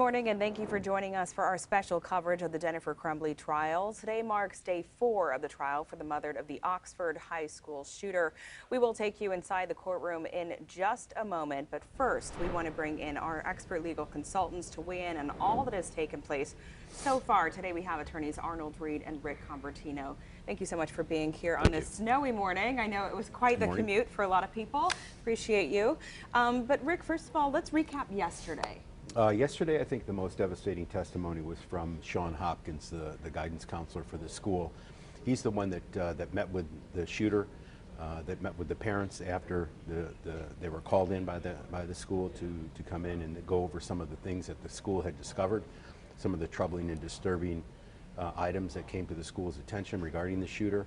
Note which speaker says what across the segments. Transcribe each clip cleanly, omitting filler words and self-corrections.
Speaker 1: morning, and thank you for joining us for our special coverage of the Jennifer Crumbley trial. Today marks day 4 of the trial for the mother of the Oxford High School shooter. We will take you inside the courtroom in just a moment, but first we want to bring in our expert legal consultants to weigh in on all that has taken place so far. Today we have attorneys Arnold Reed and Rick Convertino. Thank you so much for being here on this snowy morning. I know it was quite the commute for a lot of people. Appreciate you. But Rick, first of all, let's recap yesterday.
Speaker 2: Yesterday, I think the most devastating testimony was from Sean Hopkins, the guidance counselor for the school. He's the one that met with the shooter, that met with the parents after they were called in by the school to come in and go over some of the things that the school had discovered, some of the troubling and disturbing items that came to the school's attention regarding the shooter.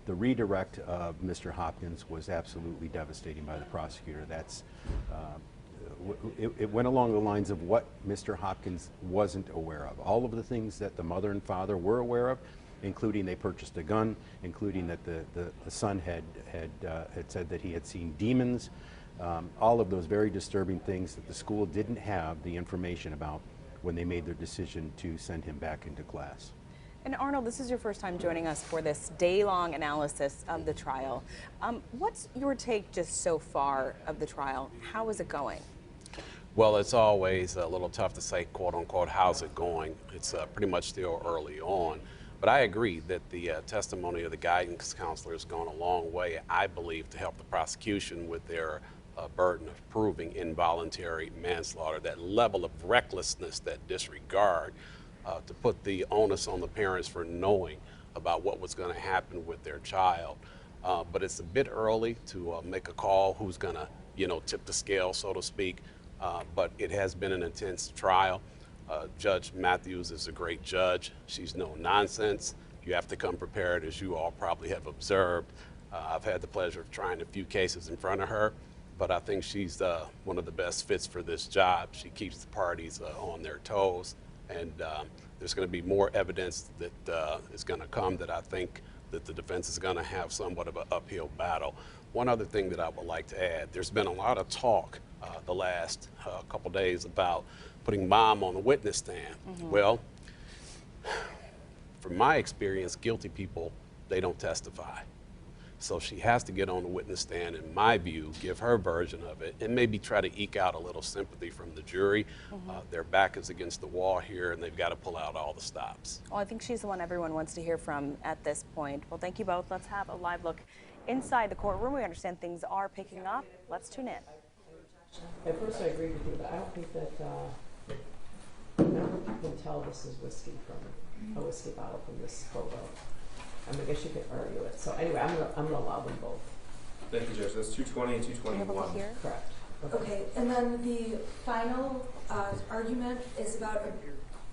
Speaker 2: The redirect of Mr. Hopkins was absolutely devastating by the prosecutor. It went along the lines of what Mr. Hopkins wasn't aware of. All of the things that the mother and father were aware of, including they purchased a gun, including that the son had said that he had seen demons, all of those very disturbing things that the school didn't have the information about when they made their decision to send him back into class.
Speaker 1: And Arnold, this is your first time joining us for this day-long analysis of the trial. What's your take just so far of the trial? How is it going?
Speaker 3: Well, it's always a little tough to say, quote unquote, how's it going? It's pretty much still early on. But I agree that the testimony of the guidance counselor has gone a long way, I believe, to help the prosecution with their burden of proving involuntary manslaughter, that level of recklessness, that disregard, to put the onus on the parents for knowing about what was going to happen with their child. But it's a bit early to make a call who's going to, tip the scale, so to speak. But it has been an intense trial. Judge Matthews is a great judge. She's no nonsense. You have to come prepared, as you all probably have observed. I've had the pleasure of trying a few cases in front of her, but I think she's one of the best fits for this job. She keeps the parties on their toes, and there's going to be more evidence that is going to come that I think that the defense is going to have somewhat of an uphill battle. One other thing that I would like to add, there's been a lot of talk the last couple days about putting mom on the witness stand. Well, from my experience, guilty people, they don't testify. So she has to get on the witness stand, in my view, give her version of it, and maybe try to eke out a little sympathy from the jury. Their back is against the wall here, and they've got to pull out all the stops.
Speaker 1: Well, I think she's the one everyone wants to hear from at this point. Well, thank you both. Let's have a live look inside the courtroom. We understand things are picking up. Let's tune in.
Speaker 4: At first, I agree with you, but I don't think that you can tell this is whiskey from a whiskey bottle from this photo. I guess you could argue it. So anyway, I'm gonna allow them both.
Speaker 5: Thank you, Judge. That's 220 and 221.
Speaker 4: Correct.
Speaker 6: Okay, and then the final argument is about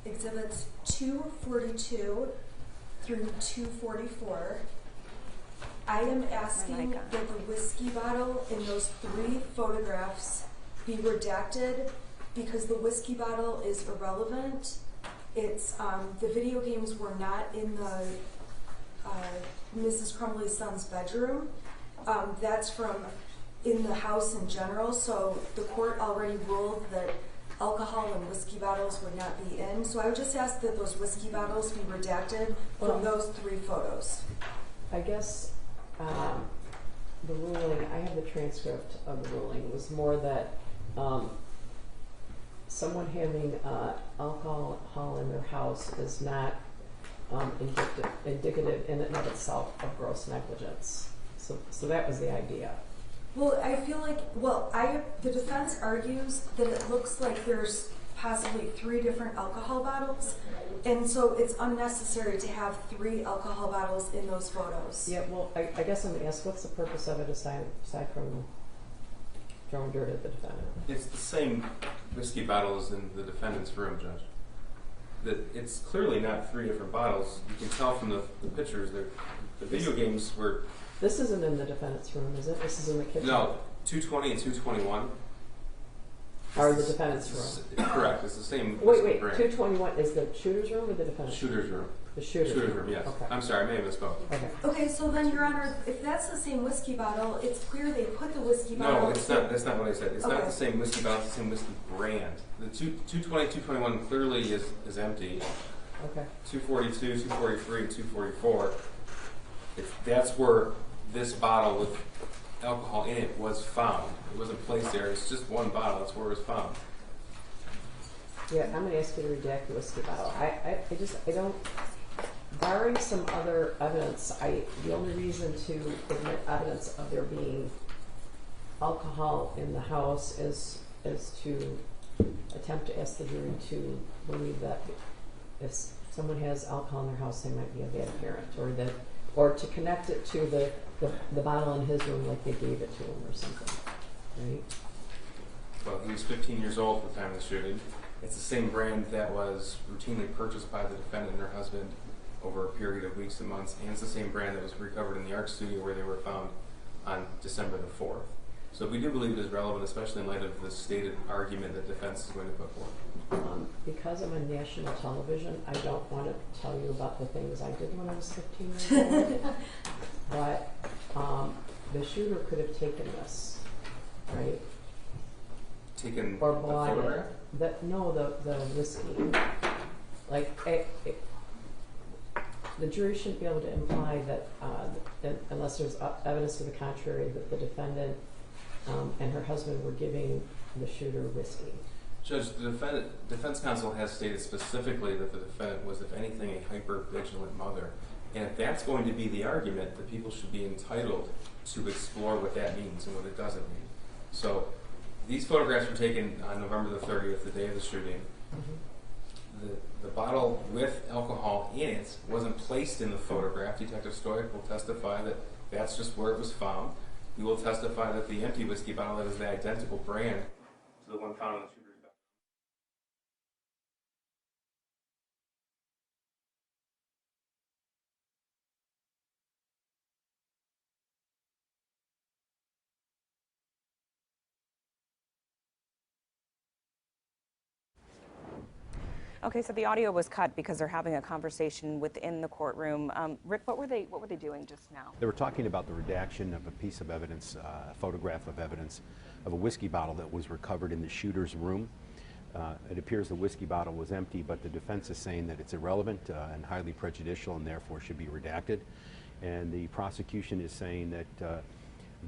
Speaker 6: exhibits 242 through 244. I am asking that the whiskey bottle in those 3 photographs be redacted because the whiskey bottle is irrelevant. It's the video games were not in the Mrs. Crumbley's son's bedroom. That's from in the house in general, so the court already ruled that alcohol and whiskey bottles would not be in. So I would just ask that those whiskey bottles be redacted from those 3 photos.
Speaker 4: I guess the ruling, I have the transcript of the ruling, was more that someone having alcohol in their house is not indicative in and of itself of gross negligence. So that was the idea.
Speaker 6: Well, I feel like, the defense argues that it looks like there's possibly 3 different alcohol bottles, and so it's unnecessary to have 3 alcohol bottles in those photos.
Speaker 4: Yeah, well, I guess I'm going to ask, what's the purpose of it aside from throwing dirt at the defendant?
Speaker 5: It's the same whiskey bottle as in the defendant's room, Judge. That it's clearly not 3 different bottles. You can tell from the pictures that the video games were...
Speaker 4: This isn't in the defendant's room, is it? This is in the kitchen?
Speaker 5: No, 220 and 221.
Speaker 4: Or the defendant's room?
Speaker 5: Correct. It's the same.
Speaker 4: Wait,
Speaker 5: brand.
Speaker 4: 221 is the shooter's room or the defendant's?
Speaker 5: Shooter's room.
Speaker 4: The shooter's room.
Speaker 5: Yes.
Speaker 4: Okay.
Speaker 5: I'm sorry, I may have misspoke.
Speaker 4: Okay.
Speaker 6: Okay, so then, Your Honor, if that's the same whiskey bottle, it's clear they put the whiskey bottle.
Speaker 5: No, it's not. That's not what I said. It's not
Speaker 6: Okay.
Speaker 5: the same whiskey bottle. It's the same whiskey brand. The 220, 221 clearly is empty.
Speaker 4: Okay.
Speaker 5: 242, 243, and 244. That's where this bottle with alcohol in it was found. It wasn't placed there. It's just one bottle. That's where it was found.
Speaker 4: Yeah, I'm going to ask you to redact the whiskey bottle. I don't, barring some other evidence, the only reason to admit evidence of there being alcohol in the house is to attempt to ask the jury to believe that if someone has alcohol in their house, they might be a bad parent, or to connect it to the bottle in his room like they gave it to him or something, right?
Speaker 5: Well, he was 15 years old at the time of the shooting. It's the same brand that was routinely purchased by the defendant and her husband over a period of weeks and months, and it's the same brand that was recovered in the art studio where they were found on December the 4th. So we do believe it is relevant, especially in light of the stated argument that defense is going to put forward.
Speaker 4: Because I'm on national television, I don't want to tell you about the things I did when I was 15 years old. But the shooter could have taken this, right?
Speaker 5: Taken
Speaker 4: Or
Speaker 5: the
Speaker 4: bought
Speaker 5: photograph?
Speaker 4: it. The whiskey. Like, the jury shouldn't be able to imply that, unless there's evidence to the contrary, that the defendant and her husband were giving the shooter whiskey.
Speaker 5: Judge, the defense counsel has stated specifically that the defendant was, if anything, a hyper-vigilant mother. And if that's going to be the argument, the people should be entitled to explore what that means and what it doesn't mean. So these photographs were taken on November the 30th, the day of the shooting. Mm-hmm. The bottle with alcohol in it wasn't placed in the photograph. Detective Stoic will testify that that's just where it was found. He will testify that the empty whiskey bottle that is the identical brand to the one found in the shooter's bag.
Speaker 1: Okay, so the audio was cut because they're having a conversation within the courtroom. Rick, what were they doing just now?
Speaker 2: They were talking about the redaction of a piece of evidence, a photograph of evidence of a whiskey bottle that was recovered in the shooter's room. It appears the whiskey bottle was empty, but the defense is saying that it's irrelevant and highly prejudicial and therefore should be redacted. And the prosecution is saying that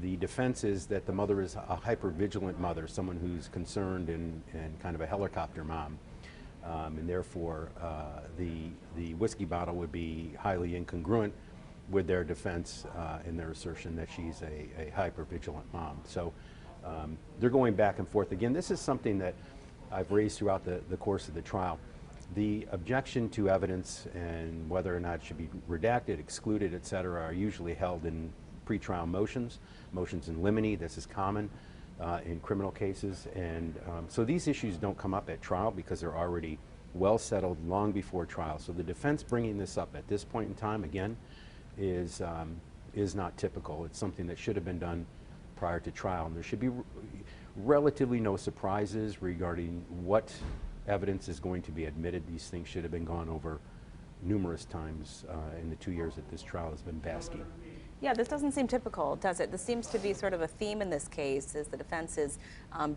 Speaker 2: the defense is that the mother is a hyper-vigilant mother, someone who's concerned and kind of a helicopter mom. And therefore, the whiskey bottle would be highly incongruent with their defense in their assertion that she's a hyper-vigilant mom. So they're going back and forth. Again, this is something that I've raised throughout the course of the trial. The objection to evidence and whether or not it should be redacted, excluded, et cetera, are usually held in pretrial motions in limine. This is common in criminal cases. And so these issues don't come up at trial because they're already well settled long before trial. So the defense bringing this up at this point in time, again, is not typical. It's something that should have been done prior to trial. And there should be relatively no surprises regarding what evidence is going to be admitted. These things should have been gone over numerous times in the 2 years that this trial has been basking.
Speaker 1: Yeah, this doesn't seem typical, does it? This seems to be sort of a theme in this case, is the defense is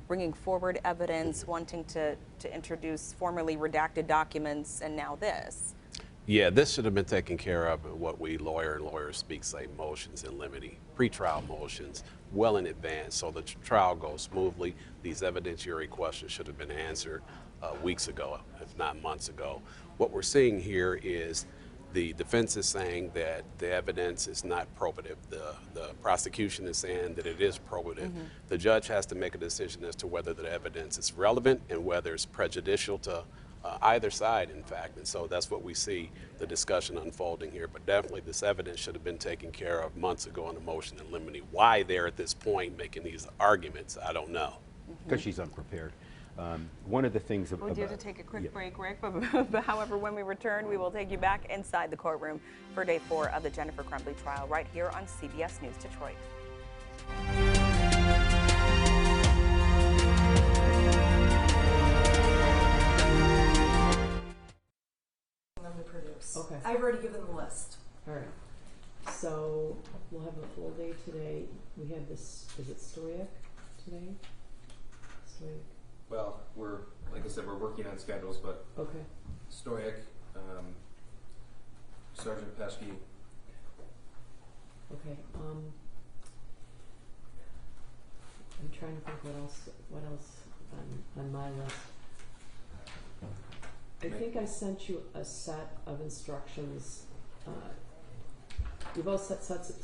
Speaker 1: bringing forward evidence, wanting to introduce formerly redacted documents, and now this.
Speaker 3: Yeah, this should have been taken care of in what we lawyers speak say motions in limine, pretrial motions, well in advance, so the trial goes smoothly. These evidentiary questions should have been answered weeks ago, if not months ago. What we're seeing here is the defense is saying that the evidence is not probative. The prosecution is saying that it is probative. Mm-hmm. The judge has to make a decision as to whether the evidence is relevant and whether it's prejudicial to either side, in fact. And so that's what we see the discussion unfolding here. But definitely this evidence should have been taken care of months ago in the motion in limine. Why they're at this point making these arguments, I don't know.
Speaker 2: Because she's unprepared. One of the things
Speaker 1: We'll do have to take a quick break, Rick, but however, when we return, we will take you back inside the courtroom for day 4 of the Jennifer Crumbley trial right here on CBS News Detroit.
Speaker 6: them to produce.
Speaker 4: Okay.
Speaker 6: I've already given the list.
Speaker 4: All right. So we'll have a full day today. We have this, is it Stoyak today? Stoyak.
Speaker 5: Well, like I said, we're working on schedules, but
Speaker 4: Okay.
Speaker 5: Stoyak, Sergeant Pesky.
Speaker 4: Okay. I'm trying to think what else on my list. I think I sent you a set of instructions. You both set sets of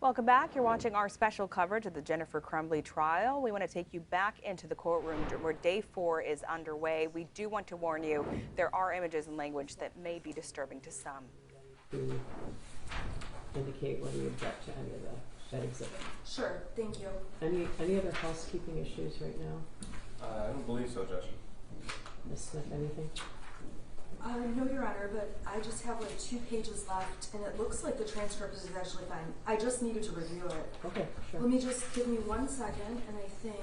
Speaker 1: Welcome back. You're watching our special coverage of the Jennifer Crumbley trial. We want to take you back into the courtroom where day 4 is underway. We do want to warn you there are images and language that may be disturbing to some.
Speaker 4: to indicate whether you object to any of that exhibit.
Speaker 6: Sure, thank you.
Speaker 4: Any other housekeeping issues right now?
Speaker 5: I don't believe so, Judge.
Speaker 4: Ms. Smith, anything?
Speaker 6: No, Your Honor, but I just have like 2 pages left, and it looks like the transcript is actually fine. I just needed to review it.
Speaker 4: Okay, sure.
Speaker 6: Let me just give me 1 second, and I think.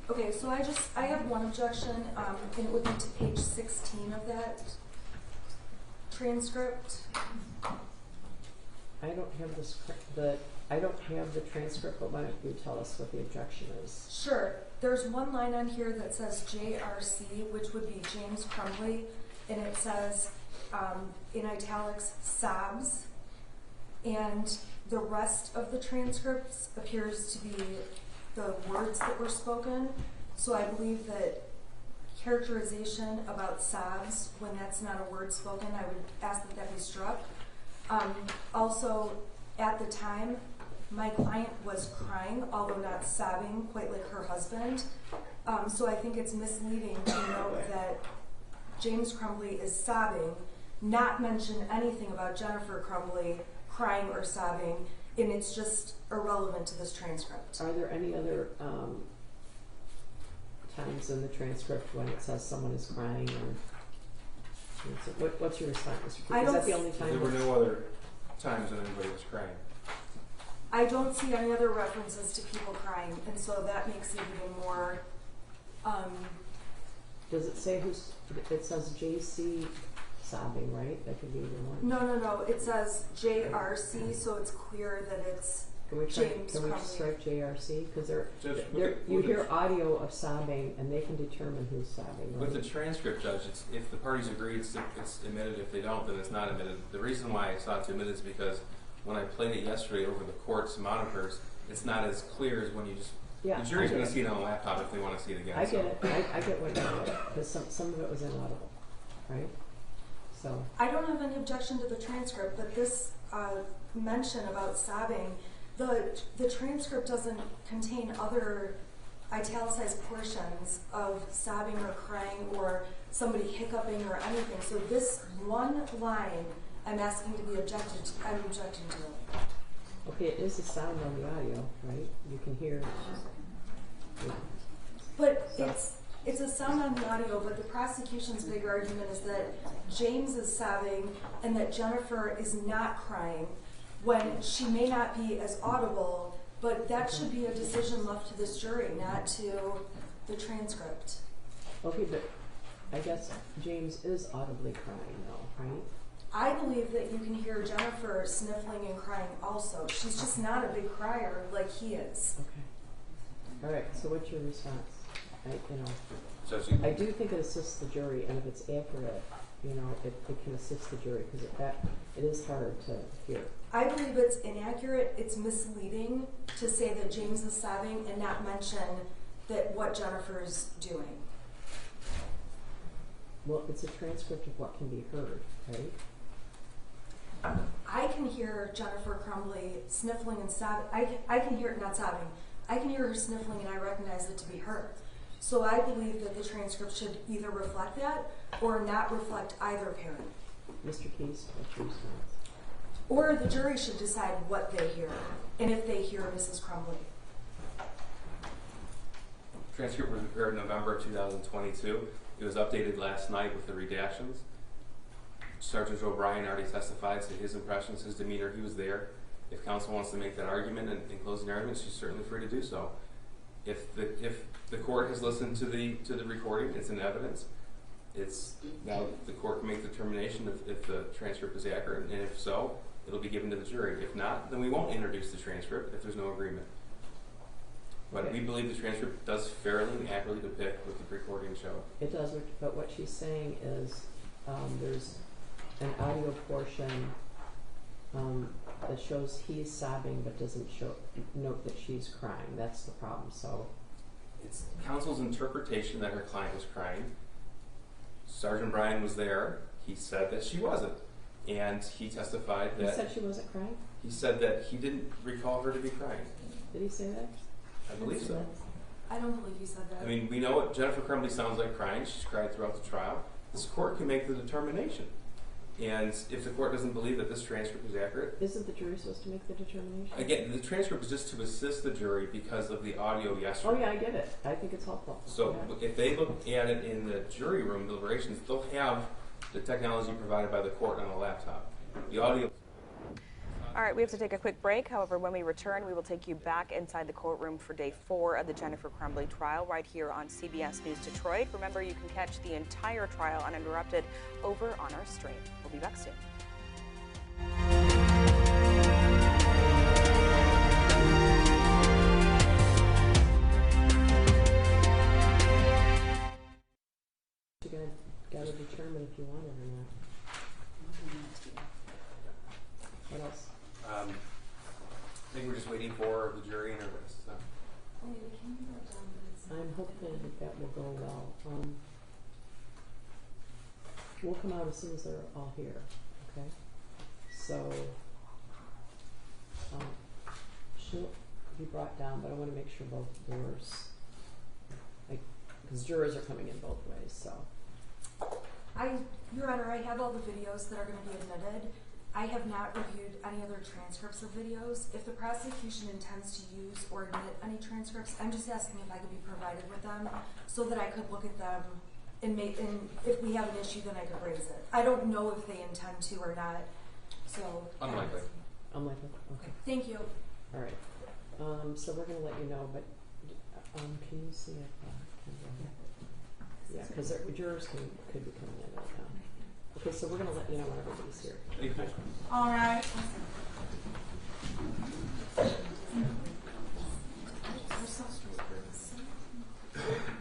Speaker 6: Okay, so I have one objection, and it would be to page 16 of that transcript.
Speaker 4: I don't have I don't have the transcript, but why don't you tell us what the objection is?
Speaker 6: Sure. There's one line on here that says JRC, which would be James Crumbley, and it says in italics sobs, and the rest of the transcripts appears to be the words that were spoken. So I believe that characterization about sobs, when that's not a word spoken, I would ask that that be struck. Also, at the time, my client was crying, although not sobbing quite like her husband. So I think it's misleading to note that James Crumbley is sobbing, not mention anything about Jennifer Crumbley crying or sobbing, and it's just irrelevant to this transcript.
Speaker 4: Are there any other times in the transcript when it says someone is crying or what's your response, Mr. Keith? Is that the only time?
Speaker 5: There were no other times when anybody was crying.
Speaker 6: I don't see any other references to people crying, and so that makes it even more.
Speaker 4: Does it say who's? It says JC sobbing, right? That could be either one.
Speaker 6: No. It says JRC, so it's clear that it's
Speaker 4: Can we
Speaker 6: James Crumbley.
Speaker 4: strike JRC? Because
Speaker 5: Judge,
Speaker 4: you hear audio of sobbing, and they can determine who's sobbing. Right?
Speaker 5: With the transcript, Judge, if the parties agree, it's admitted. If they don't, then it's not admitted. The reason why I sought to admit it is because when I played it yesterday over the court's monitors, it's not as clear as when you just.
Speaker 4: Yeah,
Speaker 5: the jury's going to see it on a laptop if they want to see it again.
Speaker 4: I get it. I get what you're saying, because some of it was inaudible, right? So
Speaker 6: I don't have any objection to the transcript, but this mention about sobbing, the transcript doesn't contain other italicized portions of sobbing or crying or somebody hiccuping or anything. So this one line I'm asking to be objected to. I'm objecting to it.
Speaker 4: Okay, it is a sound on the audio, right? You can hear. Yeah.
Speaker 6: But it's a sound on the audio, but the prosecution's big argument is that James is sobbing and that Jennifer is not crying when she may not be as audible, but that should be a decision left to this jury, not to the transcript.
Speaker 4: Okay, but I guess James is audibly crying though, right?
Speaker 6: I believe that you can hear Jennifer sniffling and crying also. She's just not a big crier like he is.
Speaker 4: Okay. All right, so what's your response?
Speaker 5: So
Speaker 4: I do think it assists the jury, and if it's accurate, it can assist the jury, because it is hard to hear.
Speaker 6: I believe it's inaccurate, it's misleading to say that James is sobbing and not mention that what Jennifer's doing.
Speaker 4: Well, it's a transcript of what can be heard, right?
Speaker 6: I can hear Jennifer Crumbley sniffling and sobbing. I can hear it, not sobbing. I can hear her sniffling and I recognize it to be her. So I believe that the transcript should either reflect that or not reflect either parent.
Speaker 4: Mr. Keys, what's your response?
Speaker 6: Or the jury should decide what they hear and if they hear Mrs. Crumbley.
Speaker 5: transcript was prepared in November 2022. It was updated last night with the redactions. Sergeant O'Brien already testified to his impressions, his demeanor. He was there. If counsel wants to make that argument and close the argument, she's certainly free to do so. If the court has listened to the recording, it's in evidence. It's now the court can make the determination if the transcript is accurate, and if so, it'll be given to the jury. If not, then we won't introduce the transcript if there's no agreement. But we believe the transcript does fairly and accurately depict what the recording showed.
Speaker 4: It does, but what she's saying is there's an audio portion that shows he's sobbing but doesn't note that she's crying. That's the problem. So
Speaker 5: it's counsel's interpretation that her client was crying. Sergeant Bryan was there. He said that she wasn't. And he testified that...
Speaker 4: He said she wasn't crying?
Speaker 5: He said that he didn't recall her to be crying.
Speaker 4: Did he say that?
Speaker 5: I believe so.
Speaker 6: I don't believe he said that.
Speaker 5: I mean, we know what Jennifer Crumbley sounds like crying. She's cried throughout the trial. This court can make the determination. And if the court doesn't believe that this transcript is accurate...
Speaker 4: Isn't the jury supposed to make the determination?
Speaker 5: Again, the transcript is just to assist the jury because of the audio yesterday.
Speaker 4: Oh yeah, I get it. I think it's helpful.
Speaker 5: So if they look at it in the jury room deliberations, they'll have the technology provided by the court on a laptop. The audio...
Speaker 1: All right, we have to take a quick break. However, when we return, we will take you back inside the courtroom for day 4 of the Jennifer Crumbley trial right here on CBS News Detroit. Remember, you can catch the entire trial uninterrupted over on our stream. We'll be back soon.
Speaker 4: You gotta determine if you want it or not. What else?
Speaker 5: I think we're just waiting for the jury and everybody. So.
Speaker 4: I'm hopeful that will go well. We'll come out as soon as they're all here, okay? So, she'll be brought down, but I want to make sure both doors, because jurors are coming in both ways, so.
Speaker 6: Your Honor, I have all the videos that are going to be admitted. I have not reviewed any other transcripts of videos. If the prosecution intends to use or admit any transcripts, I'm just asking if I could be provided with them so that I could look at them and if we have an issue, then I could raise it. I don't know if they intend to or not, so.
Speaker 5: Unlikely.
Speaker 4: Unlikely, okay.
Speaker 6: Thank you.
Speaker 4: All right. So we're going to let you know, but can you see if yeah, because jurors could be coming in right now. Okay, so we're going to let you know when everybody's here.
Speaker 5: Thank you.
Speaker 6: All right.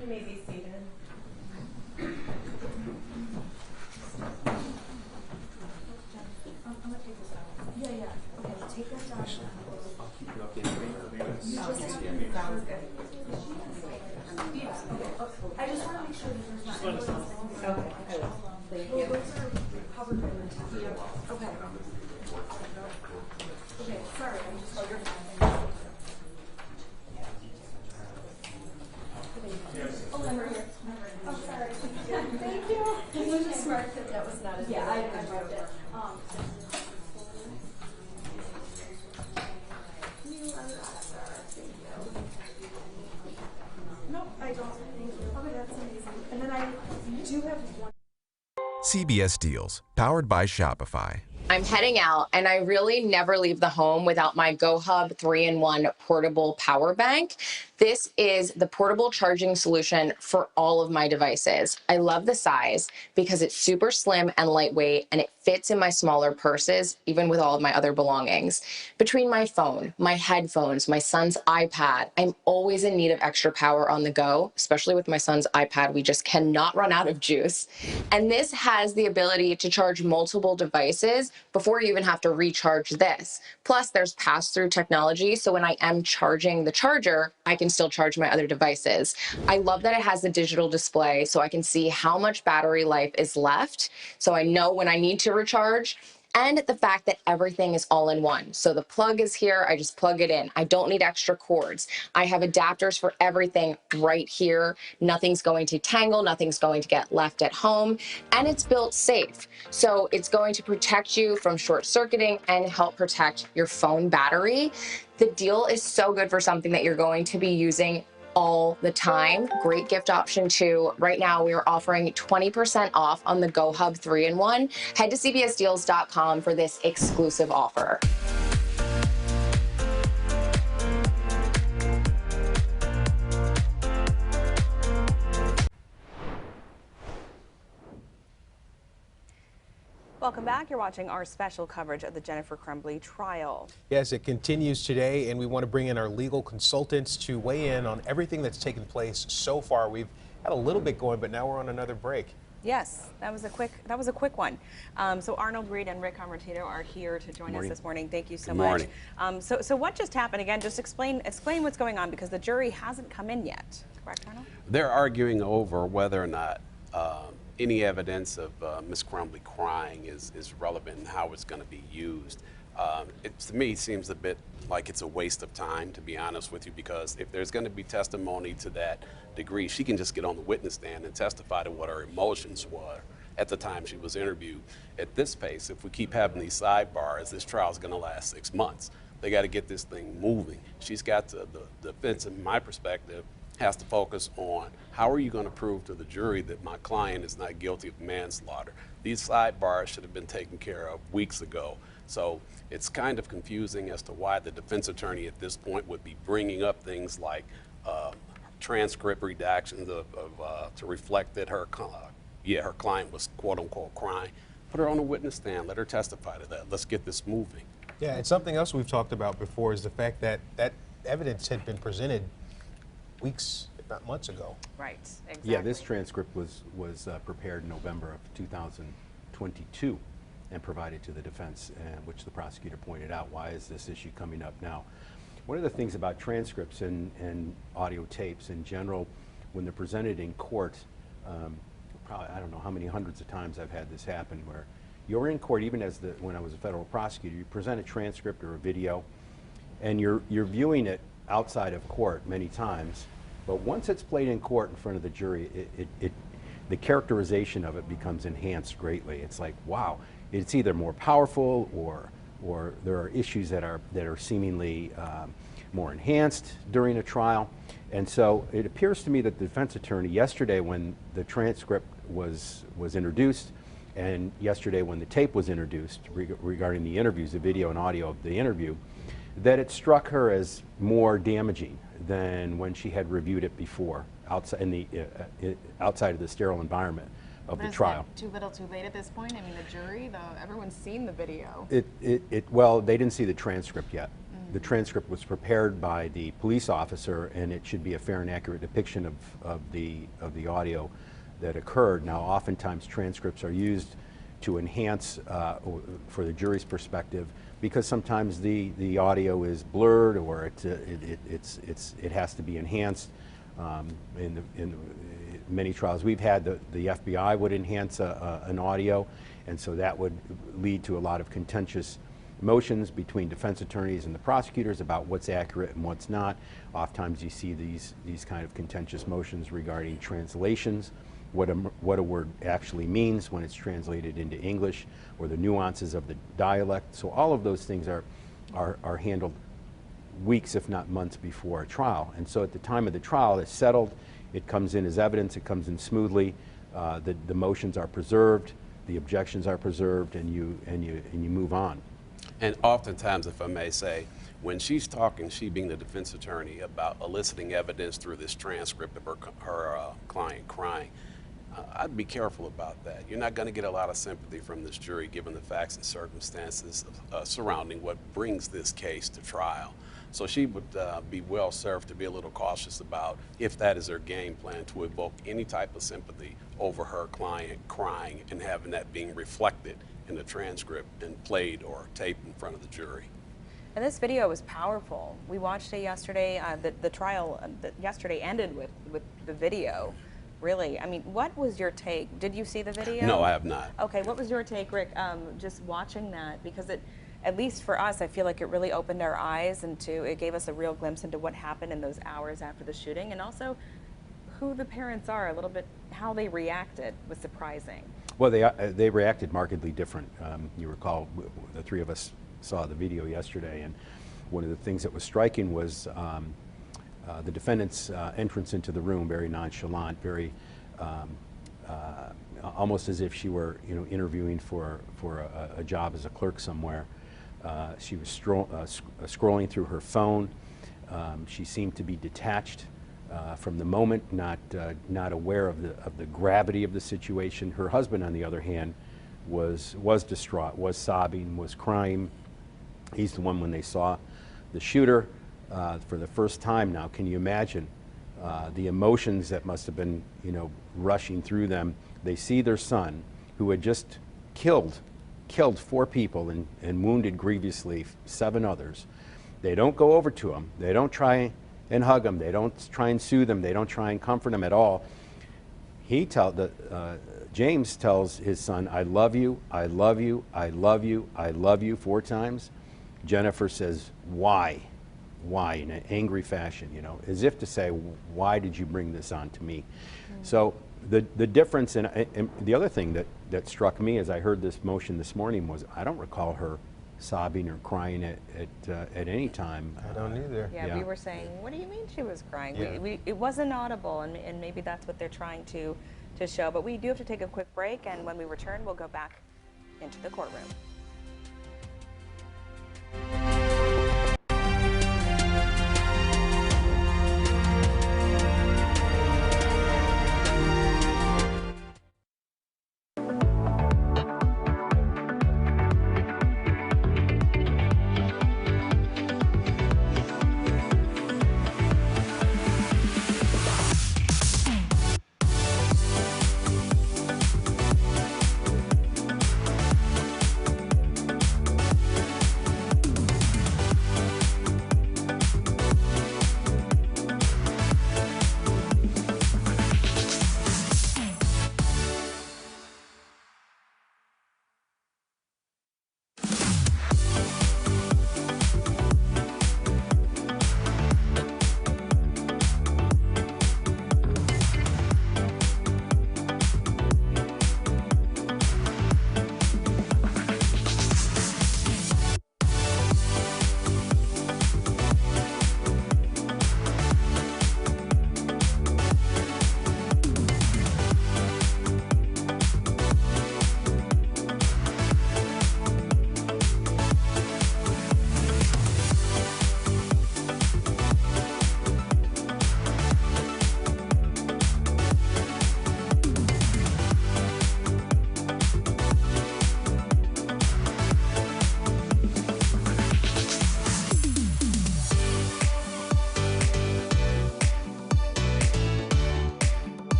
Speaker 7: You may be seated.
Speaker 6: I'm going to take this down. Yeah. Okay, take that down.
Speaker 5: I'll keep you updated.
Speaker 7: Sounds good.
Speaker 6: I just want to make sure that there's not
Speaker 7: Okay, I will. Thank
Speaker 6: Well,
Speaker 7: you.
Speaker 6: those are covered by the text. Okay. Okay, sorry, I'm just... you're fine. Oh, I'm right here. Oh, sorry. Thank you. Can you just mark that that was not a... Yeah, I wrote it.
Speaker 8: CBS Deals, powered by Shopify.
Speaker 9: I'm heading out, and I really never leave the home without my GoHub 3-in-1 portable power bank. This is the portable charging solution for all of my devices. I love the size because it's super slim and lightweight, and it fits in my smaller purses, even with all of my other belongings. Between my phone, my headphones, my son's iPad, I'm always in need of extra power on the go, especially with my son's iPad. We just cannot run out of juice. And this has the ability to charge multiple devices before you even have to recharge this. Plus, there's pass-through technology, so when I am charging the charger, I can still charge my other devices. I love that it has the digital display, so I can see how much battery life is left, so I know when I need to recharge. And the fact that everything is all in one. So the plug is here, I just plug it in. I don't need extra cords. I have adapters for everything right here. Nothing's going to tangle, nothing's going to get left at home, and it's built safe. So it's going to protect you from short circuiting and help protect your phone battery. The deal is so good for something that you're going to be using all the time. Great gift option too. Right now we are offering 20% off on the GoHub 3-in-1. Head to cbsdeals.com for this exclusive offer.
Speaker 1: Welcome back. You're watching our special coverage of the Jennifer Crumbley trial.
Speaker 10: Yes, it continues today, and we want to bring in our legal consultants to weigh in on everything that's taken place so far. We've had a little bit going, but now we're on another break.
Speaker 1: Yes, that was a quick one. So Arnold Reed and Rick Convertito are here to join us this morning. Thank you so much. So what just happened again? Just explain what's going on, because the jury hasn't come in yet. Correct, Arnold?
Speaker 3: They're arguing over whether or not any evidence of Ms. Crumbley crying is relevant and how it's going to be used. To me, it seems a bit like it's a waste of time, to be honest with you, because if there's going to be testimony to that degree, she can just get on the witness stand and testify to what her emotions were at the time she was interviewed. At this pace, if we keep having these sidebars, this trial is going to last 6 months. They got to get this thing moving. She's got to, the defense, in my perspective, has to focus on how are you going to prove to the jury that my client is not guilty of manslaughter. These sidebars should have been taken care of weeks ago. So it's kind of confusing as to why the defense attorney at this point would be bringing up things like transcript redactions to reflect that her client was quote unquote crying. Put her on a witness stand, let her testify to that. Let's get this moving.
Speaker 10: Yeah, and something else we've talked about before is the fact that that evidence had been presented weeks, if not months ago.
Speaker 1: Right, exactly.
Speaker 2: Yeah, this transcript was prepared in November of 2022 and provided to the defense, which the prosecutor pointed out. Why is this issue coming up now? One of the things about transcripts and audio tapes in general, when they're presented in court, probably, I don't know how many hundreds of times I've had this happen, where you're in court, even when I was a federal prosecutor, you present a transcript or a video, and you're viewing it outside of court many times, but once it's played in court in front of the jury, the characterization of it becomes enhanced greatly. It's like, wow, it's either more powerful or there are issues that are seemingly more enhanced during a trial. And so it appears to me that the defense attorney yesterday, when the transcript was introduced, and yesterday when the tape was introduced regarding the interviews, the video and audio of the interview, that it struck her as more damaging than when she had reviewed it before outside of the sterile environment of the trial.
Speaker 7: Too little, too late at this point? I mean, the jury, everyone's seen the video.
Speaker 2: Well, they didn't see the transcript yet. The transcript was prepared by the police officer, and it should be a fair and accurate depiction of the audio that occurred. Now, oftentimes transcripts are used to enhance for the jury's perspective, because sometimes the audio is blurred or it has to be enhanced. In many trials we've had, the FBI would enhance an audio, and so that would lead to a lot of contentious motions between defense attorneys and the prosecutors about what's accurate and what's not. Oftentimes you see these kind of contentious motions regarding translations, what a word actually means when it's translated into English, or the nuances of the dialect. So all of those things are handled weeks, if not months, before a trial. And so at the time of the trial, it's settled, it comes in as evidence, it comes in smoothly, the motions are preserved, the objections are preserved, and you move on.
Speaker 3: And oftentimes, if I may say, when she's talking, she being the defense attorney, about eliciting evidence through this transcript of her client crying, I'd be careful about that. You're not going to get a lot of sympathy from this jury given the facts and circumstances surrounding what brings this case to trial. So she would be well served to be a little cautious about, if that is her game plan, to evoke any type of sympathy over her client crying and having that being reflected in the transcript and played or taped in front of the jury.
Speaker 1: And this video was powerful. We watched it yesterday. The trial yesterday ended with the video. Really, I mean, what was your take? Did you see the video?
Speaker 3: No, I have not.
Speaker 1: Okay, what was your take, Rick, just watching that? Because it, at least for us, I feel like it really opened our eyes it gave us a real glimpse into what happened in those hours after the shooting, and also who the parents are, a little bit, how they reacted was surprising.
Speaker 2: Well, they reacted markedly different. You recall, the three of us saw the video yesterday, and one of the things that was striking was the defendant's entrance into the room, very nonchalant, very almost as if she were, interviewing for a job as a clerk somewhere. She was scrolling through her phone. She seemed to be detached from the moment, not aware of the gravity of the situation. Her husband, on the other hand, was distraught, was sobbing, was crying. He's the one when they saw the shooter for the first time now. Can you imagine the emotions that must have been, rushing through them? They see their son, who had just killed 4 people and wounded grievously 7 others. They don't go over to him. They don't try and hug him. They don't try and soothe him. They don't try and comfort him at all. James tells his son, "I love you, I love you, I love you, I love you," 4 times. Jennifer says, "Why? Why?" in an angry fashion, as if to say, "Why did you bring this on to me?" So the difference, and the other thing that struck me as I heard this motion this morning was, I don't recall her sobbing or crying at any time.
Speaker 10: I don't either.
Speaker 1: Yeah, we were saying, what do you mean she was crying?
Speaker 10: Yeah.
Speaker 1: It wasn't audible, and maybe that's what they're trying to show. But we do have to take a quick break, and when we return, we'll go back into the courtroom.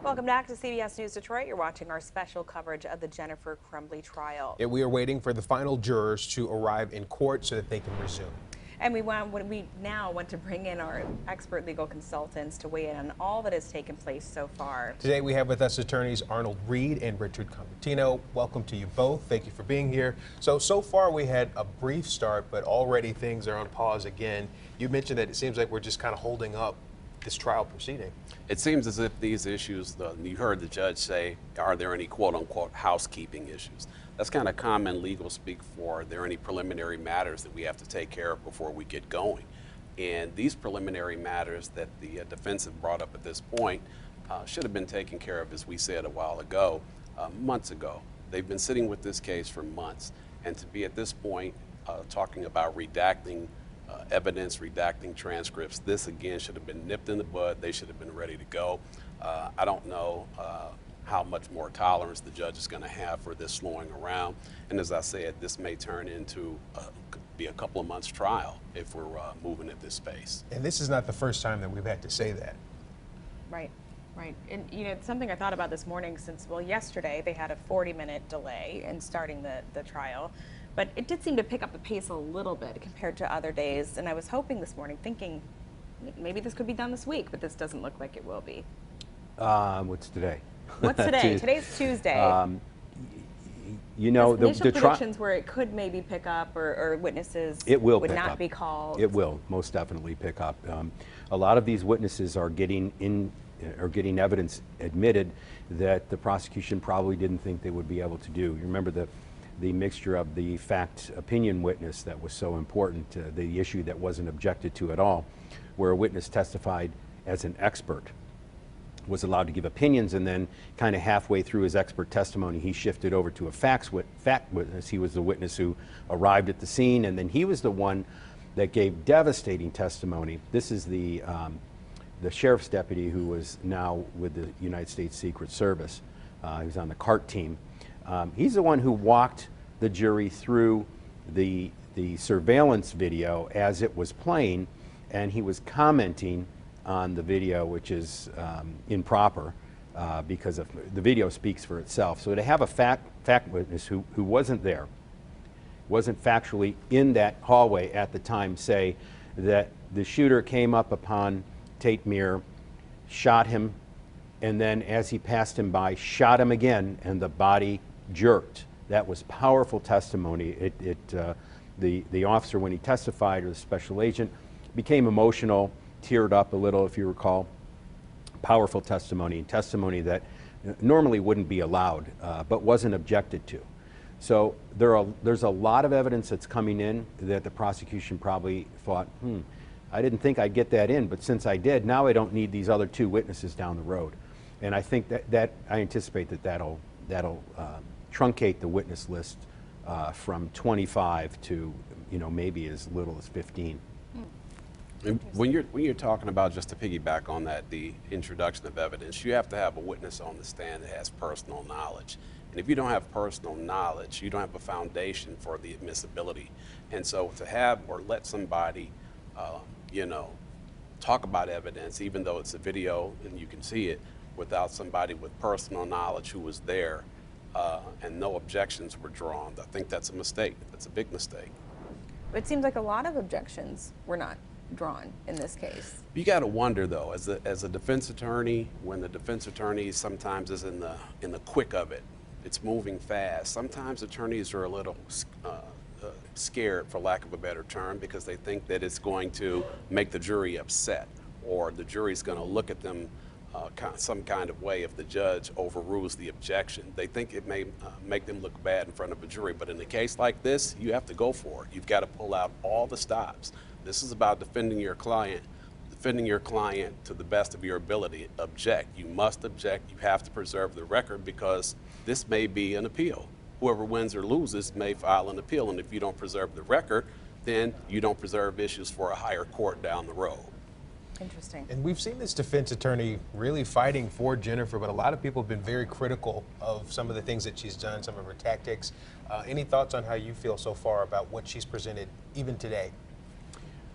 Speaker 1: Welcome back to CBS News Detroit. You're watching our special coverage of the Jennifer Crumbley trial.
Speaker 10: We are waiting for the final jurors to arrive in court so that they can resume.
Speaker 1: And we now want to bring in our expert legal consultants to weigh in on all that has taken place so far.
Speaker 10: Today we have with us attorneys Arnold Reed and Richard Convertino. Welcome to you both. Thank you for being here. So far we had a brief start, but already things are on pause again. You mentioned that it seems like we're just kind of holding up this trial proceeding.
Speaker 3: It seems as if these issues, you heard the judge say, are there any quote unquote housekeeping issues? That's kind of common legal speak for, are there any preliminary matters that we have to take care of before we get going? And these preliminary matters that the defense have brought up at this point should have been taken care of, as we said a while ago, months ago. They've been sitting with this case for months, and to be at this point talking about redacting evidence, redacting transcripts, this again should have been nipped in the bud. They should have been ready to go. I don't know how much more tolerance the judge is going to have for this slowing around. And as I said, this may turn into be a couple of months trial if we're moving at this pace.
Speaker 10: And this is not the first time that we've had to say that.
Speaker 1: Right. Right. And it's something I thought about this morning since, well, yesterday they had a 40-minute delay in starting the trial, but it did seem to pick up the pace a little bit compared to other days. And I was hoping this morning, thinking maybe this could be done this week, but this doesn't look like it will be.
Speaker 2: What's today?
Speaker 1: What's today? Today's Tuesday.
Speaker 2: You know,
Speaker 1: initial predictions where it could maybe pick up, or witnesses would not be called.
Speaker 2: It will most definitely pick up. A lot of these witnesses are getting evidence admitted that the prosecution probably didn't think they would be able to do. You remember the mixture of the fact opinion witness that was so important, the issue that wasn't objected to at all, where a witness testified as an expert, was allowed to give opinions, and then kind of halfway through his expert testimony he shifted over to a fact witness. He was the witness who arrived at the scene, and then he was the one that gave devastating testimony. This is the sheriff's deputy who was now with the United States Secret Service. He was on the CART team. He's the one who walked the jury through the surveillance video as it was playing, and he was commenting on the video, which is improper because the video speaks for itself. So to have a fact witness who wasn't there, wasn't factually in that hallway at the time, say that the shooter came up upon Tate Myre, shot him, and then as he passed him by, shot him again, and the body jerked. That was powerful testimony. The officer, when he testified, or the special agent, became emotional, teared up a little, if you recall. Powerful testimony, and testimony that normally wouldn't be allowed, but wasn't objected to. So there's a lot of evidence that's coming in that the prosecution probably thought, I didn't think I'd get that in, but since I did, now I don't need these other two witnesses down the road. And I think that I anticipate that'll truncate the witness list from 25 to maybe as little as 15.
Speaker 3: When you're talking about, just to piggyback on that, the introduction of evidence, you have to have a witness on the stand that has personal knowledge. And if you don't have personal knowledge, you don't have a foundation for the admissibility. And so to have or let somebody, talk about evidence, even though it's a video and you can see it, without somebody with personal knowledge who was there and no objections were drawn, I think that's a mistake. That's a big mistake.
Speaker 1: It seems like a lot of objections were not drawn in this case.
Speaker 3: You got to wonder, though, as a defense attorney, when the defense attorney sometimes is in the quick of it, it's moving fast. Sometimes attorneys are a little scared, for lack of a better term, because they think that it's going to make the jury upset, or the jury's going to look at them some kind of way if the judge overrules the objection. They think it may make them look bad in front of a jury, but in a case like this, you have to go for it. You've got to pull out all the stops. This is about defending your client to the best of your ability. Object. You must object. You have to preserve the record, because this may be an appeal. Whoever wins or loses may file an appeal, and if you don't preserve the record, then you don't preserve issues for a higher court down the road.
Speaker 1: Interesting.
Speaker 10: And we've seen this defense attorney really fighting for Jennifer, but a lot of people have been very critical of some of the things that she's done, some of her tactics. Any thoughts on how you feel so far about what she's presented even today?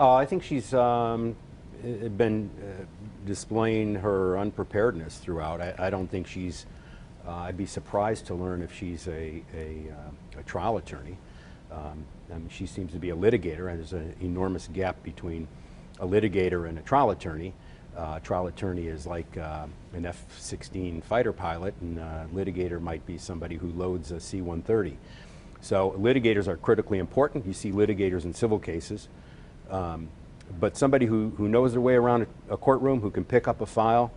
Speaker 2: I think she's been displaying her unpreparedness throughout. I don't think she's, I'd be surprised to learn if she's a trial attorney. I mean, she seems to be a litigator, and there's an enormous gap between a litigator and a trial attorney. A trial attorney is like an F-16 fighter pilot, and a litigator might be somebody who loads a C-130. So litigators are critically important. You see litigators in civil cases. But somebody who knows their way around a courtroom, who can pick up a file,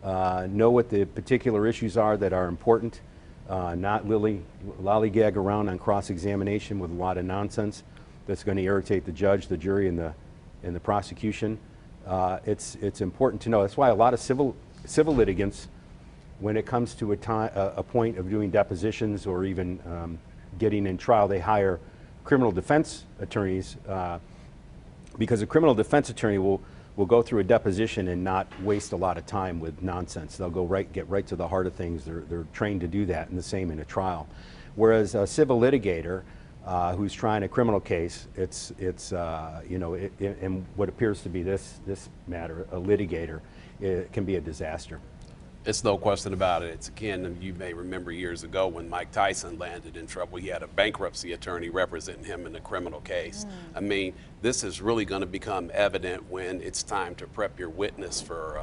Speaker 2: know what the particular issues are that are important, not lollygag around on cross-examination with a lot of nonsense that's going to irritate the judge, the jury, and the prosecution. It's important to know. That's why a lot of civil litigants, when it comes to a point of doing depositions or even getting in trial, they hire criminal defense attorneys, because a criminal defense attorney will go through a deposition and not waste a lot of time with nonsense. They'll get right to the heart of things. They're trained to do that, and the same in a trial. Whereas a civil litigator who's trying a criminal case, you know, in what appears to be this matter, a litigator, it can be a disaster.
Speaker 3: It's no question about it. It's akin, you may remember years ago when Mike Tyson landed in trouble, he had a bankruptcy attorney representing him in a criminal case. I mean, this is really going to become evident when it's time to prep your witness for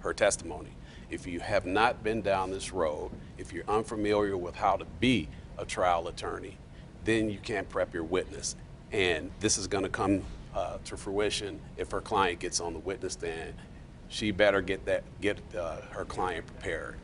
Speaker 3: her testimony. If you have not been down this road, if you're unfamiliar with how to be a trial attorney, then you can't prep your witness. And this is going to come to fruition if her client gets on the witness stand. She better get her client prepared.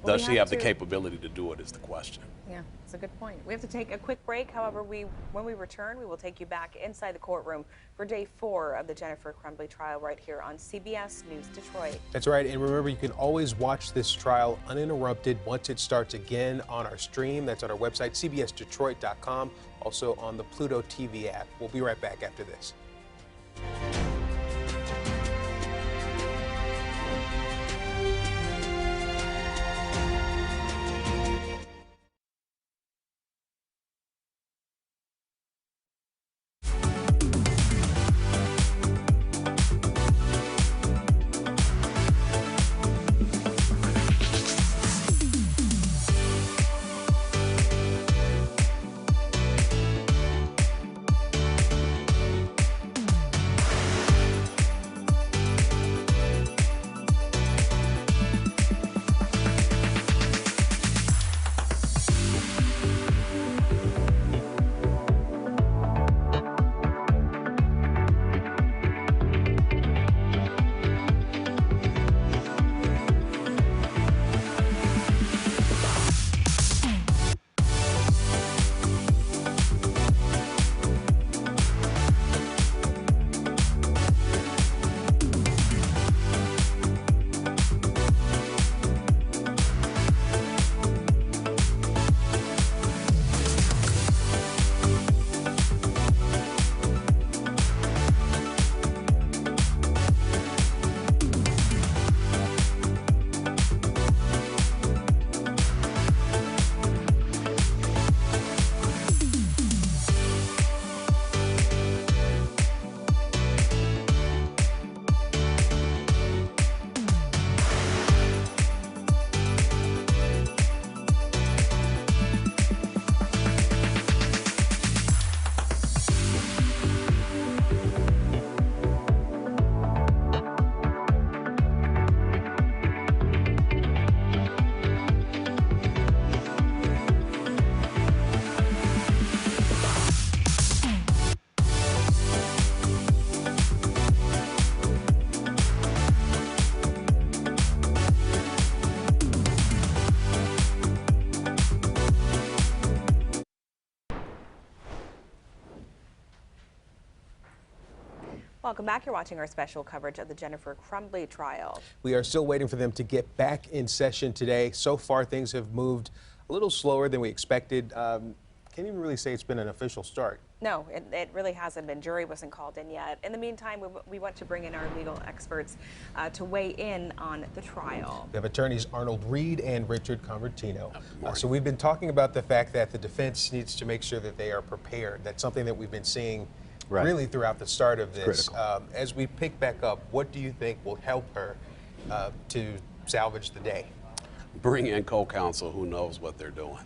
Speaker 3: Does she have the capability to do it is the question.
Speaker 1: Yeah, that's a good point. We have to take a quick break. However, when we return, we will take you back inside the courtroom for day 4 of the Jennifer Crumbley trial right here on CBS News Detroit.
Speaker 10: That's right, and remember, you can always watch this trial uninterrupted once it starts again on our stream. That's on our website, cbsdetroit.com, also on the Pluto TV app. We'll be right back after this.
Speaker 1: Welcome back. You're watching our special coverage of the Jennifer Crumbley trial.
Speaker 10: We are still waiting for them to get back in session today. So far, things have moved a little slower than we expected. Can't even really say it's been an official start.
Speaker 1: No, it really hasn't been. Jury wasn't called in yet. In the meantime, we want to bring in our legal experts to weigh in on the trial.
Speaker 10: We have attorneys Arnold Reed and Richard Convertino. So we've been talking about the fact that the defense needs to make sure that they are prepared. That's something that we've been seeing really throughout the start of this. As we pick back up, what do you think will help her to salvage the day?
Speaker 3: Bring in co-counsel who knows what they're doing.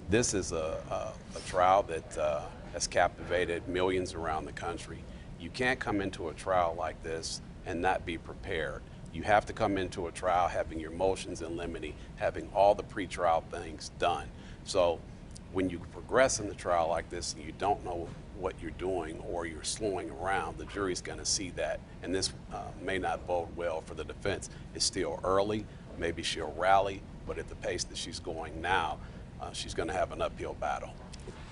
Speaker 3: This is a trial that has captivated millions around the country. You can't come into a trial like this and not be prepared. You have to come into a trial having your motions in limine, having all the pretrial things done. So when you progress in the trial like this and you don't know what you're doing or you're slowing around, the jury's going to see that. And this may not bode well for the defense. It's still early. Maybe she'll rally, but at the pace that she's going now, she's going to have an uphill battle.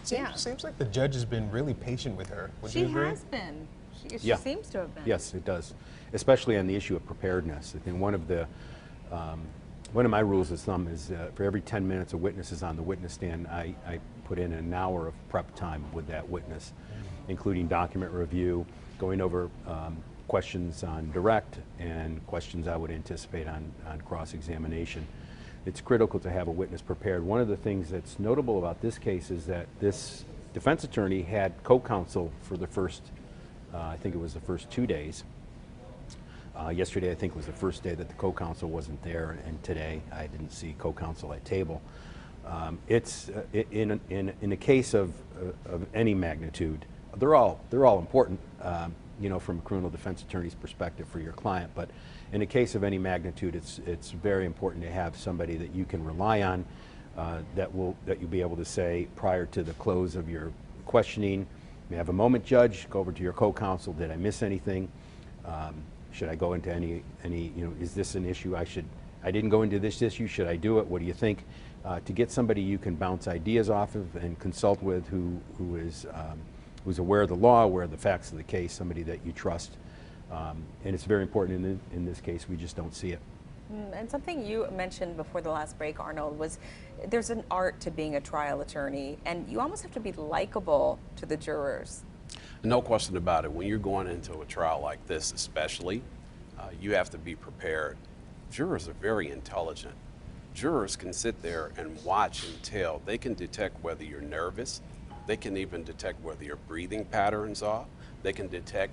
Speaker 10: Seems like the judge has been really patient with her. Would
Speaker 7: She
Speaker 10: you agree?
Speaker 7: has been. She
Speaker 2: Yeah.
Speaker 7: seems to have been.
Speaker 2: Yes, it does, especially on the issue of preparedness. I think one of my rules of thumb is for every 10 minutes a witness is on the witness stand, I put in an hour of prep time with that witness, including document review, going over questions on direct and questions I would anticipate on cross-examination. It's critical to have a witness prepared. One of the things that's notable about this case is that this defense attorney had co-counsel for the first, I think it was the first 2 days. Yesterday, I think, was the first day that the co-counsel wasn't there, and today I didn't see co-counsel at table. It's in a case of any magnitude. They're all important, you know, from a criminal defense attorney's perspective for your client. But in a case of any magnitude, it's very important to have somebody that you can rely on, that you'll be able to say prior to the close of your questioning, you have a moment, judge, go over to your co-counsel. Did I miss anything? Should I go into any, you know, is this an issue I didn't go into this issue, should I do it? What do you think? To get somebody you can bounce ideas off of and consult with who's aware of the law, aware of the facts of the case, somebody that you trust. And it's very important in this case, we just don't see it.
Speaker 1: And something you mentioned before the last break, Arnold, was there's an art to being a trial attorney, and you almost have to be likable to the jurors.
Speaker 3: No question about it. When you're going into a trial like this, especially, you have to be prepared. Jurors are very intelligent. Jurors can sit there and watch and tell. They can detect whether you're nervous. They can even detect whether your breathing patterns are. They can detect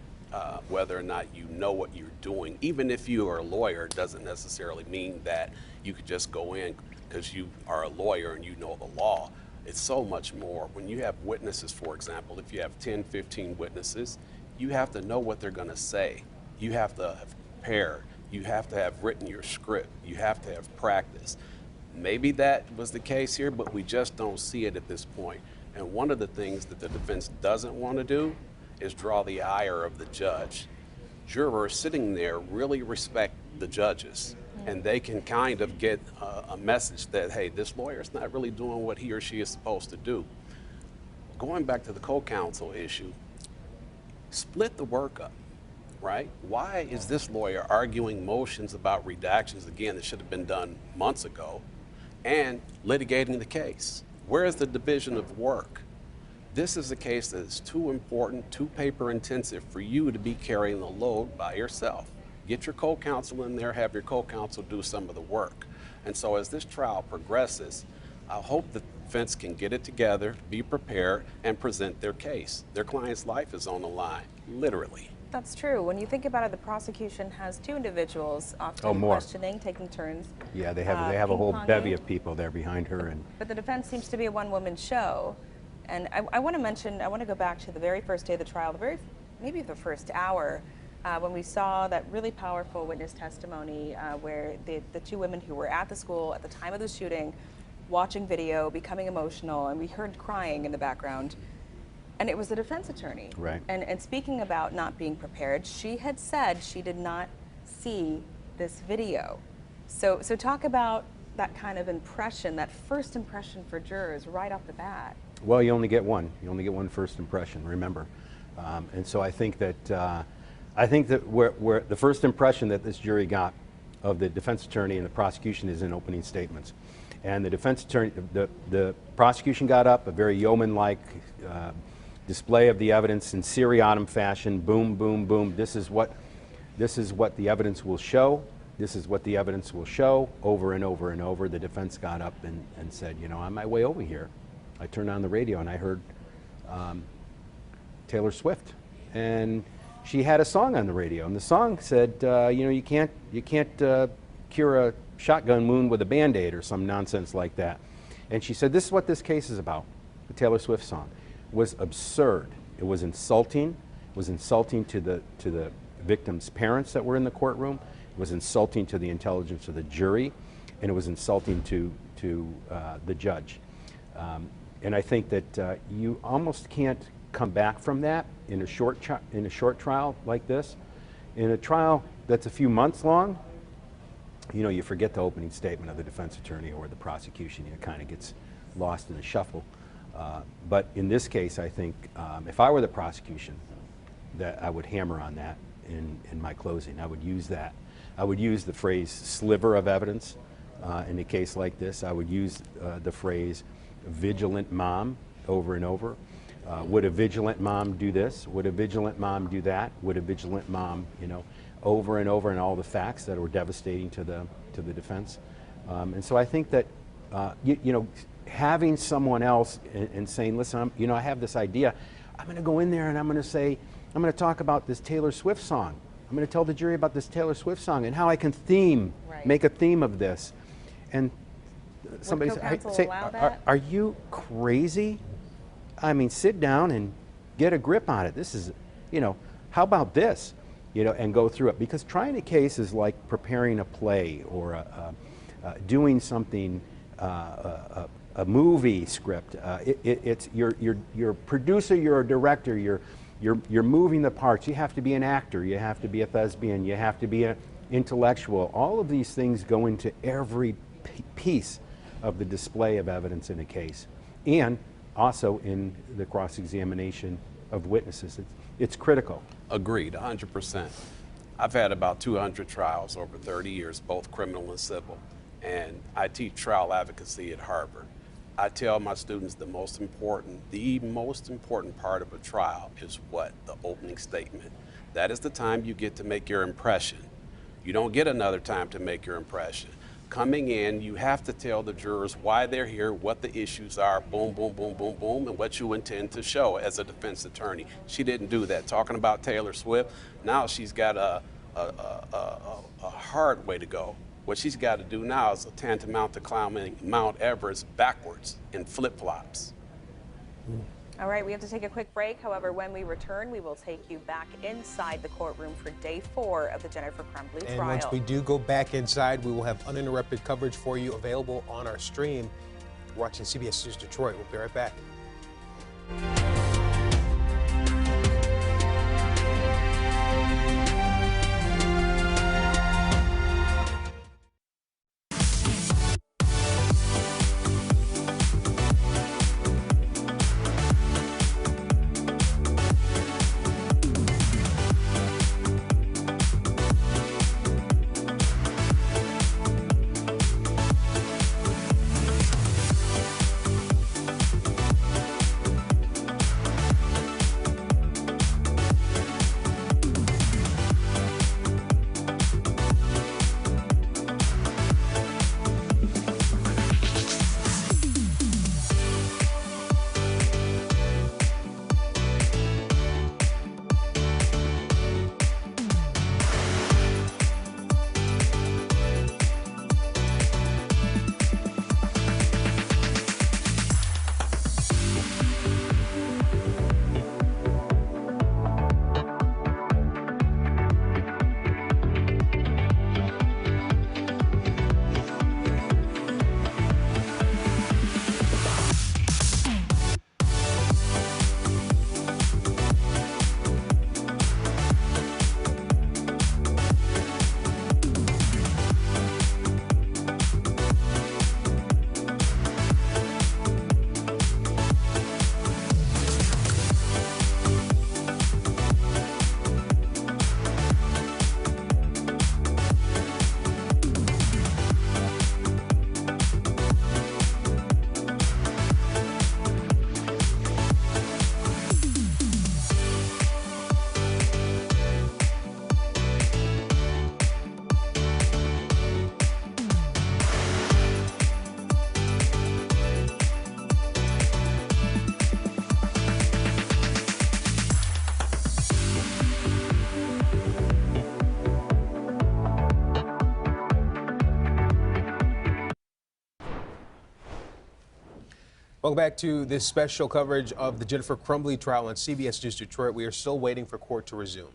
Speaker 3: whether or not you know what you're doing. Even if you are a lawyer, it doesn't necessarily mean that you could just go in because you are a lawyer and you know the law. It's so much more. When you have witnesses, for example, if you have 10, 15 witnesses, you have to know what they're going to say. You have to have prepared. You have to have written your script. You have to have practice. Maybe that was the case here, but we just don't see it at this point. And one of the things that the defense doesn't want to do is draw the ire of the judge. Jurors sitting there really respect the judges, and they can kind of get a message that, hey, this lawyer's not really doing what he or she is supposed to do. Going back to the co-counsel issue, split the work up, right? Why is this lawyer arguing motions about redactions, again, that should have been done months ago, and litigating the case? Where is the division of work? This is a case that is too important, too paper intensive for you to be carrying the load by yourself. Get your co-counsel in there, have your co-counsel do some of the work. And so as this trial progresses, I hope the defense can get it together, be prepared, and present their case. Their client's life is on the line, literally.
Speaker 1: That's true. When you think about it, the prosecution has two individuals often questioning, taking turns.
Speaker 2: Yeah, they have a whole bevy of people there behind her.
Speaker 1: But the defense seems to be a one-woman show. And I want to go back to the very first day of the trial, maybe the first hour, when we saw that really powerful witness testimony where the two women who were at the school at the time of the shooting, watching video, becoming emotional, and we heard crying in the background. And it was the defense attorney.
Speaker 2: Right.
Speaker 1: And speaking about not being prepared, she had said she did not see this video. So talk about that kind of impression, that first impression for jurors right off the bat.
Speaker 2: Well, you only get one. You only get one first impression, remember. And so I think that where the first impression that this jury got of the defense attorney and the prosecution is in opening statements. And the defense attorney, the prosecution got up, a very yeoman-like display of the evidence in seriatim fashion, boom, boom, boom. This is what the evidence will show. This is what the evidence will show, over and over and over. The defense got up and said, you know, on my way over here, I turned on the radio and I heard Taylor Swift, and she had a song on the radio, and the song said, you know, you can't cure a shotgun wound with a Band-Aid or some nonsense like that. And she said, this is what this case is about, the Taylor Swift song, was absurd. It was insulting. It was insulting to the victims' parents that were in the courtroom. It was insulting to the intelligence of the jury, and it was insulting to the judge. And I think that you almost can't come back from that in a short trial like this. In a trial that's a few months long, you know, you forget the opening statement of the defense attorney or the prosecution. It kind of gets lost in the shuffle. But in this case, I think if I were the prosecution, that I would hammer on that in my closing. I would use that. I would use the phrase sliver of evidence in a case like this. I would use the phrase vigilant mom over and over. Would a vigilant mom do this? Would a vigilant mom do that? Would a vigilant mom, you know, over and over, and all the facts that were devastating to the defense. And so I think that you know, having someone else and saying, listen, you know, I have this idea. I'm going to go in there and I'm going to say, I'm going to talk about this Taylor Swift song. I'm going to tell the jury about this Taylor Swift song and how I can make a theme of this. And somebody say, are you crazy? I mean, sit down and get a grip on it. This is, you know, how about this? You know, and go through it. Because trying a case is like preparing a play or doing something, a movie script. It's you're a producer, you're a director, you're moving the parts. You have to be an actor, you have to be a thespian, you have to be an intellectual. All of these things go into every piece of the display of evidence in a case, and also in the cross-examination of witnesses. It's critical.
Speaker 3: Agreed, 100%. I've had about 200 trials over 30 years, both criminal and civil, and I teach trial advocacy at Harvard. I tell my students the most important part of a trial is what? The opening statement. That is the time you get to make your impression. You don't get another time to make your impression. Coming in, you have to tell the jurors why they're here, what the issues are, boom, boom, boom, boom, boom, and what you intend to show as a defense attorney. She didn't do that. Talking about Taylor Swift, now she's got a hard way to go. What she's got to do now is a tantamount to climbing Mount Everest backwards in flip-flops.
Speaker 1: All right, we have to take a quick break. However, when we return, we will take you back inside the courtroom for day 4 of the Jennifer Crumbley trial.
Speaker 10: And once we do go back inside, we will have uninterrupted coverage for you available on our stream. You're watching CBS News Detroit. We'll be right back. Welcome back to this special coverage of the Jennifer Crumbley trial on CBS News Detroit. We are still waiting for court to resume.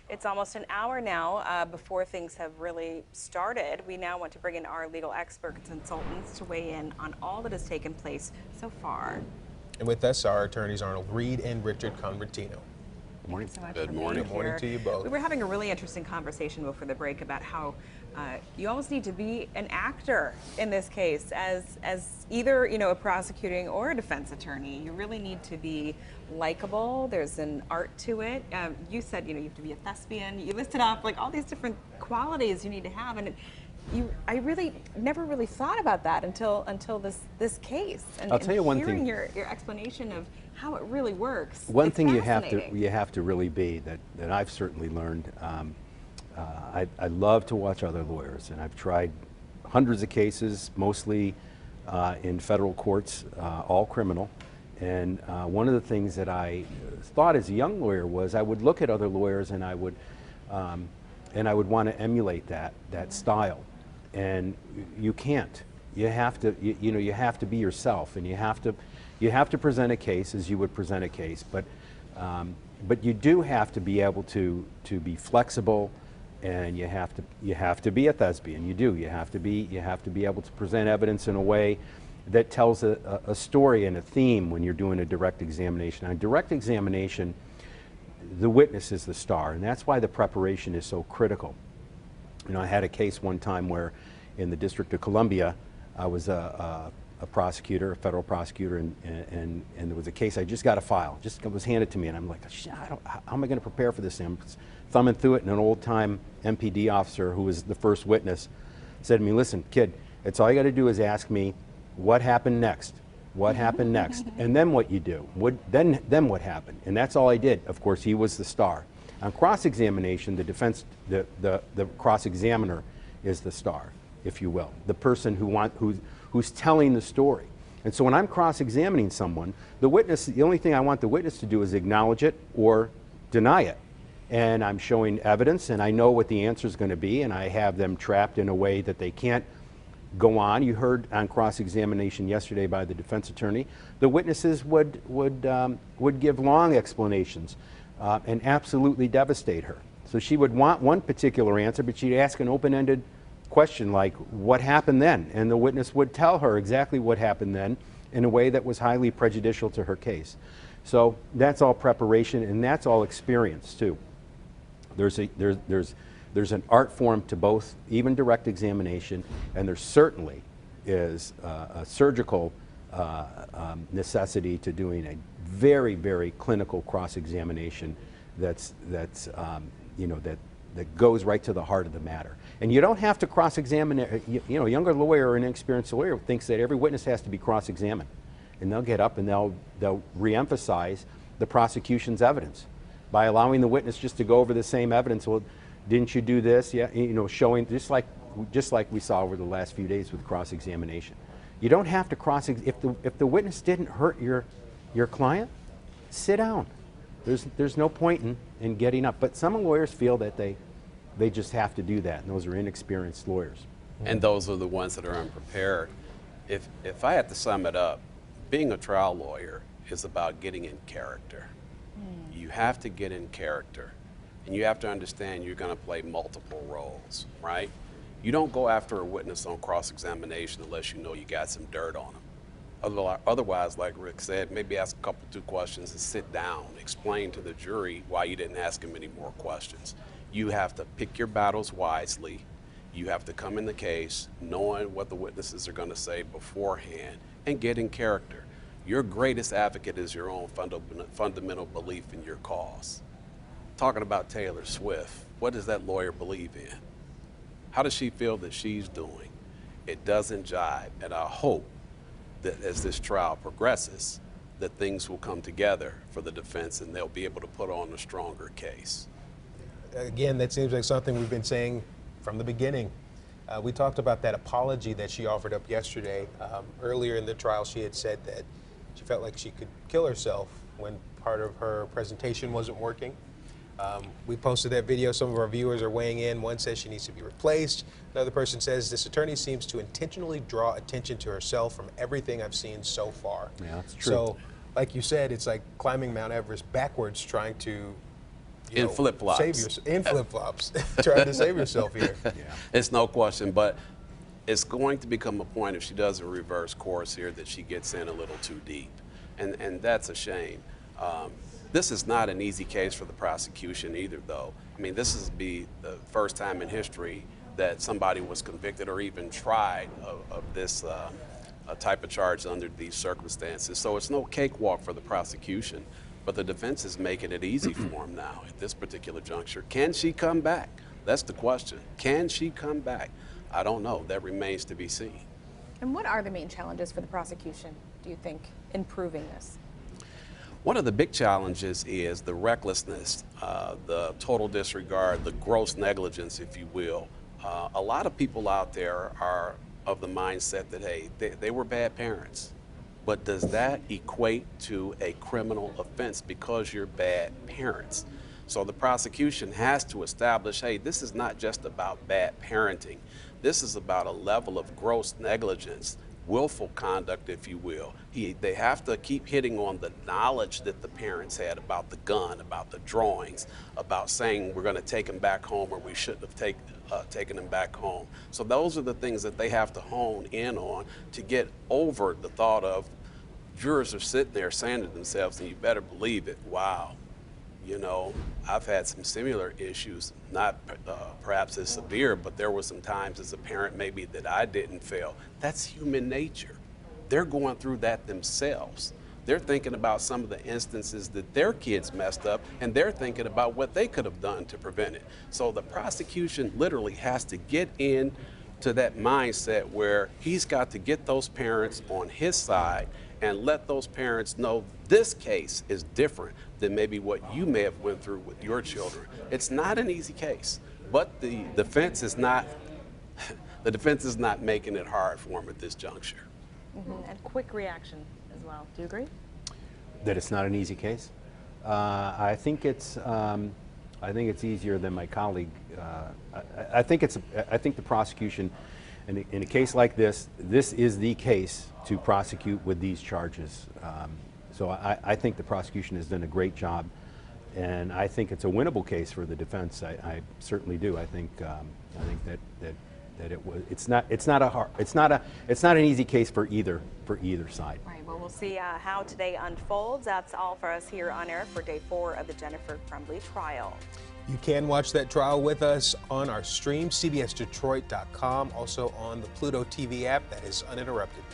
Speaker 1: It's almost an hour now before things have really started. We now want to bring in our legal expert consultants to weigh in on all that has taken place so far.
Speaker 10: And with us are attorneys Arnold Reed and Richard Convertino.
Speaker 2: Good morning.
Speaker 1: So much
Speaker 3: Good
Speaker 1: for
Speaker 3: morning.
Speaker 1: being
Speaker 10: Good morning
Speaker 1: here.
Speaker 10: to you both.
Speaker 1: We were having a really interesting conversation before the break about how you almost need to be an actor in this case as either, you know, a prosecuting or a defense attorney. You really need to be likable. There's an art to it. You said, you know, you have to be a thespian. You listed off like all these different qualities you need to have, and I really never really thought about that until this case. And,
Speaker 2: I'll tell you one
Speaker 1: hearing
Speaker 2: thing.
Speaker 1: your explanation of how it really works.
Speaker 2: One
Speaker 1: it's
Speaker 2: thing you have
Speaker 1: fascinating.
Speaker 2: to really be that I've certainly learned. I love to watch other lawyers, and I've tried hundreds of cases, mostly in federal courts, all criminal. And one of the things that I thought as a young lawyer was I would look at other lawyers and I would want to emulate that style. And you can't. You have to. You know, you have to be yourself, and you have to present a case as you would present a case. But you do have to be able to be flexible, and you have to be a thespian. You do. You have to be able to present evidence in a way that tells a story and a theme when you're doing a direct examination. On direct examination, the witness is the star, and that's why the preparation is so critical. You know, I had a case one time where in the District of Columbia, I was a prosecutor, a federal prosecutor, and there was a case, I just got a file, just was handed to me, and I'm like, how am I going to prepare for this thing? I'm thumbing through it, and an old-time MPD officer who was the first witness said to me, listen, kid, it's all you got to do is ask me what happened next. What happened next? And then what you do? Then what happened? And that's all I did. Of course, he was the star. On cross-examination, the defense, the cross-examiner is the star, if you will, the person who's telling the story. And so when I'm cross-examining someone, the only thing I want the witness to do is acknowledge it or deny it. And I'm showing evidence, and I know what the answer is going to be, and I have them trapped in a way that they can't go on. You heard on cross-examination yesterday by the defense attorney, the witnesses would give long explanations and absolutely devastate her. So she would want one particular answer, but she'd ask an open-ended question like, what happened then? And the witness would tell her exactly what happened then in a way that was highly prejudicial to her case. So that's all preparation, and that's all experience too. There's an art form to both, even direct examination, and there certainly is a surgical necessity to doing a very, very clinical cross-examination that goes right to the heart of the matter. And you don't have to cross-examine. A younger lawyer or an inexperienced lawyer thinks that every witness has to be cross-examined, and they'll get up and they'll re-emphasize the prosecution's evidence by allowing the witness just to go over the same evidence. Well, didn't you do this? Yeah, showing just like we saw over the last few days with cross-examination. You don't have to if the witness didn't hurt your client, sit down. There's no point in getting up. But some lawyers feel that they just have to do that, and those are inexperienced lawyers.
Speaker 3: And those are the ones that are unprepared. If I had to sum it up, being a trial lawyer is about getting in character. You have to get in character, and you have to understand you're going to play multiple roles, right? You don't go after a witness on cross-examination unless you know you got some dirt on them. Otherwise, like Rick said, maybe ask a couple, 2 questions and sit down, explain to the jury why you didn't ask him any more questions. You have to pick your battles wisely. You have to come in the case knowing what the witnesses are going to say beforehand and get in character. Your greatest advocate is your own fundamental belief in your cause. Talking about Taylor Swift, what does that lawyer believe in? How does she feel that she's doing? It doesn't jive, and I hope that as this trial progresses, that things will come together for the defense and they'll be able to put on a stronger case.
Speaker 10: Again, that seems like something we've been saying from the beginning. We talked about that apology that she offered up yesterday. Earlier in the trial, she had said that she felt like she could kill herself when part of her presentation wasn't working. We posted that video. Some of our viewers are weighing in. One says she needs to be replaced. Another person says this attorney seems to intentionally draw attention to herself from everything I've seen so far.
Speaker 2: Yeah, that's true.
Speaker 10: So, like you said, it's like climbing Mount Everest backwards, trying to
Speaker 3: In flip-flops.
Speaker 10: save yourself. In flip-flops, trying to save yourself here.
Speaker 2: Yeah.
Speaker 3: It's no question, but it's going to become a point if she does a reverse course here that she gets in a little too deep, and that's a shame. This is not an easy case for the prosecution either, though. I mean, this is the first time in history that somebody was convicted or even tried of this type of charge under these circumstances. So it's no cakewalk for the prosecution, but the defense is making it easy for him now at this particular juncture. Can she come back? That's the question. Can she come back? I don't know. That remains to be seen.
Speaker 7: And what are the main challenges for the prosecution, do you think, in proving this?
Speaker 3: One of the big challenges is the recklessness, the total disregard, the gross negligence, if you will. A lot of people out there are of the mindset that, hey, they were bad parents. But does that equate to a criminal offense because you're bad parents? So the prosecution has to establish, hey, this is not just about bad parenting. This is about a level of gross negligence, willful conduct, if you will. They have to keep hitting on the knowledge that the parents had about the gun, about the drawings, about saying we're going to take him back home or we shouldn't have taken him back home. So those are the things that they have to hone in on to get over the thought of jurors are sitting there saying to themselves, and you better believe it, wow, you know, I've had some similar issues, not perhaps as severe, but there were some times as a parent maybe that I didn't fail. That's human nature. They're going through that themselves. They're thinking about some of the instances that their kids messed up, and they're thinking about what they could have done to prevent it. So the prosecution literally has to get in to that mindset where he's got to get those parents on his side and let those parents know this case is different than maybe what you may have went through with your children. It's not an easy case, but the defense is not making it hard for him at this juncture.
Speaker 1: And quick reaction as well. Do you agree?
Speaker 2: That it's not an easy case? I think it's easier than my colleague. I think the prosecution, in a case like this is the case to prosecute with these charges. So I think the prosecution has done a great job, and I think it's a winnable case for the defense. I certainly do. I think that it's not an easy case for either side.
Speaker 1: Right. Well, we'll see how today unfolds. That's all for us here on air for day 4 of the Jennifer Crumbley trial.
Speaker 10: You can watch that trial with us on our stream, cbsdetroit.com, also on the Pluto TV app that is uninterrupted.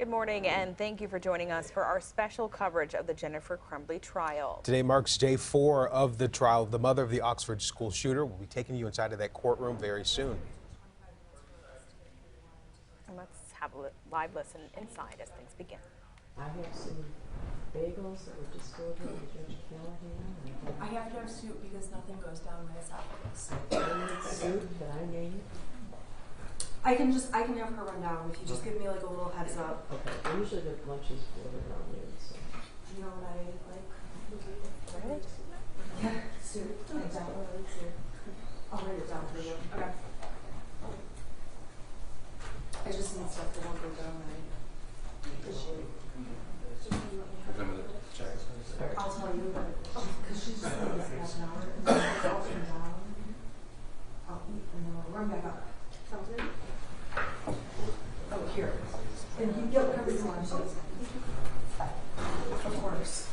Speaker 1: Good morning, and thank you for joining us for our special coverage of the Jennifer Crumbley trial.
Speaker 10: Today marks day 4 of the trial. The mother of the Oxford school shooter will be taking you inside of that courtroom very soon.
Speaker 1: And let's have a live listen inside as things begin.
Speaker 4: I have some bagels that were just delivered to Judge Callahan.
Speaker 11: I have to have soup because nothing goes down my esophagus.
Speaker 4: Soup that I made.
Speaker 11: I can have her run down if you just give me like a little heads up.
Speaker 4: Okay, usually the lunch is delivered around noon, so.
Speaker 11: You know what I like?
Speaker 1: Ready?
Speaker 11: Yeah, soup. Exactly. I'll write it down for you. Okay. I just need stuff that won't go down my appreciate. I'll tell you, because she's just like this half an hour, and then I'll up and down. I'll eat, and then I'll run back up. Sounds good? Oh, here. And you get whatever you want. Of course.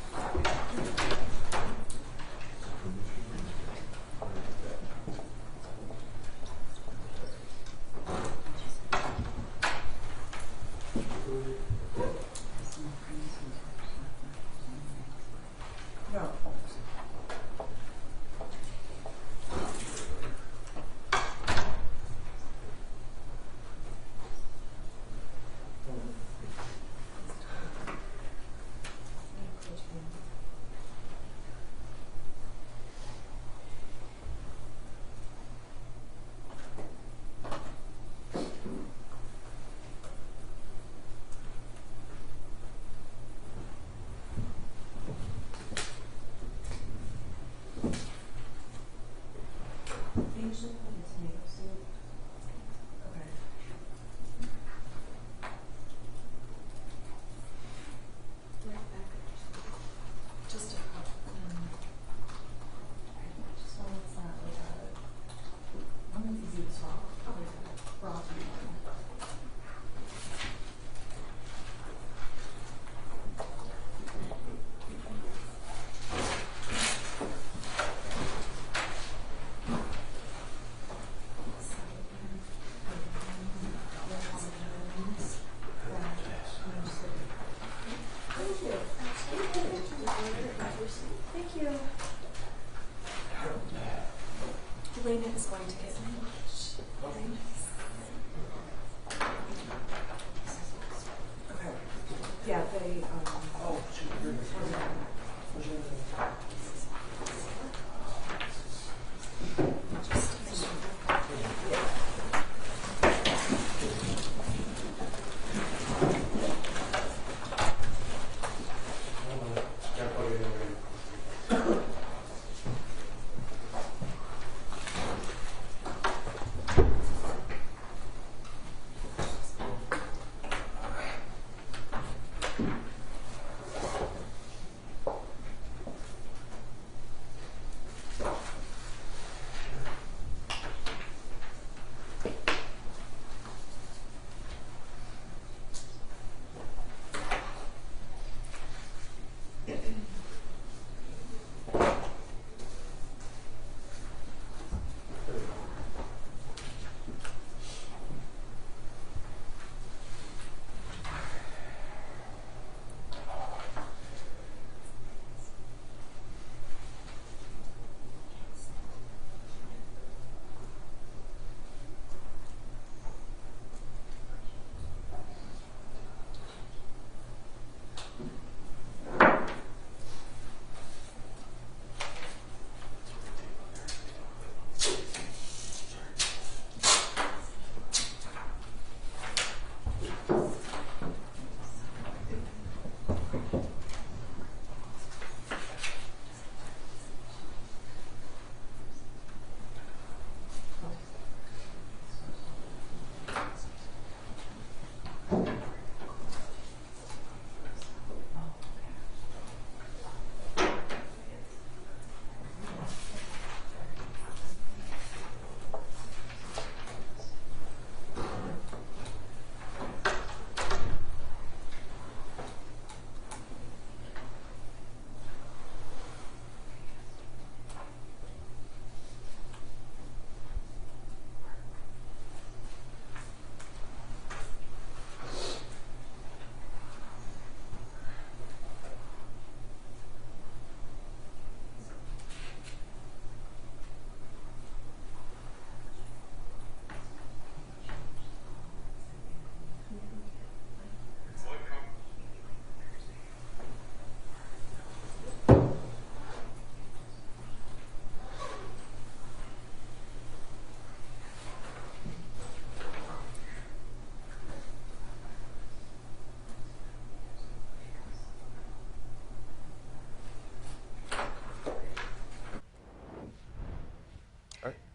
Speaker 11: No. Just a cup. Just one that's not like a. One that's easy to swallow. Broth. Thank you. Elena is going to get me lunch. Okay. Yeah, they,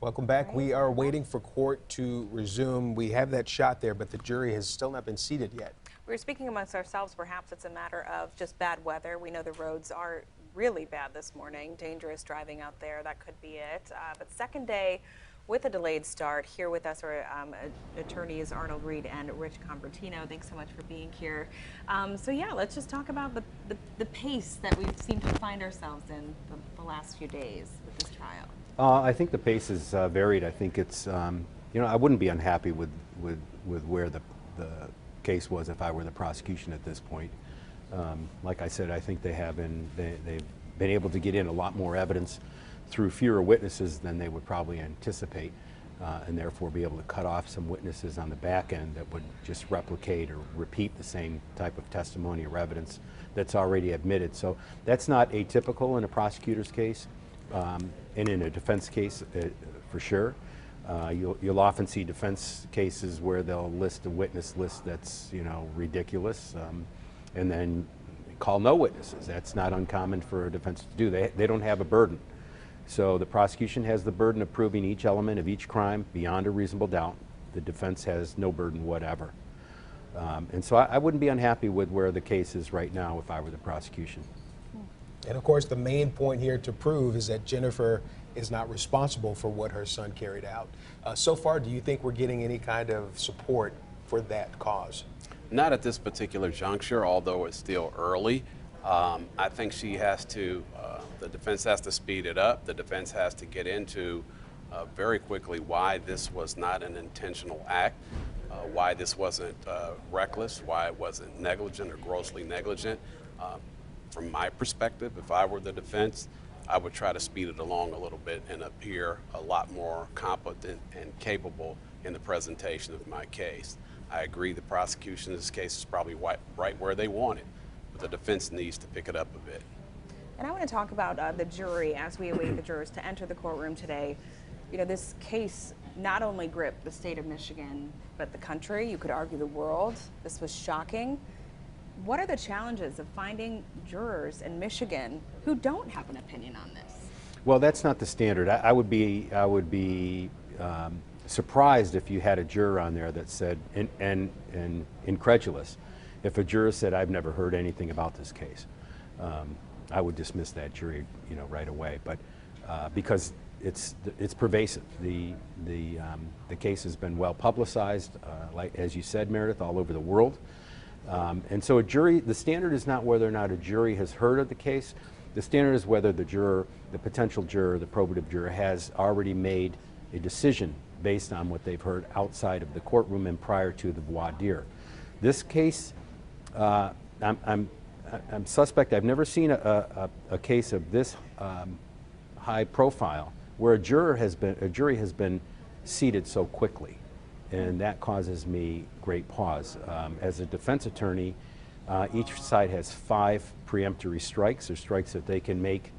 Speaker 10: Welcome back. We are waiting for court to resume. We have that shot there, but the jury has still not been seated yet.
Speaker 1: We were speaking amongst ourselves. Perhaps it's a matter of just bad weather. We know the roads are really bad this morning. Dangerous driving out there. That could be it. But second day with a delayed start. Here with us are attorneys Arnold Reed and Rich Convertino. Thanks so much for being here. So yeah, let's just talk about the pace that we've seemed to find ourselves in the last few days with this trial.
Speaker 2: I think the pace is varied. I think it's, you know, I wouldn't be unhappy with where the case was if I were the prosecution at this point. Like I said, I think they've been able to get in a lot more evidence through fewer witnesses than they would probably anticipate, and therefore be able to cut off some witnesses on the back end that would just replicate or repeat the same type of testimony or evidence that's already admitted. So that's not atypical in a prosecutor's case, and in a defense case for sure. You'll often see defense cases where they'll list a witness list that's, you know, ridiculous, and then call no witnesses. That's not uncommon for a defense to do. They don't have a burden. So the prosecution has the burden of proving each element of each crime beyond a reasonable doubt. The defense has no burden whatever. And so I wouldn't be unhappy with where the case is right now if I were the prosecution.
Speaker 10: And of course, the main point here to prove is that Jennifer is not responsible for what her son carried out. So far, do you think we're getting any kind of support for that cause?
Speaker 3: Not at this particular juncture, although it's still early. I think she has to, the defense has to speed it up. The defense has to get into very quickly why this was not an intentional act, why this wasn't reckless, why it wasn't negligent or grossly negligent. From my perspective, if I were the defense, I would try to speed it along a little bit and appear a lot more competent and capable in the presentation of my case. I agree the prosecution in this case is probably right where they want it, but the defense needs to pick it up a bit.
Speaker 1: And I want to talk about the jury as we await the jurors to enter the courtroom today. You know, this case not only gripped the state of Michigan, but the country, you could argue the world. This was shocking. What are the challenges of finding jurors in Michigan who don't have an opinion on this?
Speaker 2: Well, that's not the standard. I would be surprised if you had a juror on there that said, and incredulous, if a juror said, "I've never heard anything about this case." I would dismiss that jury, you know, right away. But because it's pervasive. The case has been well publicized, like as you said, Meredith, all over the world. And so a jury, the standard is not whether or not a jury has heard of the case. The standard is whether the juror, the potential juror, the probative juror, has already made a decision based on what they've heard outside of the courtroom and prior to the voir dire. This case, I'm suspect. I've never seen a case of this high profile where a jury has been seated so quickly. And that causes me great pause. As a defense attorney, each side has 5 preemptory strikes, or strikes that they can make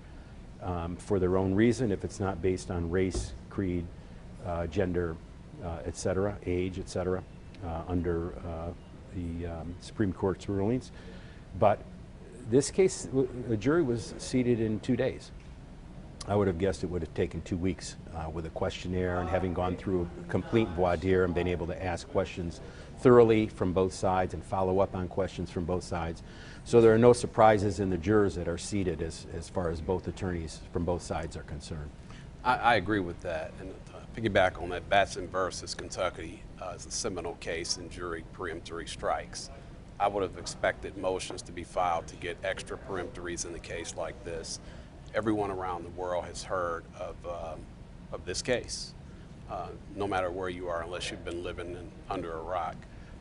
Speaker 2: for their own reason if it's not based on race, creed, gender, etc., age, etc., under the Supreme Court's rulings. But this case, a jury was seated in 2 days. I would have guessed it would have taken 2 weeks with a questionnaire and having gone through a complete voir dire and been able to ask questions thoroughly from both sides and follow up on questions from both sides. So there are no surprises in the jurors that are seated as far as both attorneys from both sides are concerned.
Speaker 3: I agree with that. And piggyback on that, Batson versus Kentucky is a seminal case in jury preemptory strikes. I would have expected motions to be filed to get extra preemptories in a case like this. Everyone around the world has heard of this case, no matter where you are, unless you've been living under a rock.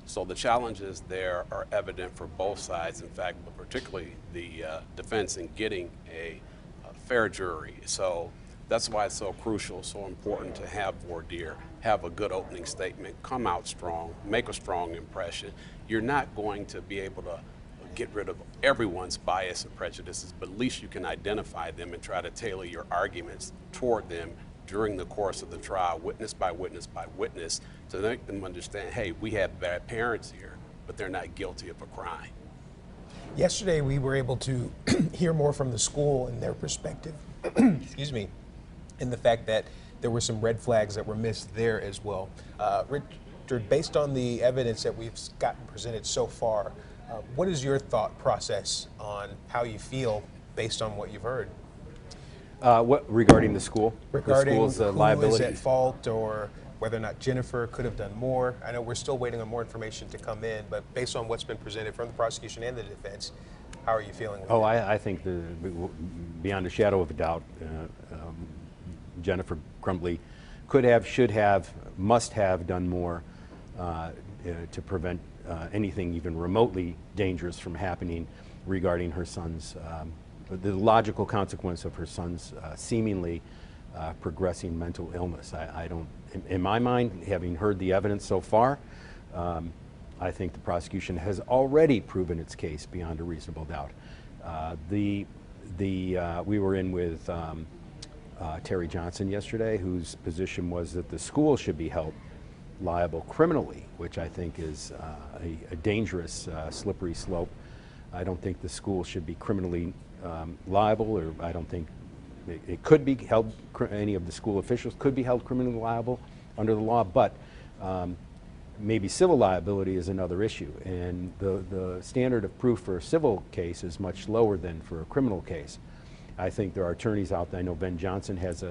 Speaker 3: So the challenges there are evident for both sides, in fact, but particularly the defense in getting a fair jury. So that's why it's so crucial, so important to have voir dire, have a good opening statement, come out strong, make a strong impression. You're not going to be able to get rid of everyone's bias and prejudices, but at least you can identify them and try to tailor your arguments toward them during the course of the trial, witness by witness by witness, to make them understand, hey, we have bad parents here, but they're not guilty of a crime.
Speaker 10: Yesterday, we were able to hear more from the school and their perspective, excuse me, in the fact that there were some red flags that were missed there as well. Richard, based on the evidence that we've gotten presented so far, what is your thought process on how you feel based on what you've heard?
Speaker 2: What regarding the school?
Speaker 10: Regarding
Speaker 2: the school's
Speaker 10: who
Speaker 2: liability?
Speaker 10: is at fault, or whether or not Jennifer could have done more. I know we're still waiting on more information to come in, but based on what's been presented from the prosecution and the defense, how are you feeling with it?
Speaker 2: I think beyond a shadow of a doubt, Jennifer Crumbley could have, should have, must have done more to prevent anything even remotely dangerous from happening regarding her son's, the logical consequence of her son's seemingly progressing mental illness. I don't, in my mind, having heard the evidence so far, I think the prosecution has already proven its case beyond a reasonable doubt. We were in with Terry Johnson yesterday, whose position was that the school should be held liable criminally, which I think is a dangerous, slippery slope. I don't think the school should be criminally liable, or I don't think it could be held, any of the school officials could be held criminally liable under the law, but maybe civil liability is another issue. And the standard of proof for a civil case is much lower than for a criminal case. I think there are attorneys out there. I know Ben Johnson has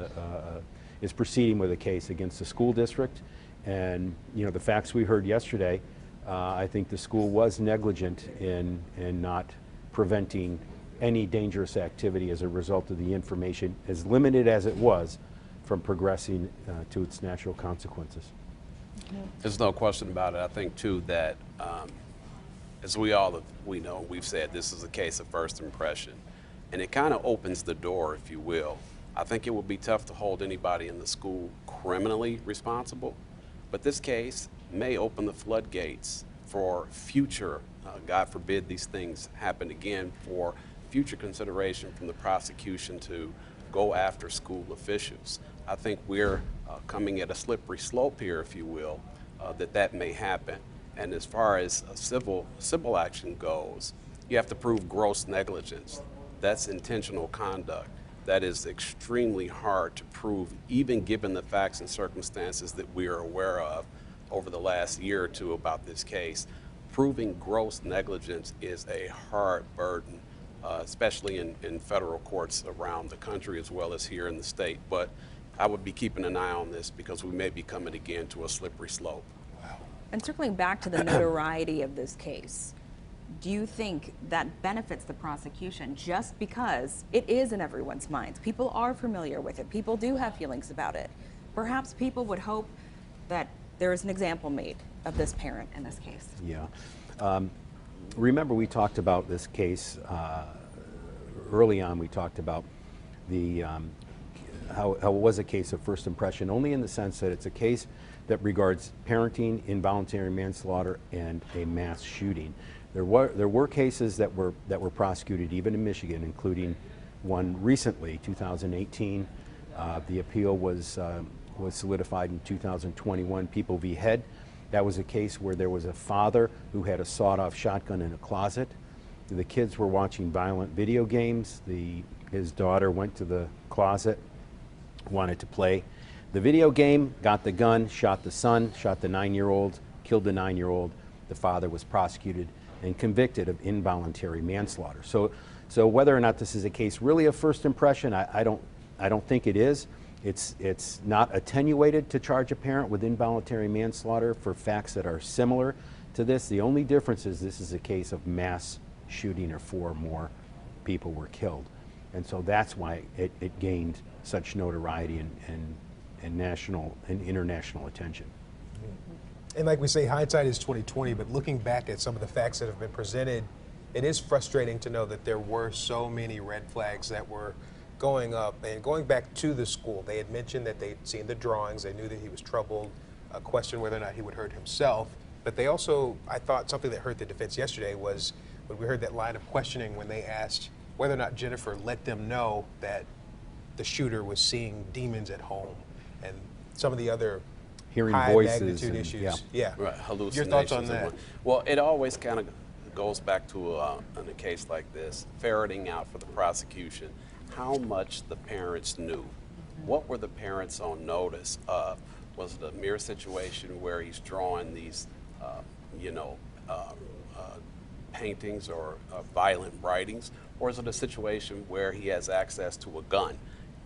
Speaker 2: is proceeding with a case against the school district. And you know, the facts we heard yesterday, I think the school was negligent in not preventing any dangerous activity as a result of the information, as limited as it was, from progressing to its natural consequences.
Speaker 3: There's no question about it. I think too that, as we know, we've said this is a case of first impression, and it kind of opens the door, if you will. I think it would be tough to hold anybody in the school criminally responsible, but this case may open the floodgates for future, God forbid these things happen again, for future consideration from the prosecution to go after school officials. I think we're coming at a slippery slope here, if you will, that may happen. And as far as civil action goes, you have to prove gross negligence. That's intentional conduct. That is extremely hard to prove, even given the facts and circumstances that we are aware of over the last year or two about this case. Proving gross negligence is a hard burden, especially in federal courts around the country as well as here in the state. But I would be keeping an eye on this because we may be coming again to a slippery slope.
Speaker 1: Wow. And circling back to the notoriety of this case, do you think that benefits the prosecution just because it is in everyone's minds? People are familiar with it. People do have feelings about it. Perhaps people would hope that there is an example made of this parent in this case.
Speaker 2: Yeah. Remember, we talked about this case early on. We talked about the how it was a case of first impression, only in the sense that it's a case that regards parenting, involuntary manslaughter, and a mass shooting. There were cases that were prosecuted even in Michigan, including one recently, 2018. The appeal was solidified in 2021, People v. Head. That was a case where there was a father who had a sawed-off shotgun in a closet. The kids were watching violent video games. His daughter went to the closet, wanted to play the video game, got the gun, shot the son, shot the 9-year-old, killed the 9-year-old. The father was prosecuted and convicted of involuntary manslaughter. So whether or not this is a case really of first impression, I don't think it is. It's not attenuated to charge a parent with involuntary manslaughter for facts that are similar to this. The only difference is this is a case of mass shooting, or 4 or more people were killed. And so that's why it gained such notoriety and national and international attention.
Speaker 10: And like we say, hindsight is 20/20, but looking back at some of the facts that have been presented, it is frustrating to know that there were so many red flags that were going up. And going back to the school, they had mentioned that they'd seen the drawings, they knew that he was troubled, questioned whether or not he would hurt himself. But they also, I thought something that hurt the defense yesterday was when we heard that line of questioning when they asked whether or not Jennifer let them know that the shooter was seeing demons at home and some of the other
Speaker 2: hearing
Speaker 10: high
Speaker 2: voices
Speaker 10: magnitude
Speaker 2: and,
Speaker 10: issues.
Speaker 2: Yeah.
Speaker 3: Right, hallucinations.
Speaker 10: Your thoughts on that?
Speaker 3: Well, it always kind of goes back to, in a case like this, ferreting out for the prosecution how much the parents knew What were the parents on notice of? Was it a mere situation where he's drawing these, paintings or violent writings, or is it a situation where he has access to a gun?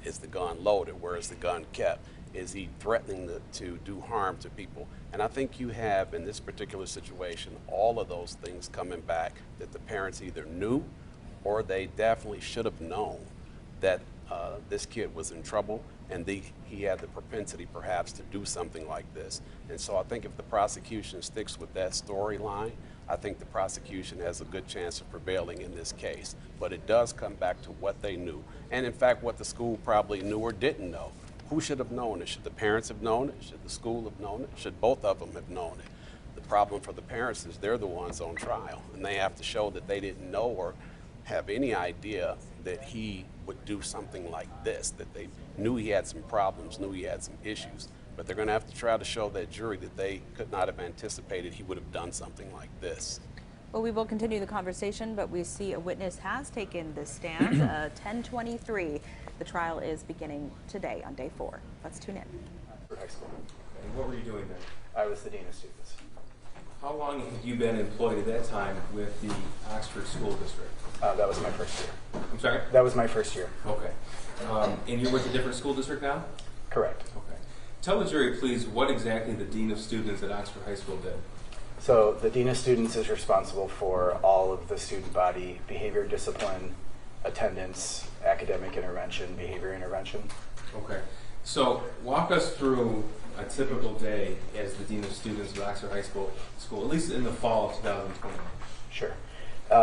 Speaker 3: Is the gun loaded? Where is the gun kept? Is he threatening to do harm to people? And I think you have, in this particular situation, all of those things coming back that the parents either knew or they definitely should have known that this kid was in trouble and he had the propensity perhaps to do something like this. And so I think if the prosecution sticks with that storyline, I think the prosecution has a good chance of prevailing in this case. But it does come back to what they knew. And in fact, what the school probably knew or didn't know. Who should have known it? Should the parents have known it? Should the school have known it? Should both of them have known it? The problem for the parents is they're the ones on trial, and they have to show that they didn't know or have any idea that he would do something like this, that they knew he had some problems, knew he had some issues. But they're going to have to try to show that jury that they could not have anticipated he would have done something like this.
Speaker 1: Well, we will continue the conversation, but we see a witness has taken the stand. 10:23. The trial is beginning today on day 4. Let's tune in.
Speaker 5: High school. And what were you doing there?
Speaker 12: I was the dean of students.
Speaker 5: How long had you been employed at that time with the Oxford School District?
Speaker 12: That was my first year.
Speaker 5: I'm sorry?
Speaker 12: That was my first year.
Speaker 5: Okay. And you're with a different school district now?
Speaker 12: Correct.
Speaker 5: Okay. Tell the jury, please, what exactly the dean of students at Oxford High School did.
Speaker 12: So the dean of students is responsible for all of the student body behavior, discipline, attendance, academic intervention, behavior intervention.
Speaker 5: Okay. So walk us through a typical day as the dean of students at Oxford High School, at least in the fall of 2021.
Speaker 12: Sure.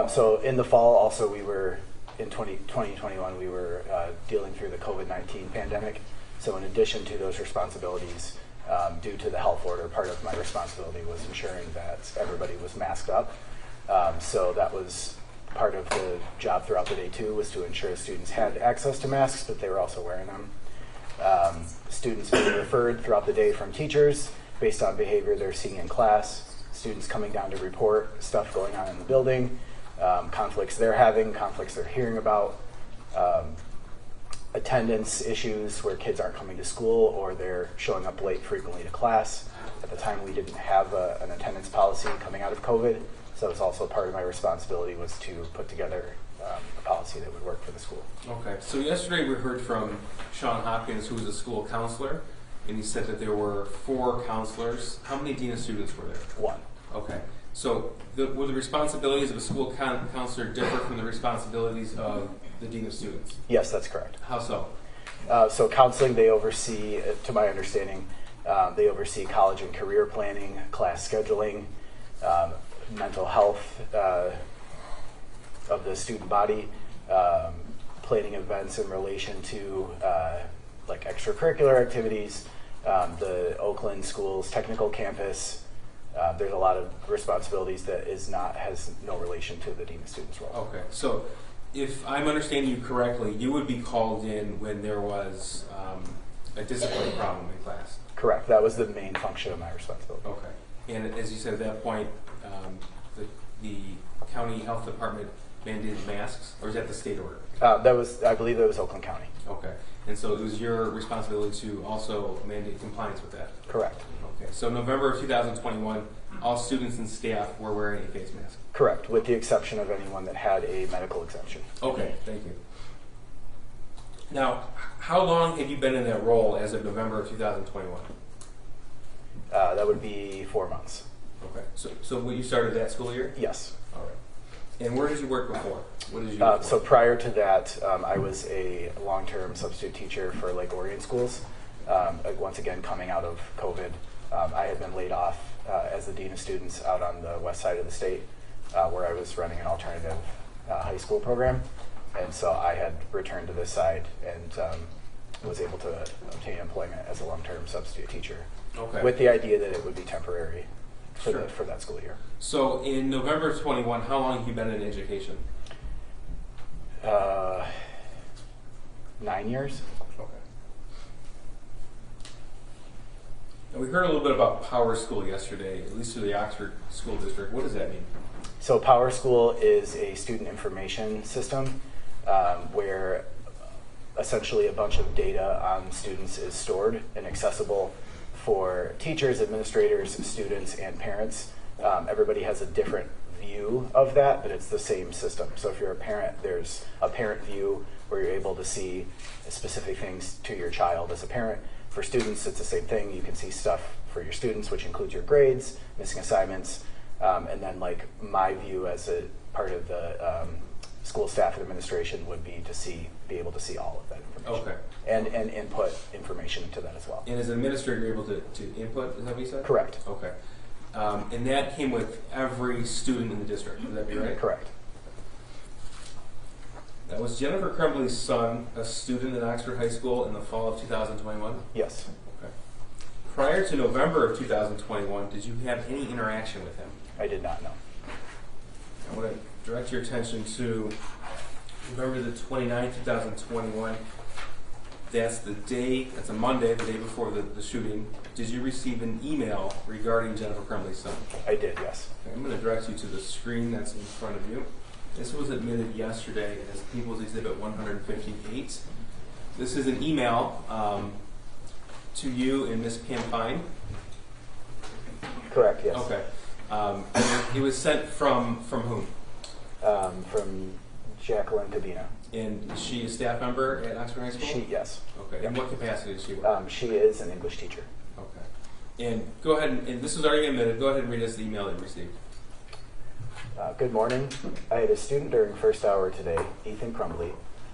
Speaker 12: So in the fall, also, we were, in 2021, we were dealing through the COVID-19 pandemic. So in addition to those responsibilities, due to the health order, part of my responsibility was ensuring that everybody was masked up. So that was part of the job throughout the day too, was to ensure students had access to masks, but they were also wearing them. Students being referred throughout the day from teachers based on behavior they're seeing in class, students coming down to report stuff going on in the building, conflicts they're having, conflicts they're hearing about, attendance issues where kids aren't coming to school or they're showing up late frequently to class. At the time, we didn't have an attendance policy coming out of COVID, so it was also part of my responsibility was to put together a policy that would work for the school.
Speaker 5: Okay, so yesterday we heard from Sean Hopkins, who was a school counselor, and he said that there were 4 counselors. How many dean of students were there? 1. Okay, so will the responsibilities of a school counselor differ from the responsibilities of the dean of students?
Speaker 12: Yes, that's correct.
Speaker 5: How so?
Speaker 12: So counseling, they oversee, to my understanding, they oversee college and career planning, class scheduling, mental health of the student body, planning events in relation to like extracurricular activities, the Oakland Schools Technical Campus. There's a lot of responsibilities that has no relation to the dean of students role.
Speaker 5: Okay, so if I'm understanding you correctly, you would be called in when there was a discipline problem in class.
Speaker 12: Correct. That was the main function of my responsibility.
Speaker 5: Okay. And as you said at that point, the county health department mandated masks, or is that the state order?
Speaker 12: I believe that was Oakland County.
Speaker 5: Okay. And so it was your responsibility to also mandate compliance with that?
Speaker 12: Correct.
Speaker 5: Okay. So November of 2021, all students and staff were wearing a face mask?
Speaker 12: Correct, with the exception of anyone that had a medical exemption.
Speaker 5: Okay, thank you. Now, how long have you been in that role as of November of 2021?
Speaker 12: That would be 4 months.
Speaker 5: Okay, so when you started that school year?
Speaker 12: Yes.
Speaker 5: All right. And where did you work before? What did you do
Speaker 12: so prior to that, I was a long-term substitute teacher for Lake Orion schools. Once again, coming out of COVID, I had been laid off as the dean of students out on the west side of the state, where I was running an alternative high school program. And so I had returned to this side and was able to obtain employment as a long-term substitute teacher.
Speaker 5: Okay.
Speaker 12: With the idea that it would be temporary for, for that school year.
Speaker 5: So in November of 21, how long have you been in education?
Speaker 12: 9 years.
Speaker 5: Okay. And we heard a little bit about Power School yesterday, at least through the Oxford School District. What does that mean?
Speaker 12: So Power School is a student information system where essentially a bunch of data on students is stored and accessible for teachers, administrators, students, and parents. Everybody has a different view of that, but it's the same system. So if you're a parent, there's a parent view where you're able to see specific things to your child as a parent. For students, it's the same thing. You can see stuff for your students, which includes your grades, missing assignments, and then like my view as a part of the school staff and administration would be to be able to see all of that information.
Speaker 5: Okay.
Speaker 12: And input information into that as well.
Speaker 5: And as an administrator, you're able to input, is that what you said?
Speaker 12: Correct.
Speaker 5: Okay. And that came with every student in the district, would that be right?
Speaker 12: Correct.
Speaker 5: Now, was Jennifer Crumbley's son a student at Oxford High School in the fall of 2021?
Speaker 12: Yes.
Speaker 5: Okay. Prior to November of 2021, did you have any interaction with him?
Speaker 12: I did not know.
Speaker 5: I want to direct your attention to November the 29th, 2021. That's a Monday, the day before the shooting. Did you receive an email regarding Jennifer Crumbley's son?
Speaker 12: I did, yes.
Speaker 5: Okay, I'm going to direct you to the screen that's in front of you. This was admitted yesterday as People's Exhibit 158. This is an email to you and Ms. Pam Fine.
Speaker 12: Correct, yes.
Speaker 5: Okay. It was sent from whom?
Speaker 12: From Jacqueline Cabina.
Speaker 5: And is she a staff member at Oxford High School?
Speaker 12: Yes.
Speaker 5: Okay. In what capacity does she work?
Speaker 12: She is an English teacher.
Speaker 5: Okay. And go ahead, and this was already admitted, go ahead and read us the email that you received.
Speaker 12: Good morning. I had a student during first hour today, Ethan Crumbley,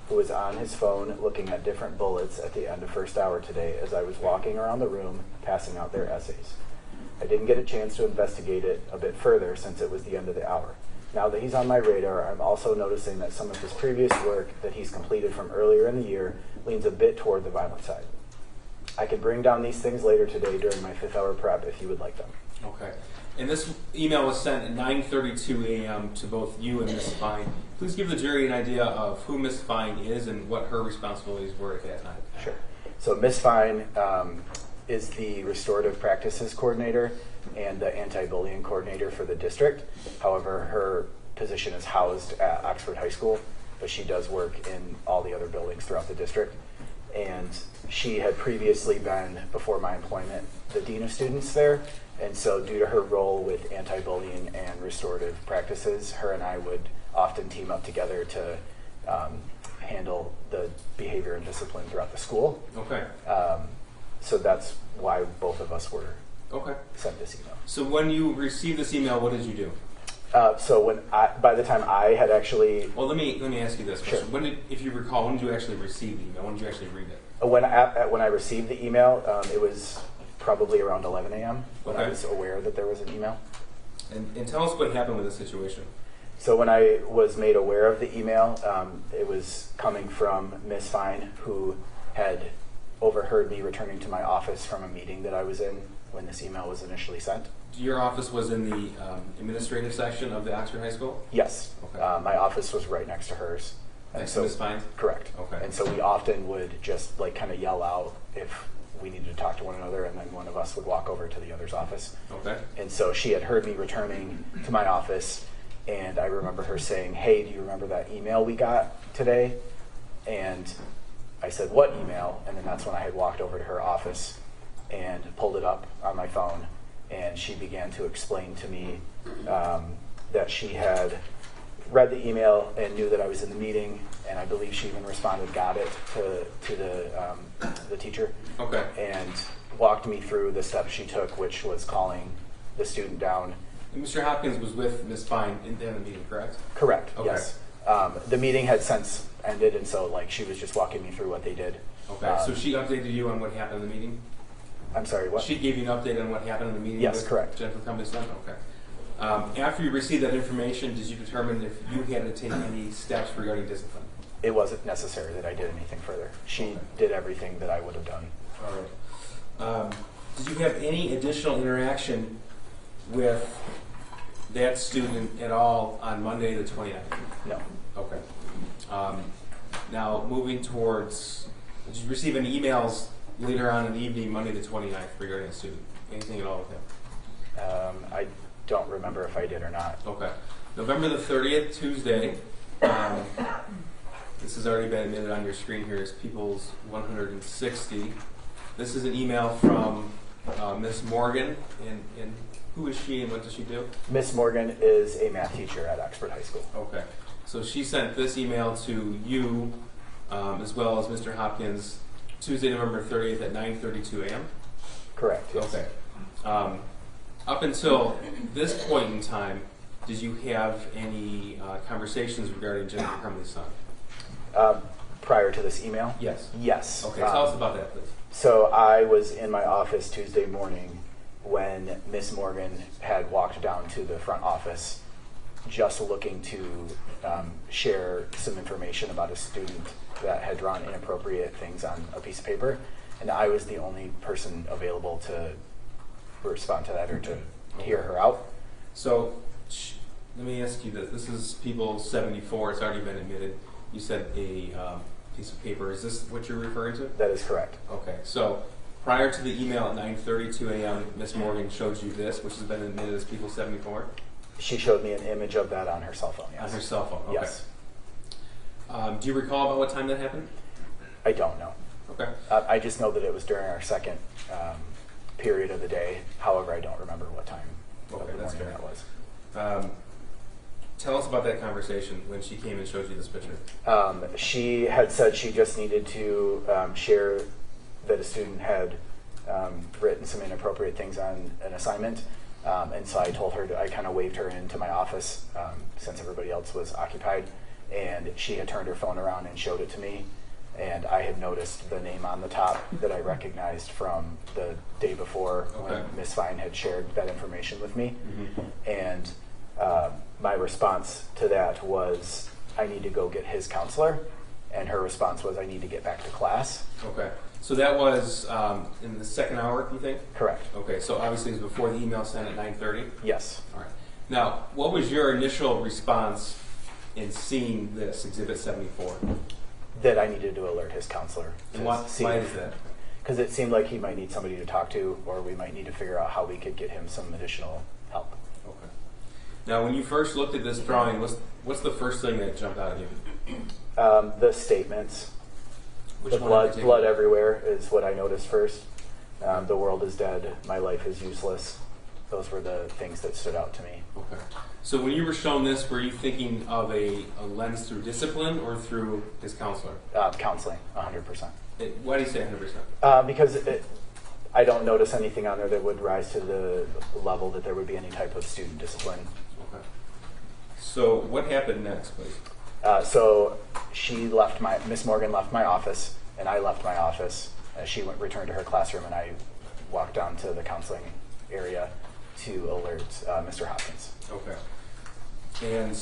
Speaker 12: who was on his phone looking at different bullets at the end of first hour today as I was walking around the room passing out their essays. I didn't get a chance to investigate it a bit further since it was the end of the hour. Now that he's on my radar, I'm also noticing that some of his previous work that he's completed from earlier in the year leans a bit toward the violent side. I could bring down these things later today during my 5th hour prep if you would like them.
Speaker 5: Okay. And this email was sent at 9:32 a.m. to both you and Ms. Fine. Please give the jury an idea of who Ms. Fine is and what her responsibilities were at that time.
Speaker 12: Sure. So Ms. Fine is the restorative practices coordinator and the anti-bullying coordinator for the district. However, her position is housed at Oxford High School, but she does work in all the other buildings throughout the district. And she had previously been, before my employment, the dean of students there. And so due to her role with anti-bullying and restorative practices, her and I would often team up together to handle the behavior and discipline throughout the school.
Speaker 5: Okay.
Speaker 12: So that's why both of us were
Speaker 5: okay.
Speaker 12: sent this email.
Speaker 5: So when you received this email, what did you do?
Speaker 12: So by the time I had actually...
Speaker 5: Well, let me ask you this question.
Speaker 12: Sure.
Speaker 5: If you recall, when did you actually receive the email? When did you actually read it?
Speaker 12: When I received the email, it was probably around 11 a.m. when I was aware that there was an email.
Speaker 5: And tell us what happened with the situation.
Speaker 12: So when I was made aware of the email, it was coming from Ms. Fine, who had overheard me returning to my office from a meeting that I was in when this email was initially sent.
Speaker 5: Your office was in the administrative section of the Oxford High School?
Speaker 12: Yes.
Speaker 5: Okay.
Speaker 12: My office was right next to hers.
Speaker 5: Next to Ms. Fine's?
Speaker 12: Correct.
Speaker 5: Okay.
Speaker 12: And so we often would just like kind of yell out if we needed to talk to one another, and then one of us would walk over to the other's office.
Speaker 5: Okay.
Speaker 12: And so she had heard me returning to my office, and I remember her saying, "Hey, do you remember that email we got today?" And I said, "What email?" And then that's when I had walked over to her office and pulled it up on my phone, and she began to explain to me that she had read the email and knew that I was in the meeting, and I believe she even responded, got it to the teacher.
Speaker 5: Okay.
Speaker 12: And walked me through the steps she took, which was calling the student down.
Speaker 5: And Mr. Hopkins was with Ms. Fine in the meeting, correct?
Speaker 12: Correct.
Speaker 5: Okay.
Speaker 12: Yes. The meeting had since ended, and so like she was just walking me through what they did.
Speaker 5: Okay. So she updated you on what happened in the meeting?
Speaker 12: I'm sorry, what?
Speaker 5: She gave you an update on what happened in the meeting?
Speaker 12: Yes,
Speaker 5: with
Speaker 12: correct.
Speaker 5: Jennifer Crumbley's son? Okay. After you received that information, did you determine if you had to take any steps regarding discipline?
Speaker 12: It wasn't necessary that I did anything further. She did everything that I would have done.
Speaker 5: All right. Did you have any additional interaction with that student at all on Monday the 29th?
Speaker 12: No.
Speaker 5: Okay. Now, moving towards, did you receive any emails later on in the evening, Monday the 29th, regarding a student? Anything at all with him?
Speaker 12: I don't remember if I did or not.
Speaker 5: Okay. November the 30th, Tuesday, This has already been admitted on your screen here as People's 160. This is an email from Miss Morgan, and who is she and what does she do?
Speaker 12: Miss Morgan is a math teacher at Oxford High School.
Speaker 5: Okay. So she sent this email to you as well as Mr. Hopkins Tuesday, November 30th at 9:32 a.m.?
Speaker 12: Correct, yes.
Speaker 5: Okay. Up until this point in time, did you have any conversations regarding Jennifer Crumbley's son?
Speaker 12: Prior to this email?
Speaker 5: Yes.
Speaker 12: Yes.
Speaker 5: Okay, tell us about that, please.
Speaker 12: So I was in my office Tuesday morning when Miss Morgan had walked down to the front office just looking to share some information about a student that had drawn inappropriate things on a piece of paper, and I was the only person available to respond to that or to hear her out.
Speaker 5: So let me ask you this. This is People 74. It's already been admitted. You said a piece of paper. Is this what you're referring to?
Speaker 12: That is correct.
Speaker 5: Okay. So prior to the email at 9:32 a.m., Miss Morgan showed you this, which has been admitted as People 74?
Speaker 12: She showed me an image of that on her cell phone, yes.
Speaker 5: On her cell phone, okay.
Speaker 12: Yes.
Speaker 5: Do you recall about what time that happened?
Speaker 12: I don't know.
Speaker 5: Okay.
Speaker 12: I just know that it was during our second period of the day. However, I don't remember what time of the
Speaker 5: that's
Speaker 12: morning
Speaker 5: fair.
Speaker 12: that was.
Speaker 5: Tell us about that conversation when she came and showed you this picture.
Speaker 12: She had said she just needed to share that a student had written some inappropriate things on an assignment. And so I told her, I kind of waved her into my office since everybody else was occupied. And she had turned her phone around and showed it to me. And I had noticed the name on the top that I recognized from the day before when Ms. Fine had shared that information with me. And my response to that was, I need to go get his counselor. And her response was, I need to get back to class.
Speaker 5: Okay. So that was in the second hour, you think?
Speaker 12: Correct.
Speaker 5: Okay, so obviously it was before the email sent at 9:30?
Speaker 12: Yes.
Speaker 5: All right. Now, what was your initial response in seeing this, Exhibit 74?
Speaker 12: That I needed to alert his counselor.
Speaker 5: And why is that?
Speaker 12: Because it seemed like he might need somebody to talk to, or we might need to figure out how we could get him some additional help.
Speaker 5: Okay. Now, when you first looked at this drawing, what's the first thing that jumped out at you?
Speaker 12: The statements.
Speaker 5: Which
Speaker 12: the
Speaker 5: one in particular?
Speaker 12: blood everywhere is what I noticed first. The world is dead. My life is useless. Those were the things that stood out to me.
Speaker 5: Okay. So when you were shown this, were you thinking of a lens through discipline or through his counselor?
Speaker 12: Counseling, 100%.
Speaker 5: Why do you say 100%?
Speaker 12: Because I don't notice anything on there that would rise to the level that there would be any type of student discipline.
Speaker 5: Okay. So what happened next, please?
Speaker 12: So Miss Morgan left my office, and I left my office. She returned to her classroom, and I walked down to the counseling area to alert Mr. Hopkins.
Speaker 5: Okay. And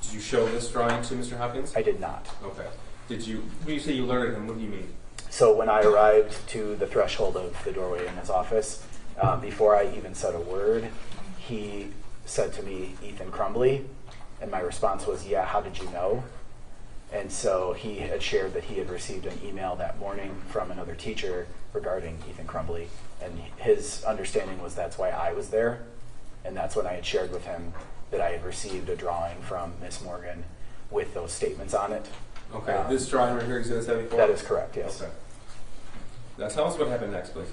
Speaker 5: did you show this drawing to Mr. Hopkins?
Speaker 12: I did not.
Speaker 5: Okay. When you say you alerted him, what do you mean?
Speaker 12: So when I arrived to the threshold of the doorway in his office, before I even said a word, he said to me, "Ethan Crumbley," and my response was, "Yeah, how did you know?" And so he had shared that he had received an email that morning from another teacher regarding Ethan Crumbley, and his understanding was that's why I was there, and that's when I had shared with him that I had received a drawing from Miss Morgan with those statements on it.
Speaker 5: Okay, this drawing right here, Exhibit 74?
Speaker 12: That is correct, yes.
Speaker 5: Okay. Now tell us what happened next, please.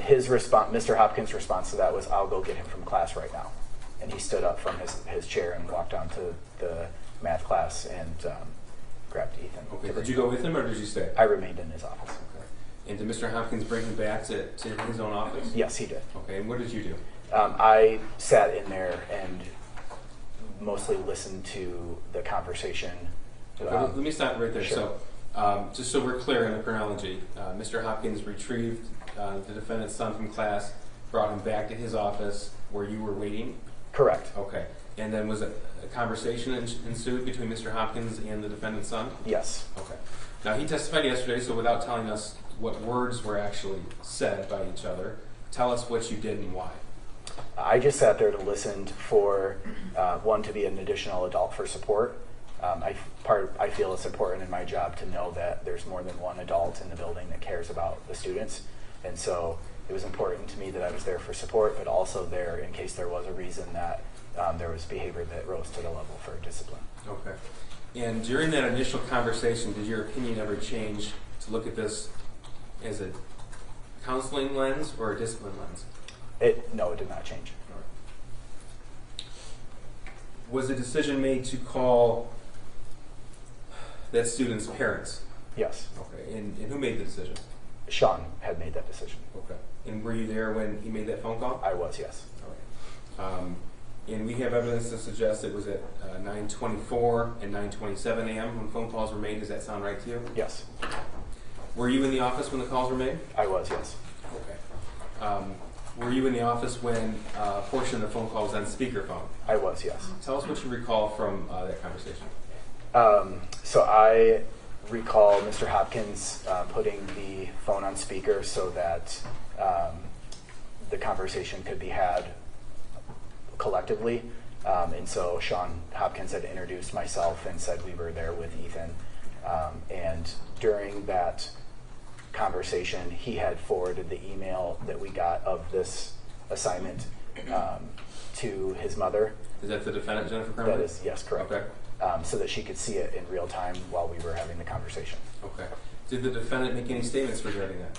Speaker 12: His response, Mr. Hopkins' response to that was, "I'll go get him from class right now." And he stood up from his chair and walked down to the math class and grabbed Ethan.
Speaker 5: Okay, did you go with him or did you stay?
Speaker 12: I remained in his office.
Speaker 5: Okay. And did Mr. Hopkins bring him back to his own office?
Speaker 12: Yes, he did.
Speaker 5: Okay, and what did you do?
Speaker 12: I sat in there and mostly listened to the conversation.
Speaker 5: Okay, let me stop right there.
Speaker 12: Sure.
Speaker 5: So, just so we're clear in the chronology, Mr. Hopkins retrieved the defendant's son from class, brought him back to his office where you were waiting?
Speaker 12: Correct.
Speaker 5: Okay. And then was a conversation ensued between Mr. Hopkins and the defendant's son?
Speaker 12: Yes.
Speaker 5: Okay. Now, he testified yesterday, so without telling us what words were actually said by each other, tell us what you did and why.
Speaker 12: I just sat there to listen for one, to be an additional adult for support. I feel it's important in my job to know that there's more than one adult in the building that cares about the students. And so it was important to me that I was there for support, but also there in case there was a reason that there was behavior that rose to the level for discipline.
Speaker 5: Okay. And during that initial conversation, did your opinion ever change to look at this as a counseling lens or a discipline lens?
Speaker 12: No, it did not change.
Speaker 5: Was the decision made to call that student's parents?
Speaker 12: Yes.
Speaker 5: Okay. And who made the decision?
Speaker 12: Sean had made that decision.
Speaker 5: Okay. And were you there when he made that phone call?
Speaker 12: I was, yes.
Speaker 5: All right. And we have evidence to suggest it was at 9:24 and 9:27 a.m. when phone calls were made. Does that sound right to you?
Speaker 12: Yes.
Speaker 5: Were you in the office when the calls were made?
Speaker 12: I was, yes.
Speaker 5: Okay. Were you in the office when a portion of the phone call was on speakerphone?
Speaker 12: I was, yes.
Speaker 5: Tell us what you recall from that conversation.
Speaker 12: So I recall Mr. Hopkins putting the phone on speaker so that the conversation could be had collectively. And so Sean Hopkins had introduced myself and said we were there with Ethan. And during that conversation, he had forwarded the email that we got of this assignment to his mother.
Speaker 5: Is that the defendant, Jennifer Crumbley?
Speaker 12: That is, yes, correct.
Speaker 5: Okay.
Speaker 12: So that she could see it in real time while we were having the conversation.
Speaker 5: Okay. Did the defendant make any statements regarding that?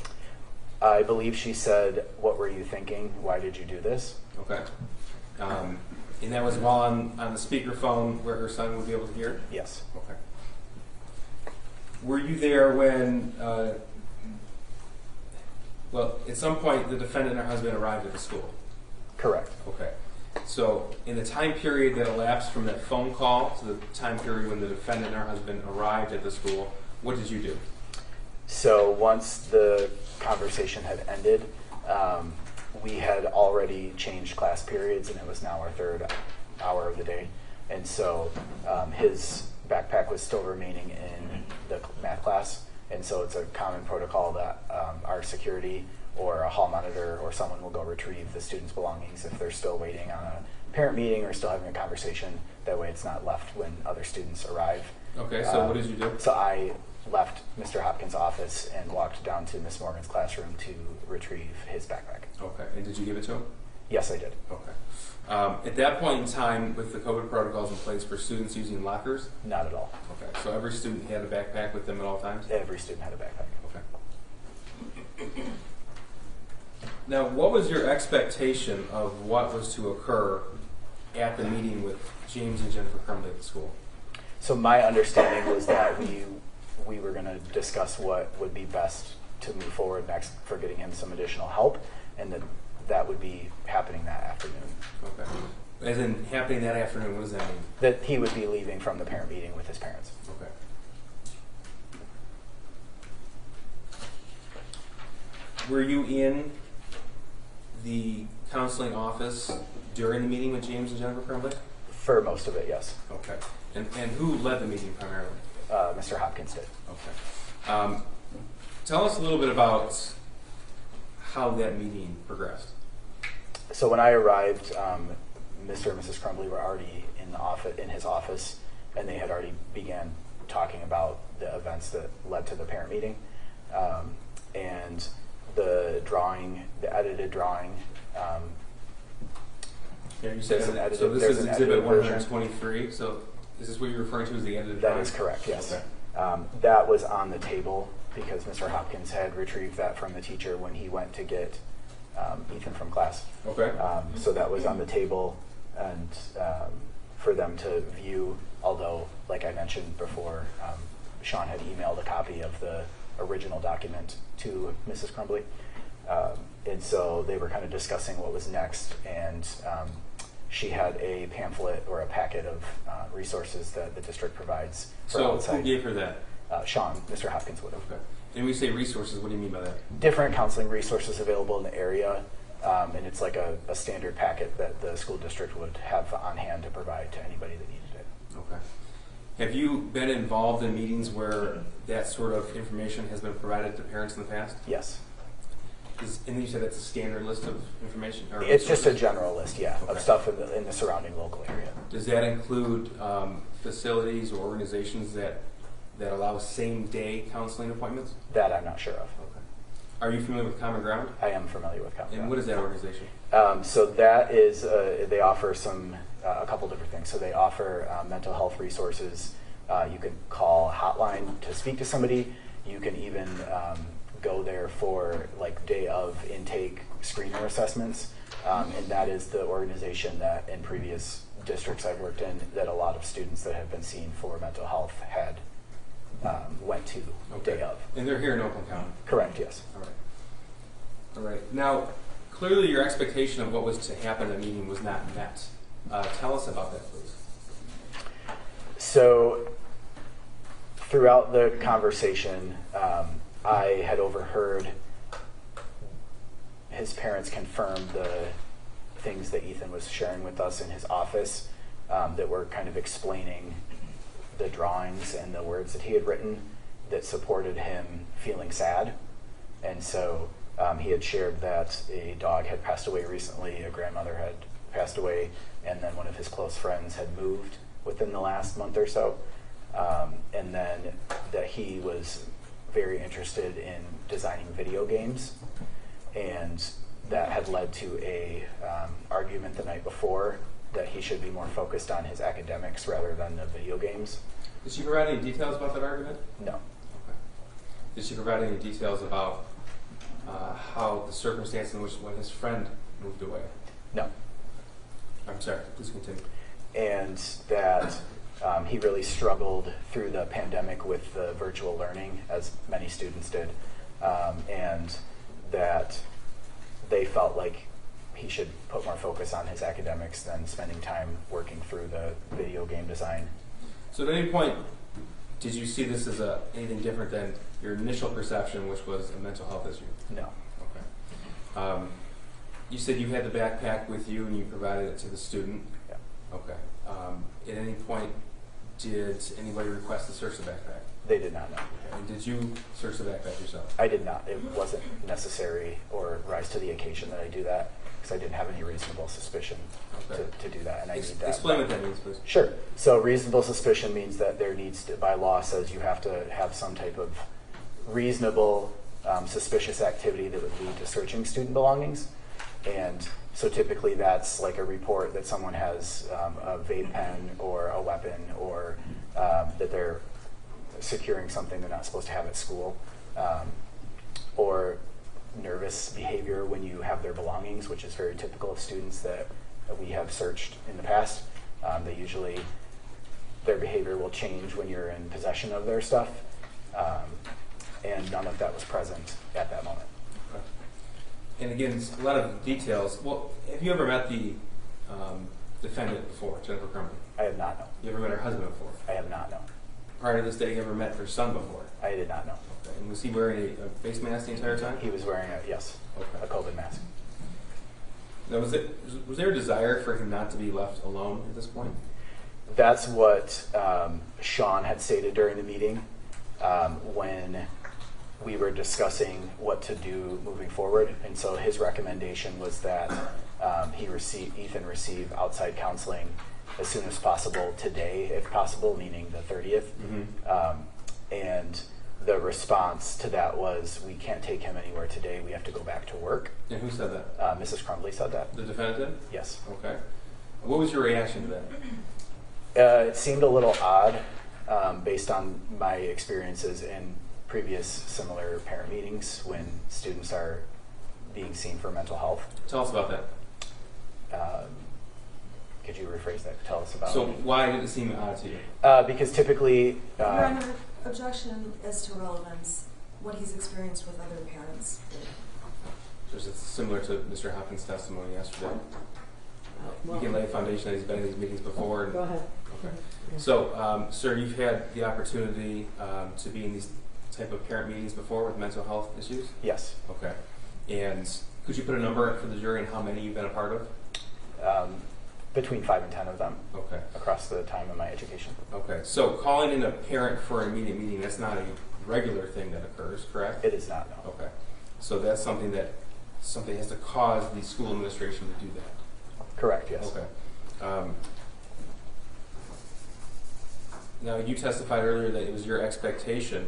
Speaker 12: I believe she said, "What were you thinking? Why did you do this?"
Speaker 5: Okay. And that was while on the speakerphone where her son would be able to hear?
Speaker 12: Yes.
Speaker 5: Okay. Were you there when, well, at some point the defendant and her husband arrived at the school?
Speaker 12: Correct.
Speaker 5: Okay. So in the time period that elapsed from that phone call to the time period when the defendant and her husband arrived at the school, what did you do?
Speaker 12: So once the conversation had ended, we had already changed class periods, and it was now our third hour of the day. And so his backpack was still remaining in the math class, and so it's a common protocol that our security or a hall monitor or someone will go retrieve the student's belongings if they're still waiting on a parent meeting or still having a conversation. That way it's not left when other students arrive.
Speaker 5: Okay, so what did you do?
Speaker 12: So I left Mr. Hopkins' office and walked down to Miss Morgan's classroom to retrieve his backpack.
Speaker 5: Okay, and did you give it to him?
Speaker 12: Yes, I did.
Speaker 5: Okay. At that point in time, with the COVID protocols in place for students using lockers?
Speaker 12: Not at all.
Speaker 5: Okay, so every student had a backpack with them at all times?
Speaker 12: Every student had a backpack.
Speaker 5: Okay. Now, what was your expectation of what was to occur at the meeting with James and Jennifer Crumbley at the school?
Speaker 12: So my understanding was that we were going to discuss what would be best to move forward next for getting him some additional help, and that would be happening that afternoon.
Speaker 5: Okay. As in happening that afternoon, what does that mean?
Speaker 12: That he would be leaving from the parent meeting with his parents.
Speaker 5: Okay. Were you in the counseling office during the meeting with James and Jennifer Crumbley?
Speaker 12: For most of it, yes.
Speaker 5: Okay. And who led the meeting primarily?
Speaker 12: Mr. Hopkins did.
Speaker 5: Okay. Tell us a little bit about how that meeting progressed.
Speaker 12: So when I arrived, Mr. and Mrs. Crumbley were already in his office, and they had already began talking about the events that led to the parent meeting, and the edited drawing.
Speaker 5: Yeah, you said
Speaker 12: edited,
Speaker 5: so. This is Exhibit 123.
Speaker 12: Version.
Speaker 5: So is this what you're referring to as the edited
Speaker 12: That
Speaker 5: drawing?
Speaker 12: is correct. Yes.
Speaker 5: Okay.
Speaker 12: That was on the table because Mr. Hopkins had retrieved that from the teacher when he went to get Ethan from class.
Speaker 5: Okay.
Speaker 12: So that was on the table, and for them to view. Although, like I mentioned before, Sean had emailed a copy of the original document to Mrs. Crumbley, and so they were kind of discussing what was next, and she had a pamphlet or a packet of resources that the district provides for
Speaker 5: So
Speaker 12: outside.
Speaker 5: who gave her that?
Speaker 12: Sean, Mr. Hopkins would have.
Speaker 5: Okay. And when you say resources, what do you mean by that?
Speaker 12: Different counseling resources available in the area, and it's like a standard packet that the school district would have on hand to provide to anybody that needed it.
Speaker 5: Okay. Have you been involved in meetings where that sort of information has been provided to parents in the past?
Speaker 12: Yes.
Speaker 5: And you said that's a standard list of information? Or
Speaker 12: It's just a
Speaker 5: resources?
Speaker 12: general list, yeah,
Speaker 5: Okay.
Speaker 12: of stuff in the surrounding local area.
Speaker 5: Does that include facilities or organizations that allow same-day counseling appointments?
Speaker 12: That I'm not sure of.
Speaker 5: Okay. Are you familiar with Common Ground?
Speaker 12: I am familiar with Common
Speaker 5: And
Speaker 12: Ground.
Speaker 5: what is that organization?
Speaker 12: So that is, they offer a couple different things. So they offer mental health resources. You can call a hotline to speak to somebody. You can even go there for like day of intake screener assessments. And that is the organization that in previous districts I've worked in that a lot of students that have been seen for mental health had went to day of.
Speaker 5: And they're here in Oakland County?
Speaker 12: Correct, yes.
Speaker 5: All right. All right. Now, clearly your expectation of what was to happen at the meeting was not met. Tell us about that, please.
Speaker 12: So, throughout the conversation, I had overheard his parents confirm the things that Ethan was sharing with us in his office that were kind of explaining the drawings and the words that he had written that supported him feeling sad. And so he had shared that a dog had passed away recently, a grandmother had passed away, and then one of his close friends had moved within the last month or so. And then that he was very interested in designing video games, and that had led to a argument the night before that he should be more focused on his academics rather than the video games.
Speaker 5: Did she provide any details about that argument?
Speaker 12: No.
Speaker 5: Okay. Did she provide any details about how the circumstance in which when his friend moved away?
Speaker 12: No.
Speaker 5: I'm sorry, please continue.
Speaker 12: And that he really struggled through the pandemic with the virtual learning, as many students did, and that they felt like he should put more focus on his academics than spending time working through the video game design.
Speaker 5: So at any point, did you see this as anything different than your initial perception, which was a mental health issue?
Speaker 12: No.
Speaker 5: Okay. You said you had the backpack with you and you provided it to the student?
Speaker 12: Yeah.
Speaker 5: Okay. At any point, did anybody request to search the backpack?
Speaker 12: They did not know.
Speaker 5: Okay. And did you search the backpack yourself?
Speaker 12: I did not. It wasn't necessary or rise to the occasion that I do that because I didn't have any reasonable suspicion to do that, and I need that.
Speaker 5: Explain what that means, please.
Speaker 12: Sure. So reasonable suspicion means that there needs to, by law says you have to have some type of reasonable suspicious activity that would lead to searching student belongings. And so typically that's like a report that someone has a vape pen or a weapon, or that they're securing something they're not supposed to have at school, or nervous behavior when you have their belongings, which is very typical of students that we have searched in the past. They usually, their behavior will change when you're in possession of their stuff, and none of that was present at that moment.
Speaker 5: Okay. And again, it's a lot of details. Well, have you ever met the defendant before, Jennifer Crumbley?
Speaker 12: I have not, no.
Speaker 5: You ever met her husband before?
Speaker 12: I have not, no.
Speaker 5: Prior to this day, you ever met her son before?
Speaker 12: I did not know.
Speaker 5: Okay. And was he wearing a face mask the entire time?
Speaker 12: He was wearing a, yes,
Speaker 5: okay,
Speaker 12: a COVID mask.
Speaker 5: Now, was there a desire for him not to be left alone at this point?
Speaker 12: That's what Sean had stated during the meeting when we were discussing what to do moving forward. And so his recommendation was that Ethan receive outside counseling as soon as possible today, if possible, meaning the 30th.
Speaker 5: Mm-hmm.
Speaker 12: And the response to that was, we can't take him anywhere today, we have to go back to work.
Speaker 5: And who said that?
Speaker 12: Mrs. Crumbley said that.
Speaker 5: The defendant did?
Speaker 12: Yes.
Speaker 5: Okay. What was your reaction to that?
Speaker 12: It seemed a little odd based on my experiences in previous similar parent meetings when students are being seen for mental health.
Speaker 5: Tell us about that.
Speaker 12: Could you rephrase that? Tell us about
Speaker 5: So why did it seem odd to you?
Speaker 12: because typically...
Speaker 6: Your Honor, objection as to relevance, what he's experienced with other parents.
Speaker 5: So it's similar to Mr. Hopkins' testimony yesterday. You can lay a foundation that he's been in these meetings before.
Speaker 4: Go ahead.
Speaker 5: Okay. So, sir, you've had the opportunity to be in these type of parent meetings before with mental health issues?
Speaker 12: Yes.
Speaker 5: Okay. And could you put a number for the jury and how many you've been a part of?
Speaker 12: Between 5 and 10 of them.
Speaker 5: Okay.
Speaker 12: Across the time of my education.
Speaker 5: Okay. So calling in a parent for an immediate meeting, that's not a regular thing that occurs, correct?
Speaker 12: It is not, no.
Speaker 5: Okay. So that's something that something has to cause the school administration to do that.
Speaker 12: Correct, yes.
Speaker 5: Okay. Now, you testified earlier that it was your expectation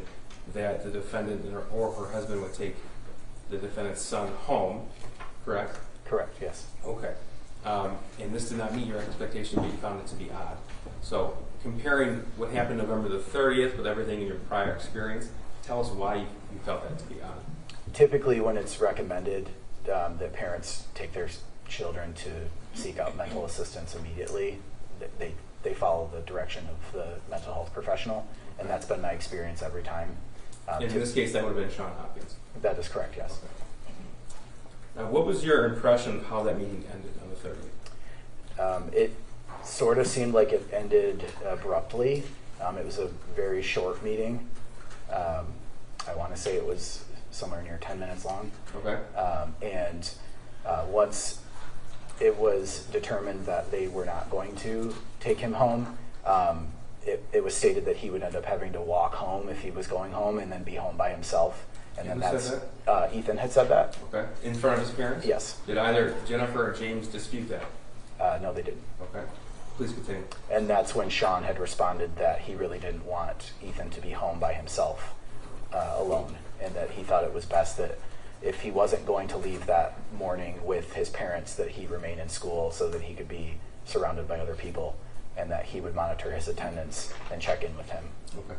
Speaker 5: that the defendant or her husband would take the defendant's son home, correct?
Speaker 12: Correct, yes.
Speaker 5: Okay. And this did not meet your expectation, but you found it to be odd. So comparing what happened November the 30th with everything in your prior experience, tell us why you felt that to be odd.
Speaker 12: Typically, when it's recommended that parents take their children to seek out mental assistance immediately, they follow the direction of the mental health professional, and that's been my experience every time.
Speaker 5: In this case, that would have been Sean Hopkins.
Speaker 12: That is correct, yes.
Speaker 5: Okay. Now, what was your impression of how that meeting ended on the 30th?
Speaker 12: It sort of seemed like it ended abruptly. It was a very short meeting. I want to say it was somewhere near 10 minutes long.
Speaker 5: Okay.
Speaker 12: And once it was determined that they were not going to take him home, it was stated that he would end up having to walk home if he was going home and then be home by himself. And then
Speaker 5: who said that?
Speaker 12: Ethan had said that.
Speaker 5: Okay. In front of his parents?
Speaker 12: Yes.
Speaker 5: Did either Jennifer or James dispute that?
Speaker 12: No, they didn't.
Speaker 5: Okay. Please continue.
Speaker 12: And that's when Sean had responded that he really didn't want Ethan to be home by himself alone, and that he thought it was best that if he wasn't going to leave that morning with his parents, that he remain in school so that he could be surrounded by other people, and that he would monitor his attendance and check in with him.
Speaker 5: Okay.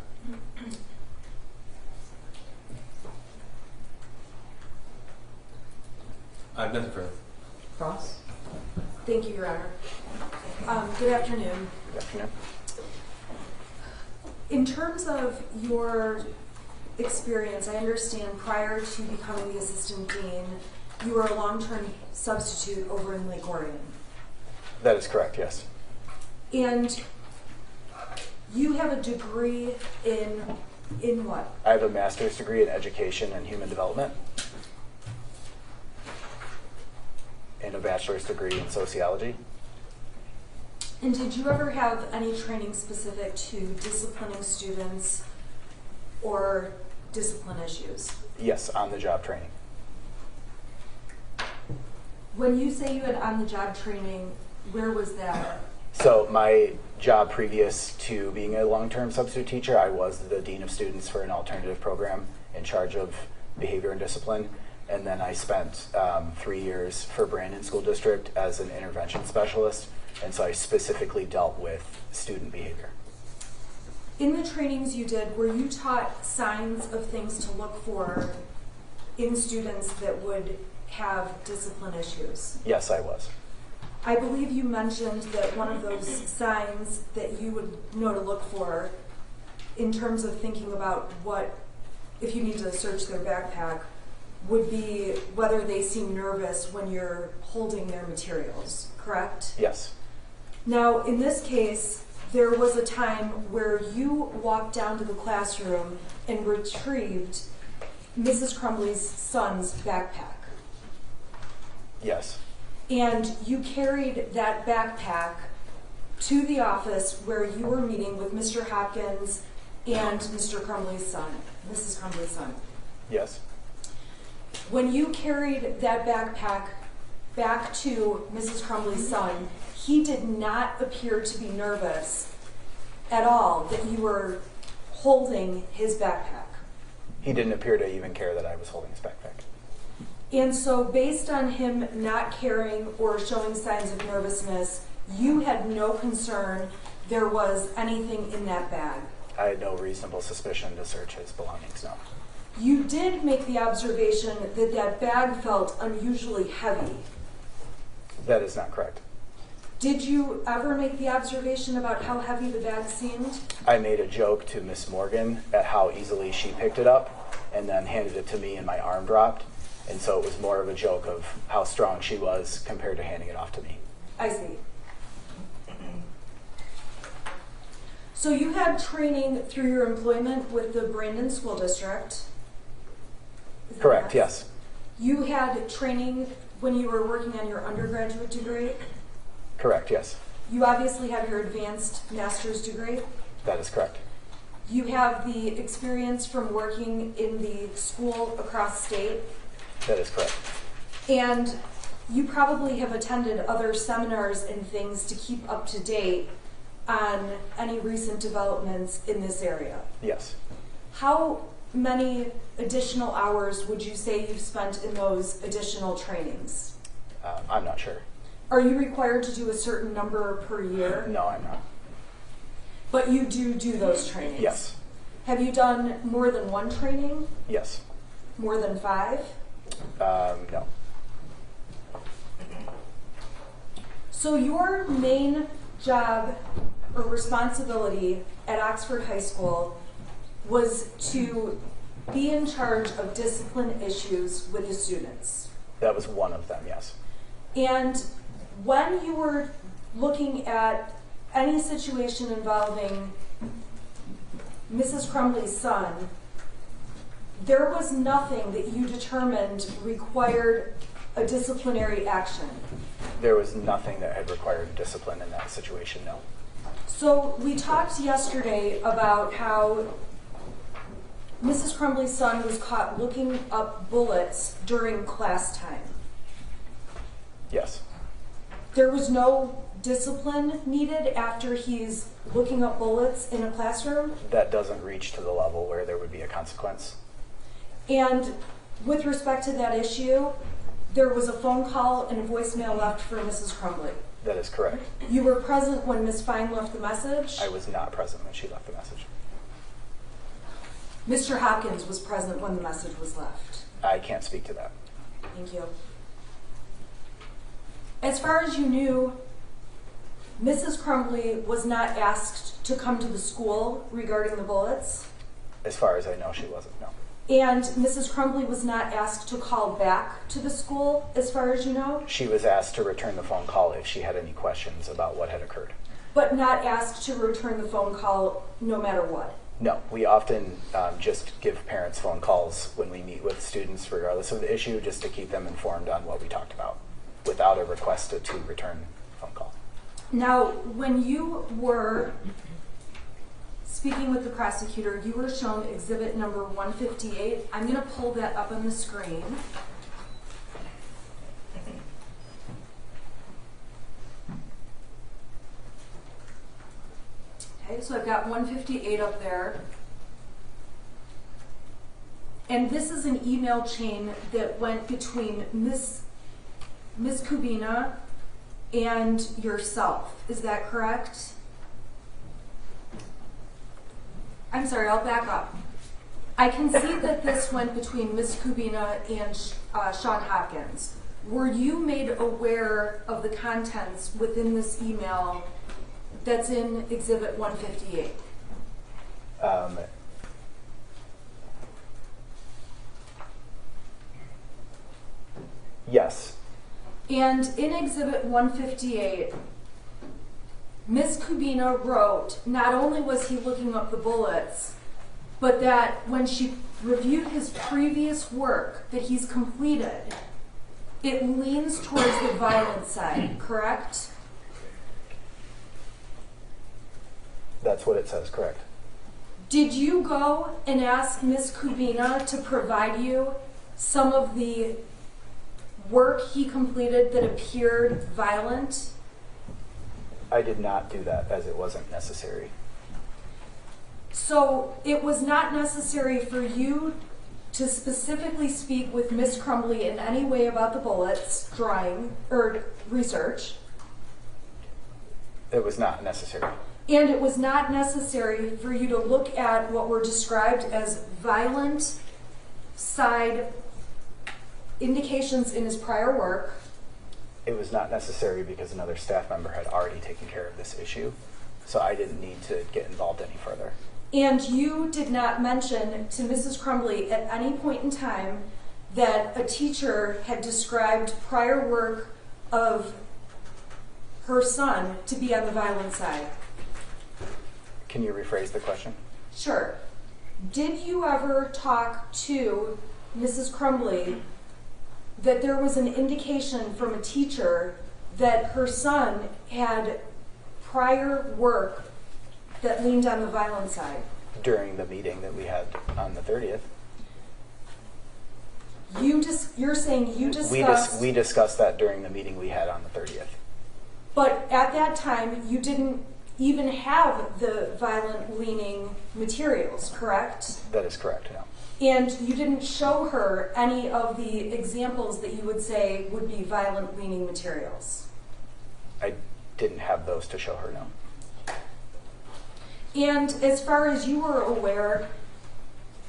Speaker 5: Nothing further.
Speaker 4: Cross?
Speaker 6: Thank you, Your Honor. Good afternoon.
Speaker 12: Good afternoon.
Speaker 6: In terms of your experience, I understand prior to becoming the assistant dean, you were a long-term substitute over in Lake Orion.
Speaker 12: That is correct, yes.
Speaker 6: And you have a degree in what?
Speaker 12: I have a master's degree in education and human development, and a bachelor's degree in sociology.
Speaker 6: And did you ever have any training specific to disciplining students or discipline issues?
Speaker 12: Yes, on-the-job training.
Speaker 6: When you say you had on-the-job training, where was that?
Speaker 12: So my job previous to being a long-term substitute teacher, I was the dean of students for an alternative program in charge of behavior and discipline. And then I spent 3 years for Brandon School District as an intervention specialist. And so I specifically dealt with student behavior.
Speaker 6: In the trainings you did, were you taught signs of things to look for in students that would have discipline issues?
Speaker 12: Yes, I was.
Speaker 6: I believe you mentioned that one of those signs that you would know to look for in terms of thinking about what, if you need to search their backpack, would be whether they seem nervous when you're holding their materials, correct?
Speaker 12: Yes.
Speaker 6: Now, in this case, there was a time where you walked down to the classroom and retrieved Mrs. Crumbley's son's backpack.
Speaker 12: Yes.
Speaker 6: And you carried that backpack to the office where you were meeting with Mr. Hopkins and Mr. Crumbley's son, Mrs. Crumbley's son.
Speaker 12: Yes.
Speaker 6: When you carried that backpack back to Mrs. Crumbley's son, he did not appear to be nervous at all that you were holding his backpack.
Speaker 12: He didn't appear to even care that I was holding his backpack.
Speaker 6: And so based on him not caring or showing signs of nervousness, you had no concern there was anything in that bag.
Speaker 12: I had no reasonable suspicion to search his belongings, no.
Speaker 6: You did make the observation that that bag felt unusually heavy.
Speaker 12: That is not correct.
Speaker 6: Did you ever make the observation about how heavy the bag seemed?
Speaker 12: I made a joke to Miss Morgan at how easily she picked it up and then handed it to me and my arm dropped. And so it was more of a joke of how strong she was compared to handing it off to me.
Speaker 6: I see. So you had training through your employment with the Brandon School District.
Speaker 12: Correct, yes.
Speaker 6: You had training when you were working on your undergraduate degree.
Speaker 12: Correct, yes.
Speaker 6: You obviously have your advanced master's degree.
Speaker 12: That is correct.
Speaker 6: You have the experience from working in the school across state.
Speaker 12: That is correct.
Speaker 6: And you probably have attended other seminars and things to keep up to date on any recent developments in this area.
Speaker 12: Yes.
Speaker 6: How many additional hours would you say you've spent in those additional trainings?
Speaker 12: I'm not sure.
Speaker 6: Are you required to do a certain number per year?
Speaker 12: No, I'm not.
Speaker 6: But you do those trainings?
Speaker 12: Yes.
Speaker 6: Have you done more than one training?
Speaker 12: Yes.
Speaker 6: More than 5?
Speaker 12: No.
Speaker 6: So your main job or responsibility at Oxford High School was to be in charge of discipline issues with the students.
Speaker 12: That was one of them, yes.
Speaker 6: And when you were looking at any situation involving Mrs. Crumbley's son, there was nothing that you determined required a disciplinary action.
Speaker 12: There was nothing that had required discipline in that situation, no.
Speaker 6: So we talked yesterday about how Mrs. Crumbley's son was caught looking up bullets during class time.
Speaker 12: Yes.
Speaker 6: There was no discipline needed after he's looking up bullets in a classroom?
Speaker 12: That doesn't reach to the level where there would be a consequence.
Speaker 6: And with respect to that issue, there was a phone call and a voicemail left for Mrs. Crumbley.
Speaker 12: That is correct.
Speaker 6: You were present when Ms. Fine left the message?
Speaker 12: I was not present when she left the message.
Speaker 6: Mr. Hopkins was present when the message was left.
Speaker 12: I can't speak to that.
Speaker 6: Thank you. As far as you knew, Mrs. Crumbley was not asked to come to the school regarding the bullets?
Speaker 12: As far as I know, she wasn't, no.
Speaker 6: And Mrs. Crumbley was not asked to call back to the school, as far as you know?
Speaker 12: She was asked to return the phone call if she had any questions about what had occurred.
Speaker 6: But not asked to return the phone call no matter what?
Speaker 12: No, we often just give parents phone calls when we meet with students regardless of the issue, just to keep them informed on what we talked about, without a request to return the phone call.
Speaker 6: Now, when you were speaking with the prosecutor, you were shown exhibit number 158. I'm going to pull that up on the screen. Okay, so I've got 158 up there. And this is an email chain that went between Miss Kubina and yourself. Is that correct? I'm sorry, I'll back up. I can see that this went between Ms. Kubina and Sean Hopkins. Were you made aware of the contents within this email that's in Exhibit 158?
Speaker 12: Yes.
Speaker 6: And in Exhibit 158, Ms. Kubina wrote, not only was he looking up the bullets, but that when she reviewed his previous work that he's completed, it leans towards the violent side, correct?
Speaker 12: That's what it says, correct.
Speaker 6: Did you go and ask Ms. Kubina to provide you some of the work he completed that appeared violent?
Speaker 12: I did not do that, as it wasn't necessary.
Speaker 6: So it was not necessary for you to specifically speak with Ms. Crumbley in any way about the bullets, drawing, or research?
Speaker 12: It was not necessary.
Speaker 6: And it was not necessary for you to look at what were described as violent side indications in his prior work?
Speaker 12: It was not necessary because another staff member had already taken care of this issue, so I didn't need to get involved any further.
Speaker 6: And you did not mention to Mrs. Crumbley at any point in time that a teacher had described prior work of her son to be on the violent side?
Speaker 12: Can you rephrase the question?
Speaker 6: Sure. Did you ever talk to Mrs. Crumbley that there was an indication from a teacher that her son had prior work that leaned on the violent side?
Speaker 12: During the meeting that we had on the 30th.
Speaker 6: You're saying you discussed...
Speaker 12: We discussed that during the meeting we had on the 30th.
Speaker 6: But at that time, you didn't even have the violent leaning materials, correct?
Speaker 12: That is correct, no.
Speaker 6: And you didn't show her any of the examples that you would say would be violent leaning materials?
Speaker 12: I didn't have those to show her, no.
Speaker 6: And as far as you were aware,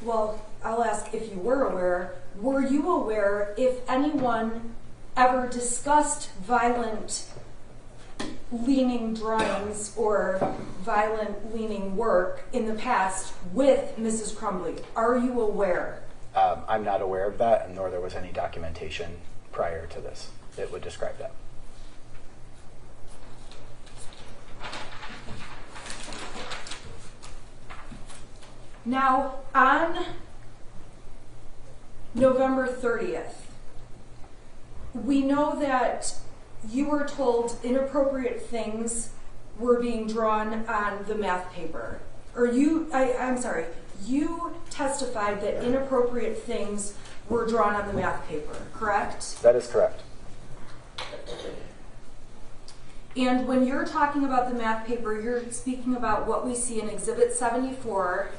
Speaker 6: well, I'll ask if you were you aware if anyone ever discussed violent leaning drawings or violent leaning work in the past with Mrs. Crumbley? Are you aware?
Speaker 12: I'm not aware of that, and nor there was any documentation prior to this that would describe that.
Speaker 6: Now, on November 30th, we know that you were told inappropriate things were being drawn on the math paper. Or I'm sorry, you testified that inappropriate things were drawn on the math paper, correct?
Speaker 12: That is correct.
Speaker 6: And when you're talking about the math paper, you're speaking about what we see in Exhibit 74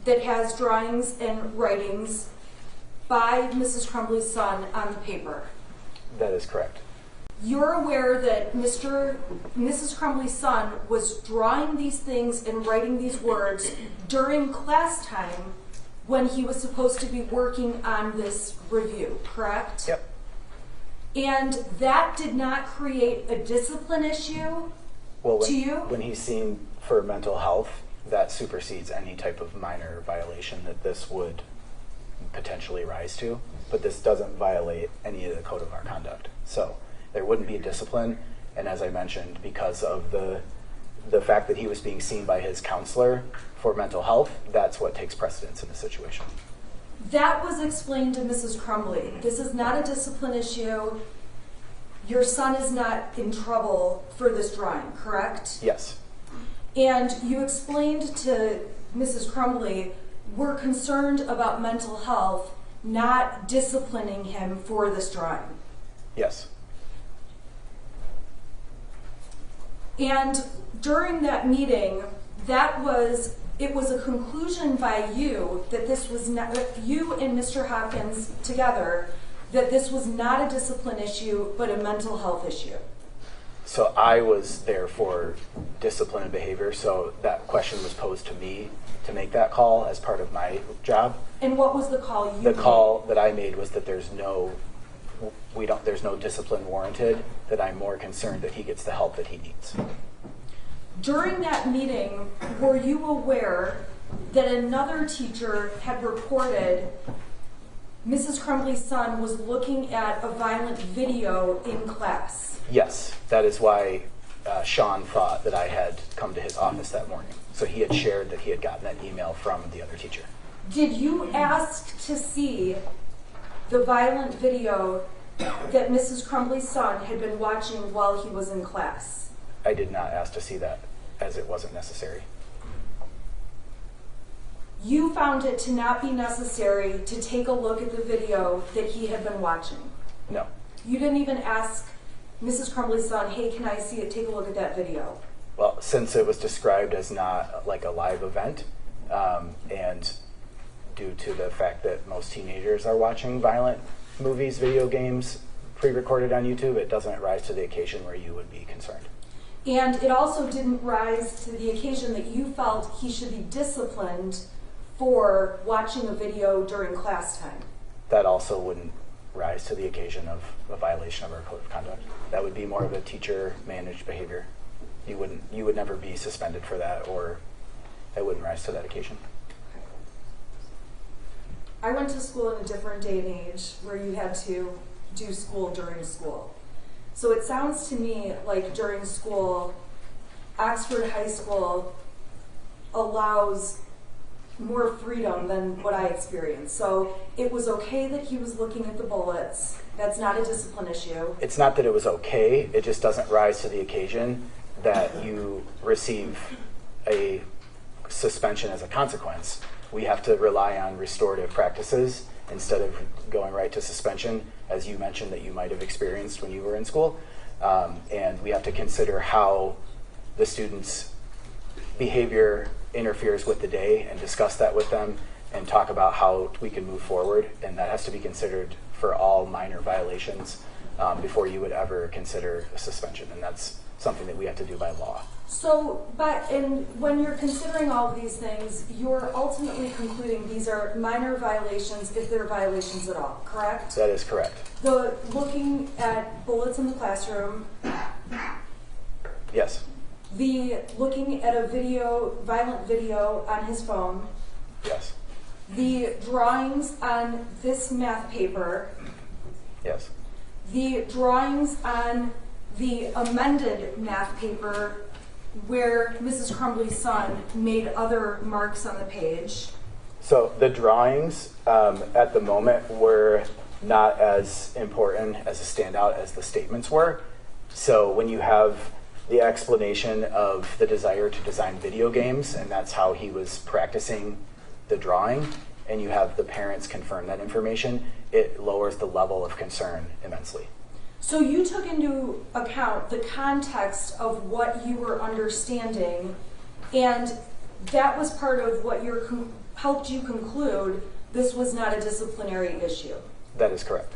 Speaker 6: that has drawings and writings by Mrs. Crumbley's son on the paper.
Speaker 12: That is correct.
Speaker 6: You're aware that Mrs. Crumbley's son was drawing these things and writing these words during class time when he was supposed to be working on this review, correct?
Speaker 12: Yep.
Speaker 6: And that did not create a discipline issue to you?
Speaker 12: When he's seen for mental health, that supersedes any type of minor violation that this would potentially rise to, but this doesn't violate any of the code of our conduct. So there wouldn't be discipline, and as I mentioned, because of the fact that he was being seen by his counselor for mental health, that's what takes precedence in the situation.
Speaker 6: That was explained to Mrs. Crumbley. This is not a discipline issue. Your son is not in trouble for this drawing, correct?
Speaker 12: Yes.
Speaker 6: And you explained to Mrs. Crumbley, we're concerned about mental health, not disciplining him for this drawing.
Speaker 12: Yes.
Speaker 6: And during that meeting, it was a conclusion by you that this was not, you and Mr. Hopkins together, that this was not a discipline issue, but a mental health issue.
Speaker 12: So I was there for discipline and behavior, so that question was posed to me to make that call as part of my job.
Speaker 6: And what was the call you made?
Speaker 12: The call that I made was that there's no discipline warranted, that I'm more concerned that he gets the help that he needs.
Speaker 6: During that meeting, were you aware that another teacher had reported Mrs. Crumbley's son was looking at a violent video in class?
Speaker 12: Yes, that is why Sean thought that I had come to his office that morning. So he had shared that he had gotten that email from the other teacher.
Speaker 6: Did you ask to see the violent video that Mrs. Crumbley's son had been watching while he was in class?
Speaker 12: I did not ask to see that, as it wasn't necessary.
Speaker 6: You found it to not be necessary to take a look at the video that he had been watching?
Speaker 12: No.
Speaker 6: You didn't even ask Mrs. Crumbley's son, hey, can I see it? Take a look at that video.
Speaker 12: Well, since it was described as not like a live event, and due to the fact that most teenagers are watching violent movies, video games, pre-recorded on YouTube, it doesn't rise to the occasion where you would be concerned.
Speaker 6: And it also didn't rise to the occasion that you felt he should be disciplined for watching a video during class time.
Speaker 12: That also wouldn't rise to the occasion of a violation of our code of conduct. That would be more of a teacher-managed behavior. You would never be suspended for that, or it wouldn't rise to that occasion.
Speaker 6: I went to school in a different day and age where you had to do school during school. So it sounds to me like during school, Oxford High School allows more freedom than what I experienced. So it was okay that he was looking at the bullets. That's not a discipline issue.
Speaker 12: It's not that it was okay, it just doesn't rise to the occasion that you receive a suspension as a consequence. We have to rely on restorative practices instead of going right to suspension, as you mentioned that you might have experienced when you were in school. And we have to consider how the student's behavior interferes with the day and discuss that with them and talk about how we can move forward. And that has to be considered for all minor violations before you would ever consider a suspension. And that's something that we have to do by law.
Speaker 6: So, and when you're considering all of these things, you're ultimately concluding these are minor violations, if they're violations at all, correct?
Speaker 12: That is correct.
Speaker 6: The looking at bullets in the classroom.
Speaker 12: Yes.
Speaker 6: The looking at a video, violent video on his phone.
Speaker 12: Yes.
Speaker 6: The drawings on this math paper.
Speaker 12: Yes.
Speaker 6: The drawings on the amended math paper where Mrs. Crumbley's son made other marks on the page.
Speaker 12: So the drawings at the moment were not as important as a standout as the statements were. So when you have the explanation of the desire to design video games, and that's how he was practicing the drawing, and you have the parents confirm that information, it lowers the level of concern immensely.
Speaker 6: So you took into account the context of what you were understanding, and that was part of what helped you conclude this was not a disciplinary issue.
Speaker 12: That is correct.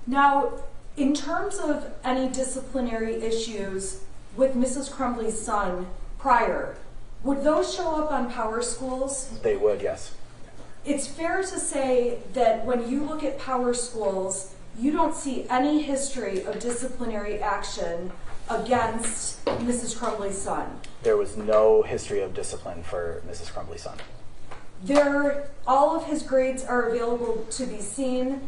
Speaker 6: Now, in terms of any disciplinary issues with Mrs. Crumbley's son prior, would those show up on Power Schools?
Speaker 12: They would, yes.
Speaker 6: It's fair to say that when you look at Power Schools, you don't see any history of disciplinary action against Mrs. Crumbley's son.
Speaker 12: There was no history of discipline for Mrs. Crumbley's son.
Speaker 6: All of his grades are available to be seen.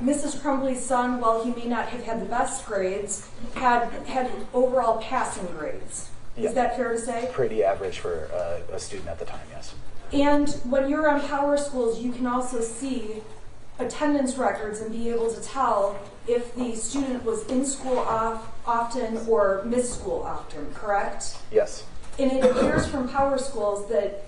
Speaker 6: Mrs. Crumbley's son, while he may not have had the best grades, had overall passing grades.
Speaker 12: Yeah.
Speaker 6: Is that fair to say?
Speaker 12: Pretty average for a student at the time, yes.
Speaker 6: And when you're on Power Schools, you can also see attendance records and be able to tell if the student was in school often or missed school often, correct?
Speaker 12: Yes.
Speaker 6: And it appears from Power Schools that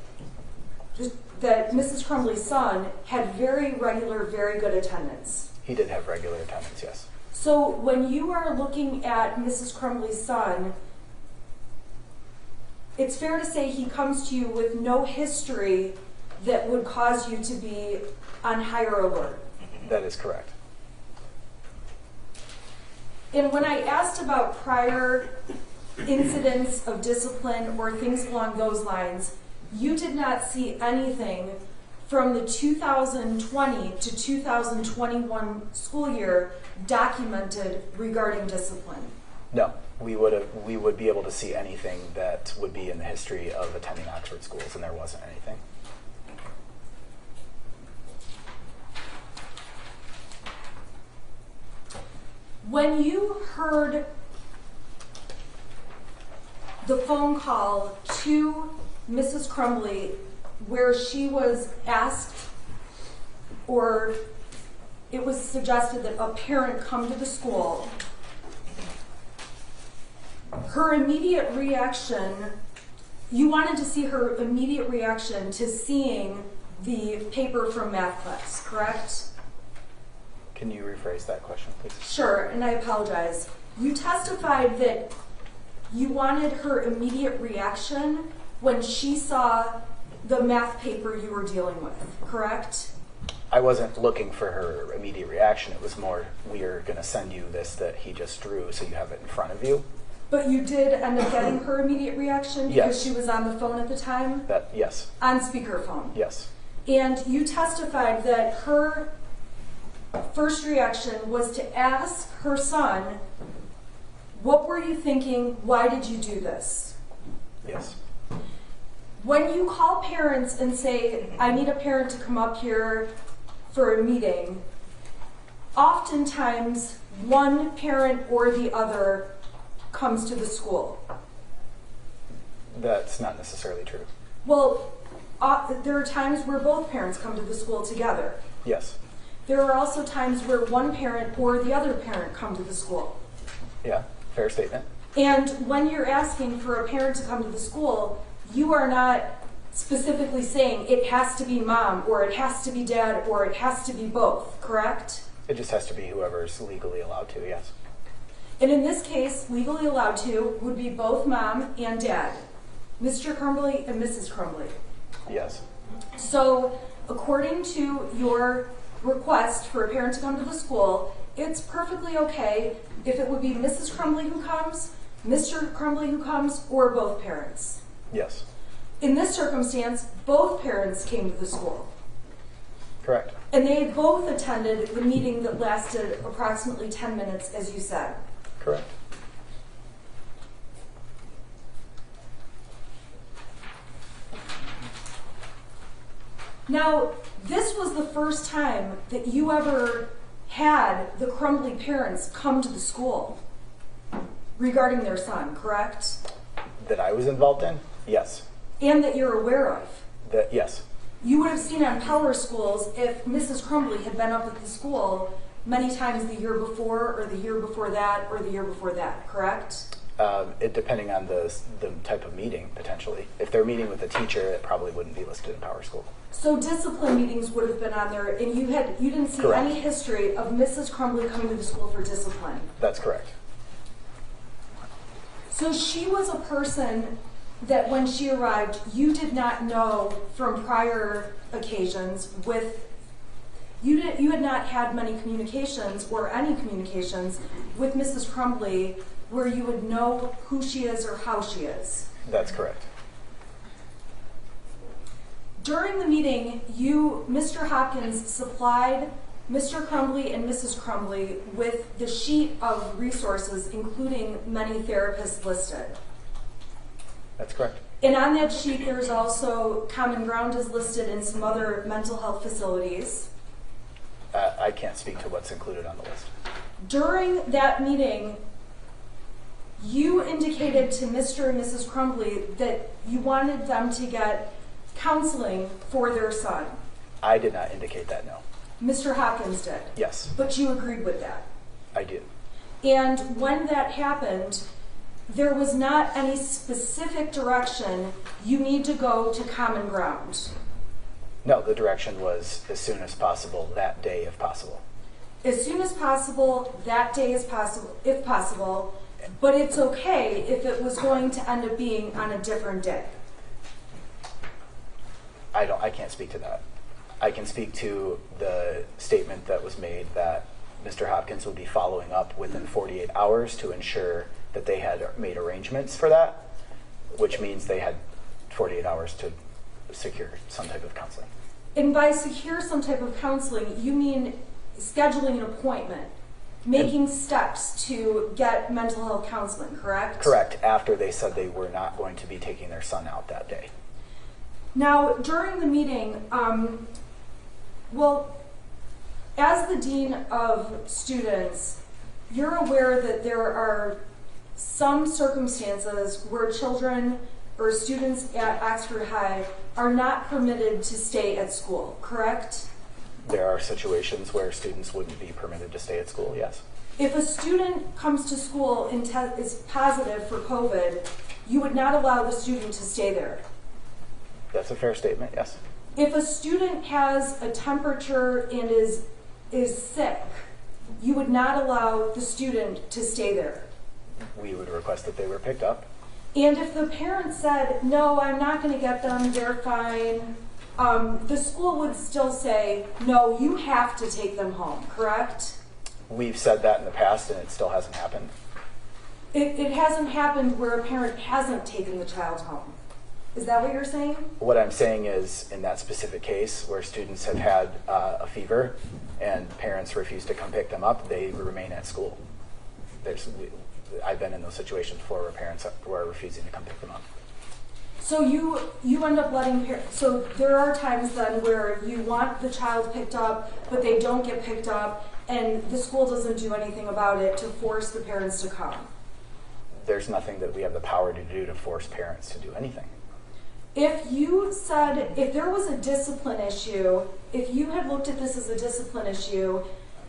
Speaker 6: Mrs. Crumbley's son had very regular, very good attendance.
Speaker 12: He did have regular attendance, yes.
Speaker 6: So when you are looking at Mrs. Crumbley's son, it's fair to say he comes to you with no history that would cause you to be on higher alert.
Speaker 12: That is correct.
Speaker 6: And when I asked about prior incidents of discipline or things along those lines, you did not see anything from the 2020 to 2021 school year documented regarding discipline.
Speaker 12: No, we would be able to see anything that would be in the history of attending Oxford schools, and there wasn't anything.
Speaker 6: When you heard the phone call to Mrs. Crumbley where she was asked, or it was suggested that a parent come to the school, her immediate reaction, you wanted to see her immediate reaction to seeing the paper from math class, correct?
Speaker 12: Can you rephrase that question, please?
Speaker 6: Sure, and I apologize. You testified that you wanted her immediate reaction when she saw the math paper you were dealing with, correct?
Speaker 12: I wasn't looking for her immediate reaction. It was more, we're going to send you this that he just drew so you have it in front of you.
Speaker 6: But you did end up getting her immediate reaction because
Speaker 12: Yes.
Speaker 6: she was on the phone at the time?
Speaker 12: Yes.
Speaker 6: On speakerphone?
Speaker 12: Yes.
Speaker 6: And you testified that her first reaction was to ask her son, what were you thinking? Why did you do this?
Speaker 12: Yes.
Speaker 6: When you call parents and say, I need a parent to come up here for a meeting, oftentimes one parent or the other comes to the school.
Speaker 12: That's not necessarily true.
Speaker 6: Well, there are times where both parents come to the school together.
Speaker 12: Yes.
Speaker 6: There are also times where one parent or the other parent come to the school.
Speaker 12: Yeah, fair statement.
Speaker 6: And when you're asking for a parent to come to the school, you are not specifically saying it has to be mom or it has to be dad or it has to be both, correct?
Speaker 12: It just has to be whoever's legally allowed to, yes.
Speaker 6: And in this case, legally allowed to would be both mom and dad, Mr. Crumbley and Mrs. Crumbley.
Speaker 12: Yes.
Speaker 6: So according to your request for a parent to come to the school, it's perfectly okay if it would be Mrs. Crumbley who comes, Mr. Crumbley who comes, or both parents.
Speaker 12: Yes.
Speaker 6: In this circumstance, both parents came to the school.
Speaker 12: Correct.
Speaker 6: And they both attended the meeting that lasted approximately 10 minutes, as you said.
Speaker 12: Correct.
Speaker 6: Now, this was the first time that you ever had the Crumbley parents come to the school regarding their son, correct?
Speaker 12: That I was involved in? Yes.
Speaker 6: And that you're aware of.
Speaker 12: That yes.
Speaker 6: You would have seen on Power Schools if Mrs. Crumbley had been up at the school many times the year before, or the year before that, or the year before that, correct?
Speaker 12: It depending on the type of meeting, potentially. If they're meeting with a teacher, it probably wouldn't be listed in Power School.
Speaker 6: So discipline meetings would have been on there, and you didn't see
Speaker 12: Correct.
Speaker 6: any history of Mrs. Crumbley coming to the school for discipline.
Speaker 12: That's correct.
Speaker 6: So she was a person that when she arrived, you did not know from prior occasions with, you had not had many communications or any communications with Mrs. Crumbley where you would know who she is or how she is.
Speaker 12: That's correct.
Speaker 6: During the meeting, Mr. Hopkins, supplied Mr. Crumbley and Mrs. Crumbley with the sheet of resources, including many therapists listed.
Speaker 12: That's correct.
Speaker 6: And on that sheet, there's also Common Ground is listed in some other mental health facilities.
Speaker 12: I can't speak to what's included on the list.
Speaker 6: During that meeting, you indicated to Mr. and Mrs. Crumbley that you wanted them to get counseling for their son.
Speaker 12: I did not indicate that, no.
Speaker 6: Mr. Hopkins did.
Speaker 12: Yes.
Speaker 6: But you agreed with that.
Speaker 12: I do.
Speaker 6: And when that happened, there was not any specific direction, you need to go to Common Ground.
Speaker 12: No, the direction was as soon as possible, that day if possible.
Speaker 6: As soon as possible, that day is possible, if possible, but it's okay if it was going to end up being on a different day.
Speaker 12: I can't speak to that. I can speak to the statement that was made that Mr. Hopkins would be following up within 48 hours to ensure that they had made arrangements for that, which means they had 48 hours to secure some type of counseling.
Speaker 6: And by secure some type of counseling, you mean scheduling an appointment, making steps to get mental health counseling, correct?
Speaker 12: Correct, after they said they were not going to be taking their son out that day.
Speaker 6: Now, during the meeting, well, as the Dean of Students, you're aware that there are some circumstances where children or students at Oxford High are not permitted to stay at school, correct?
Speaker 12: There are situations where students wouldn't be permitted to stay at school, yes.
Speaker 6: If a student comes to school and is positive for COVID, you would not allow the student to stay there.
Speaker 12: That's a fair statement, yes.
Speaker 6: If a student has a temperature and is sick, you would not allow the student to stay there.
Speaker 12: We would request that they were picked up.
Speaker 6: And if the parent said, no, I'm not going to get them, they're fine, the school would still say, no, you have to take them home, correct?
Speaker 12: We've said that in the past and it still hasn't happened.
Speaker 6: It hasn't happened where a parent hasn't taken the child home. Is that what you're saying?
Speaker 12: What I'm saying is, in that specific case where students have had a fever and parents refuse to come pick them up, they remain at school. I've been in those situations before where parents were refusing to come pick them up.
Speaker 6: So you end up letting parents, so there are times then where you want the child picked up, but they don't get picked up, and the school doesn't do anything about it to force the parents to come.
Speaker 12: There's nothing that we have the power to do to force parents to do anything.
Speaker 6: If you said, if there was a discipline issue, if you had looked at this as a discipline issue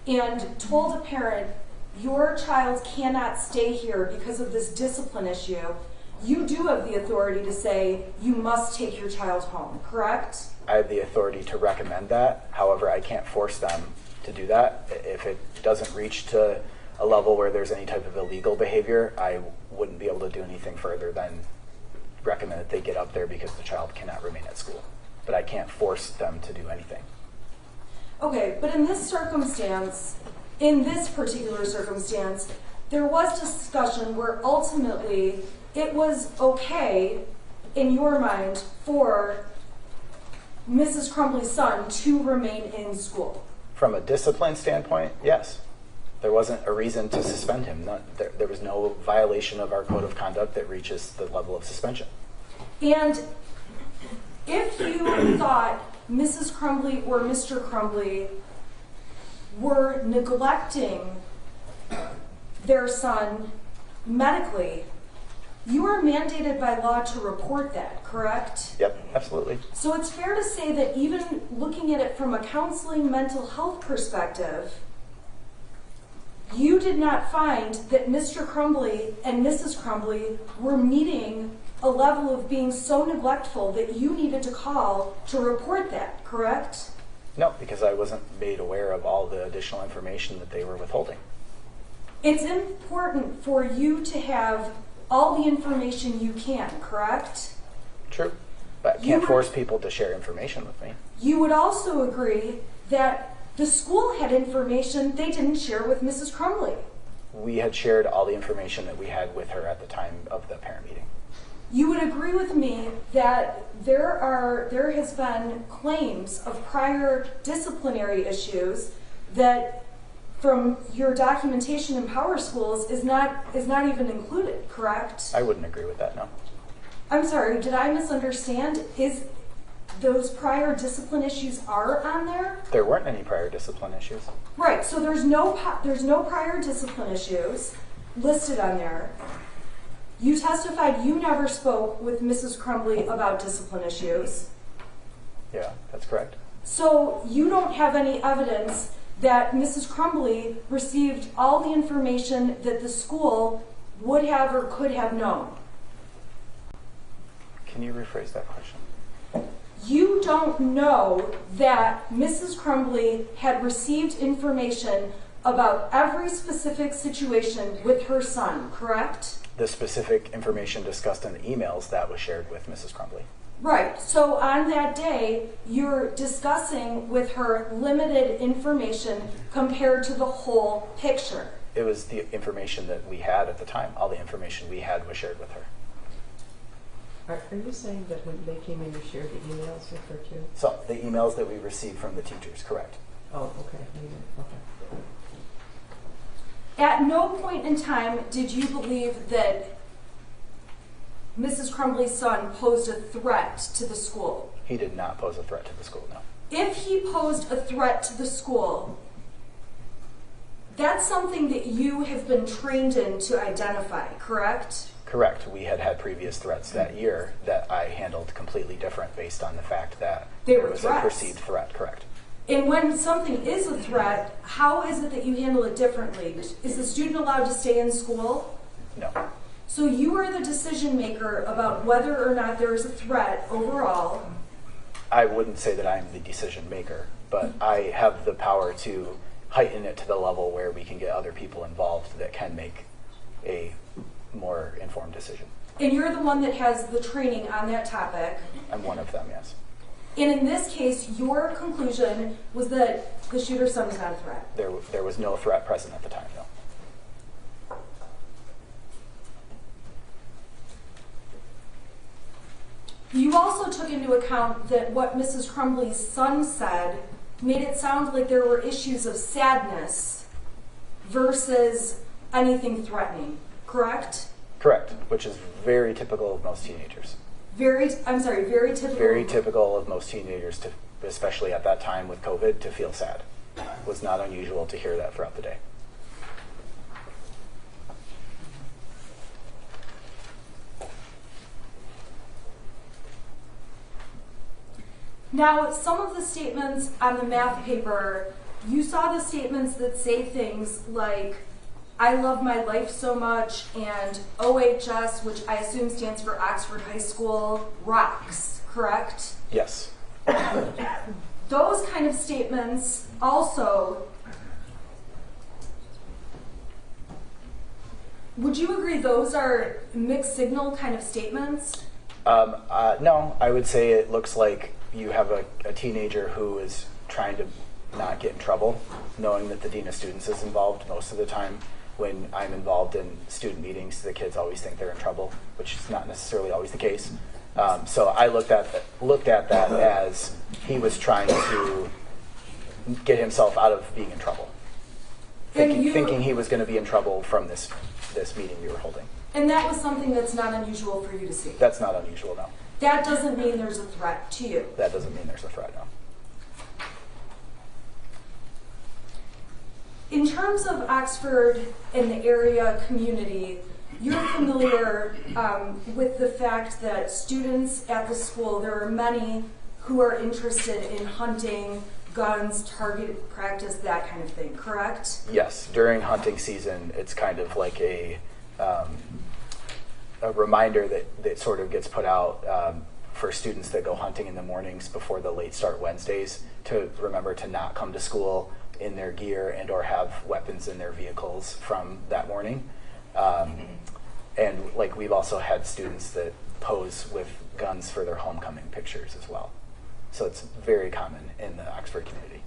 Speaker 6: and told a parent, your child cannot stay here because of this discipline issue, you do have the authority to say you must take your child home, correct?
Speaker 12: I have the authority to recommend that. However, I can't force them to do that. If it doesn't reach to a level where there's any type of illegal behavior, I wouldn't be able to do anything further than recommend that they get up there because the child cannot remain at school. But I can't force them to do anything.
Speaker 6: Okay, but in this circumstance, in this particular circumstance, there was discussion where ultimately it was okay, in your mind, for Mrs. Crumbley's son to remain in school.
Speaker 12: From a discipline standpoint, yes. There wasn't a reason to suspend him. There was no violation of our code of conduct that reaches the level of suspension.
Speaker 6: And if you thought Mrs. Crumbley or Mr. Crumbley were neglecting their son medically, you are mandated by law to report that, correct?
Speaker 12: Yep, absolutely.
Speaker 6: So it's fair to say that even looking at it from a counseling mental health perspective, you did not find that Mr. Crumbley and Mrs. Crumbley were meeting a level of being so neglectful that you needed to call to report that, correct?
Speaker 12: No, because I wasn't made aware of all the additional information that they were withholding.
Speaker 6: It's important for you to have all the information you can, correct?
Speaker 12: True, but I can't force people to share information with me.
Speaker 6: You would also agree that the school had information they didn't share with Mrs. Crumbley.
Speaker 12: We had shared all the information that we had with her at the time of the parent meeting.
Speaker 6: You would agree with me that there has been claims of prior disciplinary issues that from your documentation in Power Schools is not even included, correct?
Speaker 12: I wouldn't agree with that, no.
Speaker 6: I'm sorry, did I misunderstand? Is those prior discipline issues are on there?
Speaker 12: There weren't any prior discipline issues.
Speaker 6: Right, so there's no prior discipline issues listed on there. You testified you never spoke with Mrs. Crumbley about discipline issues.
Speaker 12: Yeah, that's correct.
Speaker 6: So you don't have any evidence that Mrs. Crumbley received all the information that the school would have or could have known.
Speaker 12: Can you rephrase that question?
Speaker 6: You don't know that Mrs. Crumbley had received information about every specific situation with her son, correct?
Speaker 12: The specific information discussed in the emails that was shared with Mrs. Crumbley.
Speaker 6: Right. So on that day, you're discussing with her limited information compared to the whole picture.
Speaker 12: It was the information that we had at the time. All the information we had was shared with her.
Speaker 4: Are you saying that when they came in, you shared the emails with her too?
Speaker 12: So the emails that we received from the teachers, correct.
Speaker 4: Oh, okay. Okay.
Speaker 6: At no point in time did you believe that Mrs. Crumbley's son posed a threat to the school?
Speaker 12: He did not pose a threat to the school, no.
Speaker 6: If he posed a threat to the school, that's something that you have been trained in to identify, correct?
Speaker 12: Correct. We had had previous threats that year that I handled completely different based on the fact that there was a perceived threat, correct.
Speaker 6: And when something is a threat, how is it that you handle it differently? Is the student allowed to stay in school?
Speaker 12: No.
Speaker 6: So you are the decision maker about whether or not there is a threat overall.
Speaker 12: I wouldn't say that I'm the decision maker, but I have the power to heighten it to the level where we can get other people involved that can make a more informed decision.
Speaker 6: And you're the one that has the training on that topic.
Speaker 12: I'm one of them, yes.
Speaker 6: And in this case, your conclusion was that the shooter's son was not a threat.
Speaker 12: There was no threat present at the time, no.
Speaker 6: You also took into account that what Mrs. Crumbley's son said made it sound like there were issues of sadness versus anything threatening, correct?
Speaker 12: Correct, which is very typical of most teenagers.
Speaker 6: Very typical.
Speaker 12: Very typical of most teenagers, to, especially at that time with COVID, to feel sad. It was not unusual to hear that throughout the day.
Speaker 6: Now, some of the statements on the math paper, you saw the statements that say things like, I love my life so much, and OHS, which I assume stands for Oxford High School, rocks, correct?
Speaker 12: Yes.
Speaker 6: Those kind of statements also, would you agree those are mixed signal kind of statements?
Speaker 12: No, I would say it looks like you have a teenager who is trying to not get in trouble, knowing that the Dean of Students is involved most of the time. When I'm involved in student meetings, the kids always think they're in trouble, which is not necessarily always the case. So I looked at that as he was trying to get himself out of being in trouble, thinking he was going to be in trouble from this meeting we were holding.
Speaker 6: And that was something that's not unusual for you to see?
Speaker 12: That's not unusual, no.
Speaker 6: That doesn't mean there's a threat to you?
Speaker 12: That doesn't mean there's a threat, no.
Speaker 6: In terms of Oxford and the area community, you're familiar with the fact that students at the school, there are many who are interested in hunting, guns, target practice, that kind of thing, correct?
Speaker 12: Yes, during hunting season, it's kind of like a reminder that sort of gets put out for students that go hunting in the mornings before the late start Wednesdays to remember to not come to school in their gear and or have weapons in their vehicles from that morning. And like we've also had students that pose with guns for their homecoming pictures as well. So it's very common in the Oxford community.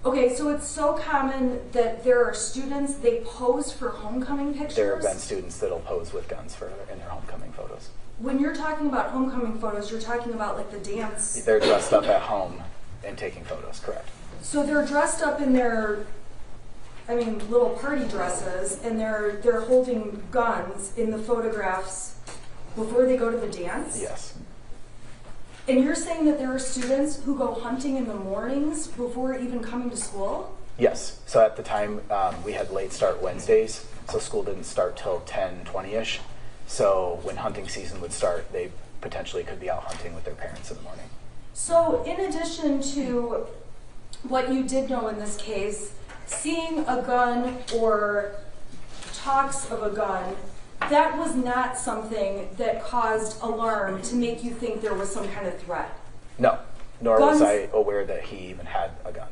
Speaker 6: Okay, so it's so common that there are students, they pose for homecoming pictures?
Speaker 12: There have been students that'll pose with guns in their homecoming photos.
Speaker 6: When you're talking about homecoming photos, you're talking about like the dance?
Speaker 12: They're dressed up at home and taking photos, correct.
Speaker 6: So they're dressed up in their, little party dresses, and they're holding guns in the photographs before they go to the dance?
Speaker 12: Yes.
Speaker 6: And you're saying that there are students who go hunting in the mornings before even coming to school?
Speaker 12: Yes. So at the time, we had late start Wednesdays, so school didn't start till 10:20ish. So when hunting season would start, they potentially could be out hunting with their parents in the morning.
Speaker 6: So in addition to what you did know in this case, seeing a gun or talks of a gun, that was not something that caused alarm to make you think there was some kind of threat?
Speaker 12: No, nor was I aware that he even had a gun.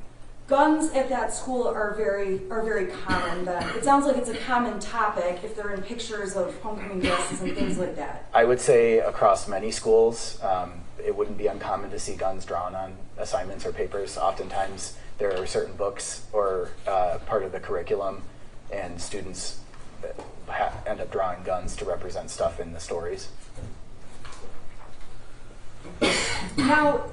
Speaker 6: Guns at that school are very common then. It sounds like it's a common topic if they're in pictures of homecoming dresses and things like that.
Speaker 12: I would say across many schools, it wouldn't be uncommon to see guns drawn on assignments or papers. Oftentimes there are certain books or part of the curriculum, and students end up drawing guns to represent stuff in the stories.
Speaker 6: Now,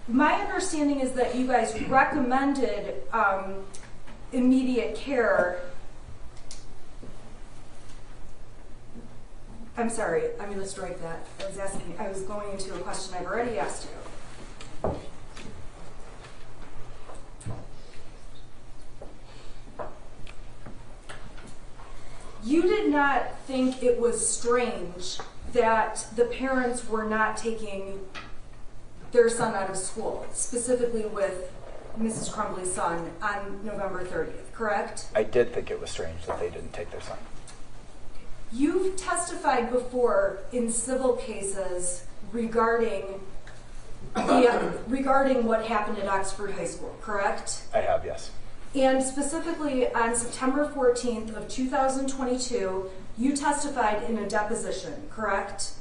Speaker 6: my understanding is that you guys recommended immediate care. I'm sorry, I'm going to strike that. I was going into a question I've already asked you. You did not think it was strange that the parents were not taking their son out of school, specifically with Mrs. Crumbley's son on November 30th, correct?
Speaker 12: I did think it was strange that they didn't take their son.
Speaker 6: You've testified before in civil cases regarding what happened at Oxford High School, correct?
Speaker 12: I have, yes.
Speaker 6: And specifically on September 14th of 2022, you testified in a deposition, correct?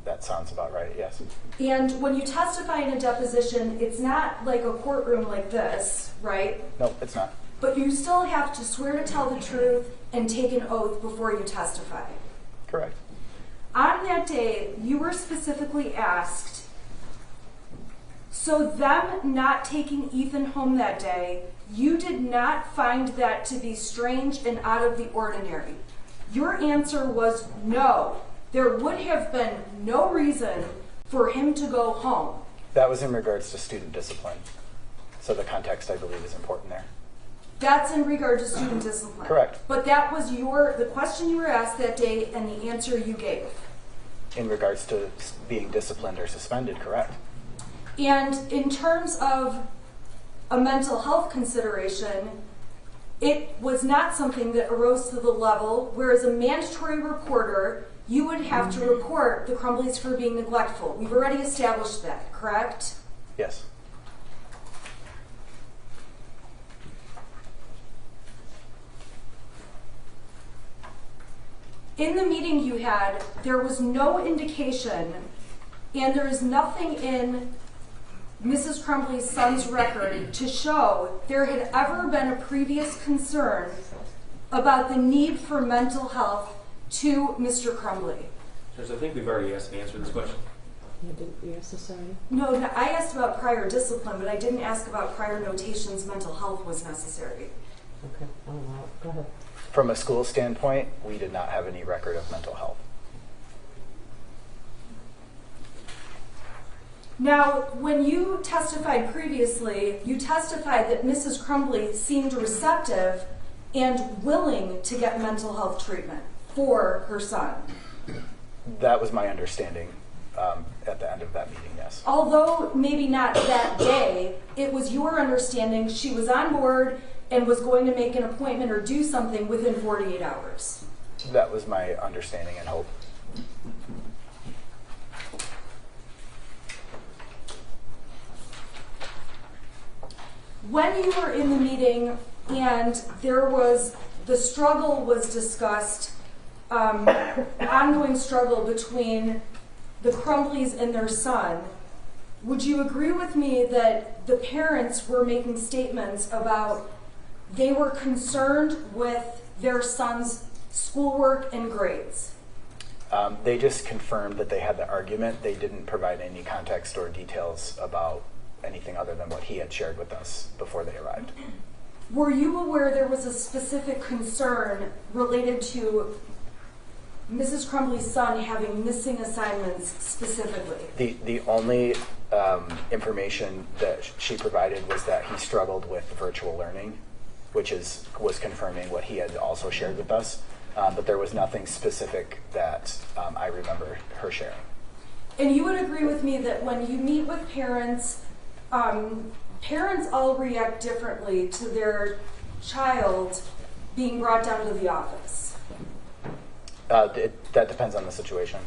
Speaker 12: That sounds about right, yes.
Speaker 6: And when you testify in a deposition, it's not like a courtroom like this, right?
Speaker 12: No, it's not.
Speaker 6: But you still have to swear to tell the truth and take an oath before you testify.
Speaker 12: Correct.
Speaker 6: On that day, you were specifically asked, so them not taking Ethan home that day, you did not find that to be strange and out of the ordinary. Your answer was no. There would have been no reason for him to go home.
Speaker 12: That was in regards to student discipline. So the context, I believe, is important there.
Speaker 6: That's in regard to student discipline.
Speaker 12: Correct.
Speaker 6: But that was the question you were asked that day and the answer you gave.
Speaker 12: In regards to being disciplined or suspended, correct.
Speaker 6: And in terms of a mental health consideration, it was not something that arose to the level where as a mandatory reporter, you would have to report the Crumbleys for being neglectful. We've already established that, correct?
Speaker 12: Yes.
Speaker 6: In the meeting you had, there was no indication, and there is nothing in Mrs. Crumbley's son's record to show there had ever been a previous concern about the need for mental health to Mr. Crumbley?
Speaker 5: Judge, I think we've already asked and answered this question.
Speaker 4: Yeah, didn't you ask this already?
Speaker 6: No, I asked about prior discipline, but I didn't ask about prior notations mental health was necessary.
Speaker 4: Okay, I'll allow it. Go ahead.
Speaker 12: From a school standpoint, we did not have any record of mental health.
Speaker 6: Now, when you testified previously, you testified that Mrs. Crumbley seemed receptive and willing to get mental health treatment for her son.
Speaker 12: That was my understanding at the end of that meeting, yes.
Speaker 6: Although maybe not that day, it was your understanding she was on board and was going to make an appointment or do something within 48 hours.
Speaker 12: That was my understanding and hope.
Speaker 6: When you were in the meeting and the struggle was discussed, the ongoing struggle between the Crumbleys and their son, would you agree with me that the parents were making statements about they were concerned with their son's schoolwork and grades?
Speaker 12: They just confirmed that they had the argument. They didn't provide any context or details about anything other than what he had shared with us before they arrived.
Speaker 6: Were you aware there was a specific concern related to Mrs. Crumbley's son having missing assignments specifically?
Speaker 12: The only information that she provided was that he struggled with virtual learning, which was confirming what he had also shared with us. But there was nothing specific that I remember her sharing.
Speaker 6: And you would agree with me that when you meet with parents, parents all react differently to their child being brought down to the office.
Speaker 12: That depends on the situation.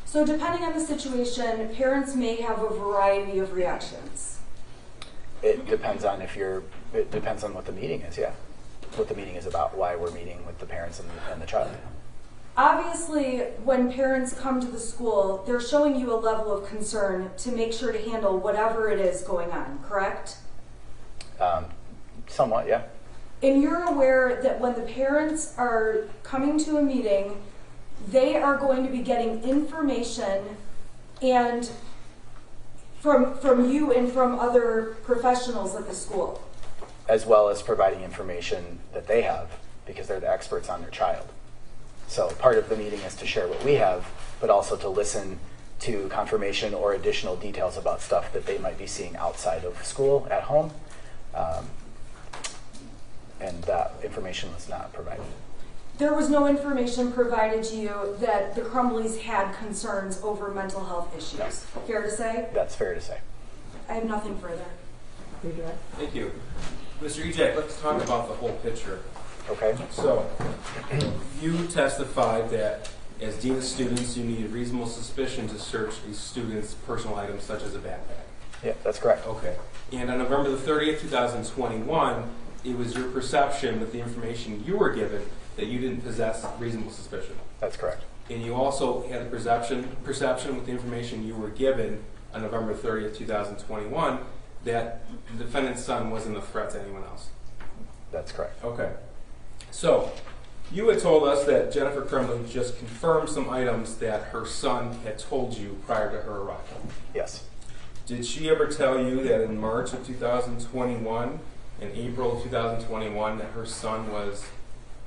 Speaker 6: So depending on the situation, parents may have a variety of reactions.
Speaker 12: It depends on it depends on what the meeting is, yeah. What the meeting is about, why we're meeting with the parents and the child.
Speaker 6: Obviously, when parents come to the school, they're showing you a level of concern to make sure to handle whatever it is going on, correct?
Speaker 12: Somewhat, yeah.
Speaker 6: And you're aware that when the parents are coming to a meeting, they are going to be getting information and from you and from other professionals at the school.
Speaker 12: As well as providing information that they have, because they're the experts on their child. So part of the meeting is to share what we have, but also to listen to confirmation or additional details about stuff that they might be seeing outside of school, at home. And that information was not provided.
Speaker 6: There was no information provided to you that the Crumbleys had concerns over mental health issues.
Speaker 12: No.
Speaker 6: Fair to say?
Speaker 12: That's fair to say.
Speaker 6: I have nothing further.
Speaker 5: Thank you. Mr. Ejak, let's talk about the whole picture.
Speaker 12: Okay.
Speaker 5: So, you testified that as Dean of Students, you needed reasonable suspicion to search a student's personal items such as a backpack.
Speaker 12: Yeah, that's correct.
Speaker 5: Okay. And on November the 30th, 2021, it was your perception with the information you were given that you didn't possess reasonable suspicion.
Speaker 12: That's correct.
Speaker 5: And you also had a perception with the information you were given on November 30th, 2021, that the defendant's son wasn't a threat to anyone else.
Speaker 12: That's correct.
Speaker 5: Okay. So, you had told us that Jennifer Crumbley just confirmed some items that her son had told you prior to her arrival.
Speaker 12: Yes.
Speaker 5: Did she ever tell you that in March of 2021 and April of 2021 that her son was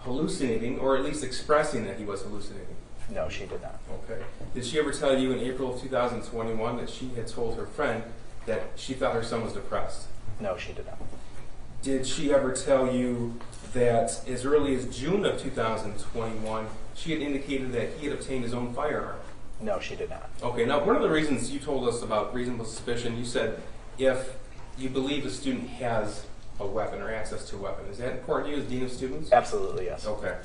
Speaker 5: hallucinating, or at least expressing that he was hallucinating?
Speaker 12: No, she did not.
Speaker 5: Okay. Did she ever tell you in April of 2021 that she had told her friend that she thought her son was depressed?
Speaker 12: No, she did not.
Speaker 5: Did she ever tell you that as early as June of 2021, she had indicated that he had obtained his own firearm?
Speaker 12: No, she did not.
Speaker 5: Okay, now one of the reasons you told us about reasonable suspicion, you said if you believe a student has a weapon or access to a weapon. Is that important to you as Dean of Students?
Speaker 12: Absolutely, yes.
Speaker 5: Okay.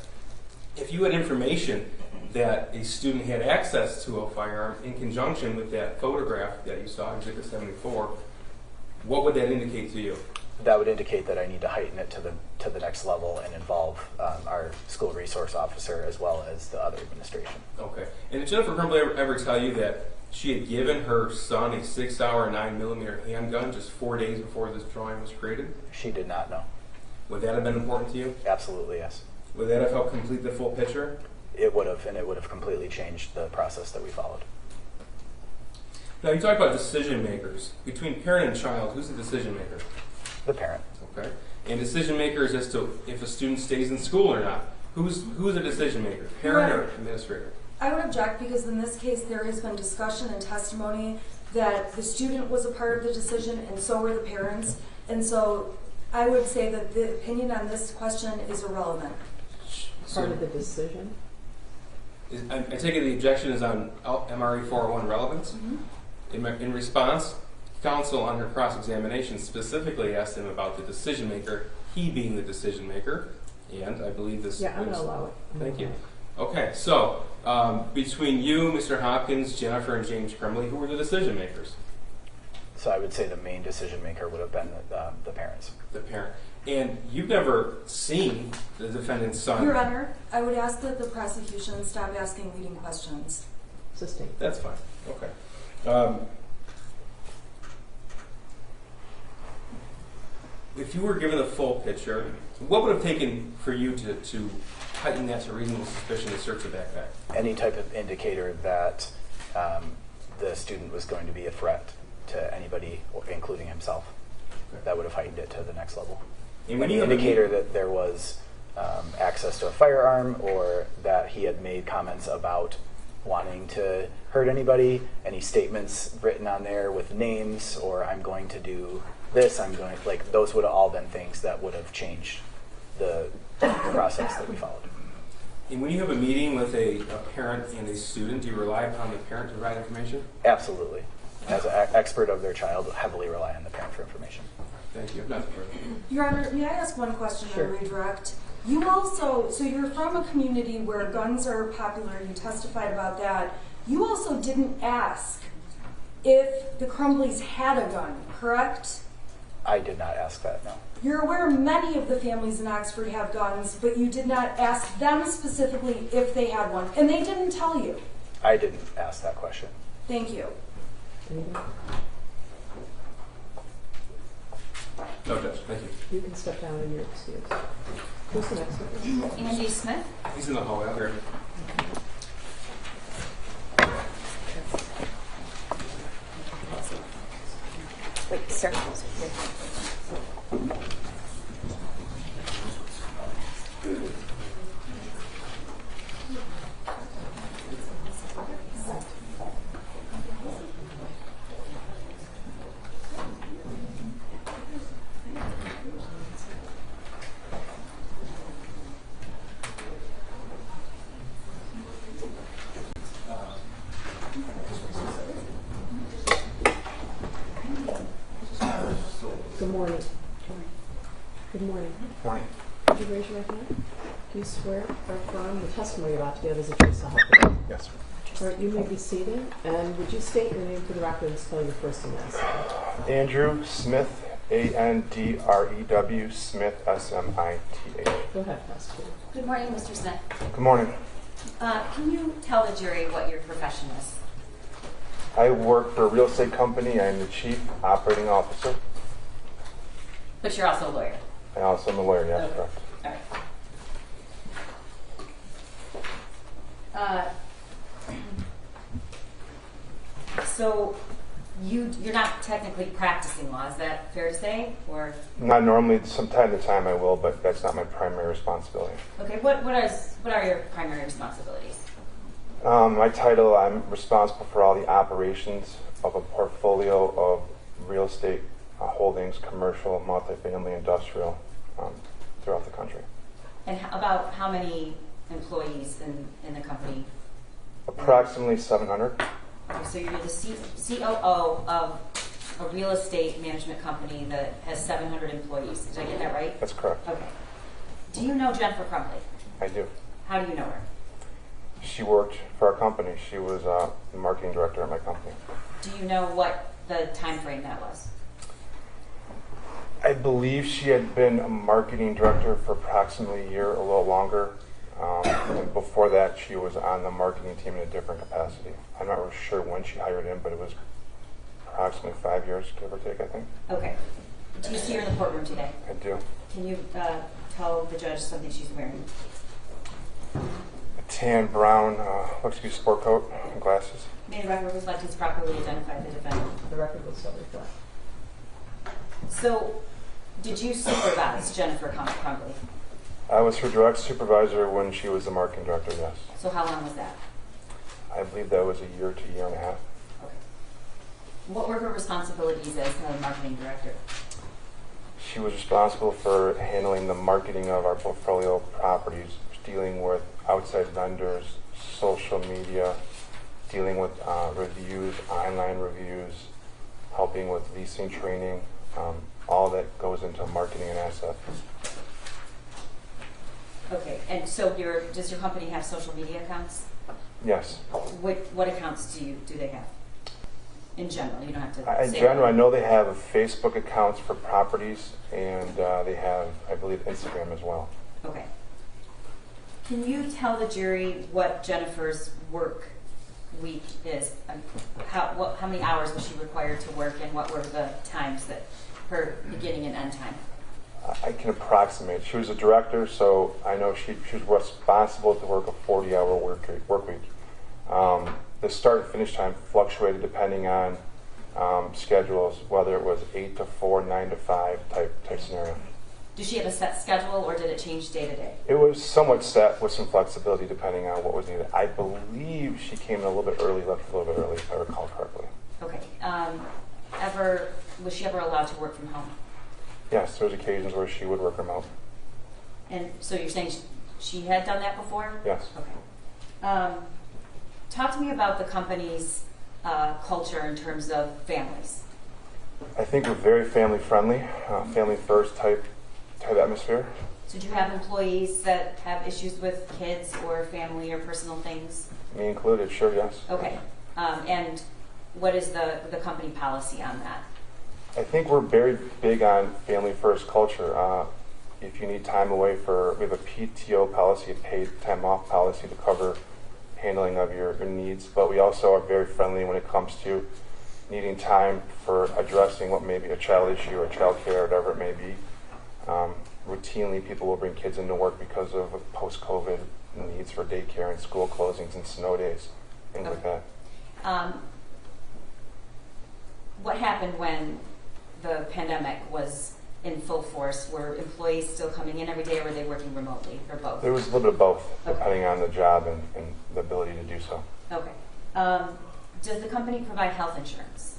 Speaker 5: If you had information that a student had access to a firearm in conjunction with that photograph that you saw in Exhibit 74, what would that indicate to you?
Speaker 12: That would indicate that I need to heighten it to the next level and involve our school resource officer as well as the other administration.
Speaker 5: Okay. And did Jennifer Crumbley ever tell you that she had given her son a 6-hour 9mm handgun just 4 days before this drawing was created?
Speaker 12: She did not know.
Speaker 5: Would that have been important to you?
Speaker 12: Absolutely, yes.
Speaker 5: Would that have helped complete the full picture?
Speaker 12: It would have, and it would have completely changed the process that we followed.
Speaker 5: Now, you talk about decision makers. Between parent and child, who's the decision maker?
Speaker 12: The parent.
Speaker 5: Okay. And decision makers as to if a student stays in school or not. Who's a decision maker? Parent or administrator?
Speaker 6: I would object because in this case there has been discussion and testimony that the student was a part of the decision and so were the parents. And so I would say that the opinion on this question is irrelevant.
Speaker 4: Part of the decision?
Speaker 5: I take it the objection is on MRE 401 relevance? In response, counsel on her cross-examination specifically asked him about the decision maker, he being the decision maker, and I believe this.
Speaker 4: Yeah, I'm going to allow it.
Speaker 5: Thank you. Okay, so between you, Mr. Hopkins, Jennifer, and James Crumbley, who were the decision makers?
Speaker 12: So I would say the main decision maker would have been the parents.
Speaker 5: The parent. And you've never seen the defendant's son.
Speaker 6: Your Honor, I would ask that the prosecution stop asking leading questions.
Speaker 4: Sustain.
Speaker 5: That's fine. Okay. If you were given the full picture, what would have taken for you to heighten that to reasonable suspicion to search the backpack?
Speaker 12: Any type of indicator that the student was going to be a threat to anybody, including himself.
Speaker 5: Okay.
Speaker 12: That would have heightened it to the next level.
Speaker 5: And when
Speaker 12: Any
Speaker 5: you have
Speaker 12: indicator that there was access to a firearm or that he had made comments about wanting to hurt anybody, any statements written on there with names or I'm going to do this, like those would have all been things that would have changed the process that we followed.
Speaker 5: And when you have a meeting with a parent and a student, do you rely upon the parent to provide information?
Speaker 12: Absolutely. As an expert of their child, heavily rely on the parent for information.
Speaker 5: Thank you.
Speaker 6: Your Honor, may I ask one question
Speaker 4: Sure.
Speaker 6: on redirect? You also, so you're from a community where guns are popular, you testified about that. You also didn't ask if the Crumbleys had a gun, correct?
Speaker 12: I did not ask that, no.
Speaker 6: You're aware many of the families in Oxford have guns, but you did not ask them specifically if they had one, and they didn't tell you.
Speaker 12: I didn't ask that question.
Speaker 6: Thank you.
Speaker 4: Anybody?
Speaker 5: No, Judge. Thank you.
Speaker 4: You can step down in your excuse. Who's the next one?
Speaker 13: Andy Smith.
Speaker 5: He's in the hallway out here.
Speaker 13: Wait, sir.
Speaker 4: Good morning. Good morning.
Speaker 5: Morning.
Speaker 4: Could you raise your right hand? Do you swear or affirm the testimony you're about to give is the truth so help you?
Speaker 14: Yes.
Speaker 4: All right, you may be seated. And would you state your name for the record and spell your first and last name?
Speaker 14: Andrew Smith, Andrew Smith, Smith.
Speaker 4: Go ahead, prosecutor.
Speaker 13: Good morning, Mr. Smith.
Speaker 14: Good morning.
Speaker 13: Can you tell the jury what your profession is?
Speaker 14: I work for a real estate company. I'm the chief operating officer.
Speaker 13: But you're also a lawyer.
Speaker 14: I also am a lawyer, yes,
Speaker 13: Okay.
Speaker 14: correct.
Speaker 13: All right. So you're not technically practicing law, is that fair to say? Or
Speaker 14: Not normally, from time to time I will, but that's not my primary responsibility.
Speaker 13: okay, what are your primary responsibilities?
Speaker 14: My title, I'm responsible for all the operations of a portfolio of real estate holdings, commercial, multifamily, industrial, throughout the country.
Speaker 13: And about how many employees in the company?
Speaker 14: Approximately 700.
Speaker 13: So you're the COO of a real estate management company that has 700 employees. Did I get that right?
Speaker 14: That's correct.
Speaker 13: Okay. Do you know Jennifer Crumbley?
Speaker 14: I do.
Speaker 13: How do you know her?
Speaker 14: She worked for our company. She was the marketing director at my company.
Speaker 13: Do you know what the time frame that was?
Speaker 14: I believe she had been a marketing director for approximately a year, a little longer. And before that, she was on the marketing team in a different capacity. I'm not really sure when she hired in, but it was approximately 5 years, give or take, I think.
Speaker 13: Okay. Do you see her in the courtroom today?
Speaker 14: I do.
Speaker 13: Can you tell the judge something she's wearing?
Speaker 14: A tan, brown, looks to be sport coat and glasses.
Speaker 13: May the record reflect he's properly identified the defendant.
Speaker 4: The record will still reflect.
Speaker 13: So, did you supervise Jennifer Crumbley?
Speaker 14: I was her direct supervisor when she was the marketing director, yes.
Speaker 13: So how long was that?
Speaker 14: I believe that was a year to a year and a half.
Speaker 13: Okay. What were her responsibilities as the marketing director?
Speaker 14: She was responsible for handling the marketing of our portfolio properties, dealing with outside vendors, social media, dealing with reviews, online reviews, helping with leasing training, all that goes into marketing an asset.
Speaker 13: Okay, and so does your company have social media accounts?
Speaker 14: Yes.
Speaker 13: What accounts do they have? In general, you don't have to
Speaker 14: In
Speaker 13: say
Speaker 14: general,
Speaker 13: that.
Speaker 14: I know they have Facebook accounts for properties, and they have, I believe, Instagram as well.
Speaker 13: Okay. Can you tell the jury what Jennifer's work week is? How many hours was she required to work, and what were the times that her beginning and end time?
Speaker 14: I can approximate. She was a director, so I know she was responsible to work a 40-hour work week. The start and finish time fluctuated depending on schedules, whether it was 8 to 4, 9 to 5 type scenario.
Speaker 13: Did she have a set schedule, or did it change day to day?
Speaker 14: It was somewhat set with some flexibility depending on what was needed. I believe she came in a little bit early, left a little bit early, if I recall correctly.
Speaker 13: Okay. Was she ever allowed to work from home?
Speaker 14: Yes, there was occasions where she would work remote.
Speaker 13: And so you're saying she had done that before?
Speaker 14: Yes.
Speaker 13: Okay. Talk to me about the company's culture in terms of families.
Speaker 14: I think we're very family friendly, family first type atmosphere.
Speaker 13: So do you have employees that have issues with kids or family or personal things?
Speaker 14: Me included, sure, yes.
Speaker 13: Okay. And what is the company policy on that?
Speaker 14: I think we're very big on family first culture. If you need time away we have a PTO policy, a paid time off policy to cover handling of your needs, but we also are very friendly when it comes to needing time for addressing what may be a child issue or child care or whatever it may be. Routinely, people will bring kids into work because of post-COVID needs for daycare and school closings and snow days, things like that.
Speaker 13: What happened when the pandemic was in full force? Were employees still coming in every day, or were they working remotely, or both?
Speaker 14: There was a little bit of both, depending on the job and the ability to do so.
Speaker 13: Okay. Does the company provide health insurance?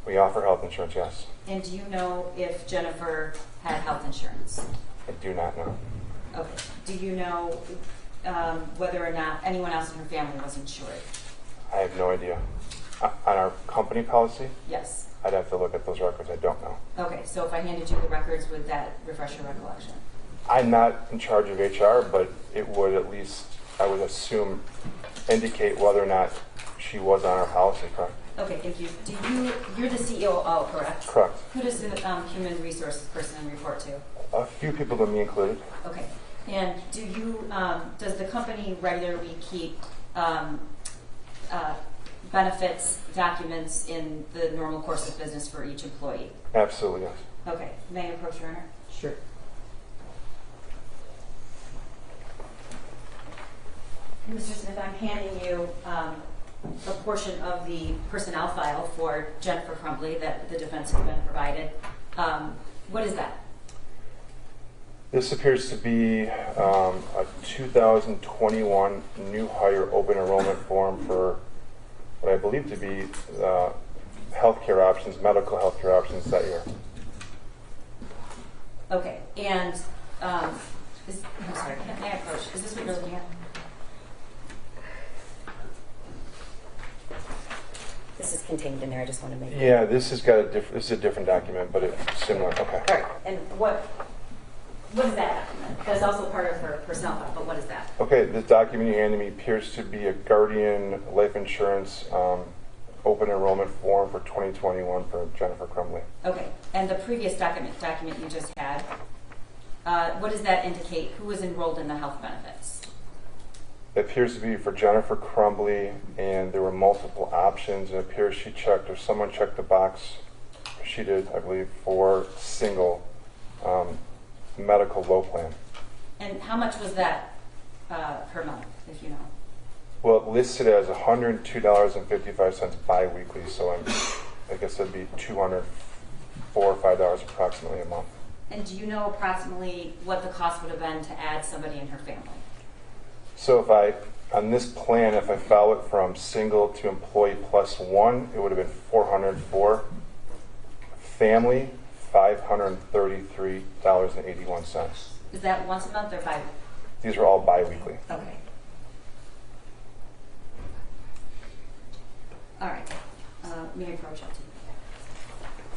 Speaker 14: We offer health insurance, yes.
Speaker 13: And do you know if Jennifer had health insurance?
Speaker 14: I do not know.
Speaker 13: Okay. Do you know whether or not anyone else in her family was insured?
Speaker 14: I have no idea. On our company policy?
Speaker 13: Yes.
Speaker 14: I'd have to look at those records. I don't know.
Speaker 13: Okay, so if I handed you the records, would that refresh your recollection?
Speaker 14: I'm not in charge of HR, but it would at least, I would assume, indicate whether or not she was on our policy, correct?
Speaker 13: Okay, thank you. You're the COO, correct?
Speaker 14: Correct.
Speaker 13: Who does the human resources person report to?
Speaker 14: A few people, but me included.
Speaker 13: Okay. And does the company regularly keep benefits documents in the normal course of business for each employee?
Speaker 14: Absolutely, yes.
Speaker 13: Okay. May I approach your Honor?
Speaker 4: Sure.
Speaker 13: Mr. Smith, I'm handing you a portion of the personnel file for Jennifer Crumbley that the defense has been provided. What is that?
Speaker 14: This appears to be a 2021 new hire open enrollment form for what I believe to be healthcare options, medical healthcare options that year.
Speaker 13: Okay, and I'm sorry, may I approach? Is this what you're looking at? This is contained in there. I just want to make.
Speaker 14: Yeah, this has got this is a different document, but it's similar. Okay.
Speaker 13: All right, and what is that document? That's also part of her personnel file, but what is that?
Speaker 14: Okay, this document you handed me appears to be a Guardian life insurance open enrollment form for 2021 for Jennifer Crumbley.
Speaker 13: Okay, and the previous document you just had, what does that indicate? Who was enrolled in the health benefits?
Speaker 14: It appears to be for Jennifer Crumbley, and there were multiple options. It appears she checked, or someone checked the box, she did, I believe, for single medical low plan.
Speaker 13: And how much was that per month, if you know?
Speaker 14: Well, it listed as $102.55 bi-weekly, so I guess it'd be $204 or $5 approximately a month.
Speaker 13: And do you know approximately what the cost would have been to add somebody in her family?
Speaker 14: So on this plan, if I follow it from single to employee plus one, it would have been $404. Family, $533.81.
Speaker 13: Is that once a month or bi?
Speaker 14: These are all bi-weekly.
Speaker 13: Okay. All right. Mary Prochet.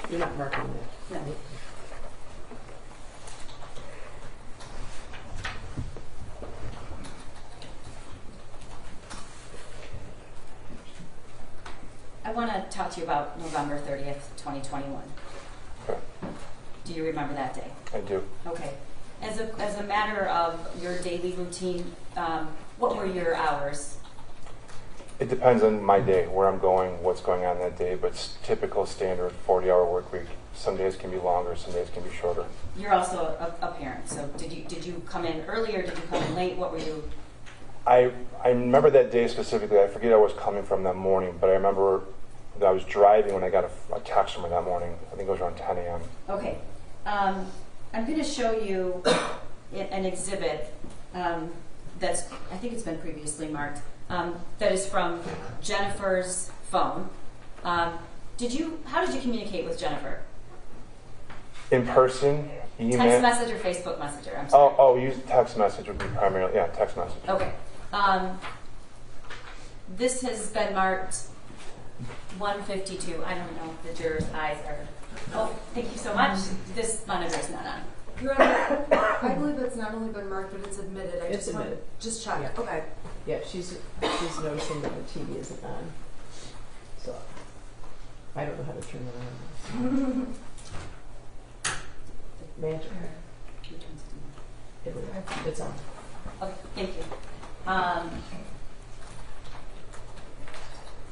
Speaker 4: You're not marking that.
Speaker 13: No. I want to talk to you about November 30th, 2021.
Speaker 14: Okay.
Speaker 13: Do you remember that day?
Speaker 14: I do.
Speaker 13: Okay. As a matter of your daily routine, what were your hours?
Speaker 14: It depends on my day, where I'm going, what's going on that day, but it's typical standard 40-hour work week. Some days can be longer, some days can be shorter.
Speaker 13: You're also a parent, so did you come in early or did you come in late? What were you?
Speaker 14: I remember that day specifically. I forget I was coming from that morning, but I remember that I was driving when I got a text from her that morning. I think it was around 10 a.m.
Speaker 13: Okay. I'm going to show you an exhibit that's, I think it's been previously marked, that is from Jennifer's phone. How did you communicate with Jennifer?
Speaker 14: In person, email.
Speaker 13: Text message or Facebook Messenger? I'm sorry.
Speaker 14: Use text message would be primarily, yeah, text message.
Speaker 13: Okay. This has been marked 152. I don't know if the jurors' eyes are. Oh, thank you so much. This monitor is not on.
Speaker 6: Your Honor, I believe it's not only been marked, but it's admitted.
Speaker 4: It's admitted.
Speaker 6: Just check.
Speaker 4: Yeah.
Speaker 6: Okay.
Speaker 4: Yeah, she's noticing that the TV isn't on. So I don't know how to turn it on. Magic. It's on.
Speaker 13: Okay, thank you.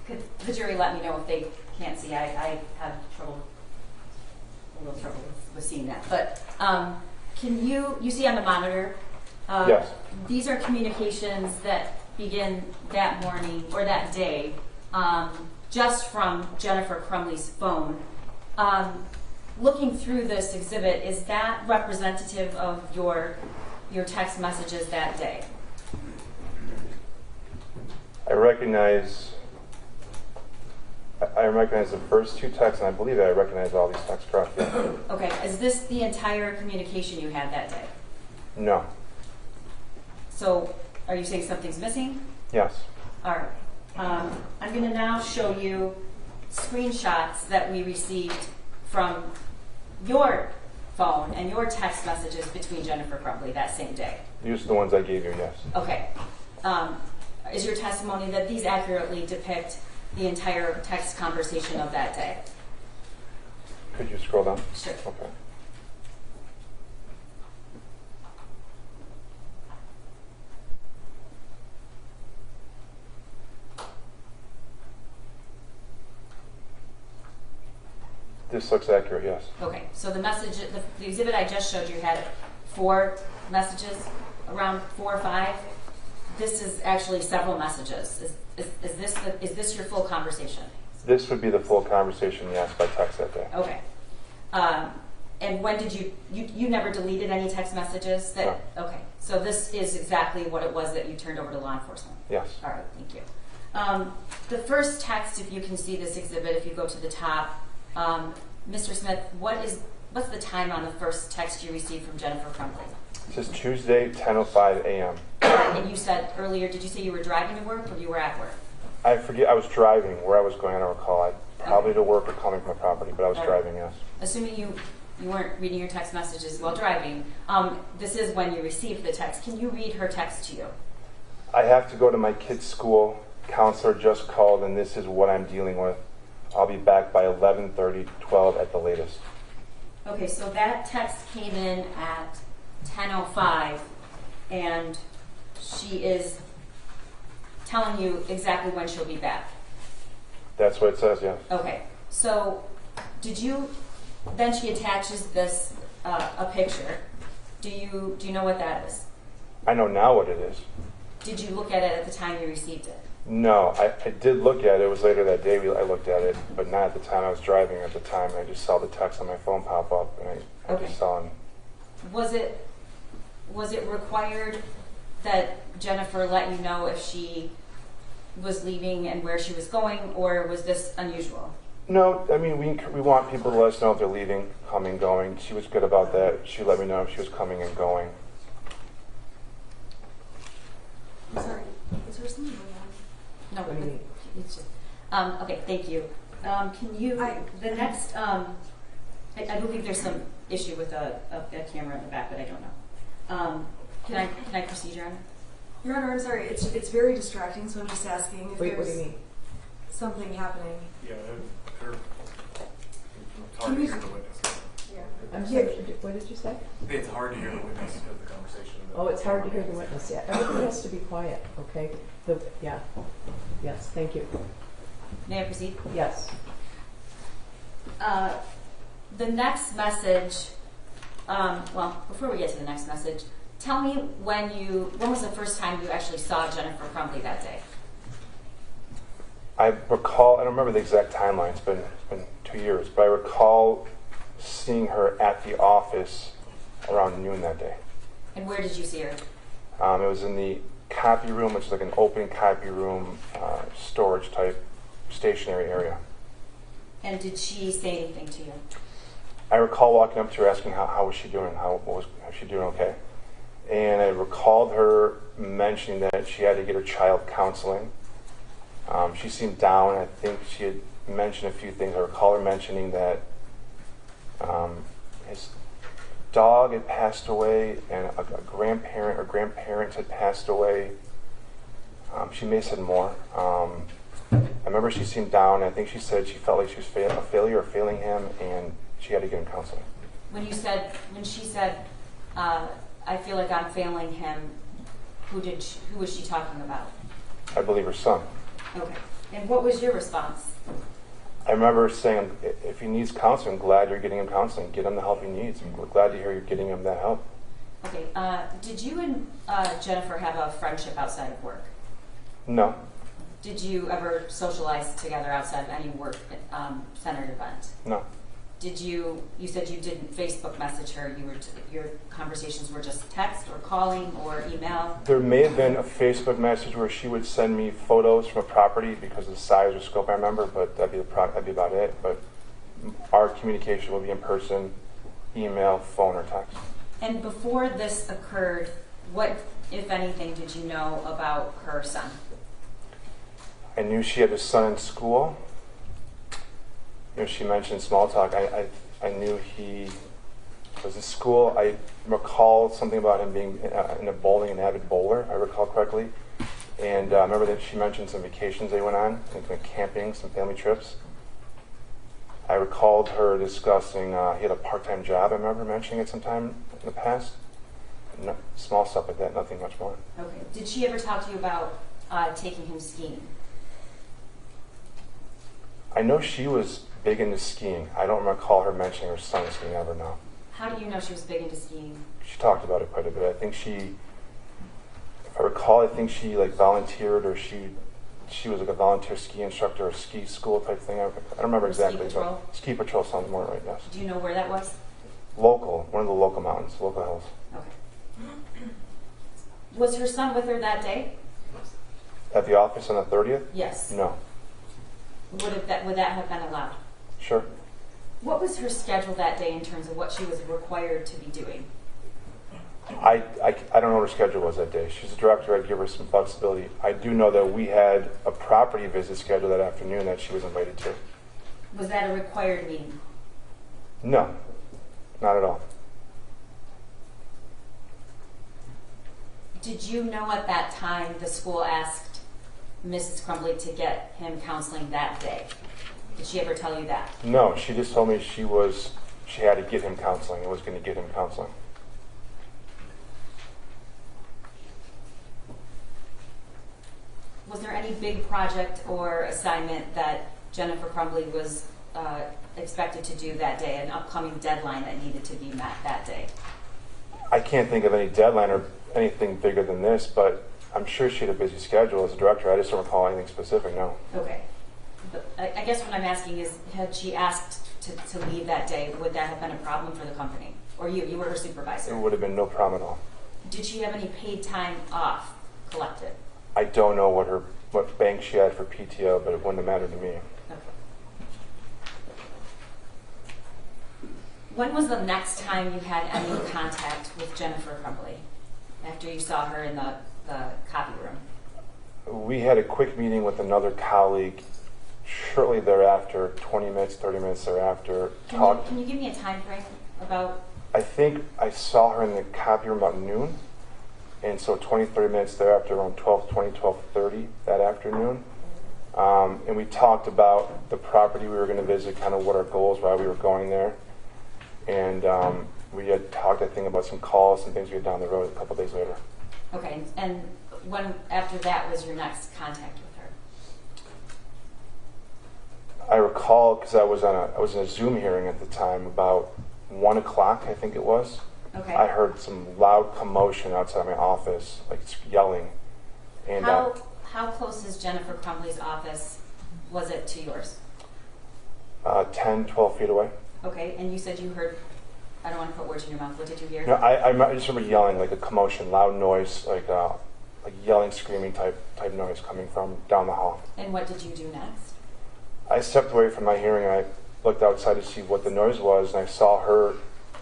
Speaker 13: Could the jury let me know if they can't see? I have a little trouble with seeing that. But can you see on the monitor?
Speaker 14: Yes.
Speaker 13: These are communications that begin that morning or that day, just from Jennifer Crumbley's phone. Looking through this exhibit, is that representative of your text messages that day?
Speaker 14: I recognize the first two texts, and I believe that I recognize all these texts correctly.
Speaker 13: Okay, is this the entire communication you had that day?
Speaker 14: No.
Speaker 13: So, are you saying something's missing?
Speaker 14: Yes.
Speaker 13: All right. I'm going to now show you screenshots that we received from your phone and your text messages between Jennifer Crumbley that same day.
Speaker 14: These are the ones I gave you, yes.
Speaker 13: Okay. Is your testimony that these accurately depict the entire text conversation of that day?
Speaker 14: Could you scroll down?
Speaker 13: Sure.
Speaker 14: Okay. This looks accurate, yes.
Speaker 13: Okay, so the message, the exhibit I just showed you had 4 messages, around 4 or 5. This is actually several messages. Is this your full conversation?
Speaker 14: This would be the full conversation, yes, by text that day.
Speaker 13: Okay. And when did you never deleted any text messages?
Speaker 14: No.
Speaker 13: Okay, so this is exactly what it was that you turned over to law enforcement?
Speaker 14: Yes.
Speaker 13: All right, thank you. The first text, if you can see this exhibit, if you go to the top, Mr. Smith, what's the time on the first text you received from Jennifer Crumbley?
Speaker 14: It says Tuesday, 10:05 a.m.
Speaker 13: And you said earlier, did you say you were driving to work or you were at work?
Speaker 14: I forget, I was driving. Where I was going, I don't recall. Probably to work or coming from my property, but I was driving, yes.
Speaker 13: Assuming you weren't reading your text messages while driving, this is when you received the text. Can you read her text to you?
Speaker 14: I have to go to my kid's school. Counselor just called, and this is what I'm dealing with. I'll be back by 11:30, 12 at the latest.
Speaker 13: Okay, so that text came in at 10:05, and she is telling you exactly when she'll be back.
Speaker 14: That's what it says, yeah.
Speaker 13: Okay, so then she attaches this, a picture. Do you know what that is?
Speaker 14: I know now what it is.
Speaker 13: Did you look at it at the time you received it?
Speaker 14: No, I did look at it. It was later that day I looked at it, but not at the time. I was driving at the time. I just saw the text on my phone pop up, and I
Speaker 13: Okay.
Speaker 14: just saw him.
Speaker 13: Was it required that Jennifer let you know if she was leaving and where she was going, or was this unusual?
Speaker 14: No, I mean, we want people to let us know if they're leaving, coming, going. She was good about that. She let me know if she was coming and going.
Speaker 6: I'm sorry, is there something going on?
Speaker 13: No,
Speaker 4: What do you mean?
Speaker 13: it's just, okay, thank you. Can you, the next, I believe there's some issue with a camera in the back, but I don't know. Can I proceed, Your Honor?
Speaker 6: Your Honor, I'm sorry, it's very distracting, so I'm just asking if
Speaker 4: Wait, what do
Speaker 6: there's
Speaker 4: you mean?
Speaker 6: something happening.
Speaker 15: Yeah, it's
Speaker 6: Can
Speaker 15: hard to
Speaker 6: we-
Speaker 15: hear the witness.
Speaker 6: Yeah.
Speaker 4: I'm sorry, what did you say?
Speaker 15: It's hard to hear the witness of the conversation.
Speaker 4: Oh, it's hard to hear the witness, yeah. Everybody has to be quiet, okay? Yeah. Yes, thank you.
Speaker 13: May I proceed?
Speaker 4: Yes.
Speaker 13: The next message, well, before we get to the next message, tell me when was the first time you actually saw Jennifer Crumbley that day?
Speaker 14: I recall, I don't remember the exact timeline. It's been 2 years, but I recall seeing her at the office around noon that day.
Speaker 13: And where did you see her?
Speaker 14: It was in the copy room, which is like an open copy room, storage type stationary area.
Speaker 13: And did she say anything to you?
Speaker 14: I recall walking up to her asking how was she doing, was she doing okay? And I recalled her mentioning that she had to get her child counseling. She seemed down. I think she had mentioned a few things. I recall her mentioning that his dog had passed away and a grandparent or grandparents had passed away. She may have said more. I remember she seemed down. I think she said she felt like she was a failure or failing him, and she had to get him counseling.
Speaker 13: When she said, I feel like I'm failing him, who was she talking about?
Speaker 14: I believe her son.
Speaker 13: Okay. And what was your response?
Speaker 14: I remember saying, if he needs counseling, I'm glad you're getting him counseling. Get him the help he needs. I'm glad to hear you're getting him that help.
Speaker 13: Okay. Did you and Jennifer have a friendship outside of work?
Speaker 14: No.
Speaker 13: Did you ever socialize together outside of any work centered event?
Speaker 14: No.
Speaker 13: You said you didn't Facebook message her. Your conversations were just text or calling or email?
Speaker 14: There may have been a Facebook message where she would send me photos from a property because of the size or scope I remember, but that'd be about it. But our communication will be in person, email, phone, or text.
Speaker 13: And before this occurred, what, if anything, did you know about her son?
Speaker 14: I knew she had a son in school. You know, she mentioned small talk. I knew he was in school. I recall something about him being in a bowling, an avid bowler, I recall correctly. And I remember that she mentioned some vacations they went on, like camping, some family trips. I recalled her discussing he had a part-time job. I remember mentioning it sometime in the past. No, small stuff like that, nothing much more.
Speaker 13: Okay. Did she ever talk to you about taking him skiing?
Speaker 14: I know she was big into skiing. I don't recall her mentioning her son skiing ever now.
Speaker 13: How do you know she was big into skiing?
Speaker 14: She talked about it quite a bit. I think if I recall, I think she like volunteered, or she was like a volunteer ski instructor or ski school type thing. I don't remember
Speaker 13: Or
Speaker 14: exactly.
Speaker 13: Ski patrol?
Speaker 14: But ski patrol sounds more right, yes.
Speaker 13: Do you know where that was?
Speaker 14: Local, one of the local mountains, local hills.
Speaker 13: Okay. Was her son with her that day?
Speaker 14: At the office on the 30th?
Speaker 13: Yes.
Speaker 14: No.
Speaker 13: Would that have been allowed?
Speaker 14: Sure.
Speaker 13: What was her schedule that day in terms of what she was required to be doing?
Speaker 14: I don't know what her schedule was that day. She's a director. I'd give her some flexibility. I do know that we had a property visit scheduled that afternoon that she was invited to.
Speaker 13: Was that a required meeting?
Speaker 14: No, not at all.
Speaker 13: Did you know at that time the school asked Mrs. Crumbley to get him counseling that day? Did she ever tell you that?
Speaker 14: No, she just told me she had to get him counseling and was going to get him counseling.
Speaker 13: was there any big project or assignment that Jennifer Crumbley was expected to do that day, an upcoming deadline that needed to be met that day?
Speaker 14: I can't think of any deadline or anything bigger than this, but I'm sure she had a busy schedule as a director. I just don't recall anything specific, no.
Speaker 13: Okay. But I guess what I'm asking is, had she asked to leave that day, would that have been a problem for the company? Or you were her supervisor?
Speaker 14: It would have been no problem at all.
Speaker 13: Did she have any paid time off collected?
Speaker 14: I don't know what bank she had for PTO, but it wouldn't have mattered to me.
Speaker 13: When was the next time you had any contact with Jennifer Crumbley after you saw her in the copy room?
Speaker 14: We had a quick meeting with another colleague shortly thereafter, 20 minutes, 30 minutes thereafter.
Speaker 13: Can you give me a time frame about?
Speaker 14: I think I saw her in the copy room about noon, and so 20, 30 minutes thereafter, around 12:20, 12:30 that afternoon. And we talked about the property we were going to visit, kind of what our goals, why we were going there. And we had talked, I think, about some calls and things we had down the road a couple days later.
Speaker 13: Okay, and when after that was your next contact with her?
Speaker 14: I recall, because I was in a Zoom hearing at the time, about 1 o'clock, I think it was.
Speaker 13: Okay.
Speaker 14: I heard some loud commotion outside my office, like yelling. And
Speaker 13: how close is Jennifer Crumbley's office, was it to yours?
Speaker 14: 10, 12 feet away.
Speaker 13: Okay, and you said you heard, I don't want to put words in your mouth, what did you hear?
Speaker 14: No, I just remember yelling, like a commotion, loud noise, like yelling, screaming type noise coming from down the hall.
Speaker 13: And what did you do next?
Speaker 14: I stepped away from my hearing and I looked outside to see what the noise was, and I saw her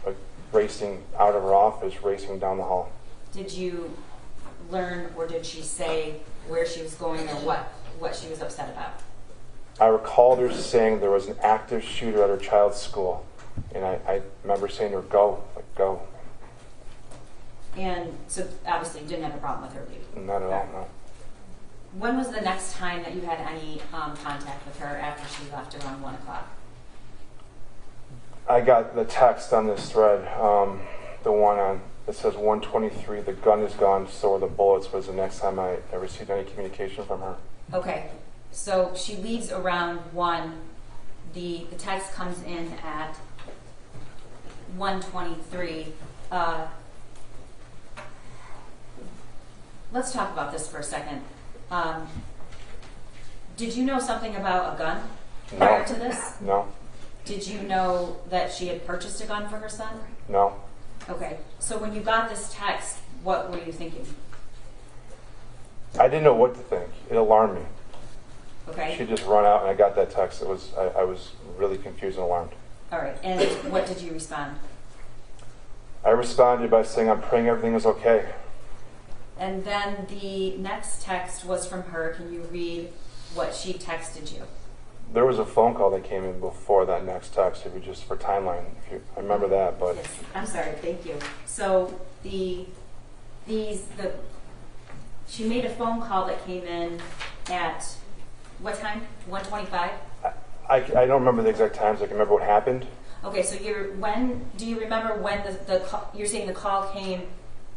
Speaker 14: like racing out of her office, racing down the hall.
Speaker 13: Did you learn, or did she say where she was going, or what she was upset about?
Speaker 14: I recalled her saying there was an active shooter at her child's school, and I remember saying to her, "Go, like go."
Speaker 13: And so obviously you didn't have a problem with her leaving?
Speaker 14: Not at all, no.
Speaker 13: When was the next time that you had any contact with her after she left around 1 o'clock?
Speaker 14: I got the text on this thread, the one on it says 1:23. The gun is gone, so are the bullets. Was the next time I received any communication from her.
Speaker 13: Okay, so she leaves around 1. The text comes in at 1:23. Let's talk about this for a second. Did you know something about a gun prior to this?
Speaker 14: No.
Speaker 13: Did you know that she had purchased a gun for her son?
Speaker 14: No.
Speaker 13: Okay, so when you got this text, what were you thinking?
Speaker 14: I didn't know what to think. It alarmed me.
Speaker 13: Okay.
Speaker 14: She just run out, and I got that text. I was really confused and alarmed.
Speaker 13: All right, and what did you respond?
Speaker 14: I responded by saying, "I'm praying everything is okay."
Speaker 13: And then the next text was from her. Can you read what she texted you?
Speaker 14: There was a phone call that came in before that next text. If you just for timeline, I remember that, but
Speaker 13: yes. I'm sorry. Thank you. So she made a phone call that came in at what time? 1:25.
Speaker 14: I don't remember the exact times. I can remember what happened.
Speaker 13: Okay, so do you remember when you're saying the call came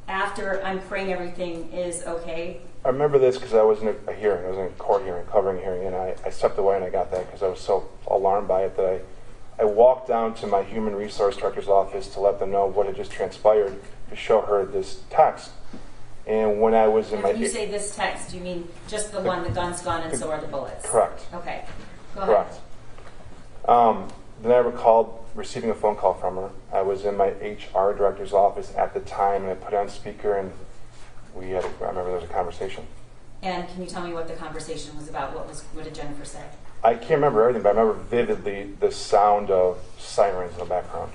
Speaker 13: after I'm praying everything is okay?
Speaker 14: I remember this because I was in a hearing. I was in a court hearing, covering a hearing, and I stepped away and I got that because I was so alarmed by it that I walked down to my human resource director's office to let them know what had just transpired, to show her this text. And when I was in
Speaker 13: when you say this text, you mean just the one, the gun's gone and so are the bullets?
Speaker 14: Correct.
Speaker 13: Okay, go
Speaker 14: Correct.
Speaker 13: ahead.
Speaker 14: Then I recalled receiving a phone call from her. I was in my HR director's office at the time, and I put it on speaker, and I remember there was a conversation.
Speaker 13: And can you tell me what the conversation was about? What did Jennifer say?
Speaker 14: I can't remember everything, but I remember vividly the sound of sirens in the background.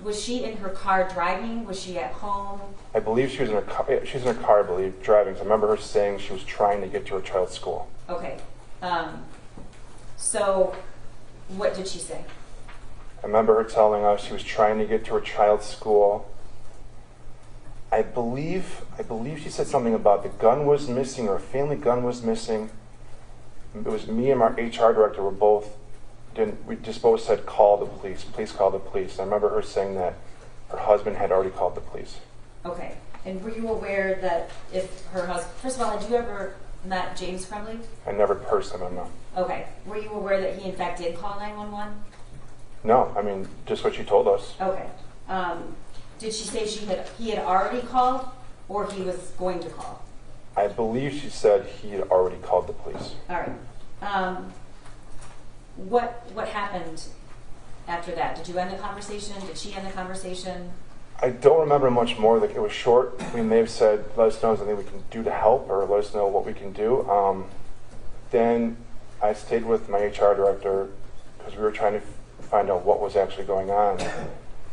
Speaker 13: Was she in her car driving? Was she at home?
Speaker 14: I believe she was in her car. She was in her car, I believe, driving. So I remember her saying she was trying to get to her child's school.
Speaker 13: Okay. So what did she say?
Speaker 14: I remember her telling us she was trying to get to her child's school. I believe she said something about the gun was missing, or a family gun was missing. It was me and our HR director we just both said, "Call the police, please call the police." I remember her saying that her husband had already called the police.
Speaker 13: Okay. And were you aware that if her husband, first of all, had you ever met James Crumbley?
Speaker 14: I never personally met him, no.
Speaker 13: Okay. Were you aware that he in fact did call 911?
Speaker 14: No, I mean, just what she told us.
Speaker 13: Okay. Did she say he had already called, or he was going to call?
Speaker 14: I believe she said he had already called the police.
Speaker 13: All right. What happened after that? Did you end the conversation? Did she end the conversation?
Speaker 14: I don't remember much more. Like, it was short. We may have said, let us know if there's anything we can do to help, or let us know what we can do. Then I stayed with my HR director because we were trying to find out what was actually going on,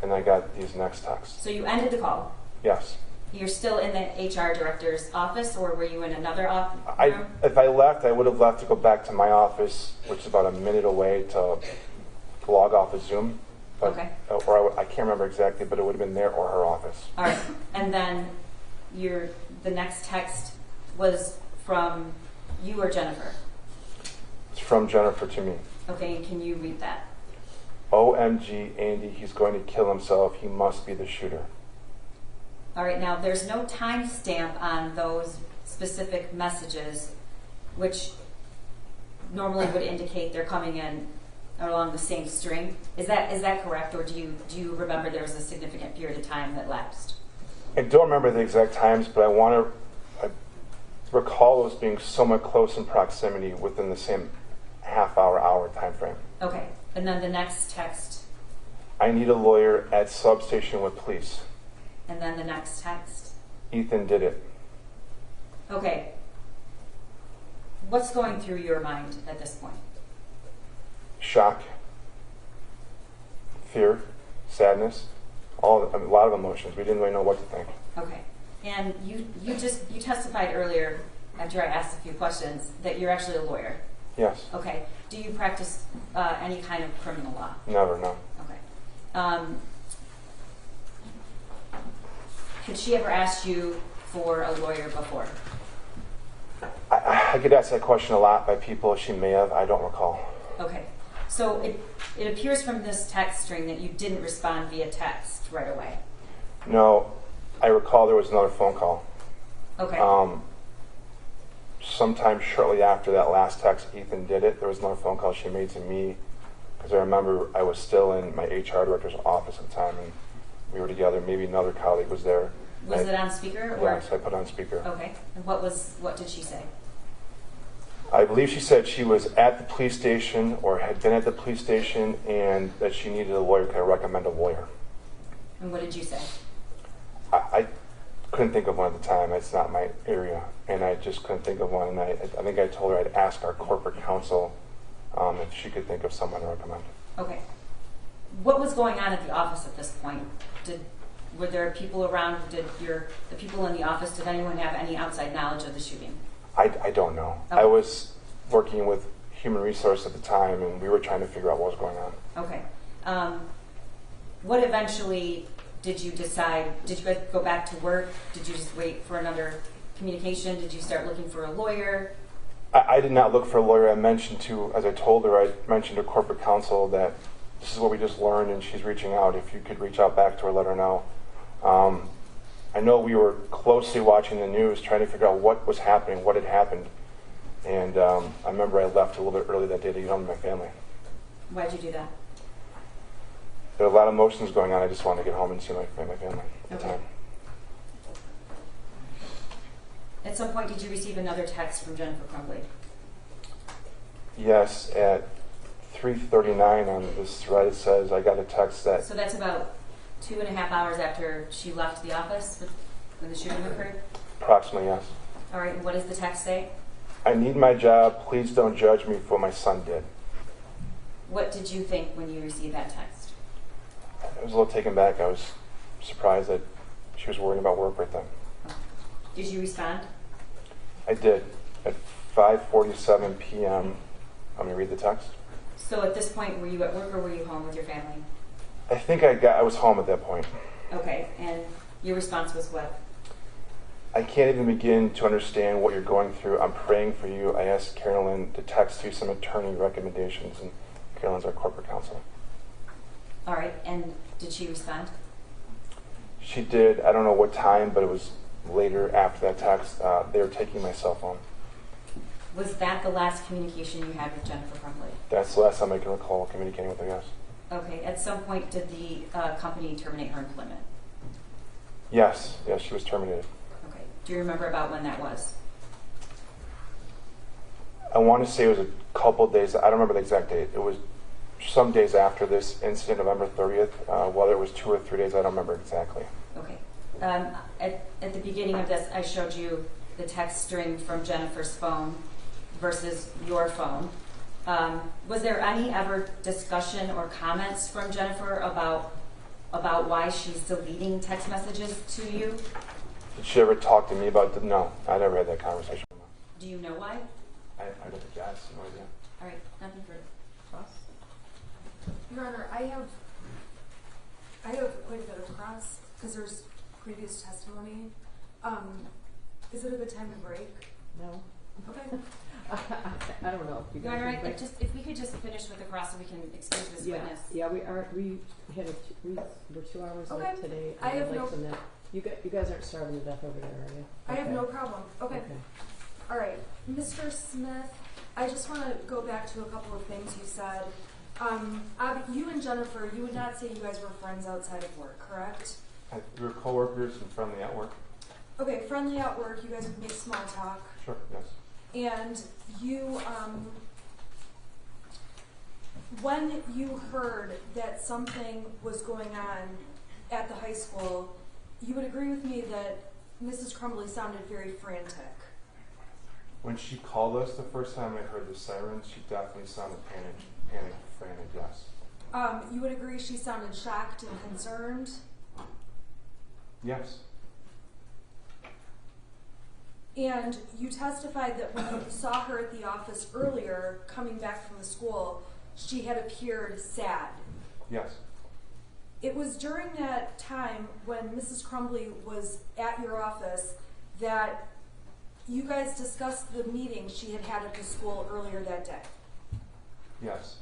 Speaker 14: and I got these next texts.
Speaker 13: So you ended the call?
Speaker 14: Yes.
Speaker 13: You're still in the HR director's office, or were you in another office?
Speaker 14: If I left, I would have left to go back to my office, which is about a minute away, to log off of Zoom. But,
Speaker 13: okay.
Speaker 14: Or I can't remember exactly, but it would have been there or her office.
Speaker 13: All right. And then the next text was from you or Jennifer?
Speaker 14: It's from Jennifer to me.
Speaker 13: Okay, and can you read that?
Speaker 14: OMG, Andy, he's going to kill himself. He must be the shooter.
Speaker 13: All right, now there's no timestamp on those specific messages, which normally would indicate they're coming in along the same string. Is that correct, or do you remember there was a significant period of time that lapsed?
Speaker 14: I don't remember the exact times, but I recall those being somewhat close in proximity within the same hour time frame.
Speaker 13: Okay, and then the next text.
Speaker 14: I need a lawyer at substation with police.
Speaker 13: And then the next text.
Speaker 14: Ethan did it.
Speaker 13: Okay. What's going through your mind at this point?
Speaker 14: Shock, fear, sadness, a lot of emotions. We didn't really know what to think.
Speaker 13: Okay. And you testified earlier, after I asked a few questions, that you're actually a lawyer.
Speaker 14: Yes.
Speaker 13: Okay. Do you practice any kind of criminal law?
Speaker 14: Never, no.
Speaker 13: Okay. Had she ever asked you for a lawyer before?
Speaker 14: I get asked that question a lot by people. She may have. I don't recall.
Speaker 13: Okay. So it appears from this text string that you didn't respond via text right away.
Speaker 14: No. I recall there was another phone call.
Speaker 13: Okay.
Speaker 14: Sometime shortly after that last text, Ethan did it. There was another phone call she made to me, because I remember I was still in my HR director's office at the time, and we were together. Maybe another colleague was there.
Speaker 13: Was it on speaker? Or?
Speaker 14: Yes, I put it on speaker.
Speaker 13: Okay. And what did she say?
Speaker 14: I believe she said she was at the police station or had been at the police station, and that she needed a lawyer. Could I recommend a lawyer?
Speaker 13: And what did you say?
Speaker 14: I couldn't think of one at the time. It's not my area, and I just couldn't think of one. And I think I told her I'd ask our corporate counsel if she could think of someone to recommend.
Speaker 13: Okay. What was going on at the office at this point? Were there people around? Did the people in the office, did anyone have any outside knowledge of the shooting?
Speaker 14: I don't know.
Speaker 13: Okay.
Speaker 14: I was working with human resource at the time, and we were trying to figure out what was going on.
Speaker 13: Okay. What eventually did you decide? Did you guys go back to work? Did you just wait for another communication? Did you start looking for a lawyer?
Speaker 14: I did not look for a lawyer. As I told her, I mentioned to corporate counsel that this is what we just learned, and she's reaching out. If you could reach out back to her, let her know. I know we were closely watching the news, trying to figure out what was happening, what had happened. And I remember I left a little bit early that day to get home to my family.
Speaker 13: Why'd you do that?
Speaker 14: There were a lot of emotions going on. I just wanted to get home and see my family at the time.
Speaker 13: At some point, did you receive another text from Jennifer Crumbley?
Speaker 14: Yes, at 3:39 on this thread, it says I got a text that...
Speaker 13: So that's about 2.5 hours after she left the office when the shooting occurred?
Speaker 14: Approximately, yes.
Speaker 13: All right, and what does the text say?
Speaker 14: I need my job. Please don't judge me for what my son did.
Speaker 13: What did you think when you received that text?
Speaker 14: I was a little taken back. I was surprised that she was worrying about work right then.
Speaker 13: Did you respond?
Speaker 14: I did. At 5:47 p.m. Let me read the text.
Speaker 13: So at this point, were you at work or were you home with your family?
Speaker 14: I think I was home at that point.
Speaker 13: Okay, and your response was what?
Speaker 14: I can't even begin to understand what you're going through. I'm praying for you. I asked Carolyn to text you some attorney recommendations, and Carolyn's our corporate counsel.
Speaker 13: All right, and did she respond?
Speaker 14: She did. I don't know what time, but it was later after that text. They were taking my cell phone.
Speaker 13: Was that the last communication you had with Jennifer Crumbley?
Speaker 14: That's the last time I can recall communicating with her, yes.
Speaker 13: Okay, at some point did the company terminate her employment?
Speaker 14: Yes, yes, she was terminated.
Speaker 13: Okay, do you remember about when that was?
Speaker 14: I want to say it was a couple days, I don't remember the exact date. It was some days after this incident, November 30th. Whether it was 2 or 3 days, I don't remember exactly.
Speaker 13: Okay. At the beginning of this, I showed you the text string from Jennifer's phone versus your phone. Was there any ever discussion or comments from Jennifer about why she's deleting text messages to you?
Speaker 14: Did she ever talk to me about no, I never had that conversation.
Speaker 13: Do you know why?
Speaker 14: I don't guess, no idea.
Speaker 13: All right, nothing further. Ross?
Speaker 11: Your Honor, I have quite a bit of cross because there's previous testimony. Is it a good time to break?
Speaker 4: No.
Speaker 11: Okay.
Speaker 4: I don't know.
Speaker 13: Your Honor, if we could just finish with the cross so we can excuse this witness.
Speaker 4: Yeah, we were 2 hours late today.
Speaker 11: I have no.
Speaker 4: You guys aren't starving to death over there, are you?
Speaker 11: I have no problem. Okay. All right, Mr. Smith. I just want to go back to a couple of things you said. You and Jennifer, you would not say you guys were friends outside of work, correct?
Speaker 14: We were coworkers and friendly at work.
Speaker 11: Okay, friendly at work. You guys would make small talk.
Speaker 14: Sure, yes.
Speaker 11: And you, when you heard that something was going on at the high school, you would agree with me that Mrs. Crumbley sounded very frantic.
Speaker 14: When she called us the first time I heard the sirens, she definitely sounded panicked, frantic, yes.
Speaker 11: You would agree she sounded shocked and concerned?
Speaker 14: Yes.
Speaker 11: And you testified that when you saw her at the office earlier, coming back from the school, she had appeared sad.
Speaker 14: Yes.
Speaker 11: It was during that time when Mrs. Crumbley was at your office that you guys discussed the meeting she had had at the school earlier that day.
Speaker 14: Yes.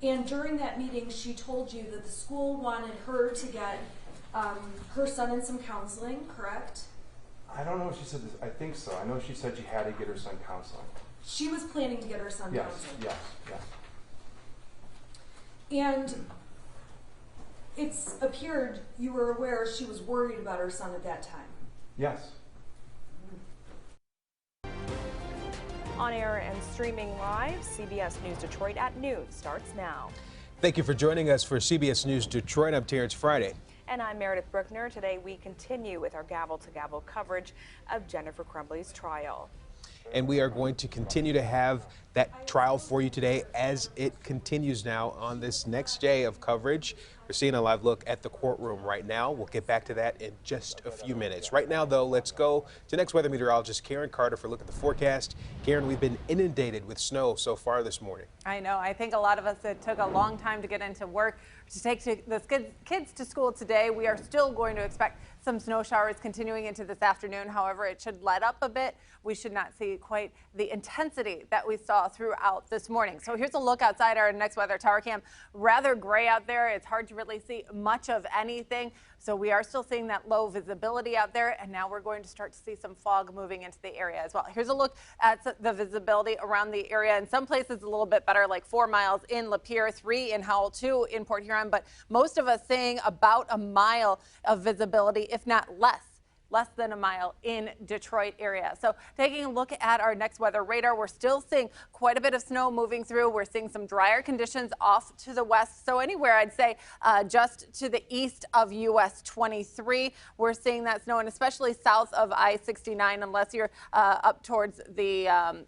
Speaker 11: And during that meeting, she told you that the school wanted her to get her son in some counseling, correct?
Speaker 14: I don't know if she said this. I think so. I know she said she had to get her son counseling.
Speaker 11: She was planning to get her son counseling.
Speaker 14: Yes, yes.
Speaker 11: And it's appeared you were aware she was worried about her son at that time.
Speaker 14: Yes.
Speaker 1: On air and streaming live, CBS News Detroit at noon starts now.
Speaker 10: Thank you for joining us for CBS News Detroit. I'm Terrence Friday.
Speaker 1: And I'm Meredith Bruckner. Today we continue with our gavel-to-gavel coverage of Jennifer Crumbley's trial.
Speaker 10: And we are going to continue to have that trial for you today as it continues now on this next day of coverage. We're seeing a live look at the courtroom right now. We'll get back to that in just a few minutes. Right now, though, let's go to next weather meteorologist Karen Carter for a look at the forecast. Karen, we've been inundated with snow so far this morning.
Speaker 16: I know. I think a lot of us, it took a long time to get into work to take the kids to school today. We are still going to expect some snow showers continuing into this afternoon. However, it should let up a bit. We should not see quite the intensity that we saw throughout this morning. So here's a look outside our next weather tower cam. Rather gray out there. It's hard to really see much of anything. So we are still seeing that low visibility out there. And now we're going to start to see some fog moving into the area as well. Here's a look at the visibility around the area. In some places a little bit better, like 4 miles in Lapeer, 3 in Howell, 2 in Port Huron. But most of us seeing about a mile of visibility, if not less than a mile in Detroit area. So taking a look at our next weather radar, we're still seeing quite a bit of snow moving through. We're seeing some drier conditions off to the west. So anywhere I'd say just to the east of US 23, we're seeing that snow, and especially south of I-69, unless you're up towards the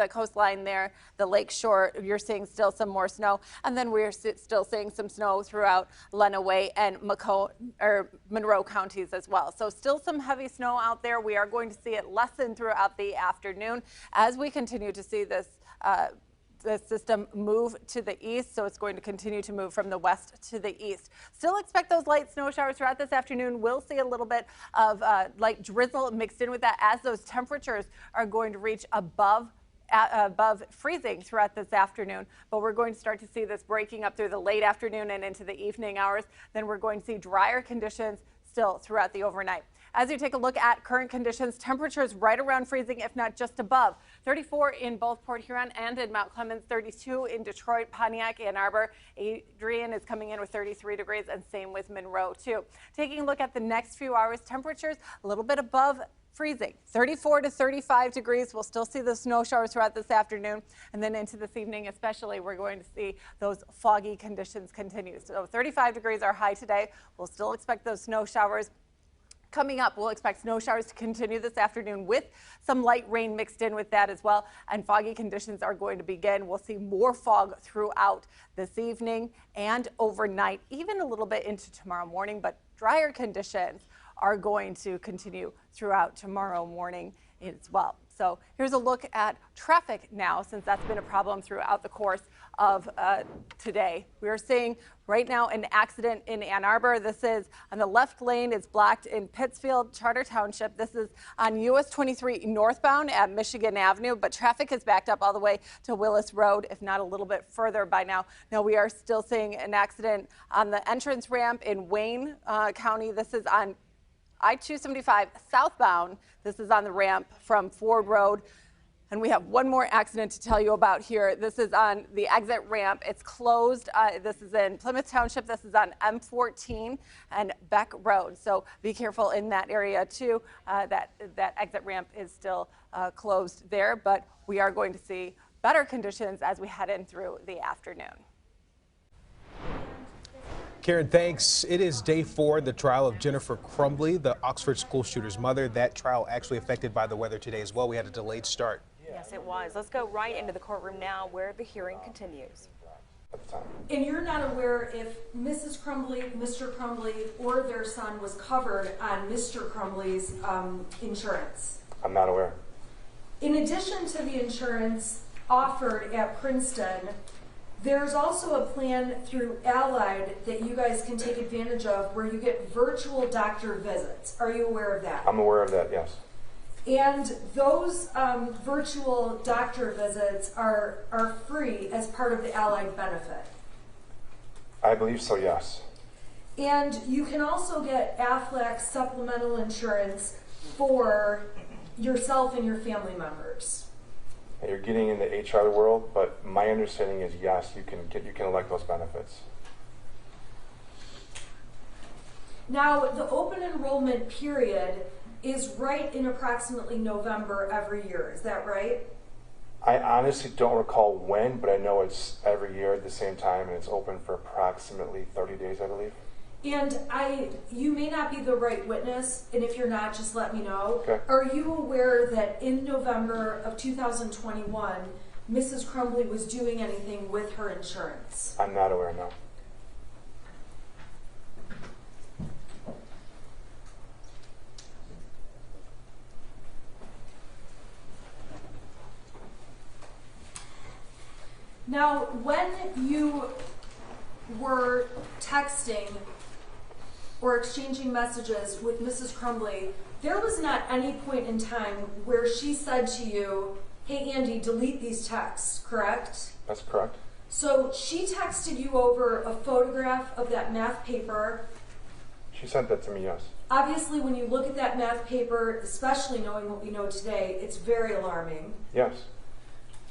Speaker 16: coastline there, the lake shore, you're seeing still some more snow. And then we're still seeing some snow throughout Lenawee and Monroe counties as well. So still some heavy snow out there. We are going to see it lessen throughout the afternoon as we continue to see this the system move to the east, so it's going to continue to move from the west to the east. Still expect those light snow showers throughout this afternoon. We'll see a little bit of light drizzle mixed in with that as those temperatures are going to reach above freezing throughout this afternoon, but we're going to start to see this breaking up through the late afternoon and into the evening hours. Then we're going to see drier conditions still throughout the overnight. As you take a look at current conditions, temperatures right around freezing, if not just above. 34 in both Port Huron and in Mount Clemens, 32 in Detroit, Pontiac, Ann Arbor. Adrian is coming in with 33 degrees, and same with Monroe, too. Taking a look at the next few hours, temperatures a little bit above freezing, 34 to 35 degrees. We'll still see the snow showers throughout this afternoon, and then into this evening especially, we're going to see those foggy conditions continue. So 35 degrees are high today. We'll still expect those snow showers. Coming up, we'll expect snow showers to continue this afternoon with some light rain mixed in with that as well, and foggy conditions are going to begin. We'll see more fog throughout this evening and overnight, even a little bit into tomorrow morning, but drier conditions are going to continue throughout tomorrow morning as well. So here's a look at traffic now, since that's been a problem throughout the course of today. We are seeing right now an accident in Ann Arbor. This is on the left lane. It's blocked in Pittsfield, Charter Township. This is on US 23 northbound at Michigan Avenue, but traffic is backed up all the way to Willis Road, if not a little bit further by now. Now we are still seeing an accident on the entrance ramp in Wayne County. This is on I-275 southbound. This is on the ramp from Ford Road. And we have one more accident to tell you about here. This is on the exit ramp. It's closed. This is in Plymouth Township. This is on M14 and Beck Road. So be careful in that area too. That exit ramp is still closed there, but we are going to see better conditions as we head in through the afternoon.
Speaker 10: Karen, thanks. It is day 4 in the trial of Jennifer Crumbley, the Oxford school shooter's mother. That trial actually affected by the weather today as well. We had a delayed start.
Speaker 1: Yes, it was. Let's go right into the courtroom now where the hearing continues.
Speaker 6: And you're not aware if Mrs. Crumbley, Mr. Crumbley, or their son was covered on Mr. Crumbley's insurance?
Speaker 14: I'm not aware.
Speaker 6: In addition to the insurance offered at Princeton, there's also a plan through Allied that you guys can take advantage of where you get virtual doctor visits. Are you aware of that?
Speaker 14: I'm aware of that, yes.
Speaker 6: And those virtual doctor visits are free as part of the Allied benefit.
Speaker 14: I believe so, yes.
Speaker 6: And you can also get Aflac supplemental insurance for yourself and your family members.
Speaker 14: You're getting in the HR world, but my understanding is yes, you can elect those benefits.
Speaker 6: Now, the open enrollment period is right in approximately November every year. Is that right?
Speaker 14: I honestly don't recall when, but I know it's every year at the same time, and it's open for approximately 30 days, I believe.
Speaker 6: And you may not be the right witness, and if you're not, just let me know.
Speaker 14: Okay.
Speaker 6: Are you aware that in November of 2021, Mrs. Crumbley was doing anything with her insurance?
Speaker 14: I'm not aware, no.
Speaker 6: Now, when you were texting or exchanging messages with Mrs. Crumbley, there was not any point in time where she said to you, hey Andy, delete these texts, correct?
Speaker 14: That's correct.
Speaker 6: So she texted you over a photograph of that math paper.
Speaker 14: She sent that to me, yes.
Speaker 6: Obviously, when you look at that math paper, especially knowing what we know today, it's very alarming.
Speaker 14: Yes.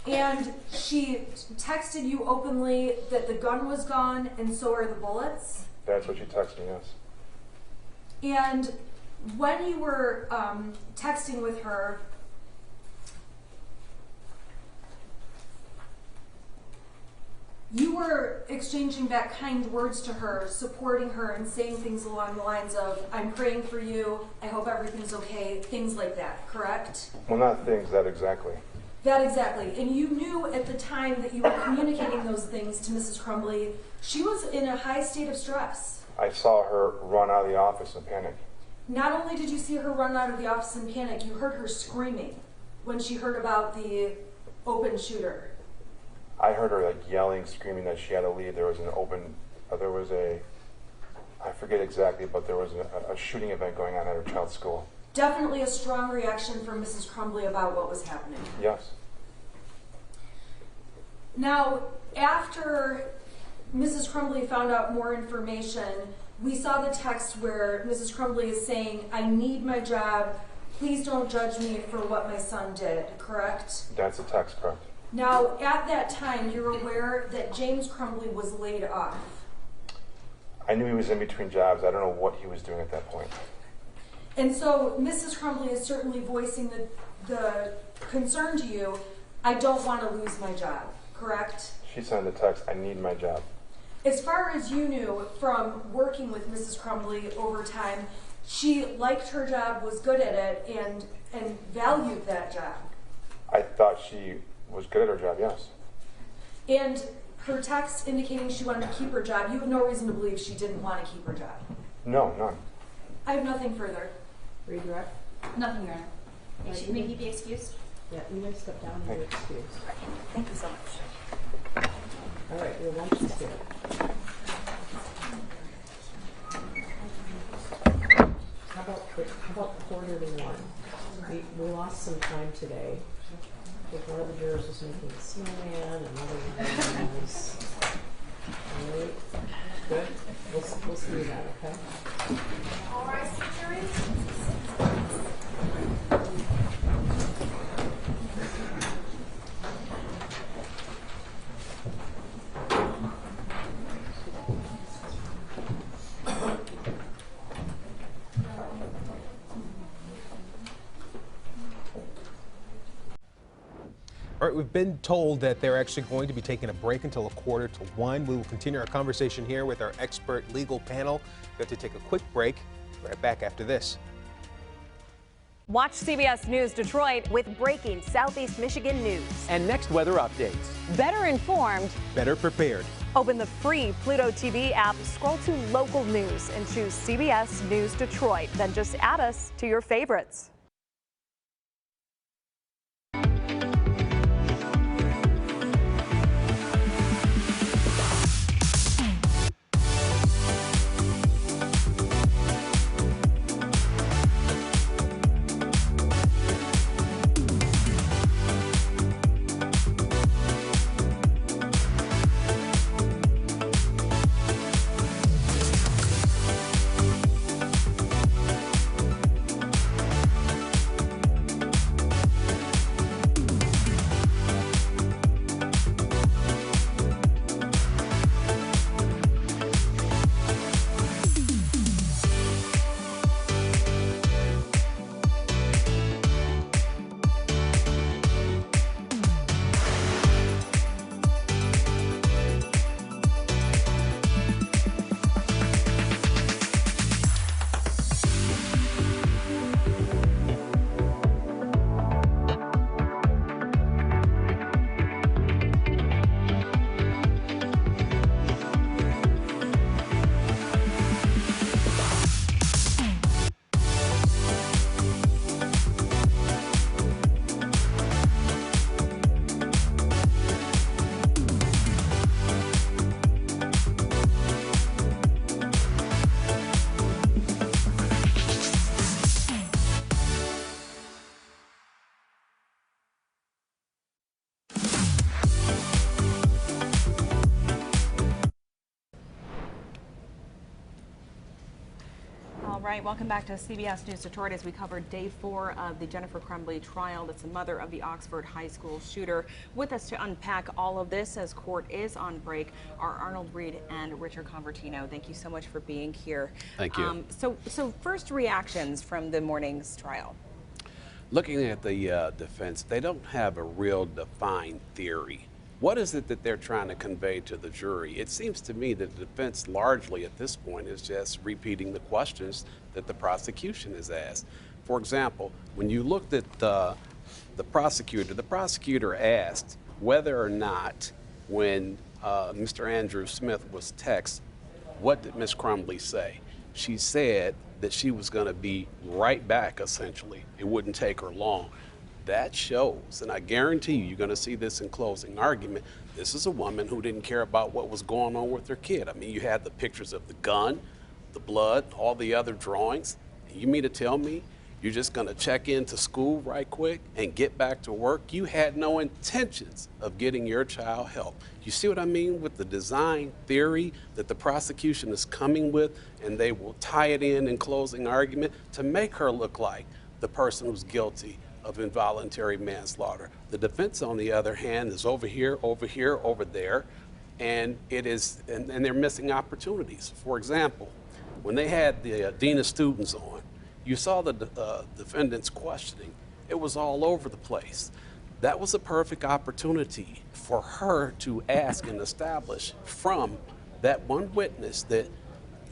Speaker 6: And she texted you openly that the gun was gone and so are the bullets.
Speaker 14: That's what she texted me, yes.
Speaker 6: And when you were texting with her, you were exchanging back kind words to her, supporting her and saying things along the lines of, I'm praying for you, I hope everything's okay, things like that, correct?
Speaker 14: Well, not things, that exactly.
Speaker 6: That exactly. And you knew at the time that you were communicating those things to Mrs. Crumbley, she was in a high state of stress.
Speaker 14: I saw her run out of the office in panic.
Speaker 6: Not only did you see her run out of the office in panic, you heard her screaming when she heard about the open shooter.
Speaker 14: I heard her like yelling, screaming that she had to leave. There was I forget exactly, but there was a shooting event going on at her child's school.
Speaker 6: Definitely a strong reaction from Mrs. Crumbley about what was happening.
Speaker 14: Yes.
Speaker 6: Now, after Mrs. Crumbley found out more information, we saw the text where Mrs. Crumbley is saying, I need my job. Please don't judge me for what my son did, correct?
Speaker 14: That's a text, correct?
Speaker 6: Now, at that time, you're aware that James Crumbley was laid off.
Speaker 14: I knew he was in between jobs. I don't know what he was doing at that point.
Speaker 6: And so Mrs. Crumbley is certainly voicing the concern to you, I don't want to lose my job, correct?
Speaker 14: She sent the text, I need my job.
Speaker 6: As far as you knew from working with Mrs. Crumbley over time, she liked her job, was good at it, and valued that job.
Speaker 14: I thought she was good at her job, yes.
Speaker 6: And her text indicating she wanted to keep her job, you have no reason to believe she didn't want to keep her job.
Speaker 14: No, none.
Speaker 6: I have nothing further.
Speaker 4: Redirect?
Speaker 13: Nothing, Your Honor. May he be excused?
Speaker 4: Yeah, you may step down and be excused.
Speaker 13: Thank you so much.
Speaker 4: All right, your lunch is here. How about quarter to one? We lost some time today. One of the jurors was making a snowman, another one was. All right, good. We'll see that, okay?
Speaker 6: All right, jury.
Speaker 10: All right, we've been told that they're actually going to be taking a break until 1:45. We will continue our conversation here with our expert legal panel. We have to take a quick break. Right back after this.
Speaker 17: Watch CBS News Detroit with breaking Southeast Michigan news.
Speaker 18: And next weather updates.
Speaker 17: Better informed,
Speaker 10: better prepared.
Speaker 17: Open the free Pluto TV app, scroll to local news, and choose CBS News Detroit. Then just add us to your favorites.
Speaker 1: All right, welcome back to CBS News Detroit as we cover day 4 of the Jennifer Crumbley trial. That's the mother of the Oxford High School shooter. With us to unpack all of this as court is on break are Arnold Reed and Richard Convertino. Thank you so much for being here.
Speaker 3: Thank you.
Speaker 1: So first reactions from the morning's trial.
Speaker 3: Looking at the defense, they don't have a real defined theory. What is it that they're trying to convey to the jury? It seems to me that the defense largely at this point is just repeating the questions that the prosecution has asked. For example, when you looked at the prosecutor asked whether or not when Mr. Andrew Smith was texted, what did Ms. Crumbley say? She said that she was going to be right back, essentially. It wouldn't take her long. That shows, and I guarantee you're going to see this in closing argument, this is a woman who didn't care about what was going on with her kid. I mean, you had the pictures of the gun, the blood, all the other drawings. You mean to tell me You're just going to check into school right quick and get back to work. You had no intentions of getting your child help. You see what I mean with the design theory that the prosecution is coming with, and they will tie it in closing argument to make her look like the person who's guilty of involuntary manslaughter. The defense, on the other hand, is over here, over there, and they're missing opportunities. For example, when they had the dean of students on, you saw the defendant's questioning. It was all over the place. That was a perfect opportunity for her to ask and establish from that one witness that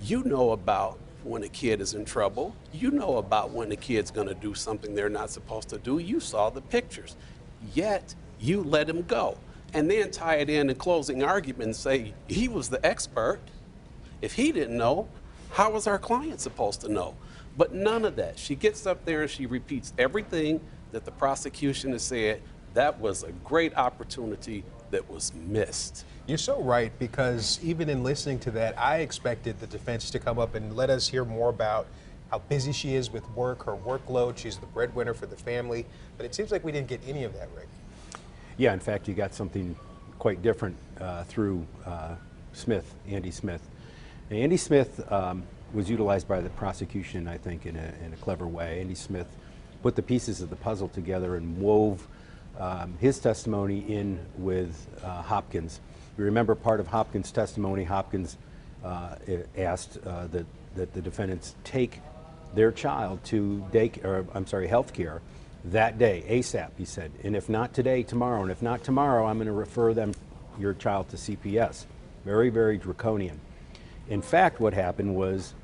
Speaker 3: you know about when a kid is in trouble. You know about when a kid's going to do something they're not supposed to do. You saw the pictures. Yet you let him go. And then tie it in closing argument and say he was the expert. If he didn't know, how was our client supposed to know? But none of that. She gets up there and she repeats everything that the prosecution has said. That was a great opportunity that was missed.
Speaker 10: You're so right, because even in listening to that, I expected the defense to come up and let us hear more about how busy she is with work, her workload. She's the breadwinner for the family. But it seems like we didn't get any of that, Rick.
Speaker 2: Yeah, in fact, you got something quite different through Andy Smith. Now, Andy Smith was utilized by the prosecution, I think, in a clever way. Andy Smith put the pieces of the puzzle together and wove his testimony in with Hopkins. You remember part of Hopkins' testimony, Hopkins asked that the defendants take their child to health care that day, ASAP, he said. And if not today, tomorrow. And if not tomorrow, I'm going to refer your child to CPS. Very, very draconian. In fact, what happened was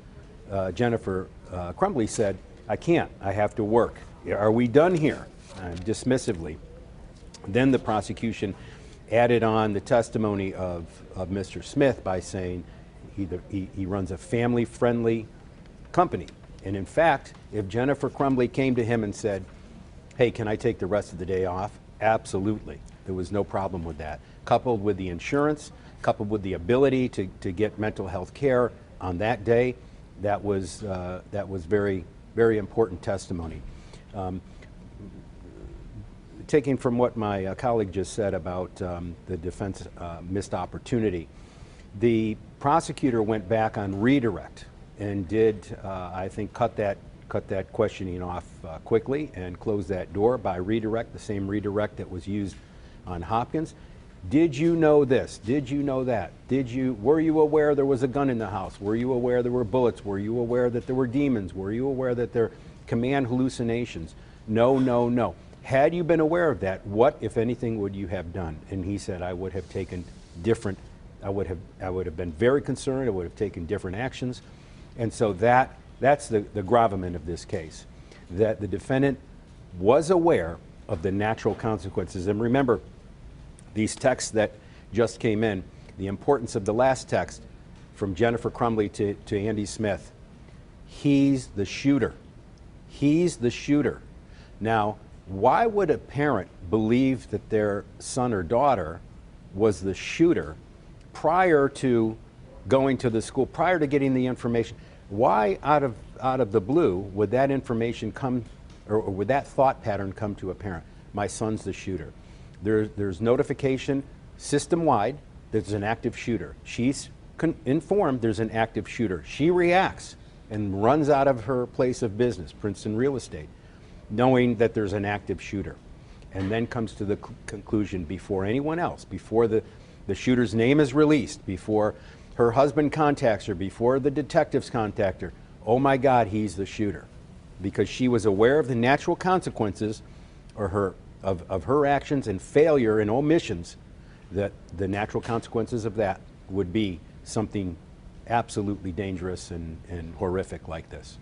Speaker 2: Jennifer Crumbley said, I can't, I have to work. Are we done here? Dismissively. Then the prosecution added on the testimony of Mr. Smith by saying he runs a family-friendly company. And in fact, if Jennifer Crumbley came to him and said, hey, can I take the rest of the day off? Absolutely. There was no problem with that. Coupled with the insurance, coupled with the ability to get mental health care on that day, that was very, very important testimony. Taking from what my colleague just said about the defense missed opportunity, the prosecutor went back on redirect and did, I think, cut that questioning off quickly and close that door by redirect, the same redirect that was used on Hopkins. Did you know this? Did you know that? Were you aware there was a gun in the house? Were you aware there were bullets? Were you aware that there were demons? Were you aware that there command hallucinations? No, no, no. Had you been aware of that, what, if anything, would you have done? And he said, I would have taken different, I would have been very concerned, I would have taken different actions. And so that's the gravamen of this case, that the defendant was aware of the natural consequences. And remember, these texts that just came in, the importance of the last text from Jennifer Crumbley to Andy Smith. He's the shooter. He's the shooter. Now, why would a parent believe that their son or daughter was the shooter prior to going to the school, prior to getting the information? Why out of the blue would that information come, or would that thought pattern come to a parent? My son's the shooter. There's notification system-wide that there's an active shooter. She's informed there's an active shooter. She reacts and runs out of her place of business, Princeton Real Estate, knowing that there's an active shooter, and then comes to the conclusion before anyone else, before the shooter's name is released, before her husband contacts her, before the detectives contact her, oh my God, he's the shooter. Because she was aware of the natural consequences of her actions and failure and omissions, that the natural consequences of that would be something absolutely dangerous and horrific like this.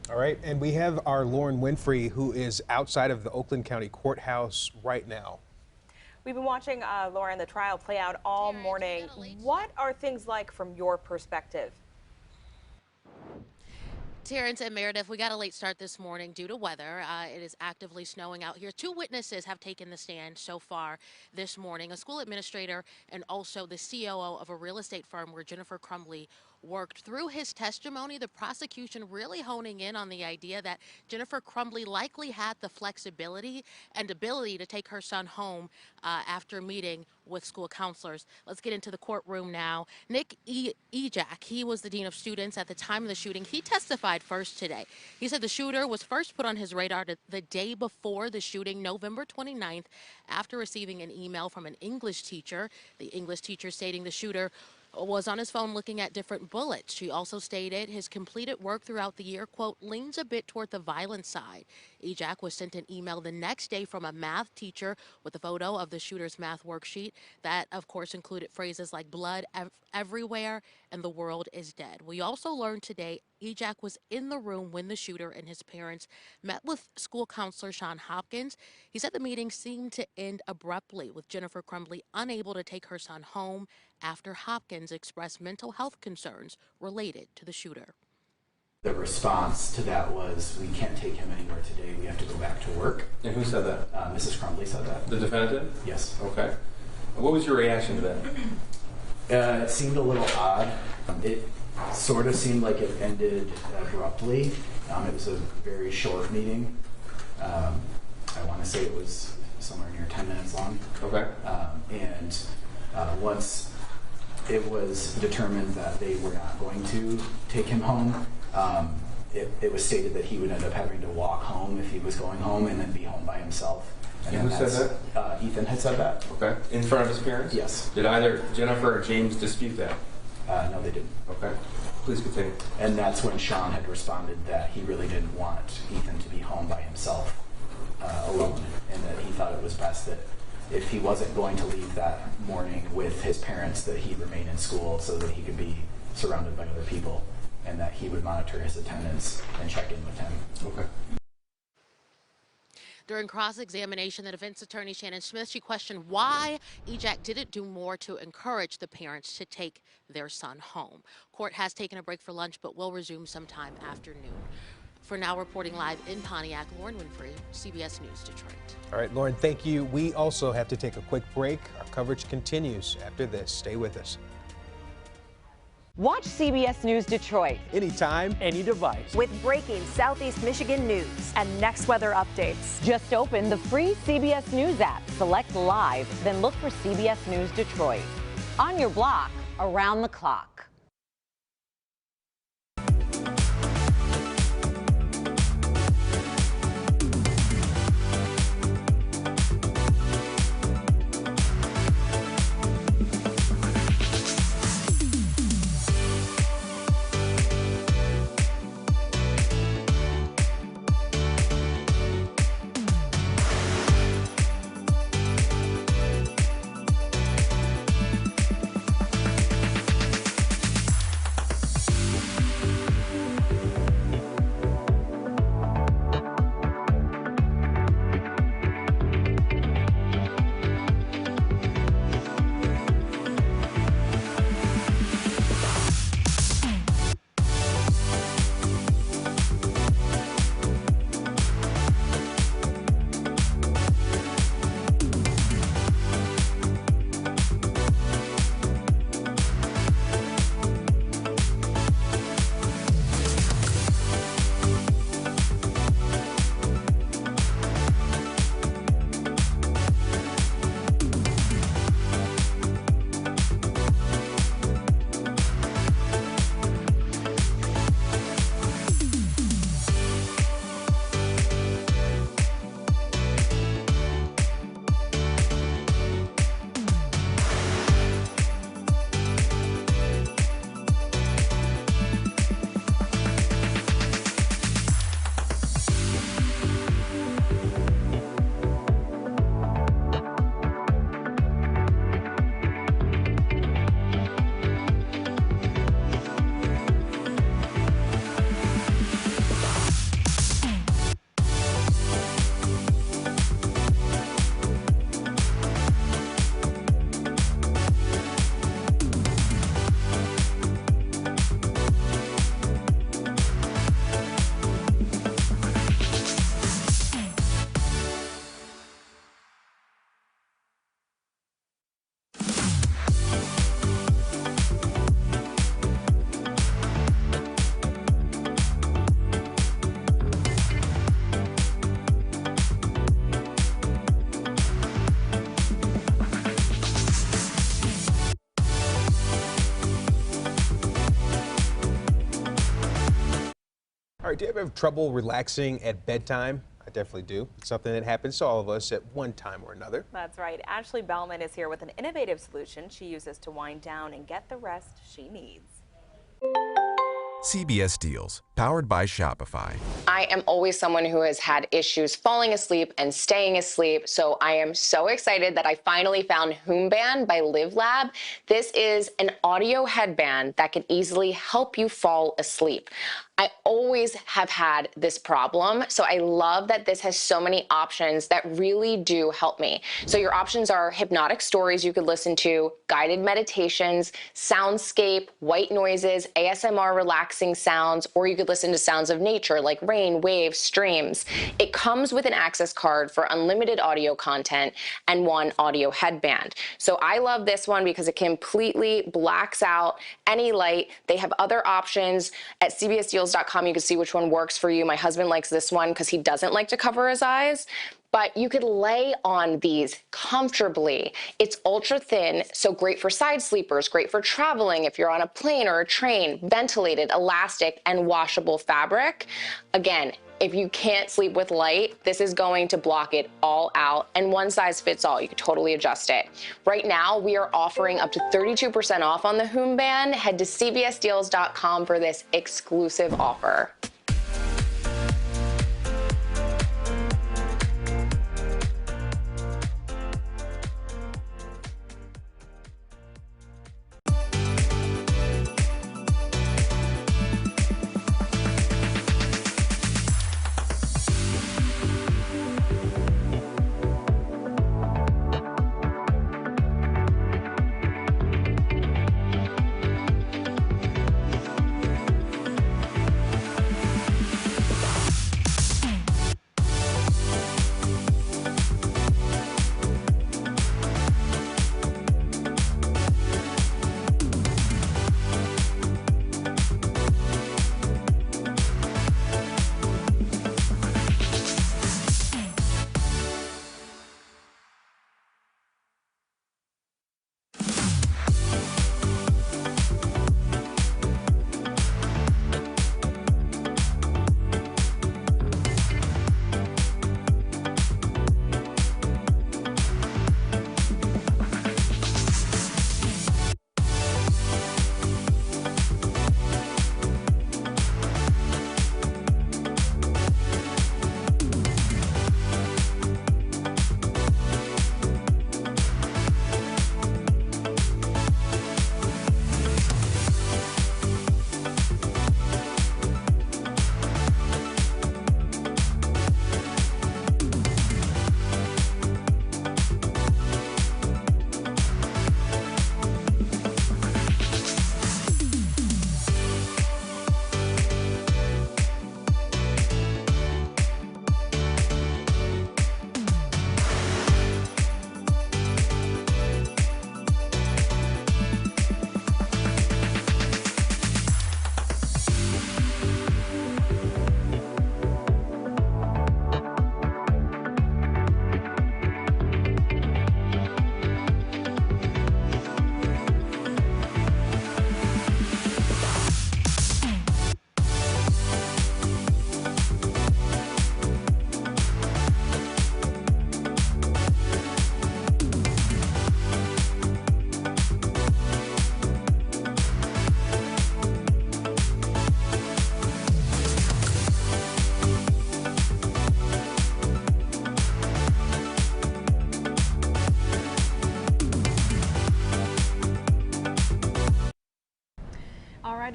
Speaker 10: All right, and we have our Lauren Winfrey, who is outside of the Oakland County Courthouse right now.
Speaker 1: We've been watching, Lauren, the trial play out all morning. What are things like from your perspective?
Speaker 18: Terrence and Meredith, we got a late start this morning due to weather. It is actively snowing out here. 2 witnesses have taken the stand so far this morning, a school administrator and also the COO of a real estate firm where Jennifer Crumbley worked. Through his testimony, the prosecution really honing in on the idea that Jennifer Crumbley likely had the flexibility and ability to take her son home after meeting with school counselors. Let's get into the courtroom now. Nick Ejak, he was the dean of students at the time of the shooting. He testified first today. He said the shooter was first put on his radar the day before the shooting, November 29th, after receiving an email from an English teacher. The English teacher stating the shooter was on his phone looking at different bullets. She also stated his completed work throughout the year, quote, leans a bit toward the violent side. Ejak was sent an email the next day from a math teacher with a photo of the shooter's math worksheet. That, of course, included phrases like blood everywhere and the world is dead. We also learned today Ejak was in the room when the shooter and his parents met with school counselor Sean Hopkins. He said the meeting seemed to end abruptly, with Jennifer Crumbley unable to take her son home after Hopkins expressed mental health concerns related to the shooter.
Speaker 12: The response to that was, we can't take him anywhere today, we have to go back to work.
Speaker 5: And who said that?
Speaker 12: Mrs. Crumbley said that.
Speaker 5: The defendant did?
Speaker 12: Yes.
Speaker 5: Okay. What was your reaction to that?
Speaker 12: It seemed a little odd. It sort of seemed like it ended abruptly. It was a very short meeting. I want to say it was somewhere near 10 minutes long.
Speaker 5: Okay.
Speaker 12: And once it was determined that they were not going to take him home, it was stated that he would end up having to walk home if he was going home and then be home by himself.
Speaker 5: And who said that?
Speaker 12: Ethan had said that.
Speaker 5: Okay. In front of his parents?
Speaker 12: Yes.
Speaker 5: Did either Jennifer or James dispute that?
Speaker 12: No, they didn't.
Speaker 5: Okay. Please continue.
Speaker 12: And that's when Sean had responded that he really didn't want Ethan to be home by himself alone, and that he thought it was best that if he wasn't going to leave that morning with his parents, that he remain in school so that he could be surrounded by other people, and that he would monitor his attendance and check in with him.
Speaker 5: Okay.
Speaker 18: During cross-examination, the defense attorney Shannon Smith, she questioned why Ejak didn't do more to encourage the parents to take their son home. Court has taken a break for lunch, but will resume sometime after noon. For now, reporting live in Pontiac, Lauren Winfrey, CBS News Detroit.
Speaker 10: All right, Lauren, thank you. We also have to take a quick break. Our coverage continues after this. Stay with us.
Speaker 19: Watch CBS News Detroit
Speaker 10: anytime, any device,
Speaker 17: with breaking Southeast Michigan news and next weather updates.
Speaker 19: Just open the free CBS News app, select live, then look for CBS News Detroit. On your block, around the clock.
Speaker 10: right, do you ever have trouble relaxing at bedtime? I definitely do. It's something that happens to all of us at one time or another.
Speaker 1: That's right. Ashley Bellman is here with an innovative solution she uses to wind down and get the rest she needs.
Speaker 8: CBS Deals, powered by Shopify.
Speaker 9: I am always someone who has had issues falling asleep and staying asleep, so I am so excited that I finally found HoomBand by LiveLab. This is an audio headband that can easily help you fall asleep. I always have had this problem, so I love that this has so many options that really do help me. So your options are hypnotic stories you could listen to, guided meditations, soundscape, white noises, ASMR relaxing sounds, or you could listen to sounds of nature like rain, waves, streams. It comes with an access card for unlimited audio content and one audio headband. So I love this one because it completely blacks out any light. They have other options at CBSDeals.com. You can see which one works for you. My husband likes this one because he doesn't like to cover his eyes. But you could lay on these comfortably. It's ultra thin, so great for side sleepers, great for traveling if you're on a plane or a train, ventilated, elastic, and washable fabric. Again, if you can't sleep with light, this is going to block it all out, and one size fits all. You can totally adjust it. Right now, we are offering up to 32% off on the HoomBand. Head to cbsdeals.com for this exclusive offer.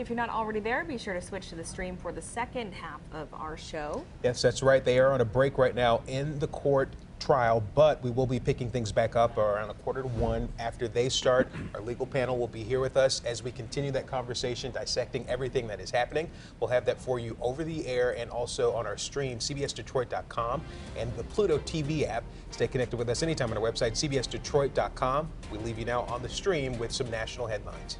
Speaker 1: If you're not already there, be sure to switch to the stream for the second half of our show.
Speaker 10: Yes, that's right. They are on a break right now in the court trial, but we will be picking things back up around 12:45 after they start. Our legal panel will be here with us as we continue that conversation, dissecting everything that is happening. We'll have that for you over the air and also on our stream, cbsdetroit.com and the Pluto TV app. Stay connected with us anytime on our website, cbsdetroit.com. We leave you now on the stream with some national headlines.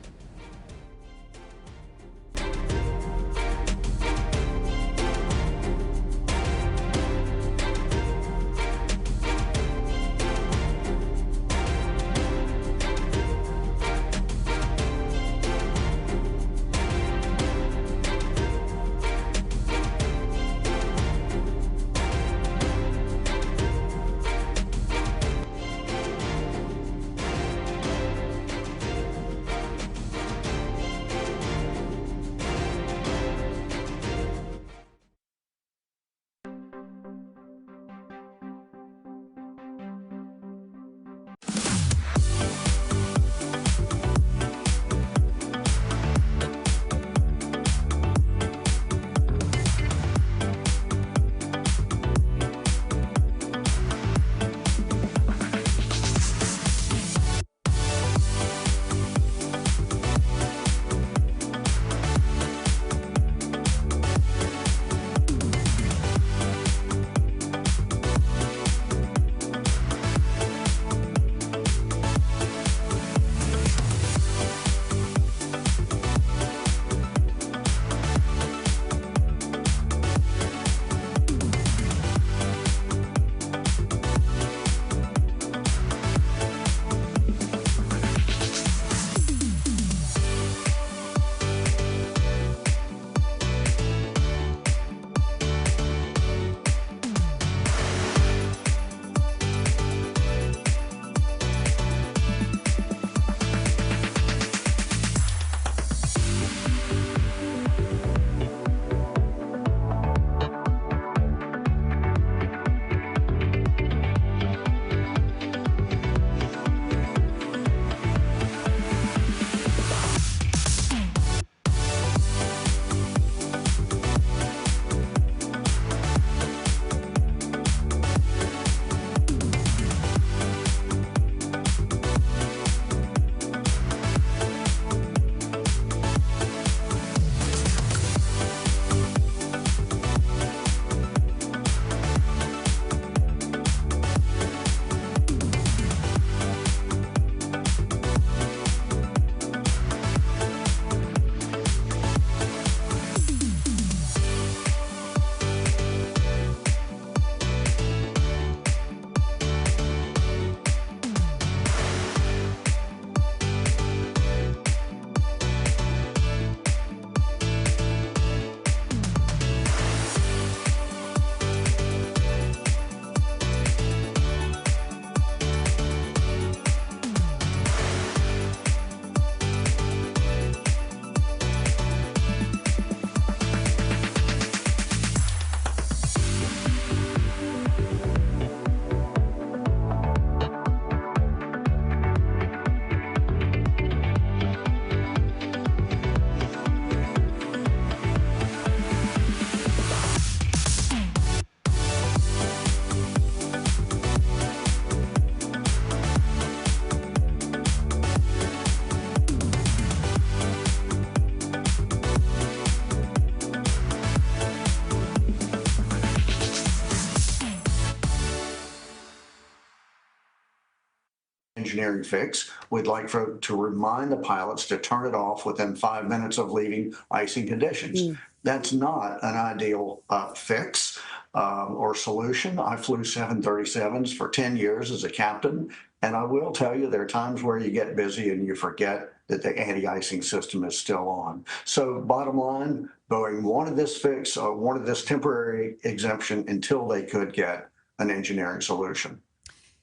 Speaker 20: engineering fix. We'd like to remind the pilots to turn it off within 5 minutes of leaving icing conditions. That's not an ideal fix or solution. I flew 737s for 10 years as a captain, and I will tell you there are times where you get busy and you forget that the anti-icing system is still on. So bottom line, Boeing wanted this fix, wanted this temporary exemption until they could get an engineering solution.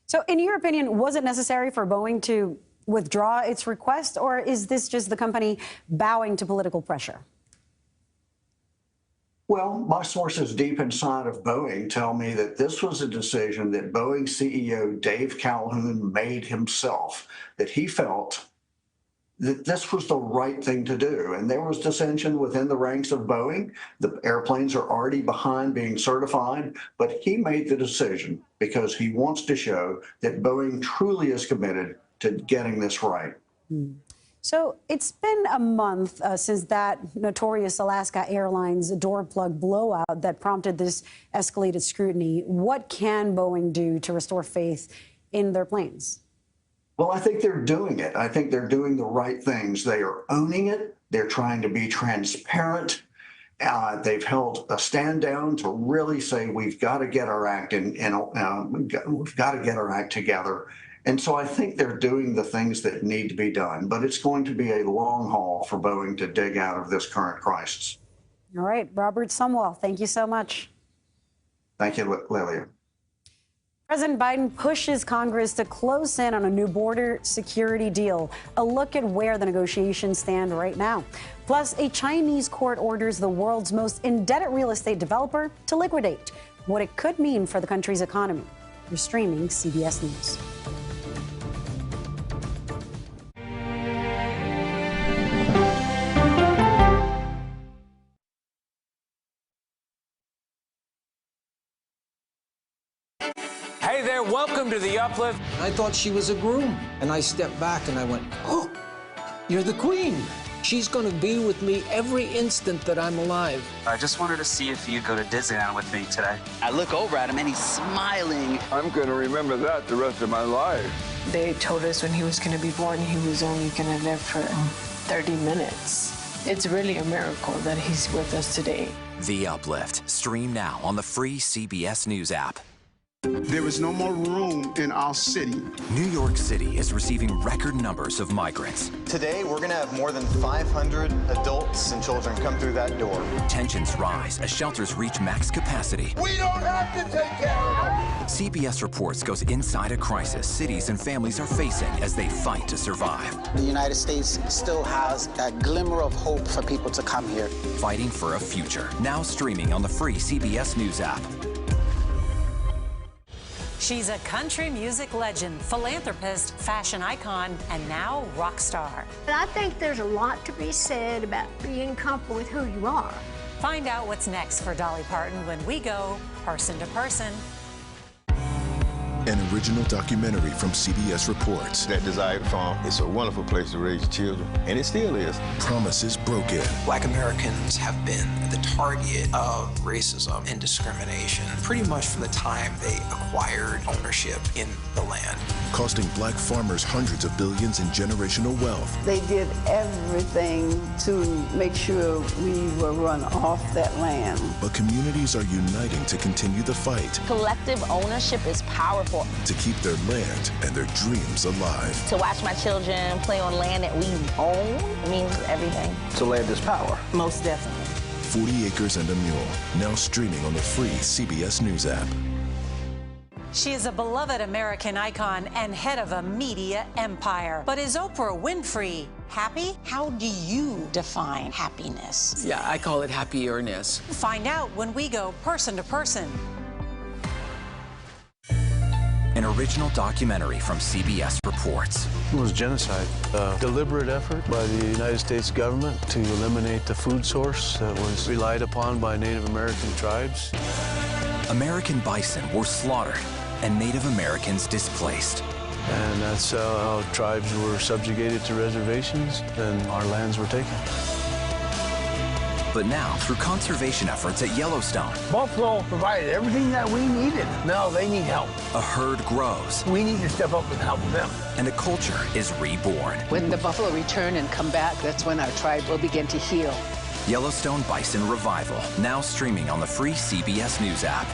Speaker 21: So in your opinion, was it necessary for Boeing to withdraw its request, or is this just the company bowing to political pressure?
Speaker 20: Well, my sources deep inside of Boeing tell me that this was a decision that Boeing CEO Dave Calhoun made himself, that he felt that this was the right thing to do. And there was dissension within the ranks of Boeing. The airplanes are already behind being certified, but he made the decision because he wants to show that Boeing truly is committed to getting this right.
Speaker 21: So it's been a month since that notorious Alaska Airlines door plug blowout that prompted this escalated scrutiny. What can Boeing do to restore faith in their planes?
Speaker 20: Well, I think they're doing it. I think they're doing the right things. They are owning it. They're trying to be transparent. They've held a stand down to really say we've got to get our act we've got to get our act together. And so I think they're doing the things that need to be done. But it's going to be a long haul for Boeing to dig out of this current crisis.
Speaker 21: All right, Robert Sumwell, thank you so much.
Speaker 20: Thank you, Lilia.
Speaker 21: President Biden pushes Congress to close in on a new border security deal. A look at where the negotiations stand right now. Plus, a Chinese court orders the world's most indebted real estate developer to liquidate. What it could mean for the country's economy. You're streaming CBS News.
Speaker 22: Hey there, welcome to The Uplift.
Speaker 23: I thought she was a groom, and I stepped back and I went, oh, you're the queen. She's going to be with me every instant that I'm alive.
Speaker 24: I just wanted to see if you'd go to Disneyland with me today. I look over at him and he's smiling.
Speaker 25: I'm going to remember that the rest of my life.
Speaker 26: They told us when he was going to be born, he was only going to live for 30 minutes. It's really a miracle that he's with us today.
Speaker 27: The Uplift. Stream now on the free CBS News app.
Speaker 28: There is no more room in our city.
Speaker 27: New York City is receiving record numbers of migrants.
Speaker 29: Today, we're going to have more than 500 adults and children come through that door.
Speaker 27: Tensions rise as shelters reach max capacity.
Speaker 28: We don't have to take care of them.
Speaker 27: CBS Reports goes inside a crisis cities and families are facing as they fight to survive.
Speaker 29: The United States still has that glimmer of hope for people to come here.
Speaker 27: Fighting for a future. Now streaming on the free CBS News app.
Speaker 30: She's a country music legend, philanthropist, fashion icon, and now rock star.
Speaker 31: I think there's a lot to be said about being comfortable with who you are.
Speaker 30: Find out what's next for Dolly Parton when we go person to person.
Speaker 8: An original documentary from CBS Reports.
Speaker 25: That desired farm is a wonderful place to raise children, and it still is.
Speaker 8: Promises broken.
Speaker 32: Black Americans have been the target of racism and discrimination pretty much from the time they acquired ownership in the land.
Speaker 8: Costing black farmers hundreds of billions in generational wealth.
Speaker 33: They did everything to make sure we were run off that land.
Speaker 8: But communities are uniting to continue the fight.
Speaker 34: Collective ownership is powerful.
Speaker 8: To keep their land and their dreams alive.
Speaker 34: To watch my children play on land that we own means everything.
Speaker 29: So land is power.
Speaker 33: Most definitely.
Speaker 8: 40 Acres and a Mule, now streaming on the free CBS News app.
Speaker 30: She is a beloved American icon and head of a media empire. But is Oprah Winfrey happy? How do you define happiness?
Speaker 23: Yeah, I call it happiness.
Speaker 30: Find out when we go person to person.
Speaker 27: An original documentary from CBS Reports.
Speaker 35: It was genocide, a deliberate effort by the United States government to eliminate the food source that was relied upon by Native American tribes.
Speaker 27: American bison were slaughtered and Native Americans displaced.
Speaker 35: And that's how tribes were subjugated to reservations and our lands were taken.
Speaker 27: But now, through conservation efforts at Yellowstone,
Speaker 2: Buffalo provided everything that we needed. Now they need help.
Speaker 27: a herd grows.
Speaker 2: We need to step up and help them.
Speaker 27: And a culture is reborn.
Speaker 3: When the buffalo return and come back, that's when our tribe will begin to heal.
Speaker 27: Yellowstone Bison Revival, now streaming on the free CBS News app.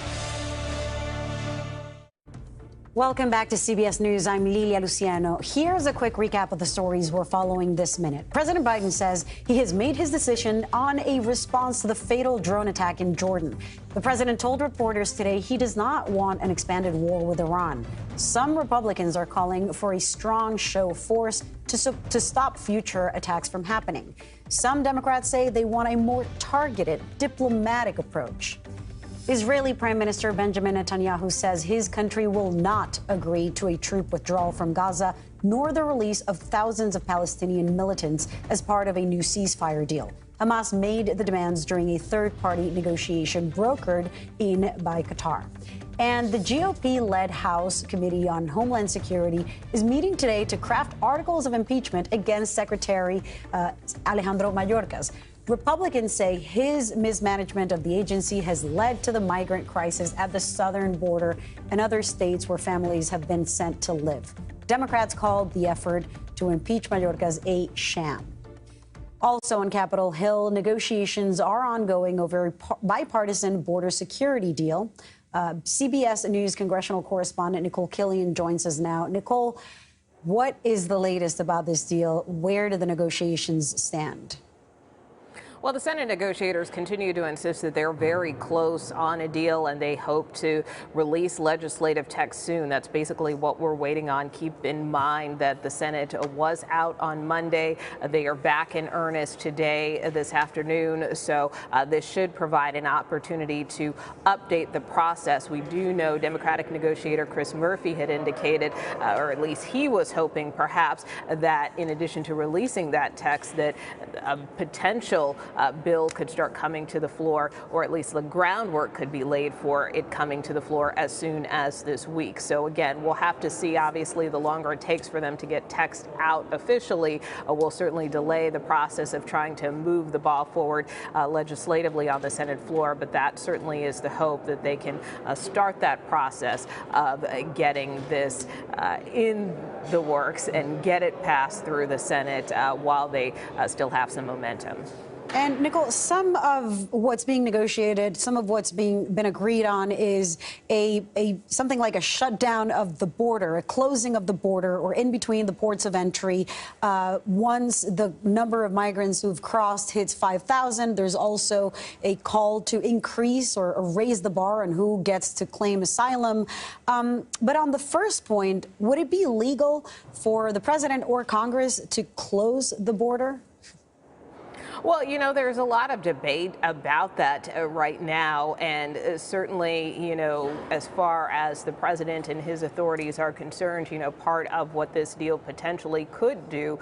Speaker 21: Welcome back to CBS News. I'm Lilia Luciano. Here's a quick recap of the stories we're following this minute. President Biden says he has made his decision on a response to the fatal drone attack in Jordan. The president told reporters today he does not want an expanded war with Iran. Some Republicans are calling for a strong show of force to stop future attacks from happening. Some Democrats say they want a more targeted diplomatic approach. Israeli Prime Minister Benjamin Netanyahu says his country will not agree to a troop withdrawal from Gaza, nor the release of thousands of Palestinian militants as part of a new ceasefire deal. Hamas made the demands during a third-party negotiation brokered in by Qatar. And the GOP-led House Committee on Homeland Security is meeting today to craft articles of impeachment against Secretary Alejandro Mayorkas. Republicans say his mismanagement of the agency has led to the migrant crisis at the southern border and other states where families have been sent to live. Democrats called the effort to impeach Mayorkas a sham. Also on Capitol Hill, negotiations are ongoing over a bipartisan border security deal. CBS News congressional correspondent Nicole Killian joins us now. Nicole, what is the latest about this deal? Where do the negotiations stand?
Speaker 4: Well, the Senate negotiators continue to insist that they're very close on a deal and they hope to release legislative text soon. That's basically what we're waiting on. Keep in mind that the Senate was out on Monday. They are back in earnest today, this afternoon. So this should provide an opportunity to update the process. We do know Democratic negotiator Chris Murphy had indicated, or at least he was hoping perhaps, that in addition to releasing that text, that a potential bill could start coming to the floor, or at least the groundwork could be laid for it coming to the floor as soon as this week. So again, we'll have to see. Obviously, the longer it takes for them to get text out officially will certainly delay the process of trying to move the ball forward legislatively on the Senate floor. But that certainly is the hope, that they can start that process of getting this in the works and get it passed through the Senate while they still have some momentum.
Speaker 21: And Nicole, some of what's being negotiated, some of what's been agreed on is something like a shutdown of the border, a closing of the border, or in between the ports of entry. Once the number of migrants who've crossed hits 5,000, there's also a call to increase or raise the bar on who gets to claim asylum. But on the first point, would it be legal for the president or Congress to close the border?
Speaker 4: Well, you know, there's a lot of debate about that right now. And certainly, you know, as far as the president and his authorities are concerned, you know, part of what this deal potentially could do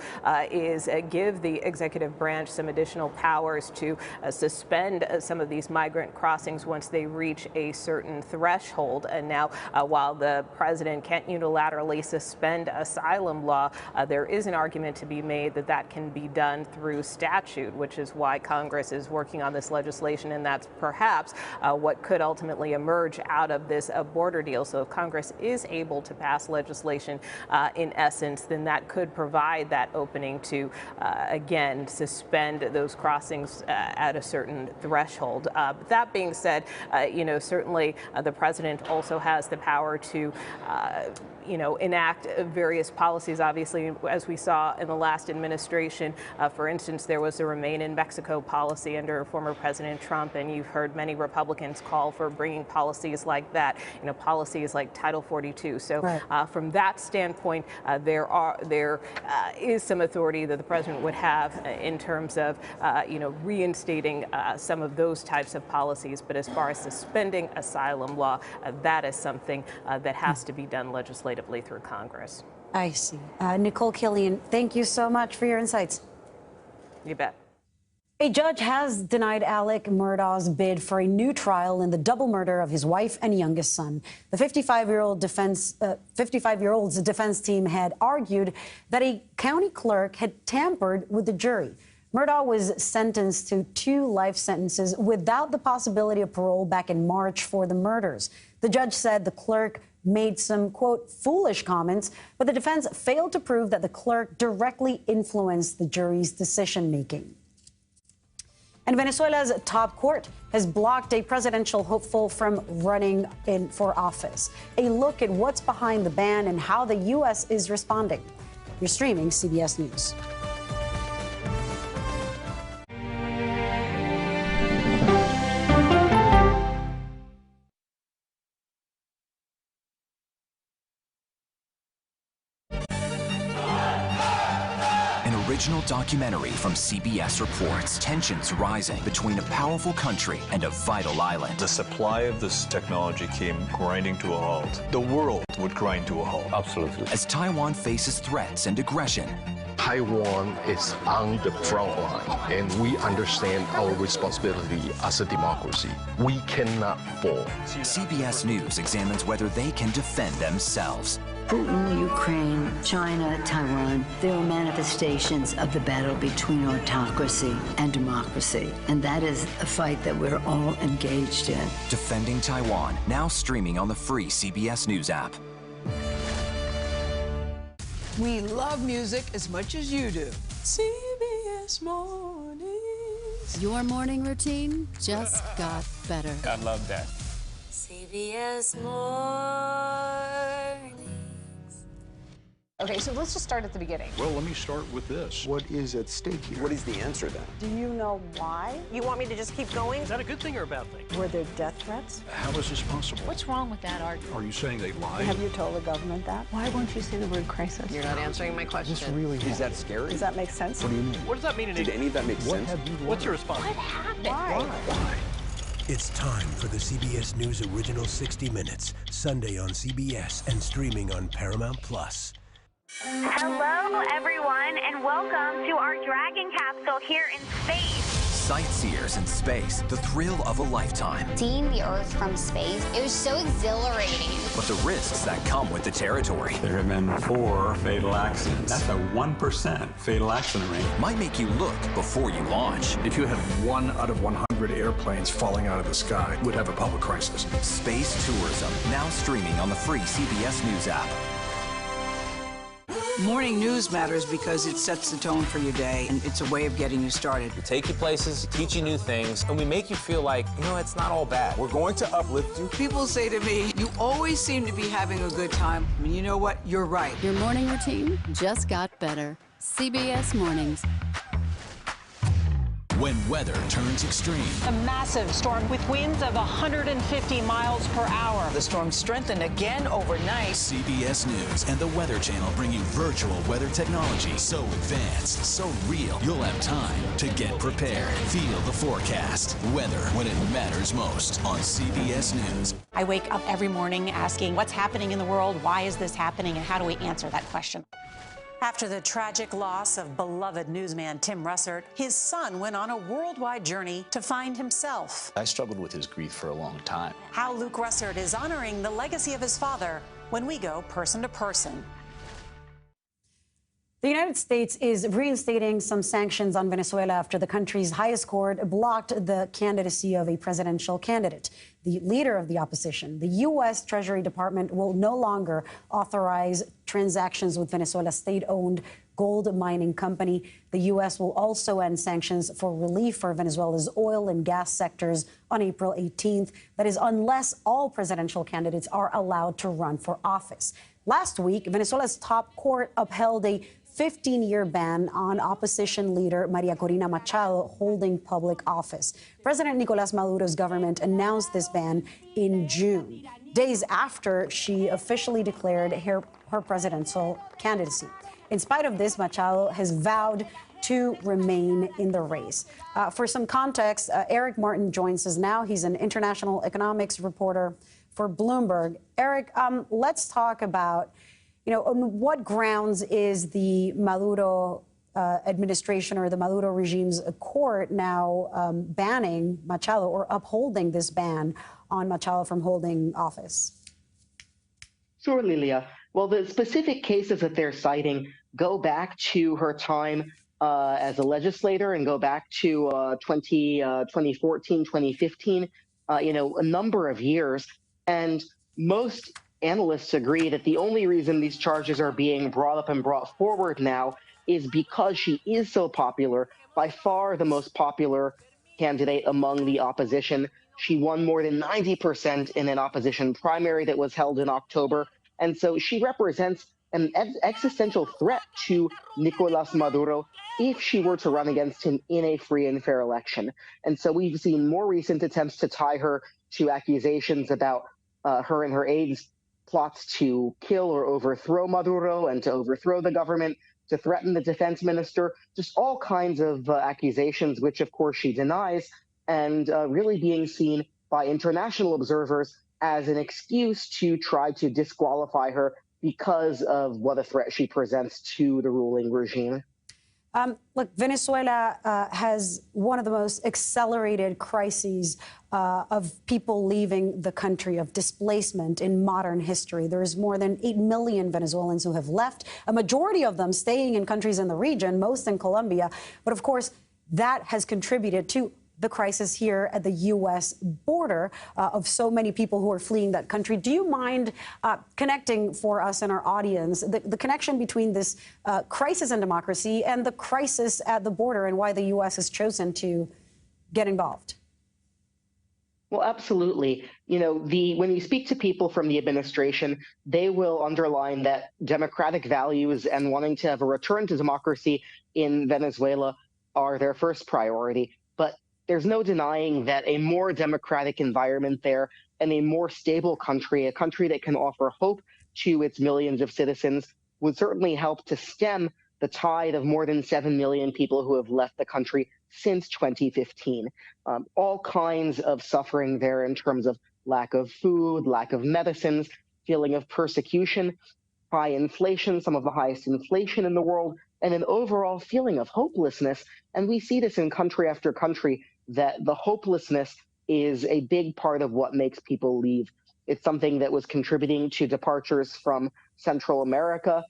Speaker 4: is give the executive branch some additional powers to suspend some of these migrant crossings once they reach a certain threshold. And now, while the president can't unilaterally suspend asylum law, there is an argument to be made that that can be done through statute, which is why Congress is working on this legislation, and that's perhaps what could ultimately emerge out of this border deal. So if Congress is able to pass legislation in essence, then that could provide that opening to, again, suspend those crossings at a certain threshold. But that being said, you know, certainly the president also has the power to you know, enact various policies. Obviously, as we saw in the last administration, for instance, there was a Remain in Mexico policy under former President Trump, and you've heard many Republicans call for bringing policies like that, you know, policies like Title 42. So right. From that standpoint, there is some authority that the president would have in terms of, you know, reinstating some of those types of policies. But as far as suspending asylum law, that is something that has to be done legislatively through Congress.
Speaker 21: I see. Nicole Killian, thank you so much for your insights.
Speaker 4: You bet.
Speaker 21: A judge has denied Alec Murdaugh's bid for a new trial in the double murder of his wife and youngest son. The 55-year-old's defense team had argued that a county clerk had tampered with the jury. Murdaugh was sentenced to 2 life sentences without the possibility of parole back in March for the murders. The judge said the clerk made some, quote, foolish comments, but the defense failed to prove that the clerk directly influenced the jury's decision-making. And Venezuela's top court has blocked a presidential hopeful from running for office. A look at what's behind the ban and how the U.S. is responding. You're streaming CBS News.
Speaker 27: Original documentary from CBS reports tensions rising between a powerful country and a vital island.
Speaker 1: The supply of this technology came grinding to a halt. The world would grind to a halt.
Speaker 27: Absolutely. As Taiwan faces threats and aggression.
Speaker 5: Taiwan is on the front line, and we understand our responsibility as a democracy. We cannot fall.
Speaker 27: CBS News examines whether they can defend themselves.
Speaker 6: Putin, Ukraine, China, Taiwan, there are manifestations of the battle between autocracy and democracy. And that is a fight that we're all engaged in.
Speaker 27: Defending Taiwan, now streaming on the free CBS News app.
Speaker 7: We love music as much as you do. CBS Mornings.
Speaker 9: Your morning routine just got better.
Speaker 22: I love that.
Speaker 9: CBS Mornings.
Speaker 4: Okay, so let's just start at the beginning.
Speaker 10: Well, let me start with this. What is at stake here?
Speaker 11: What is the answer then?
Speaker 21: Do you know why?
Speaker 12: You want me to just keep going?
Speaker 11: Is that a good thing or a bad thing?
Speaker 21: Were there death threats?
Speaker 10: How is this possible?
Speaker 9: What's wrong with that argument?
Speaker 10: Are you saying they lied?
Speaker 21: Have you told the government that?
Speaker 12: Why won't you say the word crisis?
Speaker 4: You're not answering my question.
Speaker 10: This really
Speaker 11: is that scary?
Speaker 21: Does that make sense?
Speaker 10: What do you mean?
Speaker 11: What does that mean?
Speaker 10: Did
Speaker 11: any of that make
Speaker 10: sense?
Speaker 11: What's your response?
Speaker 12: What happened?
Speaker 10: Why?
Speaker 13: It's time for the CBS News Original 60 Minutes, Sunday on CBS and streaming on Paramount+.
Speaker 14: Hello, everyone, and welcome to our Dragon capsule here in space.
Speaker 27: Sightseers in space, the thrill of a lifetime.
Speaker 15: Seeing the Earth from space, it was so exhilarating.
Speaker 27: But the risks that come with the territory.
Speaker 16: There have been 4 fatal accidents. That's a 1% fatal accident rate.
Speaker 27: Might make you look before you launch.
Speaker 10: If you had 1 out of 100 airplanes falling out of the sky, we'd have a public crisis.
Speaker 27: Space tourism, now streaming on the free CBS News app.
Speaker 17: Morning news matters because it sets the tone for your day, and it's a way of getting you started.
Speaker 22: We take you places, teach you new things, and we make you feel like, it's not all bad. We're going to uplift you.
Speaker 17: People say to me, you always seem to be having a good time. I mean, you know what? You're right.
Speaker 9: Your morning routine just got better. CBS Mornings.
Speaker 27: When weather turns extreme.
Speaker 30: A massive storm with winds of 150 miles per hour.
Speaker 17: The storm strengthened again overnight.
Speaker 27: CBS News and the Weather Channel bring you virtual weather technology so advanced, so real, you'll have time to get prepared. Feel the forecast. Weather when it matters most on CBS News.
Speaker 30: I wake up every morning asking what's happening in the world, why is this happening, and how do we answer that question? After the tragic loss of beloved newsman Tim Russert, his son went on a worldwide journey to find himself.
Speaker 18: I struggled with his grief for a long time.
Speaker 30: How Luke Russert is honoring the legacy of his father when we go person to person.
Speaker 21: The United States is reinstating some sanctions on Venezuela after the country's highest court blocked the candidacy of a presidential candidate. The leader of the opposition, the U.S. Treasury Department, will no longer authorize transactions with Venezuela's state-owned gold mining company. The U.S. will also end sanctions for relief for Venezuela's oil and gas sectors on April 18th. That is, unless all presidential candidates are allowed to run for office. Last week, Venezuela's top court upheld a 15-year ban on opposition leader Maria Corina Machado holding public office. President Nicolás Maduro's government announced this ban in June, days after she officially declared her presidential candidacy. In spite of this, Machado has vowed to remain in the race. For some context, Eric Martin joins us now. He's an international economics reporter for Bloomberg. Eric, let's talk about on what grounds is the Maduro administration or the Maduro regime's court now banning Machado or upholding this ban on Machado from holding office?
Speaker 19: Sure, Lilia. Well, the specific cases that they're citing go back to her time as a legislator and go back to 2014, 2015, a number of years. And most analysts agree that the only reason these charges are being brought up and brought forward now is because she is so popular, by far the most popular candidate among the opposition. She won more than 90% in an opposition primary that was held in October. And so she represents an existential threat to Nicolas Maduro if she were to run against him in a free and fair election. And so we've seen more recent attempts to tie her to accusations about her and her aides' plots to kill or overthrow Maduro and to overthrow the government, to threaten the defense minister, just all kinds of accusations, which of course she denies, and really being seen by international observers as an excuse to try to disqualify her because of what a threat she presents to the ruling regime.
Speaker 21: Look, Venezuela has one of the most accelerated crises of people leaving the country, of displacement in modern history. There's more than 8 million Venezuelans who have left, a majority of them staying in countries in the region, most in Colombia. But of course, that has contributed to the crisis here at the U.S. border of so many people who are fleeing that country. Do you mind connecting for us and our audience the connection between this crisis in democracy and the crisis at the border and why the U.S. has chosen to get involved?
Speaker 19: Well, absolutely. When you speak to people from the administration, they will underline that democratic values and wanting to have a return to democracy in Venezuela are their first priority. But there's no denying that a more democratic environment there and a more stable country, a country that can offer hope to its millions of citizens, would certainly help to stem the tide of more than 7 million people who have left the country since 2015. All kinds of suffering there in terms of lack of food, lack of medicines, feeling of persecution, high inflation, some of the highest inflation in the world, and an overall feeling of hopelessness. And we see this in country after country, that the hopelessness is a big part of what makes people leave. It's something that was contributing to departures from Central America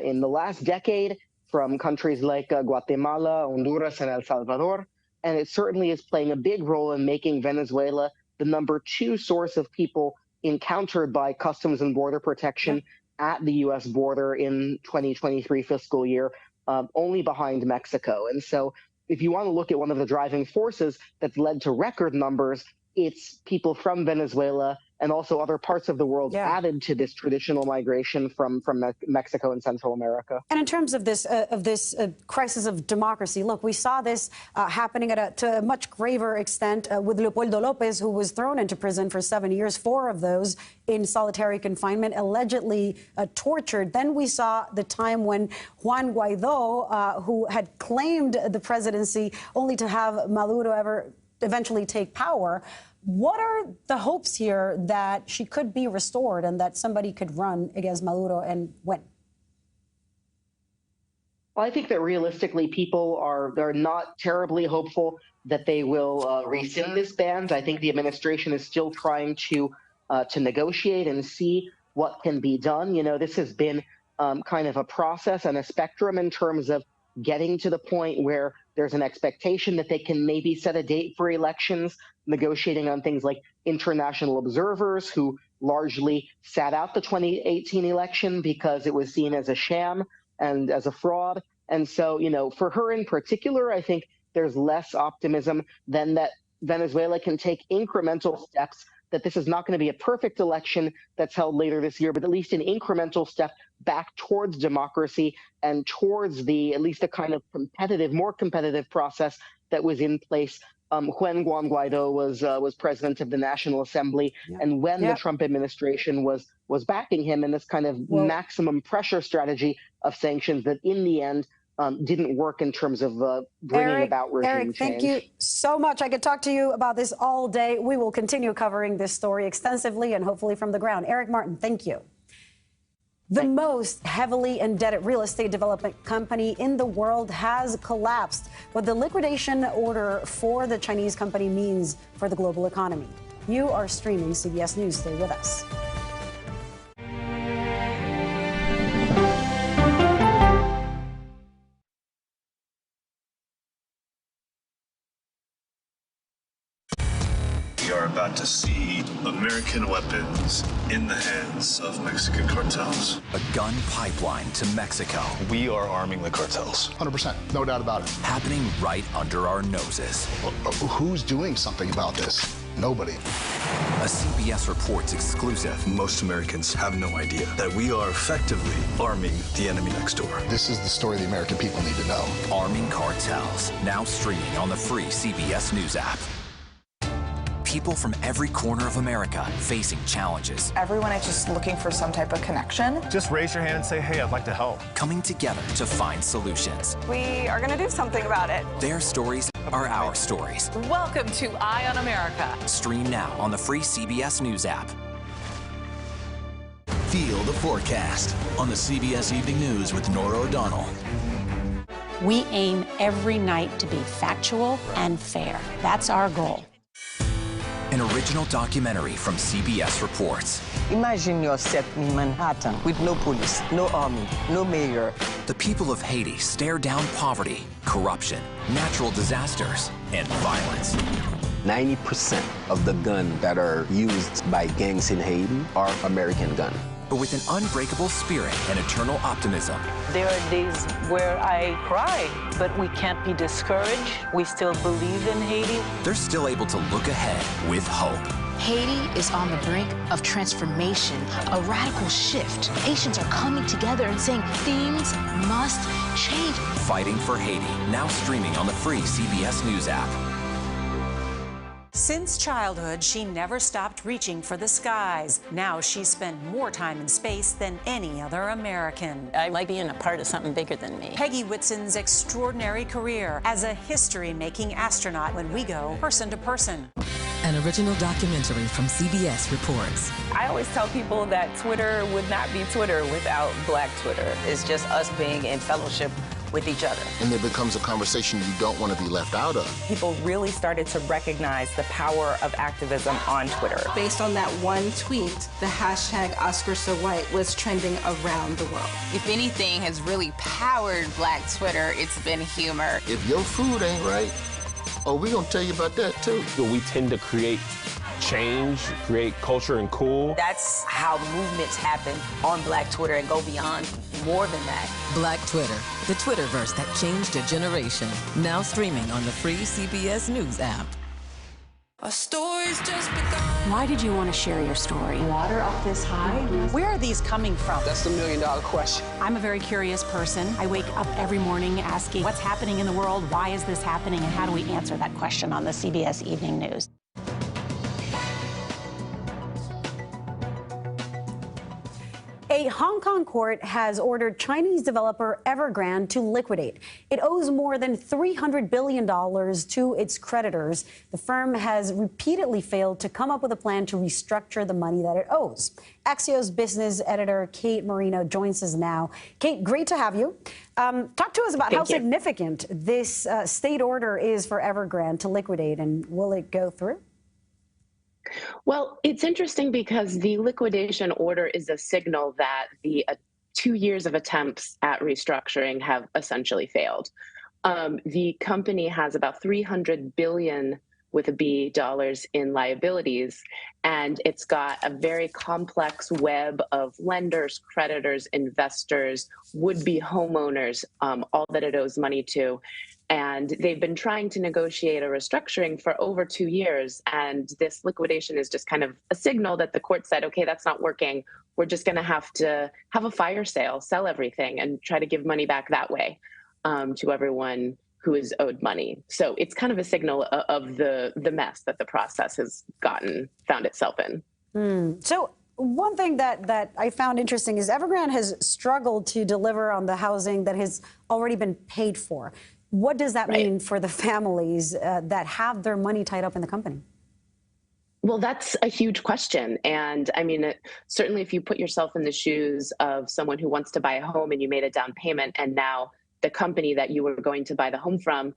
Speaker 19: in the last decade, from countries like Guatemala, Honduras, and El Salvador. And it certainly is playing a big role in making Venezuela the #2 source of people encountered by Customs and Border Protection at the U.S. border in 2023 fiscal year, only behind Mexico. And so if you want to look at one of the driving forces that's led to record numbers, it's people from Venezuela and also other parts of the world added to this traditional migration from Mexico and Central America.
Speaker 21: And in terms of this crisis of democracy, look, we saw this happening to a much graver extent with Leopoldo Lopez, who was thrown into prison for 7 years, 4 of those in solitary confinement, allegedly tortured. Then we saw the time when Juan Guaido, who had claimed the presidency only to have Maduro eventually take power. What are the hopes here that she could be restored and that somebody could run against Maduro and win?
Speaker 19: Well, I think that realistically, people are not terribly hopeful that they will rescind this ban. I think the administration is still trying to negotiate and see what can be done. This has been kind of a process and a spectrum in terms of getting to the point where there's an expectation that they can maybe set a date for elections, negotiating on things like international observers who largely sat out the 2018 election because it was seen as a sham and as a fraud. And so, for her in particular, I think there's less optimism than that Venezuela can take incremental steps, that this is not going to be a perfect election that's held later this year, but at least an incremental step back towards democracy and towards at least a kind of more competitive process that was in place when Juan Guaido was president of the National Assembly, and when the Trump administration was backing him in this kind of maximum pressure strategy of sanctions that in the end didn't work in terms of bringing about regime change.
Speaker 21: Thank you so much. I could talk to you about this all day. We will continue covering this story extensively and hopefully from the ground. Eric Martin, thank you. The most heavily indebted real estate development company in the world has collapsed. What the liquidation order for the Chinese company means for the global economy. You are streaming CBS News. Stay with us.
Speaker 1: are about to see American weapons in the hands of Mexican cartels.
Speaker 2: A gun pipeline to Mexico.
Speaker 1: We are arming the cartels.
Speaker 10: 100%, no doubt about it.
Speaker 2: Happening right under our noses.
Speaker 10: Who's doing something about this? Nobody.
Speaker 2: A CBS Reports exclusive.
Speaker 1: Most Americans have no idea that we are effectively arming the enemy next door.
Speaker 10: This is the story the American people need to know.
Speaker 2: Arming cartels. Now streaming on the free CBS News app. People from every corner of America facing challenges.
Speaker 3: Everyone is just looking for some type of connection.
Speaker 11: Just raise your hand and say, hey, I'd like to help.
Speaker 2: Coming together to find solutions.
Speaker 3: We are going to do something about it.
Speaker 2: Their stories are our stories.
Speaker 3: Welcome to Eye on America.
Speaker 2: Stream now on the free CBS News app.
Speaker 27: Feel the forecast on the CBS Evening News with Norah O'Donnell.
Speaker 30: We aim every night to be factual and fair. That's our goal.
Speaker 2: An original documentary from CBS Reports.
Speaker 8: Imagine yourself in Manhattan with no police, no army, no mayor.
Speaker 2: The people of Haiti stare down poverty, corruption, natural disasters, and violence.
Speaker 18: 90% of the guns that are used by gangs in Haiti are American guns.
Speaker 2: But with an unbreakable spirit and eternal optimism.
Speaker 20: There are days where I cry, but we can't be discouraged. We still believe in Haiti.
Speaker 2: They're still able to look ahead with hope.
Speaker 23: Haiti is on the brink of transformation, a radical shift. Haitians are coming together and saying things must change.
Speaker 2: Fighting for Haiti, now streaming on the free CBS News app.
Speaker 30: Since childhood, she never stopped reaching for the skies. Now she's spent more time in space than any other American.
Speaker 12: I like being a part of something bigger than me.
Speaker 30: Peggy Whitson's extraordinary career as a history-making astronaut when we go person to person.
Speaker 24: An original documentary from CBS Reports.
Speaker 25: I always tell people that Twitter would not be Twitter without Black Twitter. It's just us being in fellowship with each other.
Speaker 5: And it becomes a conversation you don't want to be left out of.
Speaker 25: People really started to recognize the power of activism on Twitter.
Speaker 26: Based on that one tweet, the hashtag #OscarSoWhite was trending around the world.
Speaker 28: If anything has really powered Black Twitter, it's been humor.
Speaker 5: If your food ain't right, oh, we're going to tell you about that too.
Speaker 29: We tend to create change, create culture and cool.
Speaker 25: That's how movements happen on Black Twitter and go beyond more than that.
Speaker 24: Black Twitter, the Twitterverse that changed a generation. Now streaming on the free CBS News app.
Speaker 30: Our story's just begun. Why did you want to share your story? Water up this high? Where are these coming from?
Speaker 17: That's the million-dollar question.
Speaker 30: I'm a very curious person. I wake up every morning asking, what's happening in the world? Why is this happening? And how do we answer that question on the CBS Evening News?
Speaker 21: A Hong Kong court has ordered Chinese developer Evergrande to liquidate. It owes more than $300 billion to its creditors. The firm has repeatedly failed to come up with a plan to restructure the money that it owes. Axios business editor Kate Marino joins us now. Kate, great to have you. Talk to us about how significant this state order is for Evergrande to liquidate, and will it go through?
Speaker 31: Well, it's interesting because the liquidation order is a signal that the 2 years of attempts at restructuring have essentially failed. The company has about $300 billion with a B dollars in liabilities, and it's got a very complex web of lenders, creditors, investors, would-be homeowners, all that it owes money to. And they've been trying to negotiate a restructuring for over 2 years. And this liquidation is just kind of a signal that the court said, okay, that's not working. We're just going to have a fire sale, sell everything, and try to give money back that way to everyone who is owed money. So it's kind of a signal of the mess that the process has found itself in.
Speaker 21: So one thing that I found interesting is Evergrande has struggled to deliver on the housing that has already been paid for. What does that mean for the families that have their money tied up in the company?
Speaker 31: Well, that's a huge question. And I mean, certainly if you put yourself in the shoes of someone who wants to buy a home and you made a down payment, and now the company that you were going to buy the home from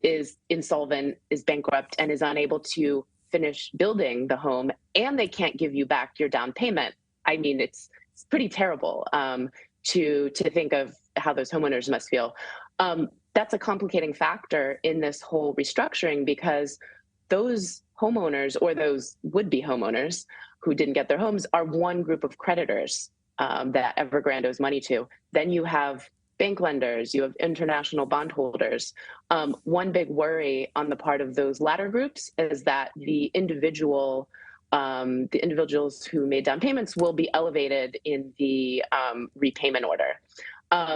Speaker 31: is insolvent, is bankrupt, and is unable to finish building the home, and they can't give you back your down payment. I mean, it's pretty terrible to think of how those homeowners must feel. That's a complicating factor in this whole restructuring, because those homeowners or those would-be homeowners who didn't get their homes are one group of creditors that Evergrande owes money to. Then you have bank lenders, you have international bondholders. One big worry on the part of those latter groups is that the individuals who made down payments will be elevated in the repayment order.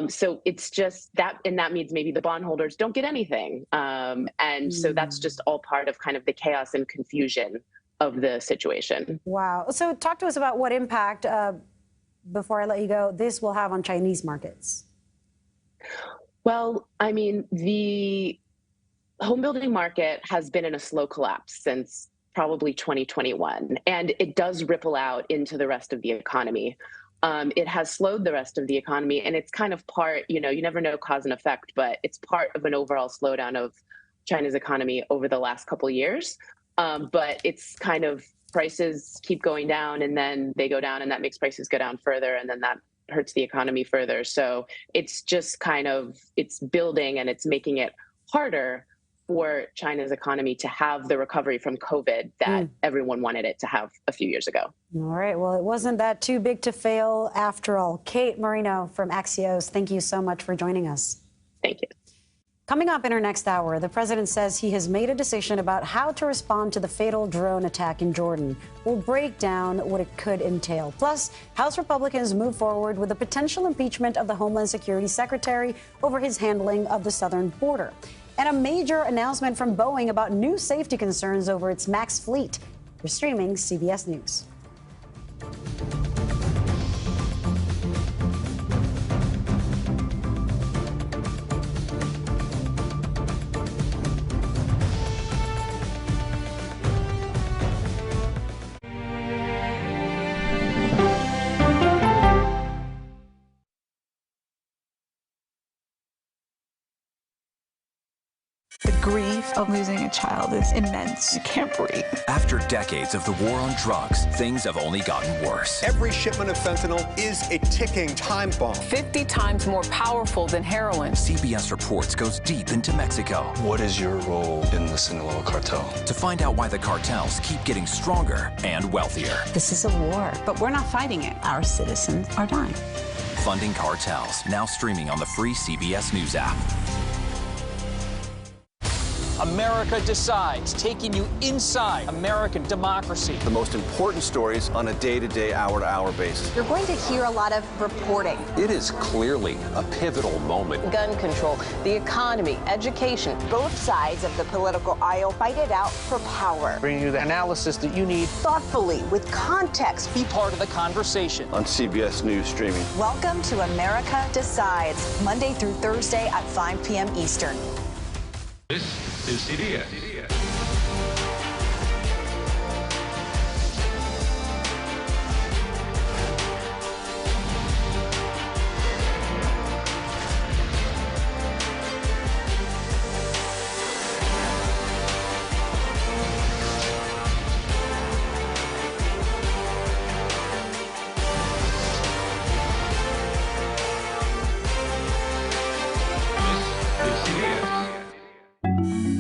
Speaker 31: So it's just that, and that means maybe the bondholders don't get anything. So that's just all part of kind of the chaos and confusion of the situation.
Speaker 21: Wow. So talk to us about what impact, before I let you go, this will have on Chinese markets.
Speaker 31: Well, I mean, the home building market has been in a slow collapse since probably 2021, and it does ripple out into the rest of the economy. It has slowed the rest of the economy, and it's kind of part, you never know cause and effect, but it's part of an overall slowdown of China's economy over the last couple of years. But it's kind of prices keep going down, and then they go down, and that makes prices go down further, and then that hurts the economy further. So it's just kind of, it's building, and it's making it harder for China's economy to have the recovery from COVID that everyone wanted it to have a few years ago.
Speaker 21: All right. Well, it wasn't that too big to fail after all. Kate Marino from Axios, thank you so much for joining us.
Speaker 31: Thank you.
Speaker 21: Coming up in our next hour, the president says he has made a decision about how to respond to the fatal drone attack in Jordan. We'll break down what it could entail. Plus, House Republicans move forward with the potential impeachment of the Homeland Security Secretary over his handling of the southern border. And a major announcement from Boeing about new safety concerns over its MAX fleet. You're streaming CBS News.
Speaker 3: The grief of losing a child is immense. You can't breathe.
Speaker 2: After decades of the war on drugs, things have only gotten worse.
Speaker 1: Every shipment of fentanyl is a ticking time bomb.
Speaker 3: 50 times more powerful than heroin.
Speaker 2: CBS Reports goes deep into Mexico.
Speaker 10: What is your role in the Sinaloa cartel?
Speaker 2: To find out why the cartels keep getting stronger and wealthier.
Speaker 17: This is a war, but we're not fighting it. Our citizens are dying.
Speaker 2: Funding Cartels, now streaming on the free CBS News app.
Speaker 4: America Decides, taking you inside American democracy.
Speaker 6: The most important stories on a day-to-day, hour-to-hour basis.
Speaker 7: You're going to hear a lot of reporting.
Speaker 6: It is clearly a pivotal moment.
Speaker 7: Gun control, the economy, education. Both sides of the political aisle fight it out for power.
Speaker 6: Bringing you the analysis that you need.
Speaker 7: Thoughtfully, with context.
Speaker 4: Be part of the conversation.
Speaker 6: On CBS News streaming.
Speaker 7: Welcome to America Decides, Monday through Thursday at 5 p.m. Eastern.
Speaker 9: This is CBS.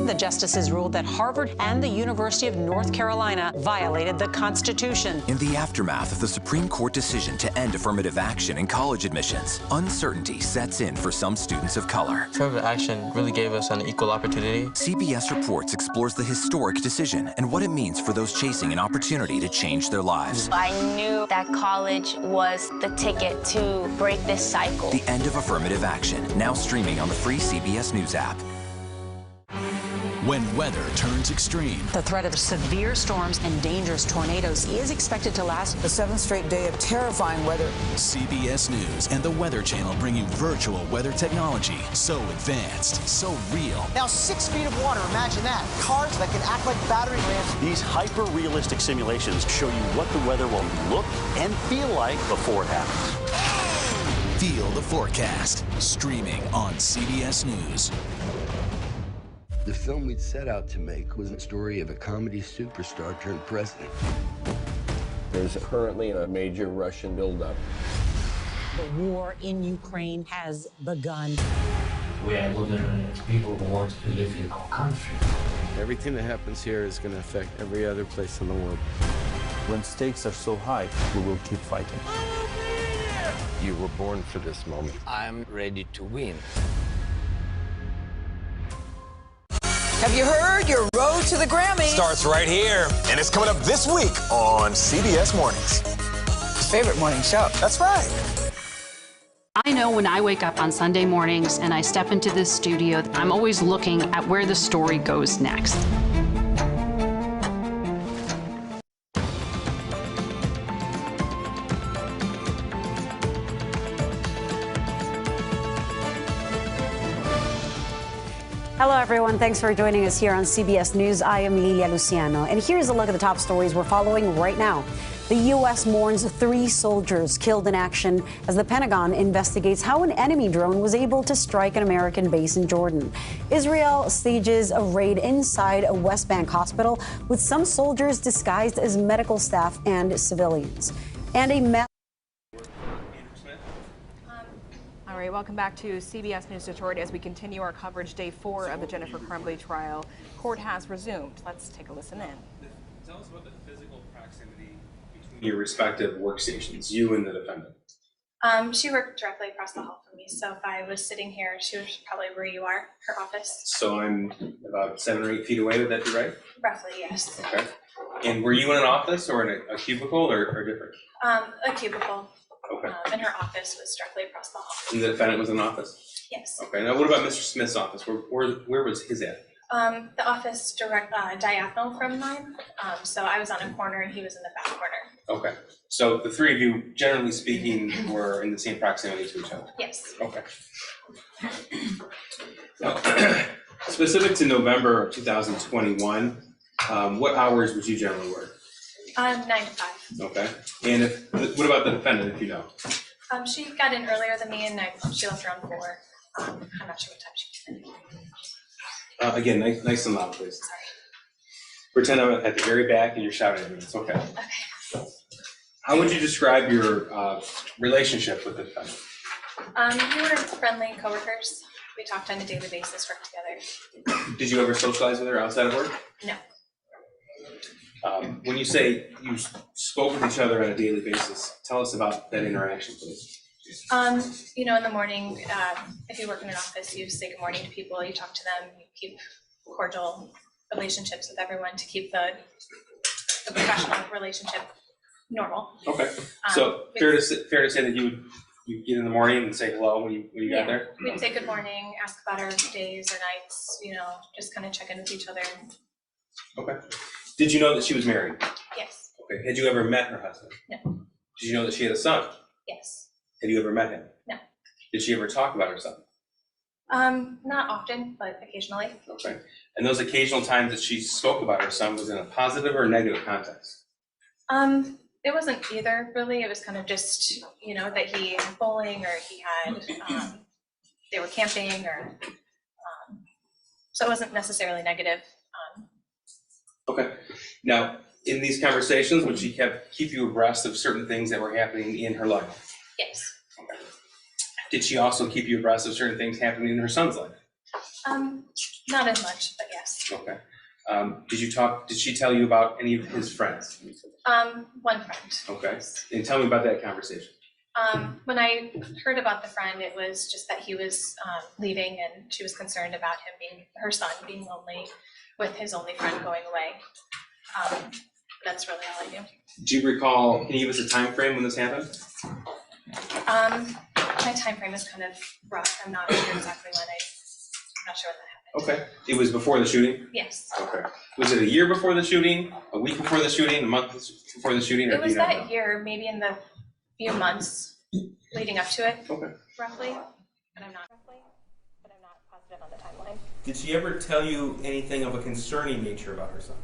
Speaker 30: The justices ruled that Harvard and the University of North Carolina violated the Constitution.
Speaker 2: In the aftermath of the Supreme Court decision to end affirmative action in college admissions, uncertainty sets in for some students of color.
Speaker 13: Affirmative action really gave us an equal opportunity.
Speaker 2: CBS Reports explores the historic decision and what it means for those chasing an opportunity to change their lives.
Speaker 14: I knew that college was the ticket to break this cycle.
Speaker 2: The end of affirmative action, now streaming on the free CBS News app.
Speaker 27: When weather turns extreme.
Speaker 30: The threat of severe storms and dangerous tornadoes is expected to last
Speaker 17: a 7th straight day of terrifying weather.
Speaker 27: CBS News and the Weather Channel bring you virtual weather technology so advanced, so real.
Speaker 15: Now 6 feet of water, imagine that. Cars that can act like battering rams.
Speaker 16: These hyper-realistic simulations show you what the weather will look and feel like before it happens.
Speaker 27: Feel the forecast, streaming on CBS News.
Speaker 19: The film we'd set out to make was a story of a comedy superstar turned president.
Speaker 18: There's currently a major Russian buildup.
Speaker 30: The war in Ukraine has begun.
Speaker 22: We are living in people who want to live in our country.
Speaker 19: Everything that happens here is going to affect every other place in the world.
Speaker 10: When stakes are so high, we will keep fighting.
Speaker 19: You were born for this moment.
Speaker 5: I'm ready to win.
Speaker 8: Have you heard? Your road to the Grammy
Speaker 11: starts right here, and it's coming up this week on CBS Mornings.
Speaker 8: His favorite morning show.
Speaker 11: That's right.
Speaker 12: I know when I wake up on Sunday mornings and I step into this studio, I'm always looking at where the story goes next.
Speaker 21: Hello, everyone. Thanks for joining us here on CBS News. I am Lilia Luciano, and here's a look at the top stories we're following right now. The U.S. mourns 3 soldiers killed in action as the Pentagon investigates how an enemy drone was able to strike an American base in Jordan. Israel stages a raid inside a West Bank hospital with some soldiers disguised as medical staff and civilians. And a
Speaker 20: All right, welcome back to CBS News Detroit as we continue our coverage day 4 of the Jennifer Crumbley trial. Court has resumed. Let's take a listen in.
Speaker 22: Tell us about the physical proximity between your respective workstations, you and the defendant.
Speaker 23: She worked directly across the hall from me, so if I was sitting here, she was probably where you are, her office.
Speaker 22: So I'm about 7 or 8 feet away, would that be right?
Speaker 23: Roughly, yes.
Speaker 22: Okay. And were you in an office or in a cubicle or different?
Speaker 23: A cubicle.
Speaker 22: Okay.
Speaker 23: And her office was directly across the hall.
Speaker 22: And the defendant was in an office?
Speaker 23: Yes.
Speaker 22: Okay. Now, what about Mr. Smith's office? Where was his at?
Speaker 23: The office diagonal from mine. So I was on a corner and he was in the back corner.
Speaker 22: Okay. So the 3 of you, generally speaking, were in the same proximity to each other?
Speaker 23: Yes.
Speaker 22: Okay. Now, specific to November of 2021, what hours would you generally work?
Speaker 23: 9 to 5.
Speaker 22: Okay. And what about the defendant, if you know?
Speaker 23: She got in earlier than me and she left around 4. I'm not sure what time she came in.
Speaker 22: Again, nice and loud, please.
Speaker 23: Sorry.
Speaker 22: Pretend I'm at the very back and you're shouting at me. It's okay.
Speaker 23: Okay.
Speaker 22: How would you describe your relationship with the defendant?
Speaker 23: We were friendly coworkers. We talked on a daily basis, worked together.
Speaker 22: Did you ever socialize with her outside of work?
Speaker 23: No.
Speaker 22: When you say you spoke with each other on a daily basis, tell us about that interaction, please.
Speaker 23: In the morning, if you work in an office, you say good morning to people, you talk to them, you keep cordial relationships with everyone to keep the professional relationship normal.
Speaker 22: Okay. So fair to say that you get in the morning and say hello when you got there?
Speaker 23: We'd say good morning, ask about our days or nights, just kind of check in with each other.
Speaker 22: Okay. Did you know that she was married?
Speaker 23: Yes.
Speaker 22: Okay. Had you ever met her husband?
Speaker 23: No.
Speaker 22: Did you know that she had a son?
Speaker 23: Yes.
Speaker 22: Had you ever met him?
Speaker 23: No.
Speaker 22: Did she ever talk about her son?
Speaker 23: Not often, but occasionally.
Speaker 22: Okay. And those occasional times that she spoke about her son was in a positive or negative context?
Speaker 23: It wasn't either, really. It was kind of just, that he had bowling or he had, they were camping or, so it wasn't necessarily negative.
Speaker 22: Okay. Now, in these conversations, would she keep you abreast of certain things that were happening in her life?
Speaker 23: Yes.
Speaker 22: Okay. Did she also keep you abreast of certain things happening in her son's life?
Speaker 23: Not as much, but yes.
Speaker 22: Okay. Did she tell you about any of his friends?
Speaker 23: One friend.
Speaker 22: Okay. And tell me about that conversation.
Speaker 23: When I heard about the friend, it was just that he was leaving and she was concerned about her son being lonely with his only friend going away. That's really all I knew.
Speaker 22: Do you recall, can you give us a time frame when this happened?
Speaker 23: My time frame is kind of rough. I'm not sure exactly when. I'm not sure when that happened.
Speaker 22: Okay. It was before the shooting?
Speaker 23: Yes.
Speaker 22: Okay. Was it a year before the shooting, a week before the shooting, a month before the shooting?
Speaker 23: It was that year, maybe in the few months leading up to it.
Speaker 22: Okay.
Speaker 23: Roughly. But I'm not positive on the timeline.
Speaker 22: Did she ever tell you anything of a concerning nature about her son?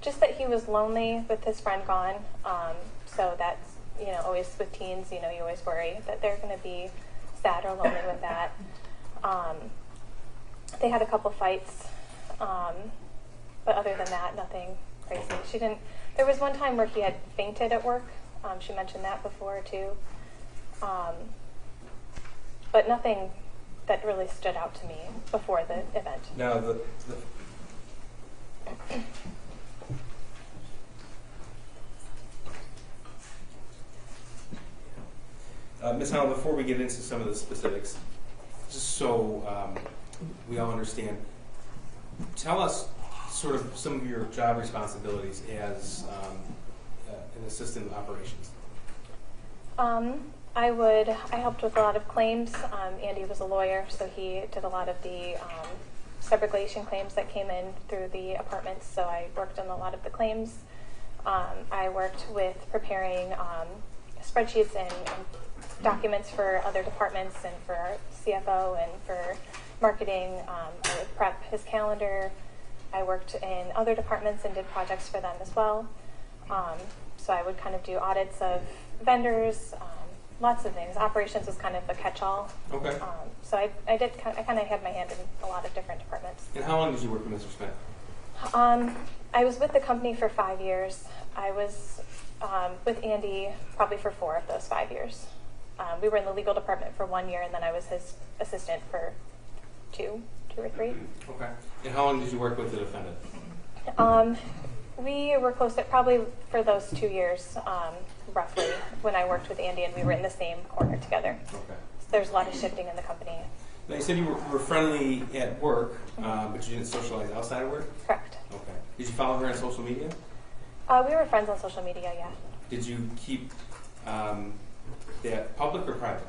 Speaker 23: Just that he was lonely with his friend gone. So that's, always with teens, you always worry that they're going to be sad or lonely with that. They had a couple fights, but other than that, nothing crazy. There was one time where he had fainted at work. She mentioned that before too. but nothing that really stood out to me before the event.
Speaker 22: Now, Ms. Howell, before we get into some of the specifics, just so we all understand, tell us sort of some of your job responsibilities as an assistant in operations.
Speaker 23: I helped with a lot of claims. Andy was a lawyer, so he did a lot of the subrogation claims that came in through the apartments, so I worked on a lot of the claims. I worked with preparing spreadsheets and documents for other departments and for our CFO and for marketing. I would prep his calendar. I worked in other departments and did projects for them as well. So I would kind of do audits of vendors, lots of things. Operations was kind of a catch-all.
Speaker 22: Okay.
Speaker 23: So I kind of had my hand in a lot of different departments.
Speaker 22: And how long did you work with Mr. Smith?
Speaker 23: I was with the company for 5 years. I was with Andy probably for 4 of those 5 years. We were in the legal department for 1 year, and then I was his assistant for two or three.
Speaker 22: Okay. And how long did you work with the defendant?
Speaker 23: We were close to probably for those 2 years, roughly, when I worked with Andy, and we were in the same corner together.
Speaker 22: Okay.
Speaker 23: So there's a lot of shifting in the company.
Speaker 22: Now, you said you were friendly at work, but you didn't socialize outside of work?
Speaker 23: Correct.
Speaker 22: Okay. Did you follow her on social media?
Speaker 23: We were friends on social media, yeah.
Speaker 22: Did you keep that public or private?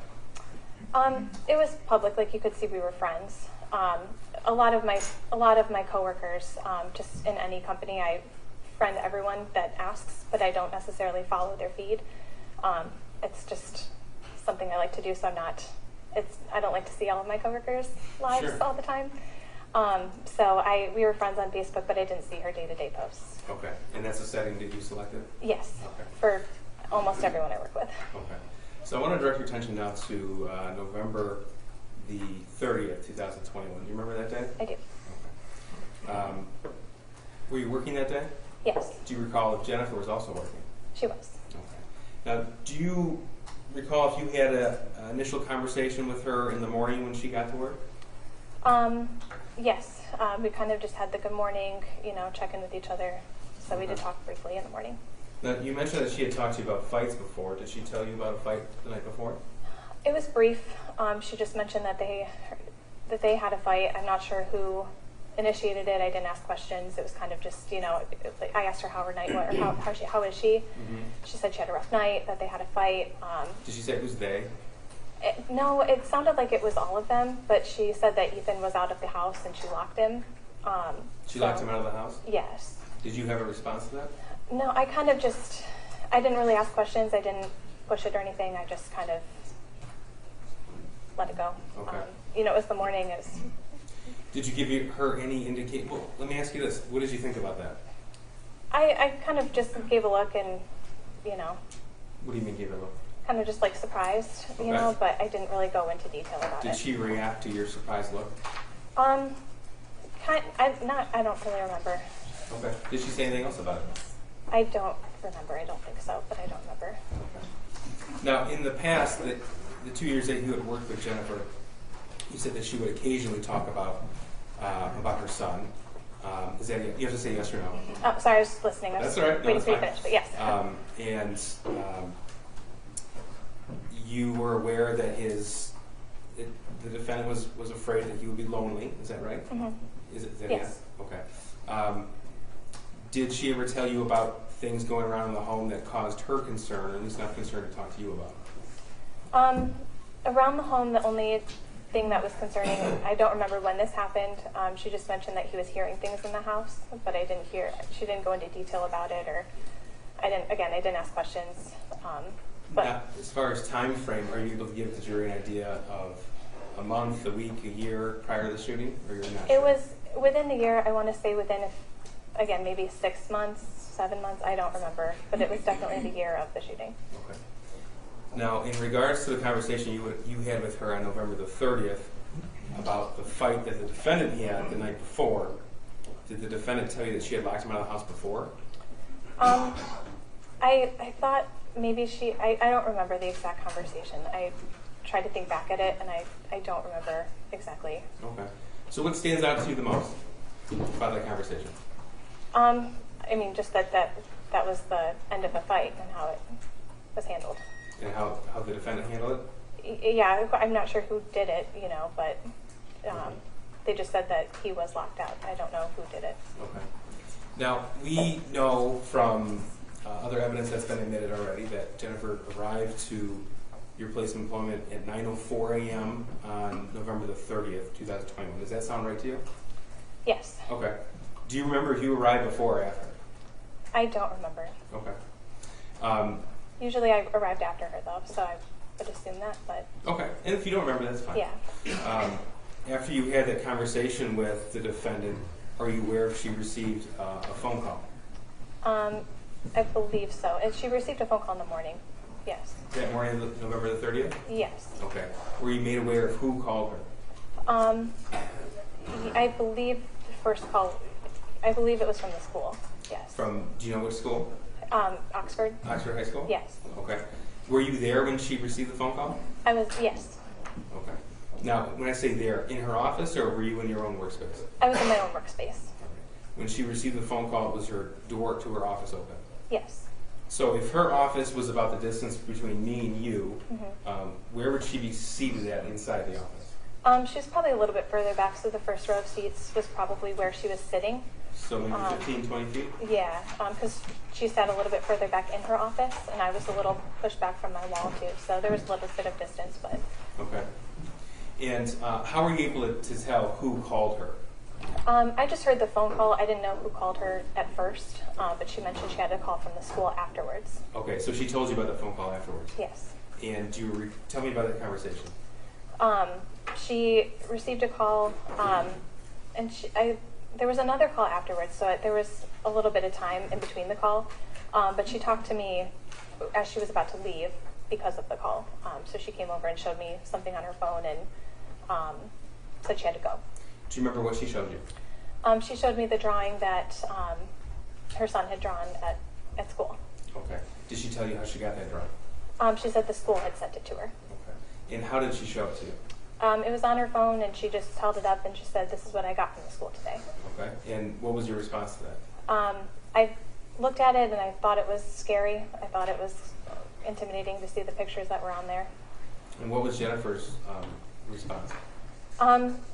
Speaker 23: It was public, like you could see we were friends. A lot of my coworkers, just in any company, I friend everyone that asks, but I don't necessarily follow their feed. It's just something I like to do, so I don't like to see all of my coworkers' lives all the time. So we were friends on Facebook, but I didn't see her day-to-day posts.
Speaker 22: Okay, and that's a setting that you selected?
Speaker 23: Yes,
Speaker 22: okay.
Speaker 23: For almost everyone I work with.
Speaker 22: Okay, so I want to direct your attention now to November the 30th, 2021. Do you remember that day?
Speaker 23: I do.
Speaker 22: Okay. Were you working that day?
Speaker 23: Yes.
Speaker 22: Do you recall if Jennifer was also working?
Speaker 23: She was.
Speaker 22: Okay. Now, do you recall if you had an initial conversation with her in the morning when she got to work?
Speaker 23: Yes. We kind of just had the good morning, check in with each other. So we did talk briefly in the morning.
Speaker 22: Now, you mentioned that she had talked to you about fights before. Did she tell you about a fight the night before?
Speaker 23: It was brief. She just mentioned that they had a fight. I'm not sure who initiated it. I didn't ask questions. It was kind of just, I asked her how her night went, or how is she? Mm-hmm. She said she had a rough night, that they had a fight.
Speaker 22: Did she say who's they?
Speaker 23: No, it sounded like it was all of them, but she said that Ethan was out of the house and she locked him.
Speaker 22: She locked him out of the house?
Speaker 23: Yes.
Speaker 22: Did you have a response to that?
Speaker 23: No, I kind of just, I didn't really ask questions. I didn't push it or anything. I just kind of let it go.
Speaker 22: Okay.
Speaker 23: It was the morning.
Speaker 22: Did you give her any indication? Well, let me ask you this. What did you think about that?
Speaker 23: I kind of just gave a look and,
Speaker 22: What do you mean gave a look?
Speaker 23: Kind of just like surprised,
Speaker 22: okay.
Speaker 23: But I didn't really go into detail about it.
Speaker 22: Did she react to your surprised look?
Speaker 23: I don't really remember.
Speaker 22: Okay. Did she say anything else about it?
Speaker 23: I don't remember. I don't think so, but I don't remember.
Speaker 22: Okay. Now, in the past, the 2 years that you had worked with Jennifer, you said that she would occasionally talk about her son. Is that you have to say yes or no?
Speaker 23: Oh, sorry, I was listening.
Speaker 22: That's all right. No,
Speaker 23: waiting for you to finish, but yes.
Speaker 22: And you were aware that the defendant was afraid that he would be lonely. Is that right?
Speaker 23: Mm-hmm.
Speaker 22: Is that
Speaker 23: yes.
Speaker 22: Okay. Did she ever tell you about things going around in the home that caused her concern, or at least enough concern to talk to you about?
Speaker 23: Around the home, the only thing that was concerning, I don't remember when this happened. She just mentioned that he was hearing things in the house, but she didn't go into detail about it, or I didn't ask questions. But
Speaker 22: now, as far as time frame, are you able to give the jury an idea of a month, a week, a year prior to the shooting, or you're not sure?
Speaker 23: It was within the year. I want to say within, maybe 6 months, 7 months. I don't remember, but it was definitely the year of the shooting.
Speaker 22: Okay. Now, in regards to the conversation you had with her on November the 30th about the fight that the defendant had the night before, did the defendant tell you that she had locked him out of the house before?
Speaker 23: I thought maybe I don't remember the exact conversation. I tried to think back at it, and I don't remember exactly.
Speaker 22: Okay. So what stands out to you the most about that conversation?
Speaker 23: I mean, just that was the end of a fight and how it was handled.
Speaker 22: And how the defendant handled it?
Speaker 23: Yeah, I'm not sure who did it, but they just said that he was locked out. I don't know who did it.
Speaker 22: Okay. Now, we know from other evidence that's been admitted already that Jennifer arrived to your place of employment at 9:04 a.m. on November the 30th, 2021. Does that sound right to you?
Speaker 23: Yes.
Speaker 22: Okay. Do you remember if you arrived before or after?
Speaker 23: I don't remember.
Speaker 22: Okay.
Speaker 23: Usually I arrived after her, though, so I would assume that, but...
Speaker 22: Okay. And if you don't remember, that's fine.
Speaker 23: Yeah.
Speaker 22: After you had that conversation with the defendant, are you aware if she received a phone call?
Speaker 23: I believe so. And she received a phone call in the morning. Yes.
Speaker 22: That morning, November the 30th?
Speaker 23: Yes.
Speaker 22: Okay. Were you made aware of who called her?
Speaker 23: I believe the first call, I believe it was from the school. Yes.
Speaker 22: From, do you know which school?
Speaker 23: Oxford.
Speaker 22: Oxford High School?
Speaker 23: Yes.
Speaker 22: Okay. Were you there when she received the phone call?
Speaker 23: I was, yes.
Speaker 22: Okay. Now, when I say there, in her office, or were you in your own workspace?
Speaker 23: I was in my own workspace.
Speaker 22: When she received the phone call, was her door to her office open?
Speaker 23: Yes.
Speaker 22: So if her office was about the distance between me and you, where would she be seated at inside the office?
Speaker 23: She was probably a little bit further back, so the first row of seats was probably where she was sitting.
Speaker 22: So maybe 15, 20 feet?
Speaker 23: Yeah, because she sat a little bit further back in her office, and I was a little pushed back from my wall, too. So there was a little bit of distance, but...
Speaker 22: Okay. And how were you able to tell who called her?
Speaker 23: I just heard the phone call. I didn't know who called her at first, but she mentioned she had a call from the school afterwards.
Speaker 22: Okay, so she told you about the phone call afterwards?
Speaker 23: Yes.
Speaker 22: And do you tell me about that conversation?
Speaker 23: She received a call, and there was another call afterwards, so there was a little bit of time in between the call, but she talked to me as she was about to leave because of the call. So she came over and showed me something on her phone and said she had to go.
Speaker 22: Do you remember what she showed you?
Speaker 23: She showed me the drawing that her son had drawn at school.
Speaker 22: Okay. Did she tell you how she got that drawing?
Speaker 23: She said the school had sent it to her.
Speaker 22: Okay. And how did she show it to you?
Speaker 23: It was on her phone, and she just held it up and she said, "This is what I got from the school today."
Speaker 22: Okay. And what was your response to that?
Speaker 23: I looked at it and I thought it was scary. I thought it was intimidating to see the pictures that were on there.
Speaker 22: And what was Jennifer's response?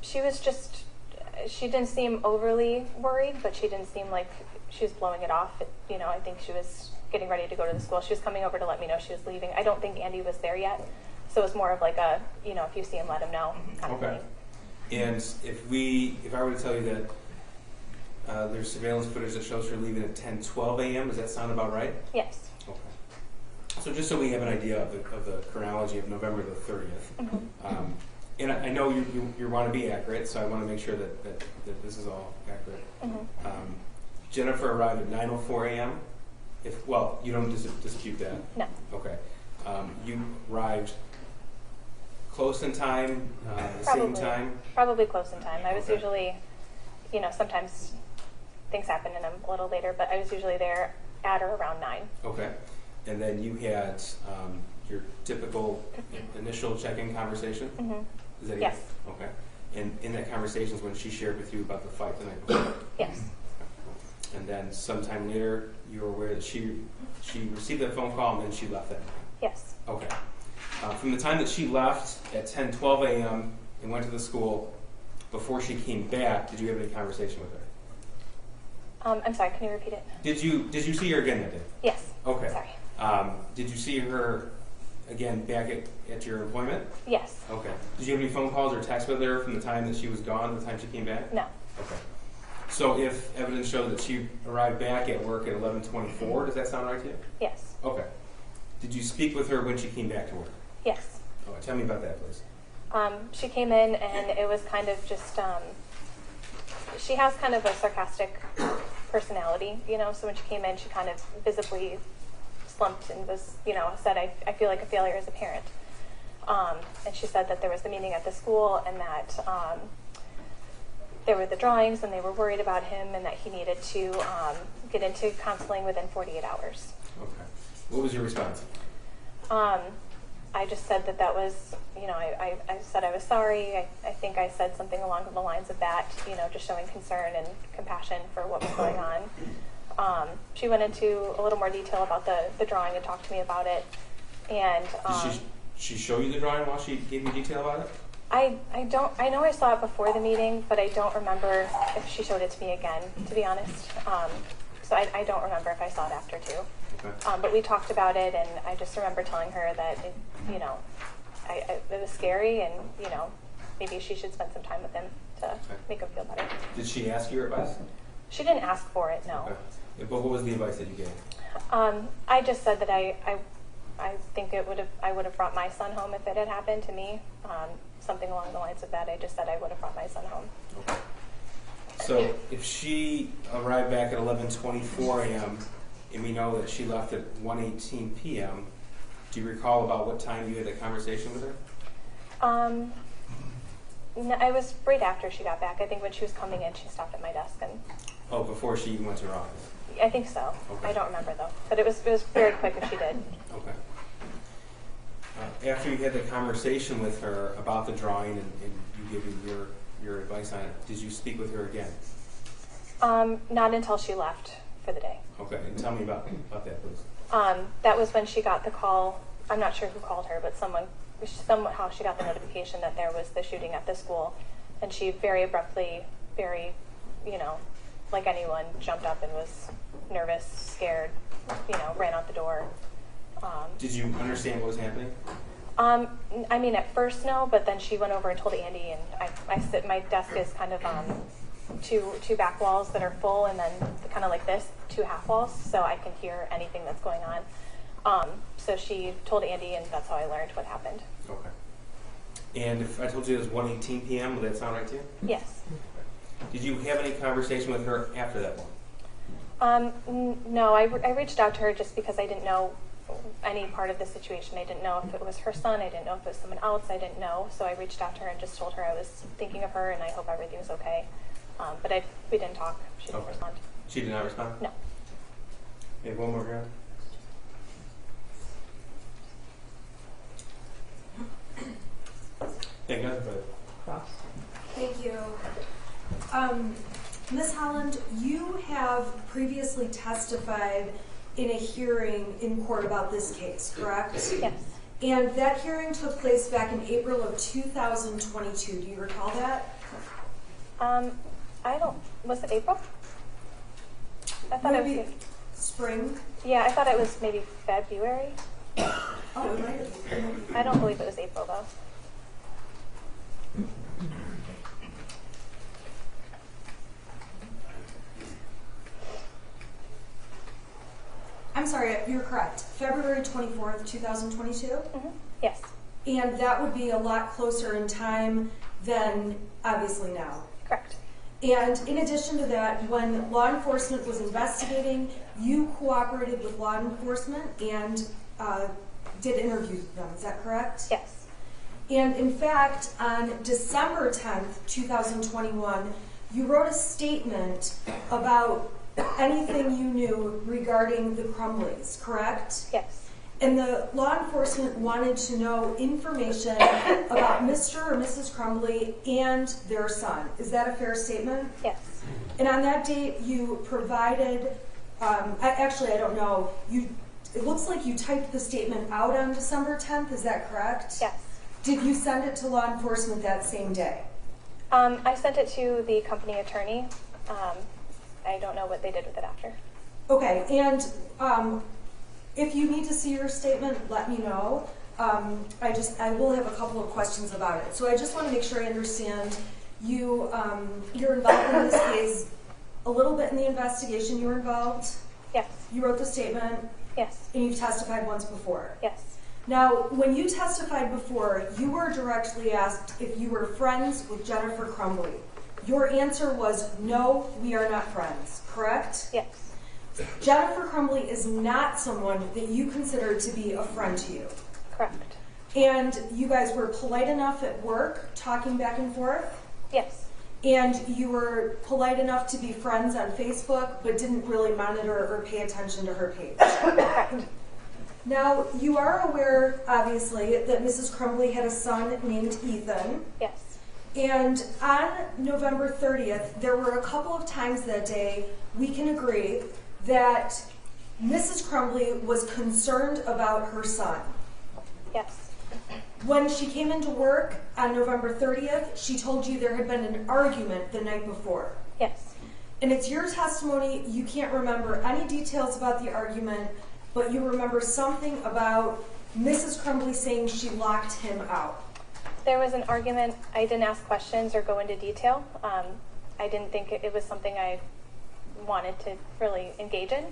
Speaker 23: She was just, she didn't seem overly worried, but she didn't seem like she was blowing it off. I think she was getting ready to go to the school. She was coming over to let me know she was leaving. I don't think Andy was there yet. So it was more of like a, if you see him, let him know kind of thing.
Speaker 22: And if I were to tell you that there's surveillance footage that shows her leaving at 10:12 a.m., does that sound about right?
Speaker 23: Yes.
Speaker 22: Okay. So just so we have an idea of the chronology of November the 30th, and I know you want to be accurate, so I want to make sure that this is all accurate. Jennifer arrived at 9:04 a.m. You don't dispute that?
Speaker 23: No.
Speaker 22: Okay. You arrived close in time, same time?
Speaker 23: Probably close in time. I was usually, sometimes things happen and I'm a little later, but I was usually there at or around 9.
Speaker 22: Okay. And then you had your typical initial check-in conversation? Is that
Speaker 23: yes.
Speaker 22: It? Okay. And in that conversation is when she shared with you about the fight the night before?
Speaker 23: Yes.
Speaker 22: And then sometime later, you were aware that she received that phone call and then she left that night?
Speaker 23: Yes.
Speaker 22: Okay. From the time that she left at 10:12 a.m. and went to the school, before she came back, did you have any conversation with her?
Speaker 23: I'm sorry, can you repeat it?
Speaker 22: Did you see her again that day?
Speaker 23: Yes.
Speaker 22: Okay.
Speaker 23: Sorry.
Speaker 22: Did you see her again back at your employment?
Speaker 23: Yes.
Speaker 22: Okay. Did you have any phone calls or texts with her from the time that she was gone to the time she came back?
Speaker 23: No.
Speaker 22: Okay. So if evidence showed that she arrived back at work at 11:24, does that sound right to you?
Speaker 23: Yes.
Speaker 22: Okay. Did you speak with her when she came back to work?
Speaker 23: Yes.
Speaker 22: Oh, tell me about that, please.
Speaker 23: She came in and it was kind of just, she has kind of a sarcastic personality, so when she came in, she kind of visibly slumped and was, said, I feel like a failure as a parent. And she said that there was the meeting at the school and that there were the drawings and they were worried about him and that he needed to get into counseling within 48 hours.
Speaker 22: Okay. What was your response?
Speaker 23: I just said that was, you know, I said I was sorry. I think I said something along the lines of that, you know, just showing concern and compassion for what was going on. She went into a little more detail about the drawing and talked to me about it. And
Speaker 22: did she show you the drawing while she gave you detail about it?
Speaker 23: I know I saw it before the meeting, but I don't remember if she showed it to me again, to be honest. So I don't remember if I saw it after too. Okay. But we talked about it, and I just remember telling her that, you know, it was scary, and, you know, maybe she should spend some time with him to make him feel better.
Speaker 22: Did she ask your advice?
Speaker 23: She didn't ask for it, no.
Speaker 22: Okay. But what was the advice that you gave?
Speaker 23: I just said that I think I would have brought my son home if it had happened to me. Something along the lines of that. I just said I would have brought my son home.
Speaker 22: Okay. So if she arrived back at 11:24 a.m. and we know that she left at 1:18 p.m., do you recall about what time you had that conversation with her?
Speaker 23: No, I was right after she got back. I think when she was coming in, she stopped at my desk and.
Speaker 22: Oh, before she even went to her office.
Speaker 23: I think so. Okay. I don't remember though, but it was very quick if she did.
Speaker 22: Okay. After you had the conversation with her about the drawing and you gave your advice on it, did you speak with her again?
Speaker 23: Not until she left for the day.
Speaker 22: Okay, and tell me about that, please.
Speaker 23: That was when she got the call. I'm not sure who called her, but somehow she got the notification that there was the shooting at the school, and she very abruptly, very, you know, like anyone, jumped up and was nervous, scared, you know, ran out the door.
Speaker 22: Did you understand what was happening?
Speaker 23: I mean, at first no, but then she went over and told Andy, and I sit. My desk is kind of two back walls that are full, and then kind of like this, two half walls, so I can hear anything that's going on. So she told Andy, and that's how I learned what happened.
Speaker 22: Okay. And if I told you it was 1:18 p.m., would that sound right to you?
Speaker 23: Yes.
Speaker 22: Did you have any conversation with her after that one?
Speaker 23: No, I reached out to her just because I didn't know any part of the situation. I didn't know if it was her son. I didn't know if it was someone else. I didn't know. So I reached out to her and just told her I was thinking of her and I hope everything was okay. But we didn't talk. She didn't respond.
Speaker 22: She did not respond?
Speaker 23: No.
Speaker 22: Okay, one more round. Thank you.
Speaker 1: Thank you. Ms. Holland, you have previously testified in a hearing in court about this case, correct?
Speaker 23: Yes.
Speaker 1: And that hearing took place back in April of 2022. Do you recall that?
Speaker 23: Was it April? I thought
Speaker 1: maybe
Speaker 23: it was
Speaker 1: spring.
Speaker 23: Yeah, I thought it was maybe February.
Speaker 1: Oh, it might have been.
Speaker 23: I don't believe it was April though.
Speaker 1: I'm sorry, you're correct. February 24th, 2022?
Speaker 23: Mm-hmm. Yes.
Speaker 1: And that would be a lot closer in time than obviously now.
Speaker 23: Correct.
Speaker 1: And in addition to that, when law enforcement was investigating, you cooperated with law enforcement and did interviews with them. Is that correct?
Speaker 23: Yes.
Speaker 1: And in fact, on December 10th, 2021, you wrote a statement about anything you knew regarding the Crumbleys, correct?
Speaker 23: Yes.
Speaker 1: And the law enforcement wanted to know information about Mr. or Mrs. Crumbley and their son. Is that a fair statement?
Speaker 23: Yes.
Speaker 1: And on that date, you provided, actually, I don't know, it looks like you typed the statement out on December 10th, is that correct?
Speaker 23: Yes.
Speaker 1: Did you send it to law enforcement that same day?
Speaker 23: I sent it to the company attorney. I don't know what they did with it after.
Speaker 1: Okay, and if you need to see your statement, let me know. I will have a couple of questions about it. So I just want to make sure I understand you're involved in this case a little bit in the investigation. You were involved?
Speaker 23: Yes.
Speaker 1: You wrote the statement?
Speaker 23: Yes.
Speaker 1: And you've testified once before?
Speaker 23: Yes.
Speaker 1: Now, when you testified before, you were directly asked if you were friends with Jennifer Crumbley. Your answer was, no, we are not friends, correct?
Speaker 23: Yes.
Speaker 1: Jennifer Crumbley is not someone that you consider to be a friend to you.
Speaker 23: Correct.
Speaker 1: And you guys were polite enough at work, talking back and forth?
Speaker 23: Yes.
Speaker 1: And you were polite enough to be friends on Facebook, but didn't really monitor or pay attention to her page?
Speaker 23: Correct.
Speaker 1: Now, you are aware, obviously, that Mrs. Crumbley had a son named Ethan.
Speaker 23: Yes.
Speaker 1: And on November 30th, there were a couple of times that day we can agree that Mrs. Crumbley was concerned about her son.
Speaker 23: Yes.
Speaker 1: When she came into work on November 30th, she told you there had been an argument the night before.
Speaker 23: Yes.
Speaker 1: And it's your testimony, you can't remember any details about the argument, but you remember something about Mrs. Crumbley saying she locked him out.
Speaker 23: There was an argument. I didn't ask questions or go into detail. I didn't think it was something I wanted to really engage in.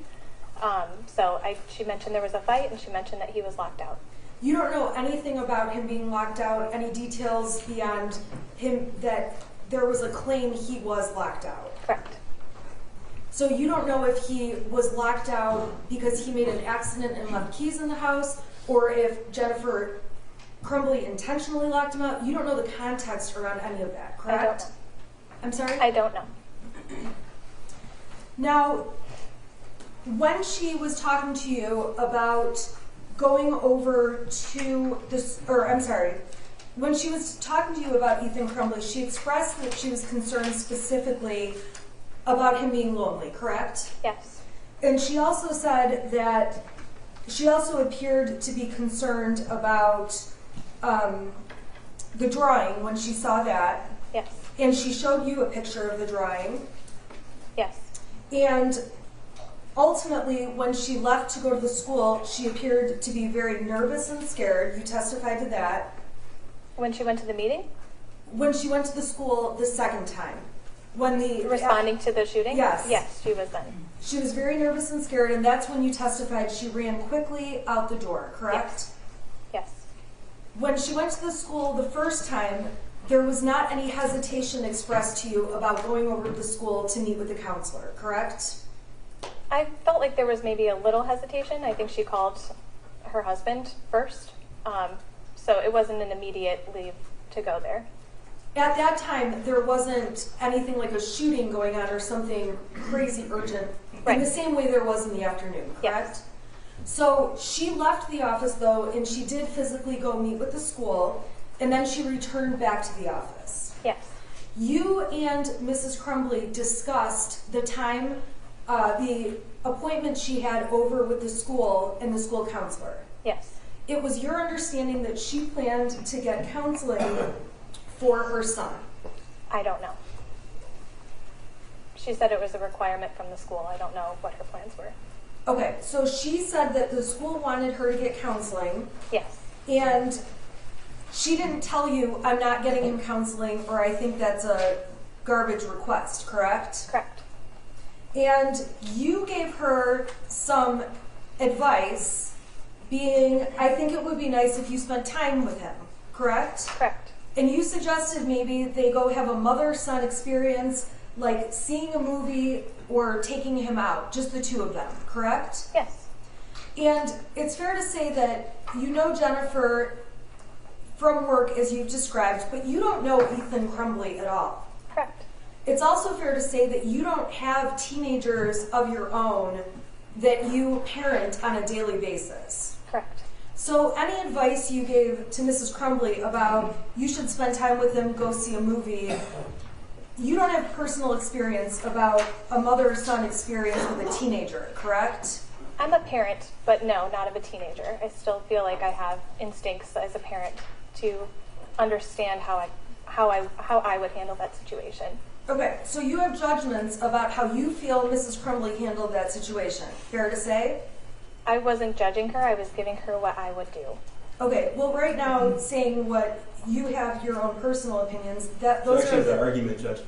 Speaker 23: She mentioned there was a fight, and she mentioned that he was locked out.
Speaker 1: You don't know anything about him being locked out, any details beyond him that there was a claim he was locked out?
Speaker 23: Correct.
Speaker 1: So you don't know if he was locked out because he made an accident and left keys in the house, or if Jennifer Crumbley intentionally locked him out? You don't know the context around any of that, correct?
Speaker 23: I don't know.
Speaker 1: I'm sorry?
Speaker 23: I don't know.
Speaker 1: Now, when she was talking to you about going over to this, when she was talking to you about Ethan Crumbley, she expressed that she was concerned specifically about him being lonely, correct?
Speaker 23: Yes.
Speaker 1: And she also said that she also appeared to be concerned about the drawing when she saw that.
Speaker 23: Yes.
Speaker 1: And she showed you a picture of the drawing.
Speaker 23: Yes.
Speaker 1: And ultimately, when she left to go to the school, she appeared to be very nervous and scared. You testified to that.
Speaker 23: When she went to the meeting?
Speaker 1: When she went to the school the second time.
Speaker 23: Responding to the shooting?
Speaker 1: Yes.
Speaker 23: Yes, she was then.
Speaker 1: She was very nervous and scared, and that's when you testified she ran quickly out the door, correct?
Speaker 23: Yes.
Speaker 1: When she went to the school the first time, there was not any hesitation expressed to you about going over to the school to meet with the counselor, correct?
Speaker 23: I felt like there was maybe a little hesitation. I think she called her husband first. So it wasn't an immediate leave to go there.
Speaker 1: At that time, there wasn't anything like a shooting going on or something crazy urgent, in the same way there was in the afternoon, correct?
Speaker 23: Yes.
Speaker 1: So she left the office, though, and she did physically go meet with the school, and then she returned back to the office.
Speaker 23: Yes.
Speaker 1: You and Mrs. Crumbley discussed the time, the appointment she had over with the school and the school counselor.
Speaker 23: Yes.
Speaker 1: It was your understanding that she planned to get counseling for her son.
Speaker 23: I don't know. She said it was a requirement from the school. I don't know what her plans were.
Speaker 1: Okay, so she said that the school wanted her to get counseling.
Speaker 23: Yes.
Speaker 1: And she didn't tell you, I'm not getting him counseling, or I think that's a garbage request, correct?
Speaker 23: Correct.
Speaker 1: And you gave her some advice, being, I think it would be nice if you spent time with him, correct?
Speaker 23: Correct.
Speaker 1: And you suggested maybe they go have a mother-son experience, like seeing a movie or taking him out, just the two of them, correct?
Speaker 23: Yes.
Speaker 1: And it's fair to say that you know Jennifer from work, as you've described, but you don't know Ethan Crumbley at all.
Speaker 23: Correct.
Speaker 1: It's also fair to say that you don't have teenagers of your own that you parent on a daily basis.
Speaker 23: Correct.
Speaker 1: So any advice you gave to Mrs. Crumbley about you should spend time with him, go see a movie, you don't have personal experience about a mother-son experience with a teenager, correct?
Speaker 23: I'm a parent, but no, not of a teenager. I still feel like I have instincts as a parent to understand how I would handle that situation.
Speaker 1: Okay, so you have judgments about how you feel Mrs. Crumbley handled that situation. Fair to say?
Speaker 23: I wasn't judging her. I was giving her what I would do.
Speaker 1: Okay, well, right now, saying what you have your own personal opinions, that
Speaker 22: So
Speaker 1: those
Speaker 22: actually,
Speaker 1: are
Speaker 22: the argument, Judge.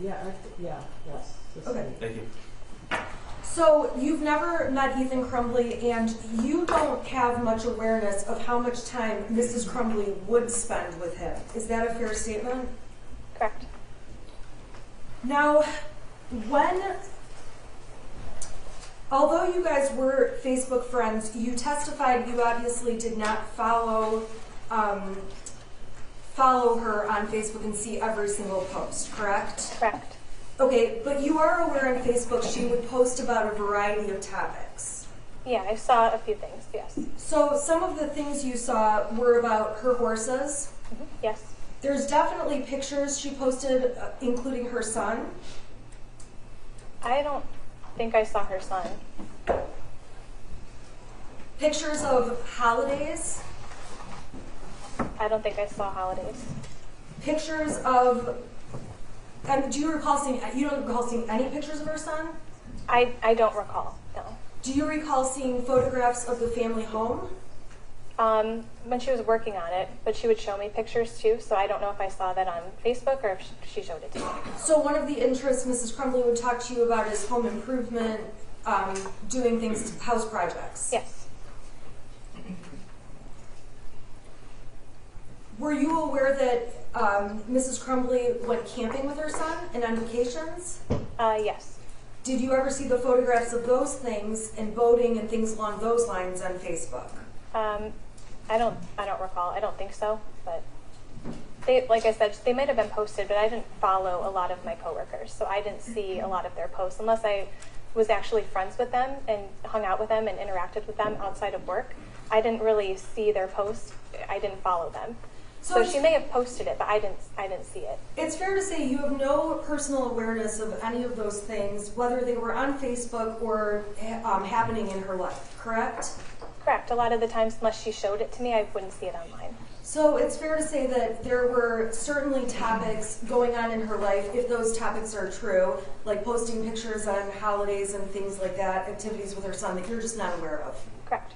Speaker 3: Yes.
Speaker 1: Okay.
Speaker 22: Thank you.
Speaker 1: So you've never met Ethan Crumbley, and you don't have much awareness of how much time Mrs. Crumbley would spend with him. Is that a fair statement?
Speaker 23: Correct.
Speaker 1: Now, although you guys were Facebook friends, you testified you obviously did not follow her on Facebook and see every single post, correct?
Speaker 23: Correct.
Speaker 1: Okay, but you are aware on Facebook she would post about a variety of topics.
Speaker 23: Yeah, I saw a few things, yes.
Speaker 1: So some of the things you saw were about her horses.
Speaker 23: Yes.
Speaker 1: There's definitely pictures she posted, including her son.
Speaker 23: I don't think I saw her son.
Speaker 1: Pictures of holidays.
Speaker 23: I don't think I saw holidays.
Speaker 1: Pictures of, and do you recall seeing, you don't recall seeing any pictures of her son?
Speaker 23: I don't recall, no.
Speaker 1: Do you recall seeing photographs of the family home?
Speaker 23: When she was working on it, but she would show me pictures too, so I don't know if I saw that on Facebook or if she showed it to me.
Speaker 1: So one of the interests Mrs. Crumbley would talk to you about is home improvement, doing things, house projects.
Speaker 23: Yes.
Speaker 1: Were you aware that Mrs. Crumbley went camping with her son and on vacations?
Speaker 23: Yes.
Speaker 1: Did you ever see the photographs of those things and boating and things along those lines on Facebook?
Speaker 23: I don't recall. I don't think so, but they, like I said, they might have been posted, but I didn't follow a lot of my coworkers, so I didn't see a lot of their posts unless I was actually friends with them and hung out with them and interacted with them outside of work. I didn't really see their posts. I didn't follow them. So she may have posted it, but I didn't see it.
Speaker 1: It's fair to say you have no personal awareness of any of those things, whether they were on Facebook or happening in her life, correct?
Speaker 23: Correct. A lot of the times, unless she showed it to me, I wouldn't see it online.
Speaker 1: So it's fair to say that there were certainly topics going on in her life, if those topics are true, like posting pictures on holidays and things like that, activities with her son that you're just not aware of.
Speaker 23: Correct.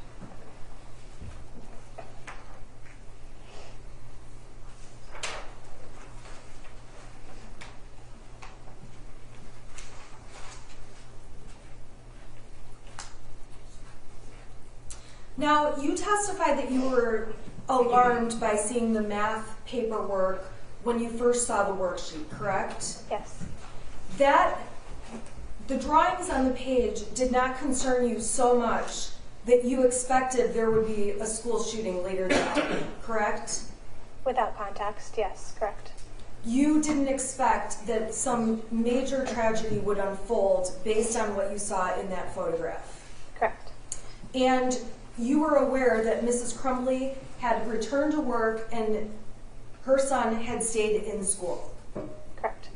Speaker 1: Now, you testified that you were alarmed by seeing the math paperwork when you first saw the worksheet, correct?
Speaker 23: Yes.
Speaker 1: The drawings on the page did not concern you so much that you expected there would be a school shooting later that, correct?
Speaker 23: Without context, yes, correct.
Speaker 1: You didn't expect that some major tragedy would unfold based on what you saw in that photograph.
Speaker 23: Correct.
Speaker 1: And you were aware that Mrs. Crumbley had returned to work and her son had stayed in school.
Speaker 23: Correct.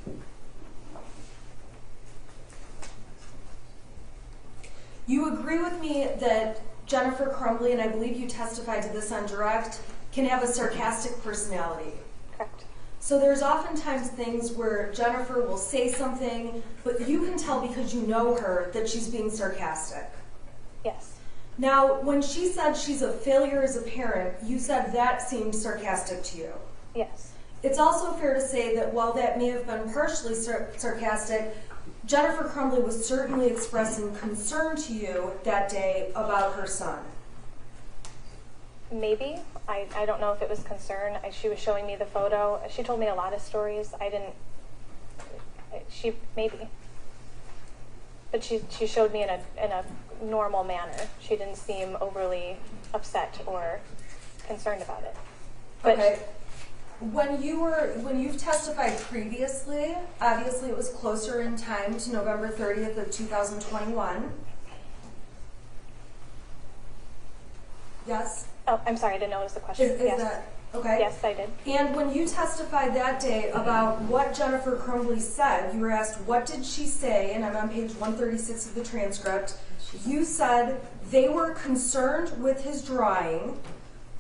Speaker 1: You agree with me that Jennifer Crumbley, and I believe you testified to this on direct, can have a sarcastic personality.
Speaker 23: Correct.
Speaker 1: So there's oftentimes things where Jennifer will say something, but you can tell because you know her that she's being sarcastic.
Speaker 23: Yes.
Speaker 1: Now, when she said she's a failure as a parent, you said that seemed sarcastic to you.
Speaker 23: Yes.
Speaker 1: It's also fair to say that while that may have been partially sarcastic, Jennifer Crumbley was certainly expressing concern to you that day about her son.
Speaker 23: Maybe. I don't know if it was concern. She was showing me the photo. She told me a lot of stories. Maybe. But she showed me in a normal manner. She didn't seem overly upset or concerned about it. But
Speaker 1: okay. When you've testified previously, obviously it was closer in time to November 30th of 2021. Yes?
Speaker 23: Oh, I'm sorry, I didn't notice the question.
Speaker 1: Is
Speaker 23: yes.
Speaker 1: that okay?
Speaker 23: Yes, I did.
Speaker 1: And when you testified that day about what Jennifer Crumbley said, you were asked, what did she say? And I'm on page 136 of the transcript. You said they were concerned with his drawing,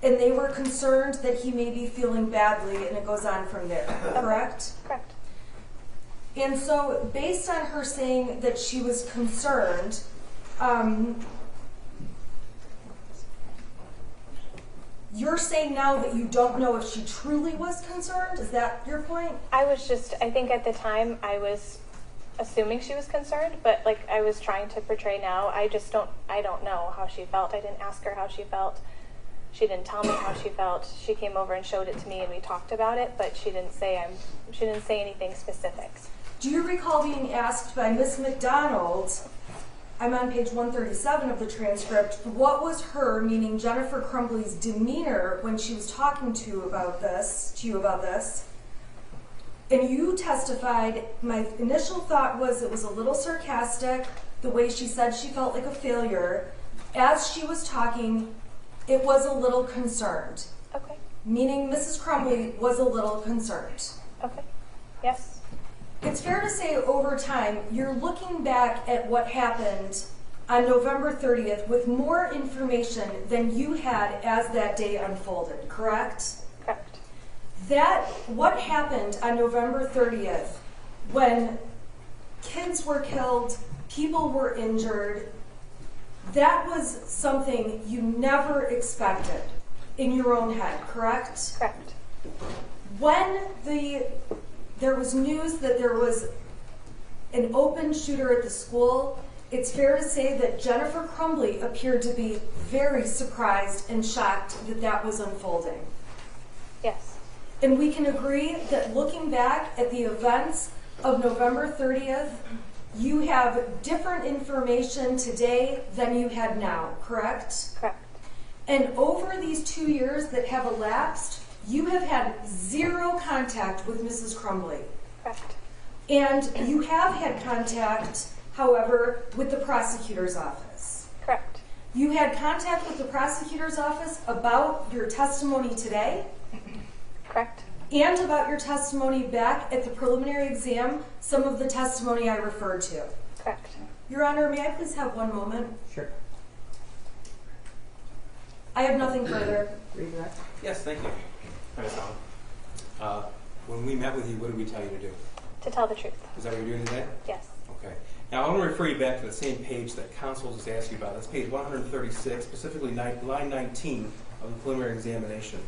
Speaker 1: and they were concerned that he may be feeling badly, and it goes on from there, correct?
Speaker 23: Correct.
Speaker 1: And so, based on her saying that she was concerned, you're saying now that you don't know if she truly was concerned? Is that your point?
Speaker 23: I think at the time I was assuming she was concerned, but like I was trying to portray now, I don't know how she felt. I didn't ask her how she felt. She didn't tell me how she felt. She came over and showed it to me and we talked about it, but she didn't say anything specific.
Speaker 1: Do you recall being asked by Miss McDonald, I'm on page 137 of the transcript, what was her, meaning Jennifer Crumbley's demeanor when she was talking to you about this? And you testified, my initial thought was it was a little sarcastic, the way she said she felt like a failure. as she was talking, it was a little concerned.
Speaker 23: Okay.
Speaker 1: Meaning Mrs. Crumbley was a little concerned.
Speaker 23: Okay. Yes.
Speaker 1: It's fair to say over time, you're looking back at what happened on November 30th with more information than you had as that day unfolded, correct?
Speaker 23: Correct.
Speaker 1: What happened on November 30th when kids were killed, people were injured, that was something you never expected in your own head, correct?
Speaker 23: Correct.
Speaker 1: When there was news that there was an open shooter at the school, it's fair to say that Jennifer Crumbley appeared to be very surprised and shocked that that was unfolding.
Speaker 23: Yes.
Speaker 1: And we can agree that looking back at the events of November 30th, you have different information today than you had now, correct?
Speaker 23: Correct.
Speaker 1: And over these 2 years that have elapsed, you have had zero contact with Mrs. Crumbley.
Speaker 23: Correct.
Speaker 1: And you have had contact, however, with the prosecutor's office.
Speaker 23: Correct.
Speaker 1: You had contact with the prosecutor's office about your testimony today.
Speaker 23: Correct.
Speaker 1: And about your testimony back at the preliminary exam, some of the testimony I referred to.
Speaker 23: Correct.
Speaker 1: Your Honor, may I please have one moment?
Speaker 3: Sure.
Speaker 1: I have nothing further.
Speaker 3: Redirect.
Speaker 22: Yes, thank you. When we met with you, what did we tell you to do?
Speaker 23: To tell the truth.
Speaker 22: Is that what you're doing today?
Speaker 23: Yes.
Speaker 22: Okay. Now, I want to refer you back to the same page that counsel just asked you about. That's page 136, specifically line 19 of the preliminary examination.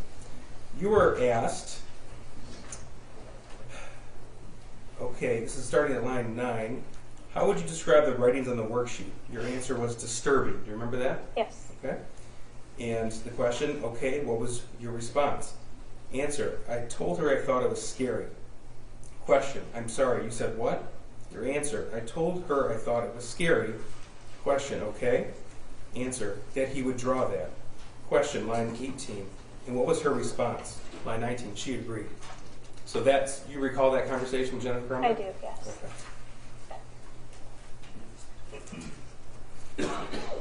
Speaker 22: You were asked, okay, this is starting at line 9, how would you describe the writings on the worksheet? Your answer was disturbing. Do you remember that?
Speaker 23: Yes.
Speaker 22: Okay. And the question, okay, what was your response? Answer, I told her I thought it was scary. Question, I'm sorry, you said what? Your answer, I told her I thought it was scary. Question, okay. Answer, that he would draw that. Question, line 18. And what was her response? Line 19, she agreed. So that's, you recall that conversation with Jennifer Crumbley?
Speaker 23: I do, yes.
Speaker 22: Okay.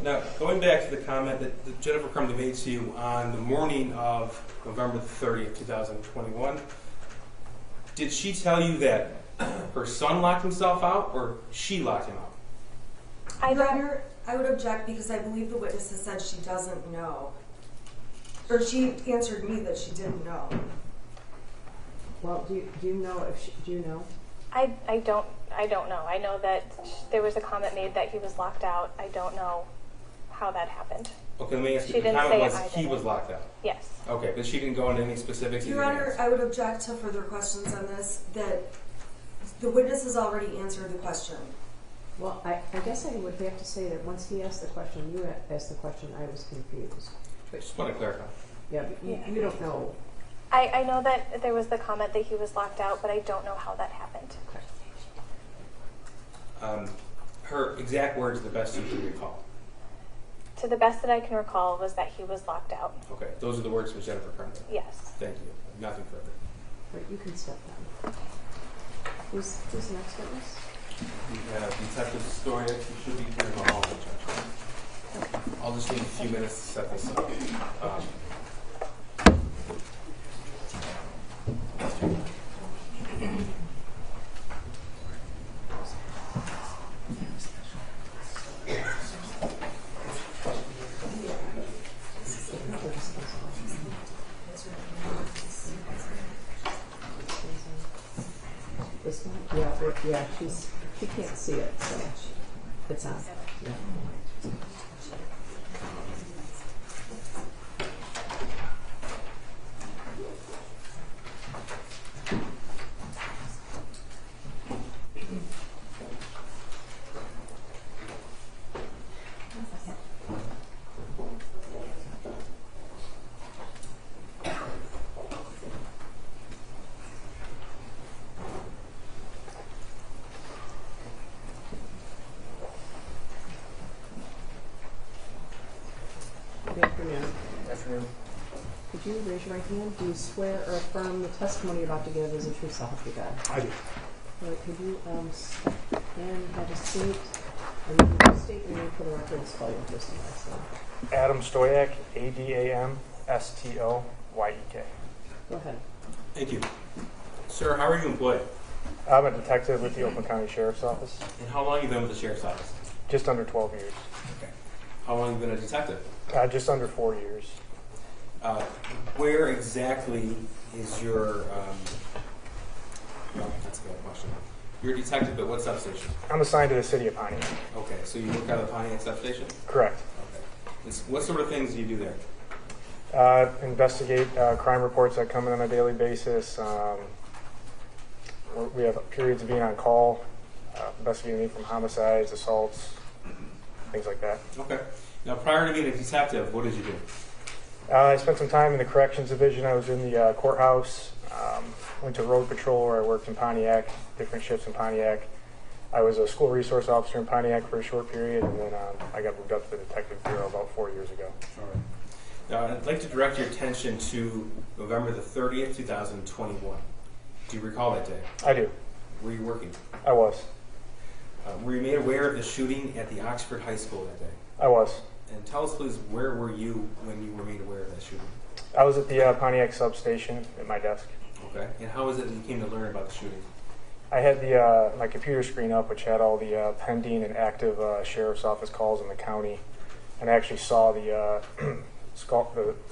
Speaker 22: Now, going back to the comment that Jennifer Crumbley made to you on the morning of November 30th, 2021, did she tell you that her son locked himself out or she locked him out?
Speaker 1: Your Honor, I would object because I believe the witness has said she doesn't know. Or she answered me that she didn't know.
Speaker 3: Well, do you know if do you know?
Speaker 23: I don't know. I know that there was a comment made that he was locked out. I don't know how that happened.
Speaker 22: Okay, let me ask you.
Speaker 23: She
Speaker 22: The
Speaker 23: didn't
Speaker 22: comment
Speaker 23: say
Speaker 22: was
Speaker 23: I
Speaker 22: he
Speaker 23: didn't.
Speaker 22: was locked out.
Speaker 23: Yes.
Speaker 22: Okay, but she didn't go into any specifics.
Speaker 1: Your Honor, I would object to further questions on this, that the witness has already answered the question.
Speaker 3: Well, I guess I would have to say that once he asked the question, you asked the question, I was confused.
Speaker 22: I just want to clarify.
Speaker 3: Yeah, but you don't know.
Speaker 23: I know that there was the comment that he was locked out, but I don't know how that happened.
Speaker 22: Okay. Her exact words, the best you can recall.
Speaker 23: To the best that I can recall was that he was locked out.
Speaker 22: Okay, those are the words of Jennifer Crumbley.
Speaker 23: Yes.
Speaker 22: Thank you. Nothing further.
Speaker 3: Right, you can step down. Who's the next witness?
Speaker 22: We have Detective Storia. You should be here in the hall, Judge. I'll just need a few minutes to set this up.
Speaker 3: This one? Yeah, she can't see it, so it's on. Yeah. Good afternoon.
Speaker 22: Good afternoon.
Speaker 3: Could you raise your right hand? Do you swear or affirm the testimony you're about to give is the true self of your God?
Speaker 10: I do.
Speaker 3: All right, could you stand, have a seat? And you can state your name for the record and spell your first and last name.
Speaker 4: Adam Stoyak, ADAMSTOYEK.
Speaker 3: Go ahead.
Speaker 22: Thank you. Sir, how are you employed?
Speaker 4: I'm a detective with the Oakland County Sheriff's Office.
Speaker 22: And how long have you been with the Sheriff's Office?
Speaker 4: Just under 12 years.
Speaker 22: Okay. How long have you been a detective?
Speaker 4: Just under 4 years.
Speaker 22: Where exactly is your, well, that's a good question. You're a detective at what substation?
Speaker 4: I'm assigned to the city of Pontiac.
Speaker 22: Okay, so you work out of the Pontiac substation?
Speaker 4: Correct.
Speaker 22: Okay. And what sort of things do you do there?
Speaker 4: Investigate crime reports that come in on a daily basis. We have periods of being on call, investigating from homicides, assaults, things like that.
Speaker 22: Okay. Now, prior to being a detective, what did you do?
Speaker 4: I spent some time in the corrections division. I was in the courthouse. Went to road patrol where I worked in Pontiac, different shifts in Pontiac. I was a school resource officer in Pontiac for a short period, and then I got moved up to the detective bureau about 4 years ago.
Speaker 22: All right. Now, I'd like to direct your attention to November the 30th, 2021. Do you recall that day?
Speaker 4: I do.
Speaker 22: Were you working?
Speaker 4: I was.
Speaker 22: Were you made aware of the shooting at the Oxford High School that day?
Speaker 4: I was.
Speaker 22: And tell us, please, where were you when you were made aware of that shooting?
Speaker 4: I was at the Pontiac substation at my desk.
Speaker 22: Okay. And how was it that you came to learn about the shooting?
Speaker 4: I had my computer screen up, which had all the pending and active sheriff's office calls in the county, and I actually saw the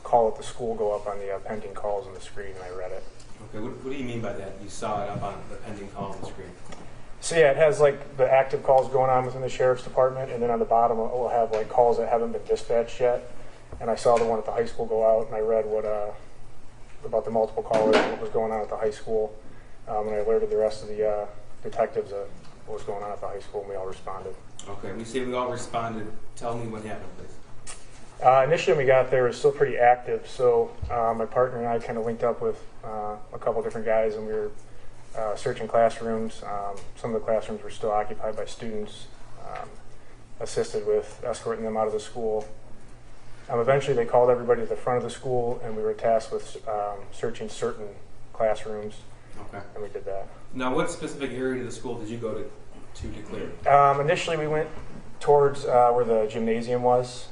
Speaker 4: call at the school go up on the pending calls on the screen, and I read it.
Speaker 22: Okay. What do you mean by that? You saw it up on the pending call on the screen?
Speaker 4: So yeah, it has like the active calls going on within the sheriff's department, and then on the bottom it will have like calls that haven't been dispatched yet. And I saw the one at the high school go out, and I read what about the multiple callers and what was going on at the high school, and I alerted the rest of the detectives of what was going on at the high school, and we all responded.
Speaker 22: Okay. When you say we all responded, tell me what happened, please.
Speaker 4: Initially, when we got there, it was still pretty active. So my partner and I kind of linked up with a couple different guys, and we were searching classrooms. Some of the classrooms were still occupied by students. Assisted with escorting them out of the school. Eventually, they called everybody to the front of the school, and we were tasked with searching certain classrooms.
Speaker 22: Okay.
Speaker 4: And we did that.
Speaker 22: Now, what specific area of the school did you go to clear?
Speaker 4: Initially, we went towards where the gymnasium was,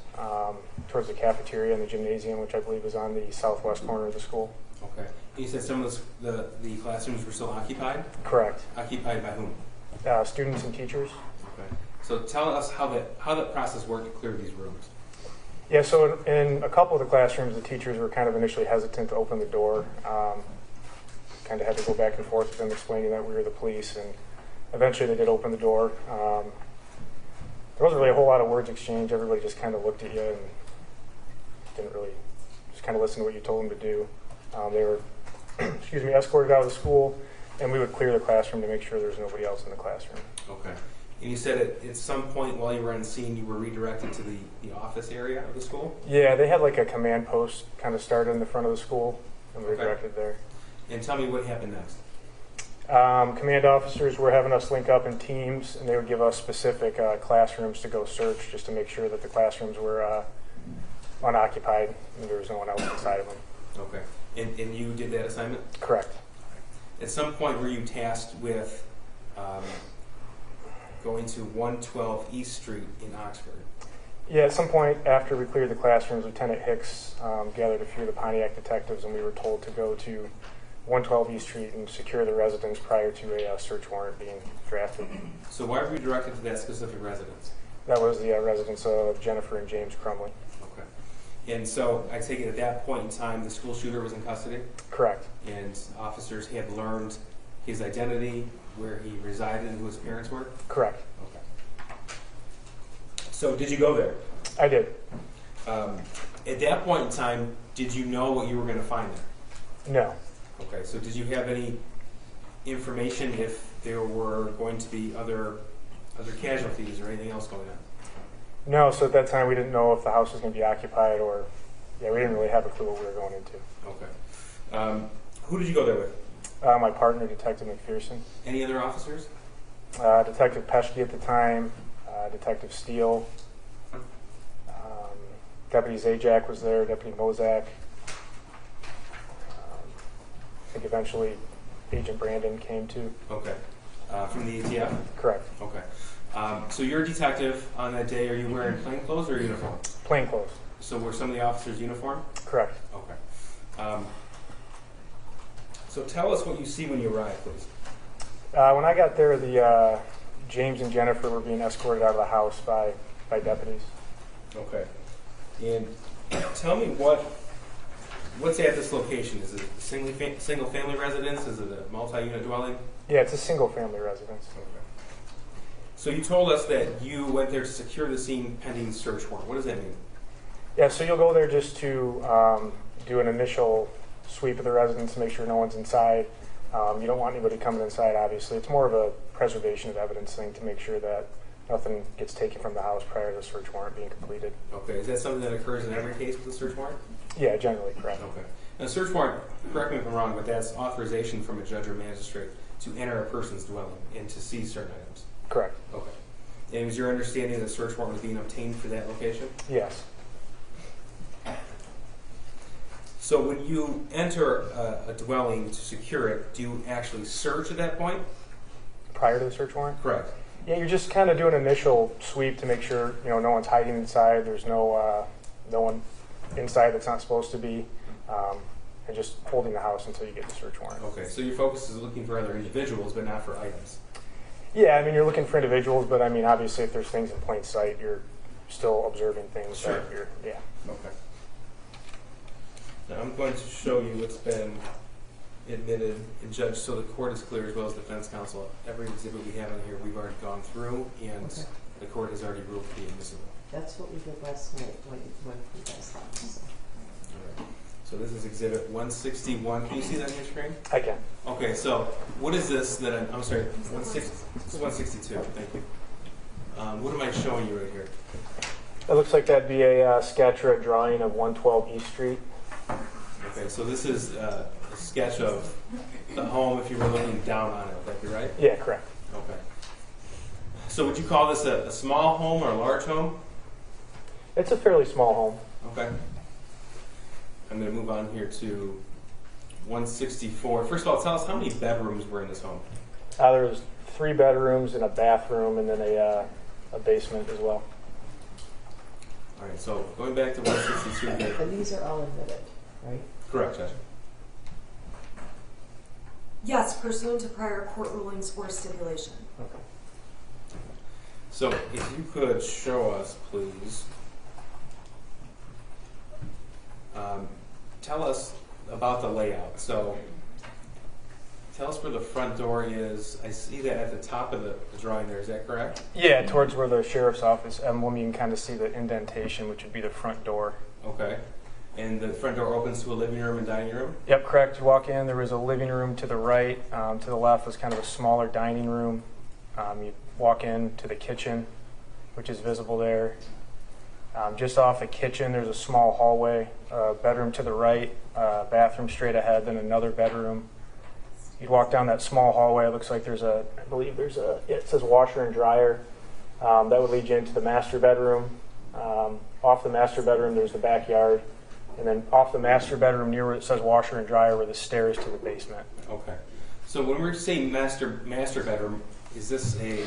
Speaker 4: towards the cafeteria and the gymnasium, which I believe is on the southwest corner of the school.
Speaker 22: Okay. And you said some of the classrooms were still occupied?
Speaker 4: Correct.
Speaker 22: Occupied by whom?
Speaker 4: Students and teachers.
Speaker 22: Okay. So tell us how that process worked to clear these rooms.
Speaker 4: Yeah, so in a couple of the classrooms, the teachers were kind of initially hesitant to open the door. Kind of had to go back and forth with them explaining that we were the police, and eventually they did open the door. There wasn't really a whole lot of words exchanged. Everybody just kind of looked at you and didn't really just kind of listen to what you told them to do. They were, escorted out of the school, and we would clear the classroom to make sure there was nobody else in the classroom.
Speaker 22: Okay. And you said at some point while you were on scene, you were redirected to the office area of the school?
Speaker 4: Yeah, they had like a command post kind of started in the front of the school, and we were directed there.
Speaker 22: And tell me what happened next.
Speaker 4: Command officers were having us link up in teams, and they would give us specific classrooms to go search just to make sure that the classrooms were unoccupied and there was no one else inside of them.
Speaker 22: Okay. And you did that assignment?
Speaker 4: Correct.
Speaker 22: At some point, were you tasked with going to 112 East Street in Oxford?
Speaker 4: Yeah, at some point after we cleared the classrooms, Lieutenant Hicks gathered a few of the Pontiac detectives, and we were told to go to 112 East Street and secure the residence prior to a search warrant being drafted.
Speaker 22: So why were you directed to that specific residence?
Speaker 4: That was the residence of Jennifer and James Crumbley.
Speaker 22: Okay. And so I take it at that point in time, the school shooter was in custody?
Speaker 4: Correct.
Speaker 22: And officers had learned his identity, where he resided, and who his parents were?
Speaker 4: Correct.
Speaker 22: Okay. So did you go there?
Speaker 4: I did.
Speaker 22: At that point in time, did you know what you were going to find there?
Speaker 4: No.
Speaker 22: Okay, so did you have any information if there were going to be other casualties or anything else going on?
Speaker 4: No, so at that time we didn't know if the house was going to be occupied or, we didn't really have a clue what we were going into.
Speaker 22: Okay. Who did you go there with?
Speaker 4: My partner, Detective McPherson.
Speaker 22: Any other officers?
Speaker 4: Detective Peschke at the time, Detective Steele, Deputy Zajac was there, Deputy Mozak. I think eventually Agent Brandon came too.
Speaker 22: Okay. From the ATF?
Speaker 4: Correct.
Speaker 22: Okay. So So you're a detective on that day. Are you wearing plain clothes or uniform?
Speaker 4: Plain clothes.
Speaker 22: So were some of the officers uniform?
Speaker 4: Correct.
Speaker 22: Okay. So tell us what you see when you arrive, please.
Speaker 4: When I got there, the James and Jennifer were being escorted out of the house by deputies.
Speaker 22: Okay. And tell me what's at this location? Is it a single family residence? Is it a multi-unit dwelling?
Speaker 4: Yeah, it's a single family residence.
Speaker 22: Okay. So you told us that you went there to secure the scene pending search warrant. What does that mean?
Speaker 4: Yeah, so you'll go there just to do an initial sweep of the residence to make sure no one's inside. You don't want anybody coming inside, obviously. It's more of a preservation of evidence thing to make sure that nothing gets taken from the house prior to the search warrant being completed.
Speaker 22: Okay, is that something that occurs in every case with a search warrant?
Speaker 4: Yeah, generally, correct.
Speaker 22: Okay. Now, a search warrant, correct me if I'm wrong, but that's authorization from a judge or magistrate to enter a person's dwelling and to seize certain items.
Speaker 4: Correct.
Speaker 22: Okay. And is your understanding that a search warrant was being obtained for that location?
Speaker 4: Yes.
Speaker 22: So when you enter a dwelling to secure it, do you actually search at that point?
Speaker 4: Prior to the search warrant?
Speaker 22: Correct.
Speaker 4: Yeah, you're just kind of doing an initial sweep to make sure no one's hiding inside. There's no one inside that's not supposed to be, and just holding the house until you get the search warrant.
Speaker 22: Okay, so your focus is looking for other individuals, but not for items.
Speaker 4: Yeah, I mean you're looking for individuals, but I mean obviously if there's things in plain sight, you're still observing things.
Speaker 22: Sure.
Speaker 4: Yeah.
Speaker 22: Okay. Now I'm going to show you what's been admitted and judged so the court is clear as well as defense counsel. Every exhibit we have in here we've already gone through and the court has already ruled to be admissible.
Speaker 3: That's what we did last night when we guys left. So.
Speaker 22: All right. So this is exhibit 161. Can you see that on your screen?
Speaker 4: I can.
Speaker 22: Okay, so what is this that I'm sorry, 162, thank you. What am I showing you right here?
Speaker 4: It looks like that'd be a sketch or a drawing of 112 East Street.
Speaker 22: Okay, so this is a sketch of the home if you were looking down on it, would that be right?
Speaker 4: Yeah, correct.
Speaker 22: Okay. So would you call this a small home or a large home?
Speaker 4: It's a fairly small home.
Speaker 22: Okay. I'm going to move on here to 164. First of all, tell us how many bedrooms were in this home?
Speaker 4: There was 3 bedrooms and a bathroom and then a basement as well.
Speaker 22: All right, so going back to 162 here.
Speaker 3: And these are all admitted, right?
Speaker 22: Correct, Judge.
Speaker 1: Yes, pursuant to prior court rulings or stipulation.
Speaker 4: Okay.
Speaker 22: So if you could show us, please, tell us about the layout. So tell us where the front door is. I see that at the top of the drawing there. Is that correct?
Speaker 4: Yeah, towards where the sheriff's office emblem, you can kind of see the indentation, which would be the front door.
Speaker 22: Okay. And the front door opens to a living room and dining room?
Speaker 4: Yep, correct. You walk in, there was a living room to the right. To the left was kind of a smaller dining room. You walk in to the kitchen, which is visible there. Just off the kitchen, there's a small hallway, bedroom to the right, bathroom straight ahead, then another bedroom. You'd walk down that small hallway. It looks like there's I believe there's it says washer and dryer. That would lead you into the master bedroom. Off the master bedroom, there's the backyard. And then off the master bedroom near where it says washer and dryer were the stairs to the basement.
Speaker 22: Okay. So when we're saying master bedroom, is this a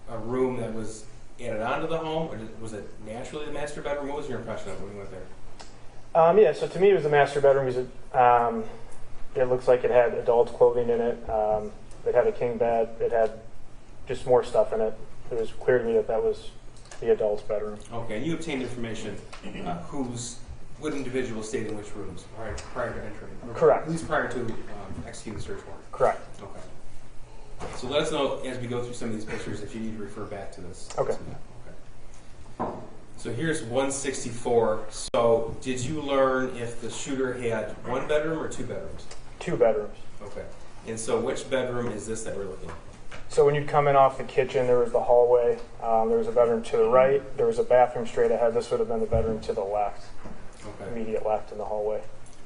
Speaker 22: room that was added onto the home, or was it naturally the master bedroom? What was your impression of it when you went there?
Speaker 4: Yeah, so to me it was the master bedroom because it looks like it had adult clothing in it. It had a king bed. It had just more stuff in it. It was clear to me that that was the adult's bedroom.
Speaker 22: Okay, and you obtained information what individual stayed in which rooms prior to entering?
Speaker 4: Correct.
Speaker 22: At least prior to executing the search warrant?
Speaker 4: Correct.
Speaker 22: Okay. So let us know as we go through some of these pictures if you need to refer back to this.
Speaker 4: Okay.
Speaker 22: Okay. So here's 164. So did you learn if the shooter had 1 bedroom or 2 bedrooms?
Speaker 4: 2 bedrooms.
Speaker 22: Okay. And so which bedroom is this that we're looking at?
Speaker 4: So when you'd come in off the kitchen, there was the hallway. There was a bedroom to the right. There was a bathroom straight ahead. This would have been the bedroom to the left, immediate left in the hallway.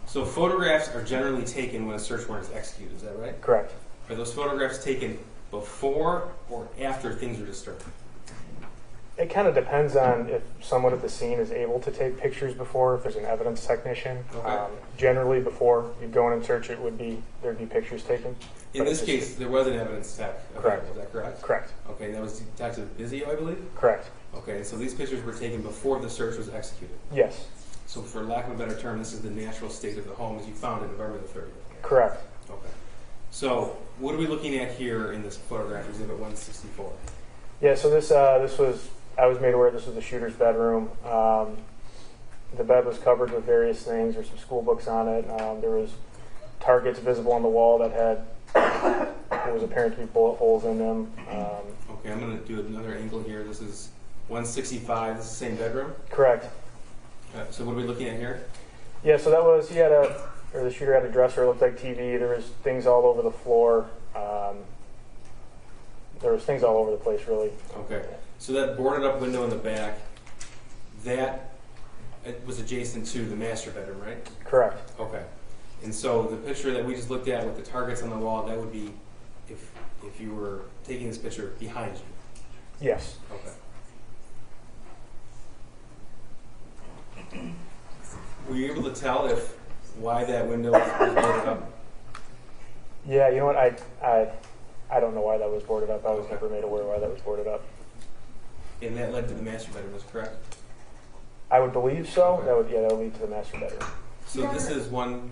Speaker 22: So photographs are generally taken when a search warrant is executed. Is that right?
Speaker 4: Correct.
Speaker 22: Are those photographs taken before or after things are disturbed?
Speaker 4: It kind of depends on if someone at the scene is able to take pictures before, if there's an evidence technician.
Speaker 22: Okay.
Speaker 4: Generally, before you go in and search, there'd be pictures taken.
Speaker 22: In this case, there was an evidence tech.
Speaker 4: Correct.
Speaker 22: Is that correct?
Speaker 4: Correct.
Speaker 22: Okay, and that was Detective Bizio, I believe?
Speaker 4: Correct.
Speaker 22: Okay, so these pictures were taken before the search was executed?
Speaker 4: Yes.
Speaker 22: So for lack of a better term, this is the natural state of the home as you found it November the 30th?
Speaker 4: Correct.
Speaker 22: Okay. So what are we looking at here in this photograph, Exhibit 164?
Speaker 4: Yeah, so this was, I was made aware this was the shooter's bedroom. The bed was covered with various things. There's some school books on it. There was targets visible on the wall that had, there was apparent to be bullet holes in them.
Speaker 22: Okay, I'm going to do another angle here. This is 165. This is the same bedroom?
Speaker 4: Correct.
Speaker 22: So what are we looking at here?
Speaker 4: Yeah, so that was, the shooter had a dresser, it looked like TV. There was things all over the floor. There was things all over the place, really.
Speaker 22: Okay. So that boarded up window in the back, that was adjacent to the master bedroom, right?
Speaker 4: Correct.
Speaker 22: Okay. And so the picture that we just looked at with the targets on the wall, that would be if you were taking this picture behind you?
Speaker 4: Yes.
Speaker 22: Okay. Were you able to tell why that window was boarded up?
Speaker 4: Yeah, you know what? I don't know why that was boarded up. I was never made aware why that was boarded up.
Speaker 22: And that led to the master bedroom, is correct?
Speaker 4: I would believe so.
Speaker 22: Okay.
Speaker 4: That would lead to the master bedroom.
Speaker 22: So this is one.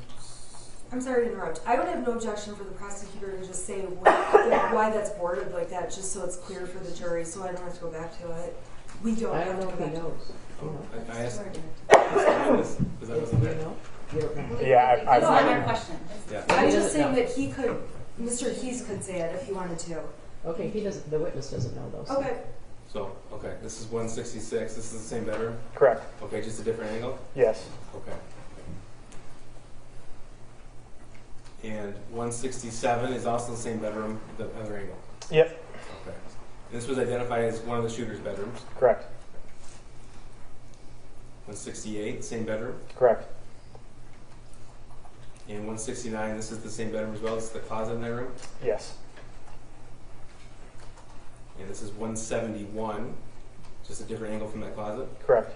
Speaker 1: I'm sorry to interrupt. I would have no objection for the prosecutor to just say why that's boarded like that, just so it's clear for the jury, so I don't have to go back to it. We don't have to go back to it.
Speaker 22: I asked. Because I wasn't there.
Speaker 4: Yeah,
Speaker 1: I have a
Speaker 3: question.
Speaker 22: Yeah.
Speaker 1: I'm just saying that Mr. Hees could say it if he wanted to.
Speaker 3: Okay, he doesn't. The witness doesn't know those.
Speaker 1: Okay.
Speaker 22: So, okay, this is 166. This is the same bedroom?
Speaker 4: Correct.
Speaker 22: Okay, just a different angle?
Speaker 4: Yes.
Speaker 22: Okay. And 167 is also the same bedroom, the other angle?
Speaker 4: Yep.
Speaker 22: Okay. And this was identified as one of the shooter's bedrooms?
Speaker 4: Correct.
Speaker 22: 168, same bedroom?
Speaker 4: Correct.
Speaker 22: And 169, this is the same bedroom as well? This is the closet in that room?
Speaker 4: Yes.
Speaker 22: And this is 171, just a different angle from that closet?
Speaker 4: Correct.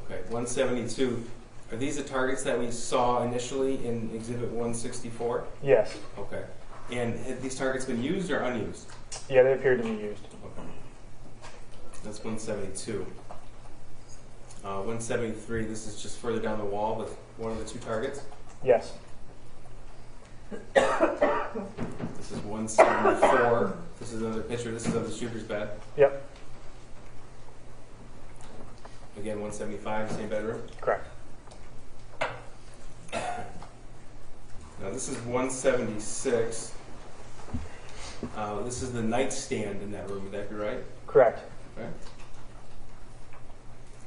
Speaker 22: Okay, 172. Are these the targets that we saw initially in Exhibit 164?
Speaker 4: Yes.
Speaker 22: Okay. And had these targets been used or unused?
Speaker 4: Yeah, they appeared to be used.
Speaker 22: Okay. That's 172. 173, this is just further down the wall with one of the two targets?
Speaker 4: Yes.
Speaker 22: This is 174. This is another picture. This is of the shooter's bed.
Speaker 4: Yep.
Speaker 22: Again, 175, same bedroom?
Speaker 4: Correct.
Speaker 22: Now this is 176. This is the nightstand in that room. Would that be right?
Speaker 4: Correct.
Speaker 22: Okay.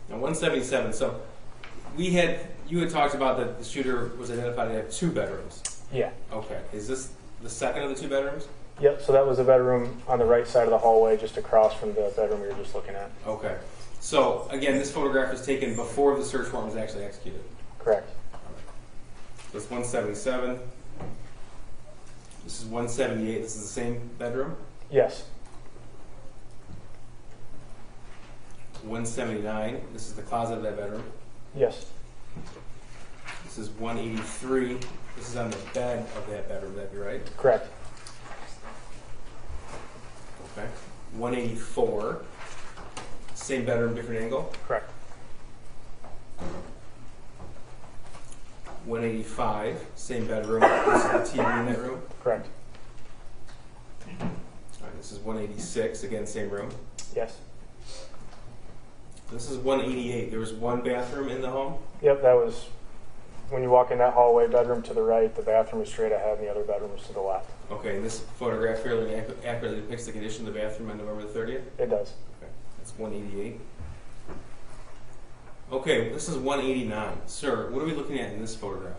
Speaker 22: Now 177. So you had talked about that the shooter was identified to have two bedrooms.
Speaker 4: Yeah.
Speaker 22: Okay. Is this the second of the two bedrooms?
Speaker 4: Yep, so that was the bedroom on the right side of the hallway, just across from the bedroom we were just looking at.
Speaker 22: Okay. So, again, this photograph was taken before the search warrant was actually executed.
Speaker 4: Correct.
Speaker 22: So it's 177. This is 178. This is the same bedroom?
Speaker 4: Yes.
Speaker 22: 179. This is the closet of that bedroom?
Speaker 4: Yes.
Speaker 22: This is 183. This is on the bed of that bedroom. Would that be right?
Speaker 4: Correct.
Speaker 22: Okay. 184. Same bedroom, different angle?
Speaker 4: Correct.
Speaker 22: 185. Same bedroom. This is the TV in that room?
Speaker 4: Correct.
Speaker 22: All right, this is 186. Again, same room?
Speaker 4: Yes.
Speaker 22: This is 188. There was one bathroom in the home?
Speaker 4: Yep, that was when you walk in that hallway, bedroom to the right, the bathroom was straight ahead, and the other bedroom was to the left.
Speaker 22: Okay, and this photograph fairly accurately depicts the condition of the bathroom on November the 30th?
Speaker 4: It does.
Speaker 22: Okay, that's 188. Okay, this is 189. Sir, what are we looking at in this photograph?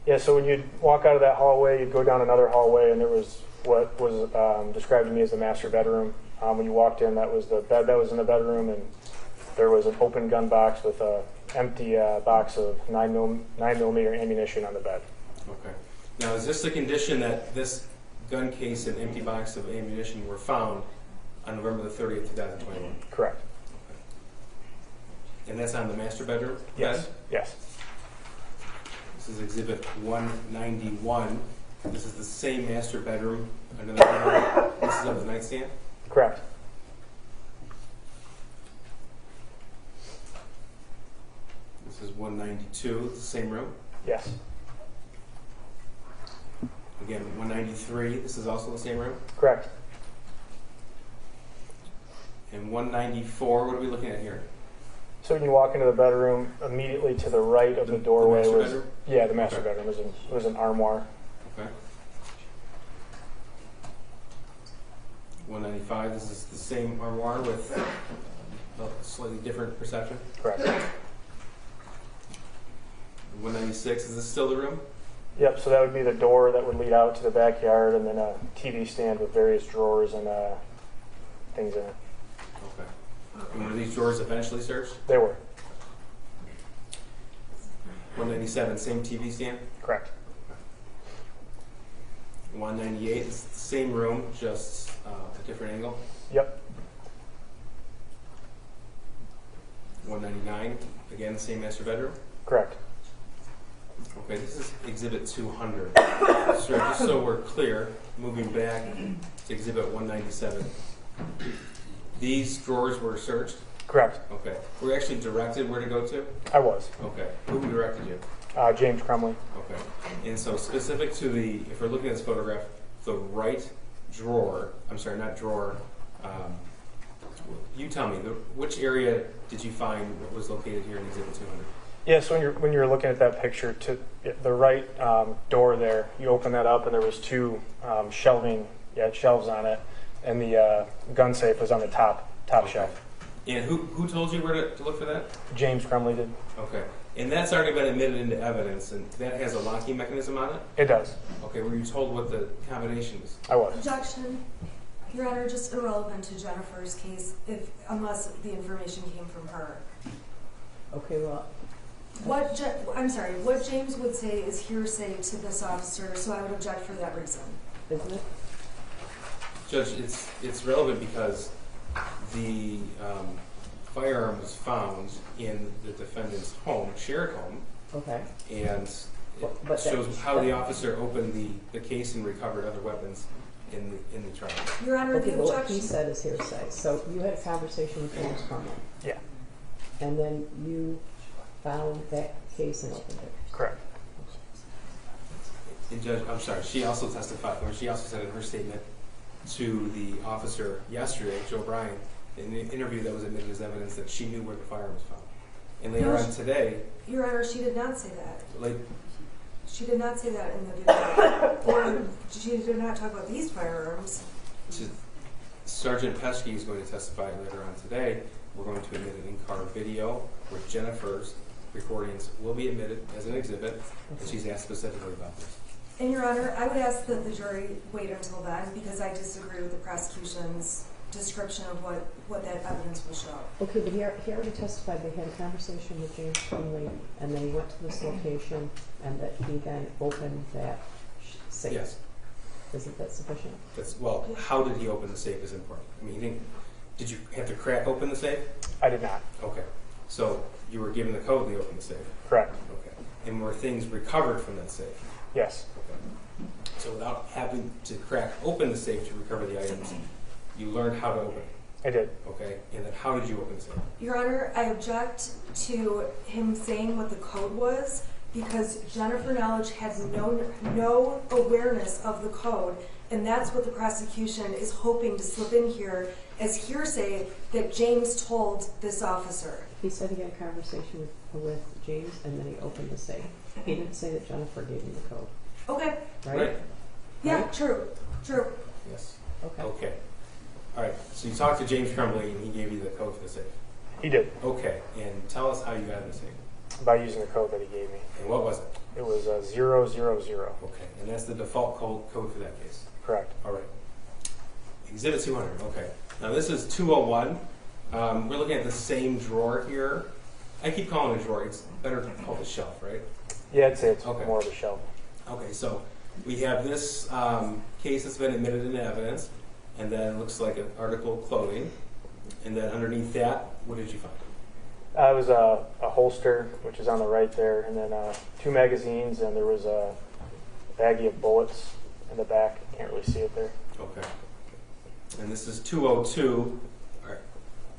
Speaker 4: Yeah, so when you'd walk out of that hallway, you'd go down another hallway, and there was what was described to me as the master bedroom. When you walked in, that was the bed that was in the bedroom, and there was an open gun box with an empty box of 9mm ammunition on the bed.
Speaker 22: Okay. Now, is this the condition that this gun case and empty box of ammunition were found on November the 30th, 2021.
Speaker 4: Correct.
Speaker 22: And that's on the master bedroom?
Speaker 4: Yes.
Speaker 22: bed?
Speaker 4: Yes.
Speaker 22: This is Exhibit 191. This is the same master bedroom. Another this is of the nightstand?
Speaker 4: Correct.
Speaker 22: This is 192, the same room?
Speaker 4: Yes.
Speaker 22: Again, 193, this is also the same room?
Speaker 4: Correct.
Speaker 22: And 194, what are we looking at here?
Speaker 4: So when you walk into the bedroom, immediately to the right of the doorway
Speaker 22: master
Speaker 4: was
Speaker 22: bedroom?
Speaker 4: yeah, the master bedroom was an armoire.
Speaker 22: Okay. 195, this is the same armoire with a slightly different perception?
Speaker 4: Correct.
Speaker 22: 196, is this still the room?
Speaker 4: Yep, so that would be the door that would lead out to the backyard, and then a TV stand with various drawers and things in it.
Speaker 22: Okay. And were these drawers eventually searched?
Speaker 4: They were.
Speaker 22: 197, same TV stand?
Speaker 4: Correct.
Speaker 22: 198, it's the same room, just a different angle?
Speaker 4: Yep.
Speaker 22: 199, again, the same master bedroom?
Speaker 4: Correct.
Speaker 22: Okay, this is Exhibit 200. So just so we're clear, moving back to Exhibit 197. These drawers were searched?
Speaker 4: Correct.
Speaker 22: Okay. Were you actually directed where to go to?
Speaker 4: I was.
Speaker 22: Okay. Who directed you?
Speaker 4: James Crumbley.
Speaker 22: Okay. And so specific to the, if we're looking at this photograph, the right drawer, I'm sorry, not drawer, you tell me, which area did you find what was located here in Exhibit 200?
Speaker 4: Yeah, so when you're looking at that picture, to the right door there, you open that up, and there was two shelves on it, and the gun safe was on the top shelf.
Speaker 22: And who told you where to look for that?
Speaker 4: James Crumbley did.
Speaker 22: Okay. And that's already been admitted into evidence, and that has a locking mechanism on it?
Speaker 4: It does.
Speaker 22: Okay, were you told what the combination is?
Speaker 4: I was.
Speaker 1: Objection. Your Honor, just irrelevant to Jennifer's case, unless the information came from her.
Speaker 3: Okay, well.
Speaker 1: What James would say is hearsay to this officer, so I would object for that reason.
Speaker 3: Isn't it?
Speaker 22: Judge, it's relevant because the firearm was found in the defendant's home, shared home.
Speaker 3: Okay.
Speaker 22: And it shows how the officer opened the case and recovered other weapons in the trial.
Speaker 1: Your Honor,
Speaker 3: okay,
Speaker 1: the
Speaker 3: well,
Speaker 1: objection.
Speaker 3: what he said is hearsay. So you had a conversation with James Crumbley.
Speaker 4: Yeah.
Speaker 3: And then you found that case and opened it.
Speaker 4: Correct.
Speaker 22: And Judge, I'm sorry, she also testified, or she also said in her statement to the officer yesterday, Joe Bryan, in the interview that was admitted as evidence, that she knew where the firearm was found. And later on today...
Speaker 1: Your Honor, she did not say that.
Speaker 22: Like,
Speaker 1: she did not say that in the video. Or she did not talk about these firearms.
Speaker 22: Sergeant Pesky is going to testify later on today. We're going to admit an in-car video where Jennifer's recordings will be admitted as an exhibit, and she's asked specifically about this.
Speaker 1: And Your Honor, I would ask that the jury wait until then, because I disagree with the prosecution's description of what that evidence will show.
Speaker 3: Okay, but he already testified they had a conversation with James Crumbley, and then he went to this location, and that he then opened that safe.
Speaker 22: Yes.
Speaker 3: Isn't that sufficient?
Speaker 22: Well, how did he open the safe is important. I mean, did you have to crack open the safe?
Speaker 4: I did not.
Speaker 22: Okay. So you were given the code to open the safe?
Speaker 4: Correct.
Speaker 22: Okay. And were things recovered from that safe?
Speaker 4: Yes.
Speaker 22: Okay. So without having to crack open the safe to recover the items, you learned how to open it?
Speaker 4: I did.
Speaker 22: Okay. And then how did you open the safe?
Speaker 1: Your Honor, I object to him saying what the code was, because Jennifer Knowledge had no awareness of the code, and that's what the prosecution is hoping to slip in here as hearsay that James told this officer.
Speaker 3: He said he had a conversation with James, and then he opened the safe. He didn't say that Jennifer gave him the code.
Speaker 1: Okay.
Speaker 22: Right?
Speaker 1: Yeah,
Speaker 3: right?
Speaker 1: True.
Speaker 22: Yes.
Speaker 3: Okay.
Speaker 22: Okay. All right. So you talked to James Crumbley, and he gave you the code for the safe?
Speaker 4: He did.
Speaker 22: Okay. And tell us how you got in the safe.
Speaker 4: By using the code that he gave me.
Speaker 22: And what was it?
Speaker 4: It was 000.
Speaker 22: Okay. And that's the default code for that case?
Speaker 4: Correct.
Speaker 22: All right. Exhibit 200. Okay. Now this is 201. We're looking at the same drawer here. I keep calling it a drawer. It's better called a shelf, right?
Speaker 4: Yeah, I'd say it's more of a shelf.
Speaker 22: Okay. So we have this case that's been admitted into evidence. and then it looks like an article of clothing. And then underneath that, what did you find?
Speaker 4: It was a holster, which is on the right there, and then 2 magazines, and there was a baggie of bullets in the back. Can't really see it there.
Speaker 22: Okay. And this is 202. All right.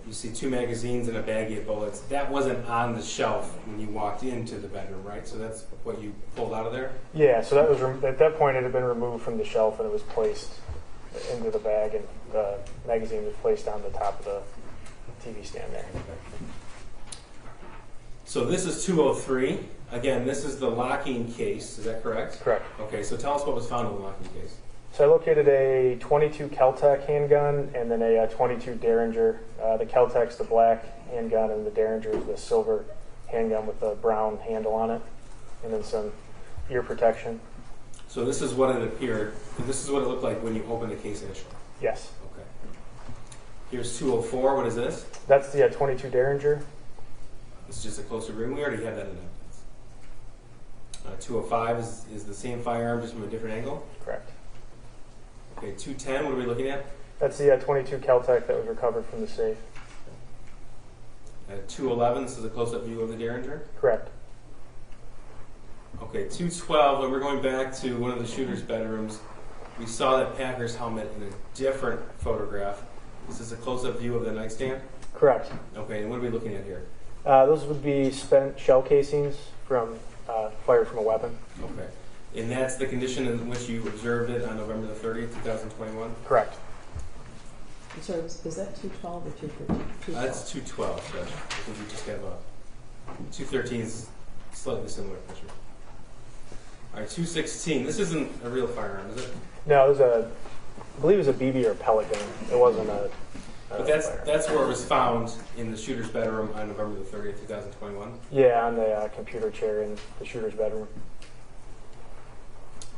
Speaker 22: You see 2 magazines and a baggie of bullets. That wasn't on the shelf when you walked into the bedroom, right? So that's what you pulled out of there?
Speaker 4: Yeah, so that was at that point it had been removed from the shelf and it was placed into the bag, and the magazine was placed on the top of the TV stand there.
Speaker 22: So this is 203. Again, this is the locking case. Is that correct?
Speaker 4: Correct.
Speaker 22: Okay, so tell us what was found in the locking case.
Speaker 4: So I located a .22 Kel-Tec handgun and then a .22 Derringer. The Kel-Tec's the black handgun and the Derringer is the silver handgun with the brown handle on it, and then some ear protection.
Speaker 22: So this is what it appeared. This is what it looked like when you opened the case initially.
Speaker 4: Yes.
Speaker 22: Okay. Here's 204. What is this?
Speaker 4: That's the .22 Derringer.
Speaker 22: This is just a closer room. We already have that in evidence. 205 is the same firearm, just from a different angle?
Speaker 4: Correct.
Speaker 22: Okay, 210, what are we looking at?
Speaker 4: That's the .22 Kel-Tec that was recovered from the safe.
Speaker 22: 211, this is a close-up view of the Derringer?
Speaker 4: Correct.
Speaker 22: Okay, 212, when we're going back to one of the shooter's bedrooms, we saw that Packer's helmet in a different photograph. Is this a close-up view of the nightstand?
Speaker 4: Correct.
Speaker 22: Okay, and what are we looking at here?
Speaker 4: Those would be spent shell casings from fired from a weapon.
Speaker 22: Okay. And that's the condition in which you observed it on November the 30th, 2021?
Speaker 4: Correct.
Speaker 3: I'm sorry, is that 212 or 213?
Speaker 22: That's 212, Judge. I think you just have a 213 is slightly similar picture. All right, 216. This isn't a real firearm, is it?
Speaker 4: No, it was I believe it was a BB or a pellet gun. It wasn't a.
Speaker 22: But that's where it was found, in the shooter's bedroom on November the 30th, 2021?
Speaker 4: Yeah, on the computer chair in the shooter's bedroom.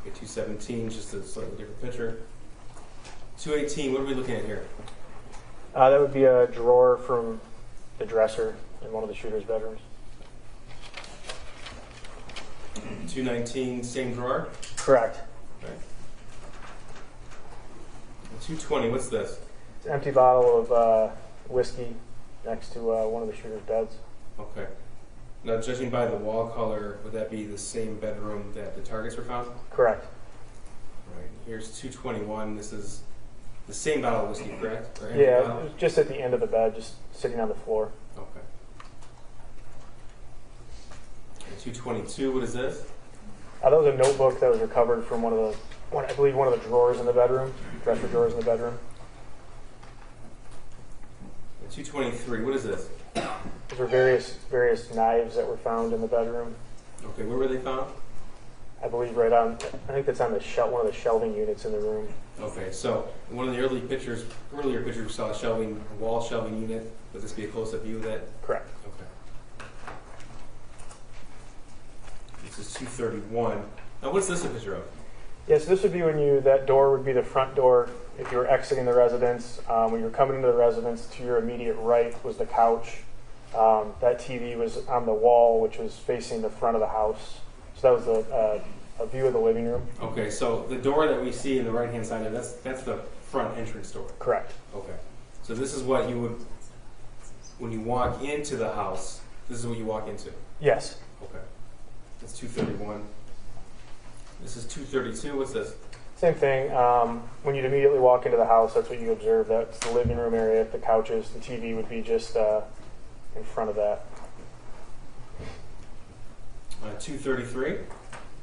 Speaker 22: Okay, 217, just a slightly different picture. 218, what are we looking at here?
Speaker 4: That would be a drawer from the dresser in one of the shooter's bedrooms.
Speaker 22: 219, same drawer?
Speaker 4: Correct.
Speaker 22: Okay. 220, what's this?
Speaker 4: It's an empty bottle of whiskey next to one of the shooter's beds.
Speaker 22: Okay. Now, judging by the wall color, would that be the same bedroom that the targets were found?
Speaker 4: Correct.
Speaker 22: Right. Here's 221. This is the same bottle of whiskey, correct? Or
Speaker 4: Yeah,
Speaker 22: bottle?
Speaker 4: it was just at the end of the bed, just sitting on the floor.
Speaker 22: Okay. And 222, what is this?
Speaker 4: That was a notebook that was recovered from I believe one of the drawers in the bedroom, dresser drawers in the bedroom.
Speaker 22: 223, what is this?
Speaker 4: Those were various knives that were found in the bedroom.
Speaker 22: Okay, where were they found?
Speaker 4: I believe right on, I think that's on the one of the shelving units in the room.
Speaker 22: Okay, so in one of the earlier pictures we saw a wall shelving unit. Would this be a close-up view of that?
Speaker 4: Correct.
Speaker 22: Okay. This is 231. Now, what's this a picture of?
Speaker 4: Yes, this would be that door would be the front door if you were exiting the residence. When you were coming into the residence, to your immediate right was the couch. That TV was on the wall, which was facing the front of the house. So that was a view of the living room.
Speaker 22: Okay, so the door that we see in the right-hand side there, that's the front entrance door.
Speaker 4: Correct.
Speaker 22: Okay. So this is what you would, when you walk into the house, this is what you walk into?
Speaker 4: Yes.
Speaker 22: Okay. That's 231. This is 232. What's this?
Speaker 4: Same thing. When you'd immediately walk into the house, that's what you observe. That's the living room area, the couches. The TV would be just in front of that.
Speaker 22: 233.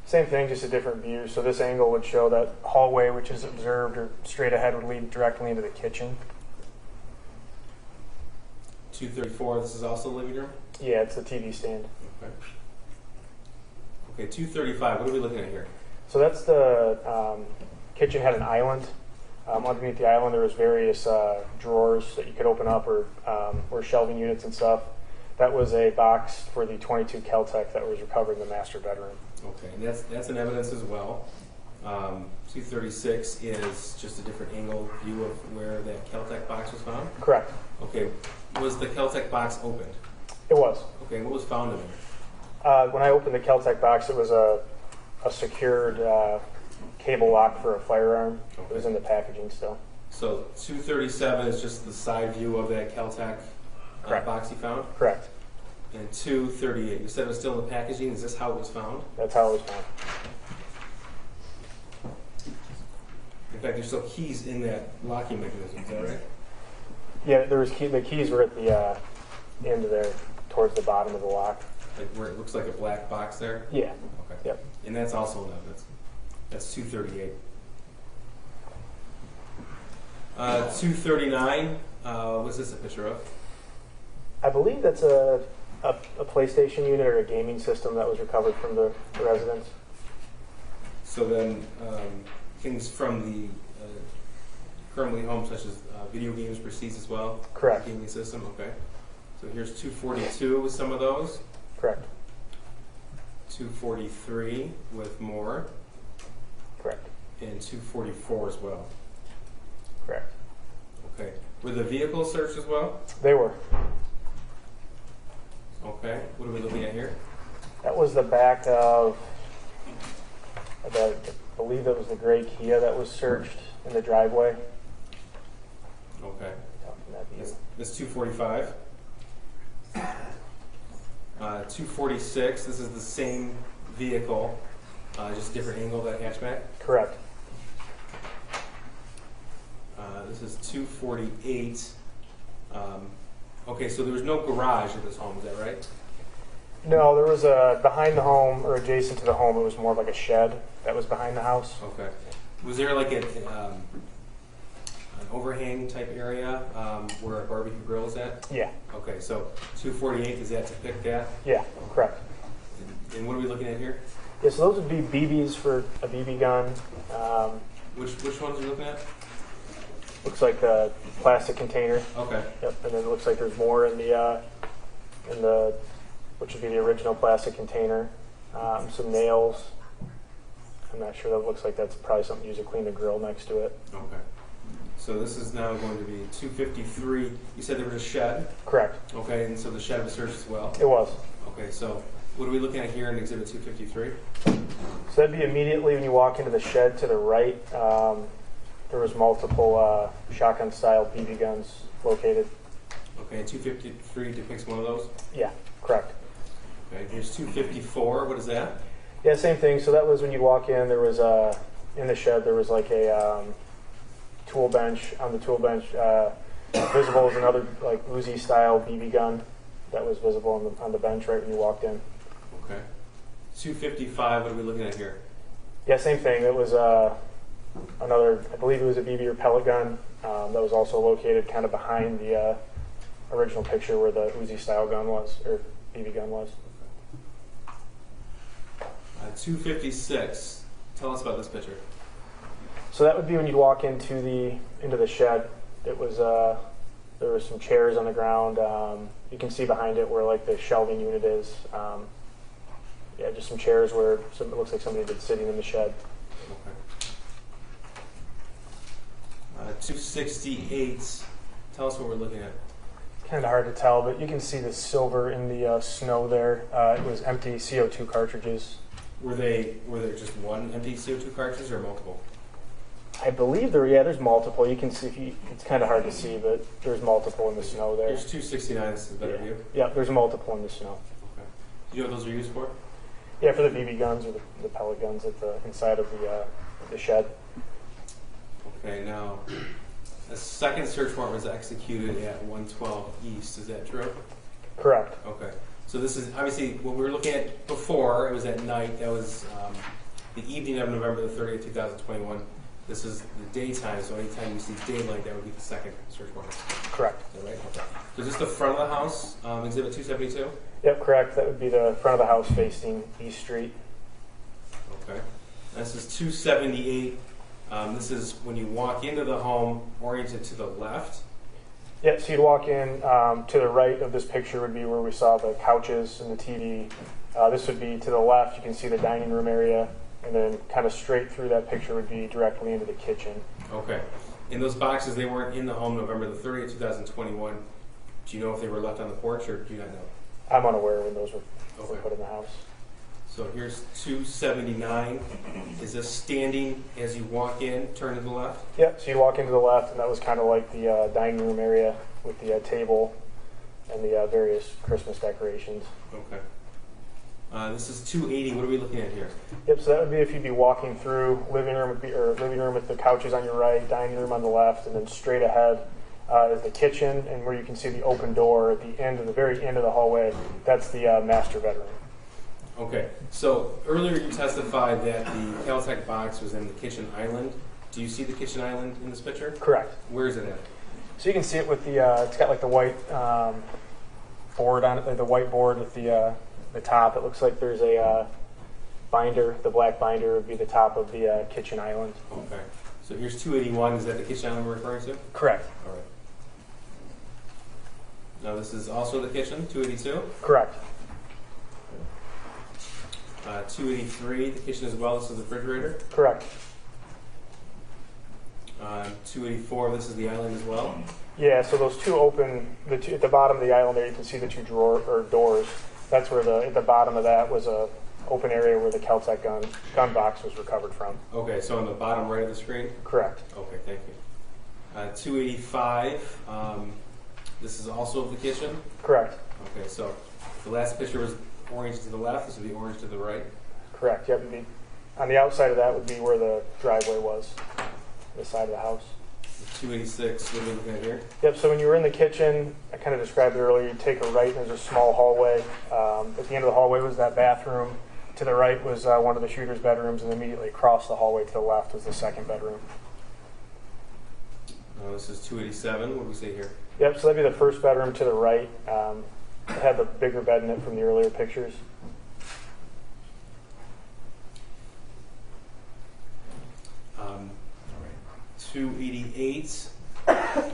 Speaker 4: Same thing, just a different view. So this angle would show that hallway, which is observed or straight ahead, would lead directly into the kitchen.
Speaker 22: 234. This is also the living room?
Speaker 4: Yeah, it's the TV stand.
Speaker 22: Okay. Okay, 235. What are we looking at here?
Speaker 4: So that's the kitchen had an island. Underneath the island, there was various drawers that you could open up, or shelving units and stuff. That was a box for the .22 Kel-Tec that was recovered in the master bedroom.
Speaker 22: Okay, and that's an evidence as well. 236 is just a different angle view of where that Kel-Tec box was found?
Speaker 4: Correct.
Speaker 22: Okay, was the Kel-Tec box opened?
Speaker 4: It was.
Speaker 22: Okay, what was found in there?
Speaker 4: When I opened the Kel-Tec box, it was a secured cable lock for a firearm. Okay. It was in the packaging still.
Speaker 22: So 237 is just the side view of that Caltech box you found?
Speaker 4: Correct.
Speaker 22: And 238, you said it was still in the packaging. Is this how it was found?
Speaker 4: That's how it was found.
Speaker 22: In fact, there's still keys in that locking mechanism, is that right?
Speaker 4: Yeah, there was the keys were at the end of there, towards the bottom of the lock.
Speaker 22: Like where it looks like a black box there?
Speaker 4: Yeah.
Speaker 22: Okay.
Speaker 4: Yep.
Speaker 22: And that's also in evidence. That's 238. 239, what's this a picture of?
Speaker 4: I believe that's a PlayStation unit or a gaming system that was recovered from the residence.
Speaker 22: So then things from the Crumbley home, such as video games, proceeds as well?
Speaker 4: Correct.
Speaker 22: Gaming system, okay. So here's 242 with some of those.
Speaker 4: Correct.
Speaker 22: 243 with more.
Speaker 4: Correct.
Speaker 22: And 244 as well.
Speaker 4: Correct.
Speaker 22: Okay. Were the vehicles searched as well?
Speaker 4: They were.
Speaker 22: Okay. What are we looking at here?
Speaker 4: That was the back of, I believe that was the gray Kia that was searched in the driveway.
Speaker 22: Okay. This 245. 246, this is the same vehicle, just different angle of that hatchback?
Speaker 4: Correct.
Speaker 22: This is 248. Okay, so there was no garage at this home, is that right?
Speaker 4: No, there was a, behind the home, or adjacent to the home, it was more like a shed that was behind the house.
Speaker 22: Okay. Was there like an overhang type area where a barbecue grill is at?
Speaker 4: Yeah.
Speaker 22: Okay, so 248, is that to pick that?
Speaker 4: Yeah, correct.
Speaker 22: And what are we looking at here?
Speaker 4: Yeah, so those would be BBs for a BB gun.
Speaker 22: Which ones are you looking at?
Speaker 4: Looks like the plastic container.
Speaker 22: Okay.
Speaker 4: Yep, and then it looks like there's more in the which would be the original plastic container. Some nails. I'm not sure. That looks like that's probably something used to clean the grill next to it.
Speaker 22: Okay. So this is now going to be 253. You said there was a shed?
Speaker 4: Correct.
Speaker 22: Okay, and so the shed was searched as well?
Speaker 4: It was.
Speaker 22: Okay, so what are we looking at here in Exhibit 253?
Speaker 4: So that'd be immediately when you walk into the shed to the right. There was multiple shotgun-style BB guns located.
Speaker 22: Okay, and 253 depicts one of those?
Speaker 4: Yeah, correct.
Speaker 22: Okay, here's 254. What is that?
Speaker 4: Yeah, same thing. So that was when you walk in. There was in the shed. There was like a tool bench. On the tool bench, visible was another like Uzi-style BB gun that was visible on the bench right when you walked in.
Speaker 22: Okay. 255. What are we looking at here?
Speaker 4: Yeah, same thing. It was another. I believe it was a BB or pellet gun that was also located kind of behind the original picture where the Uzi-style gun was, or BB gun was.
Speaker 22: 256. Tell us about this picture.
Speaker 4: So that would be when you'd walk into the shed. It was there were some chairs on the ground. You can see behind it where like the shelving unit is. Yeah, just some chairs where it looks like somebody had been sitting in the shed.
Speaker 22: Okay. 268. Tell us what we're looking at.
Speaker 4: Kind of hard to tell, but you can see the silver in the snow there. It was empty CO2 cartridges.
Speaker 22: Were there just one empty CO2 cartridge or multiple?
Speaker 4: I believe there's multiple. You can see, it's kind of hard to see, but there's multiple in the snow there.
Speaker 22: There's 269, this is a better view.
Speaker 4: Yeah, there's multiple in the snow.
Speaker 22: Okay. Do you know what those are used for?
Speaker 4: Yeah, for the BB guns or the pellet guns at the inside of the shed.
Speaker 22: Okay, now, a second search warrant was executed at 112 East, is that true?
Speaker 4: Correct.
Speaker 22: Okay. So this is, obviously, what we were looking at before, it was at night, that was the evening of November the 30th, 2021. This is the daytime, so anytime you see daylight, that would be the second search warrant.
Speaker 4: Correct.
Speaker 22: Is that right? Okay. So is this the front of the house, Exhibit 272?
Speaker 4: Yep, correct. That would be the front of the house facing East Street.
Speaker 22: Okay. This is 278. This is when you walk into the home, oriented to the left.
Speaker 4: Yeah, so you'd walk in to the right of this picture would be where we saw the couches and the TV. This would be to the left. You can see the dining room area. And then kind of straight through that picture would be directly into the kitchen.
Speaker 22: Okay. And those boxes, they weren't in the home November the 30th, 2021. Do you know if they were left on the porch or do you not know?
Speaker 4: I'm unaware when those were put in the house.
Speaker 22: So here's 279. Is this standing as you walk in, turn to the left?
Speaker 4: Yep, so you walk into the left, and that was kind of like the dining room area with the table and the various Christmas decorations.
Speaker 22: Okay. This is 280. What are we looking at here?
Speaker 4: Yep, so that would be if you'd be walking through living room with the couches on your right, dining room on the left, and then straight ahead is the kitchen, and where you can see the open door at the end of the very end of the hallway. That's the master bedroom.
Speaker 22: Okay, so earlier you testified that the Caltech box was in the kitchen island. Do you see the kitchen island in this picture?
Speaker 4: Correct.
Speaker 22: Where is it at?
Speaker 4: So you can see it with the, it's got like the white board on it, the white board with the top. It looks like there's a binder, the black binder would be the top of the kitchen island.
Speaker 22: Okay, so here's 281. Is that the kitchen island we're referring to?
Speaker 4: Correct.
Speaker 22: All right. Now this is also the kitchen, 282?
Speaker 4: Correct.
Speaker 22: 283, the kitchen as well. This is the refrigerator.
Speaker 4: Correct.
Speaker 22: 284, this is the island as well.
Speaker 4: Yeah, so those two open, at the bottom of the island there, you can see the two doors. That's where at the bottom of that was a open area where the Caltech gun box was recovered from.
Speaker 22: Okay, so on the bottom right of the screen?
Speaker 4: Correct.
Speaker 22: Okay, thank you. 285, this is also the kitchen?
Speaker 4: Correct.
Speaker 22: Okay, so the last picture was orange to the left, this would be orange to the right?
Speaker 4: Correct, yep. On the outside of that would be where the driveway was, the side of the house.
Speaker 22: 286, what are we looking at here?
Speaker 4: Yep, so when you were in the kitchen, I kind of described it earlier, you take a right and there's a small hallway. At the end of the hallway was that bathroom. To the right was one of the shooter's bedrooms, and immediately across the hallway to the left was the second bedroom.
Speaker 22: This is 287, what do we see here?
Speaker 4: Yep, so that'd be the first bedroom to the right. It had the bigger bed in it from the earlier pictures.
Speaker 22: All right. 288.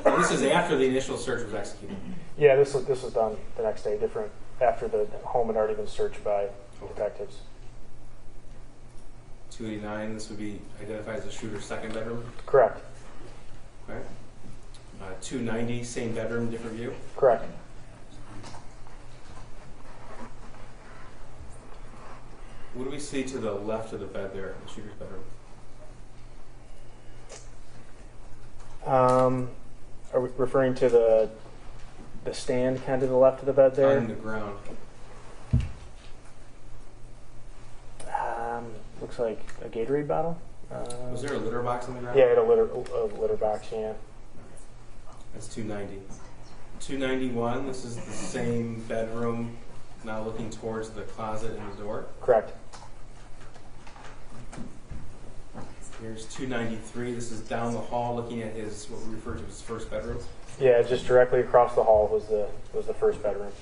Speaker 22: Well, this is after the initial search was executed.
Speaker 4: Yeah, this was done the next day, after the home had already been searched by detectives.
Speaker 22: 289, this would be identified as the shooter's second bedroom?
Speaker 4: Correct.
Speaker 22: Okay. 290, same bedroom, different view?
Speaker 4: Correct.
Speaker 22: What do we see to the left of the bed there, the shooter's bedroom?
Speaker 4: Are we referring to the stand kind of to the left of the bed there?
Speaker 22: On the ground.
Speaker 4: Looks like a Gatorade bottle.
Speaker 22: Was there a litter box on the ground?
Speaker 4: Yeah, it had a litter box, yeah.
Speaker 22: That's 290. 291, this is the same bedroom, now looking towards the closet and the door?
Speaker 4: Correct.
Speaker 22: Here's 293, this is down the hall looking at his, what we refer to as first bedroom?
Speaker 4: Yeah, just directly across the hall was the first bedroom.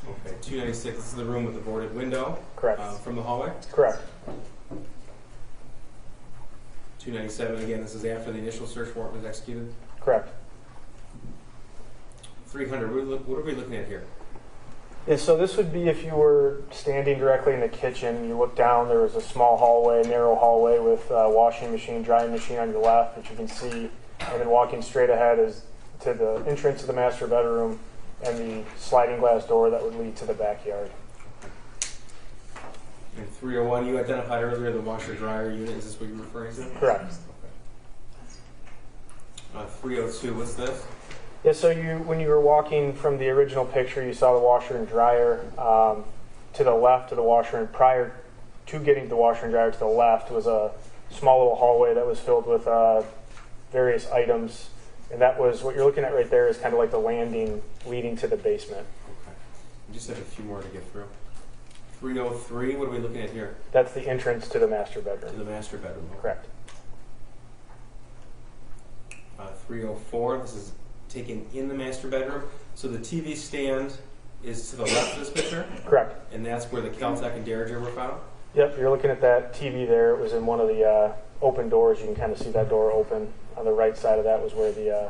Speaker 22: Okay, 296, this is the room with the boarded window.
Speaker 4: Correct.
Speaker 22: From the hallway?
Speaker 4: Correct.
Speaker 22: 297, again, this is after the initial search warrant was executed?
Speaker 4: Correct.
Speaker 22: 300, what are we looking at here?
Speaker 4: Yeah, so this would be if you were standing directly in the kitchen, you look down, there was a small hallway, narrow hallway with a washing machine, drying machine on your left, which you can see, and then walking straight ahead is to the entrance of the master bedroom and the sliding glass door that would lead to the backyard.
Speaker 22: And 301, you identified earlier the washer-dryer unit. Is this what you're referring to?
Speaker 4: Correct.
Speaker 22: 302, what's this?
Speaker 4: Yeah, so when you were walking from the original picture, you saw the washer and dryer. To the left of the washer, and prior to getting to the washer and dryer to the left was a small little hallway that was filled with various items. And that was, what you're looking at right there is kind of like the landing leading to the basement.
Speaker 22: Okay. We just have a few more to get through. 303, what are we looking at here?
Speaker 4: That's the entrance to the master bedroom.
Speaker 22: To the master bedroom. Okay.
Speaker 4: Correct.
Speaker 22: 304, this is taken in the master bedroom. So the TV stand is to the left of this picture?
Speaker 4: Correct.
Speaker 22: And that's where the Caltech and Derringer were found?
Speaker 4: Yep, you're looking at that TV there. It was in one of the open doors. You can kind of see that door open. On the right side of that was where the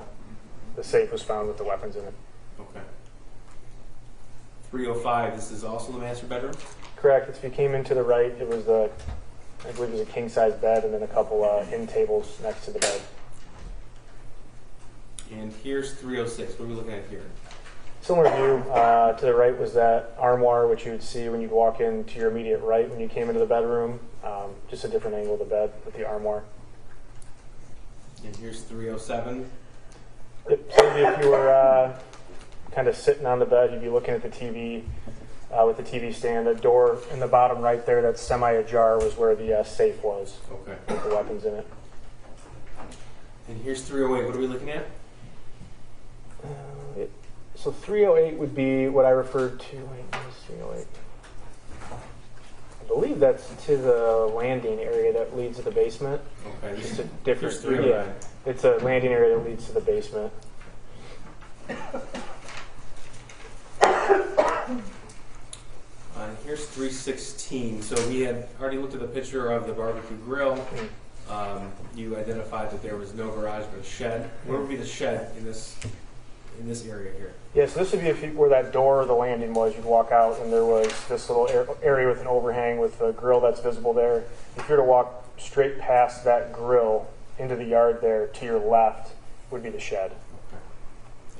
Speaker 4: safe was found with the weapons in it.
Speaker 22: Okay. 305, this is also the master bedroom?
Speaker 4: Correct. If you came into the right, it was I believe it was a king-size bed and then a couple end tables next to the bed.
Speaker 22: And here's 306. What are we looking at here?
Speaker 4: Similar view. To the right was that armoire, which you would see when you'd walk in to your immediate right when you came into the bedroom. Just a different angle of the bed with the armoire.
Speaker 22: And here's 307.
Speaker 4: Yep. So if you were kind of sitting on the bed, you'd be looking at the TV with the TV stand. The door in the bottom right there that's semi-ajar was where the safe was.
Speaker 22: Okay.
Speaker 4: With the weapons in it.
Speaker 22: And here's 308. What are we looking at?
Speaker 4: So 308 would be what I referred to. Wait, what is 308? I believe that's to the landing area that leads to the basement.
Speaker 22: Okay.
Speaker 4: Just a different.
Speaker 22: 309.
Speaker 4: Yeah, it's a landing area that leads to the basement.
Speaker 22: Here's 316. So we had already looked at the picture of the barbecue grill. You identified that there was no garage but a shed. Where would be the shed in this area here?
Speaker 4: Yeah, so this would be where that door or the landing was. You'd walk out and there was this little area with an overhang with the grill that's visible there. If you were to walk straight past that grill into the yard there, to your left would be the shed.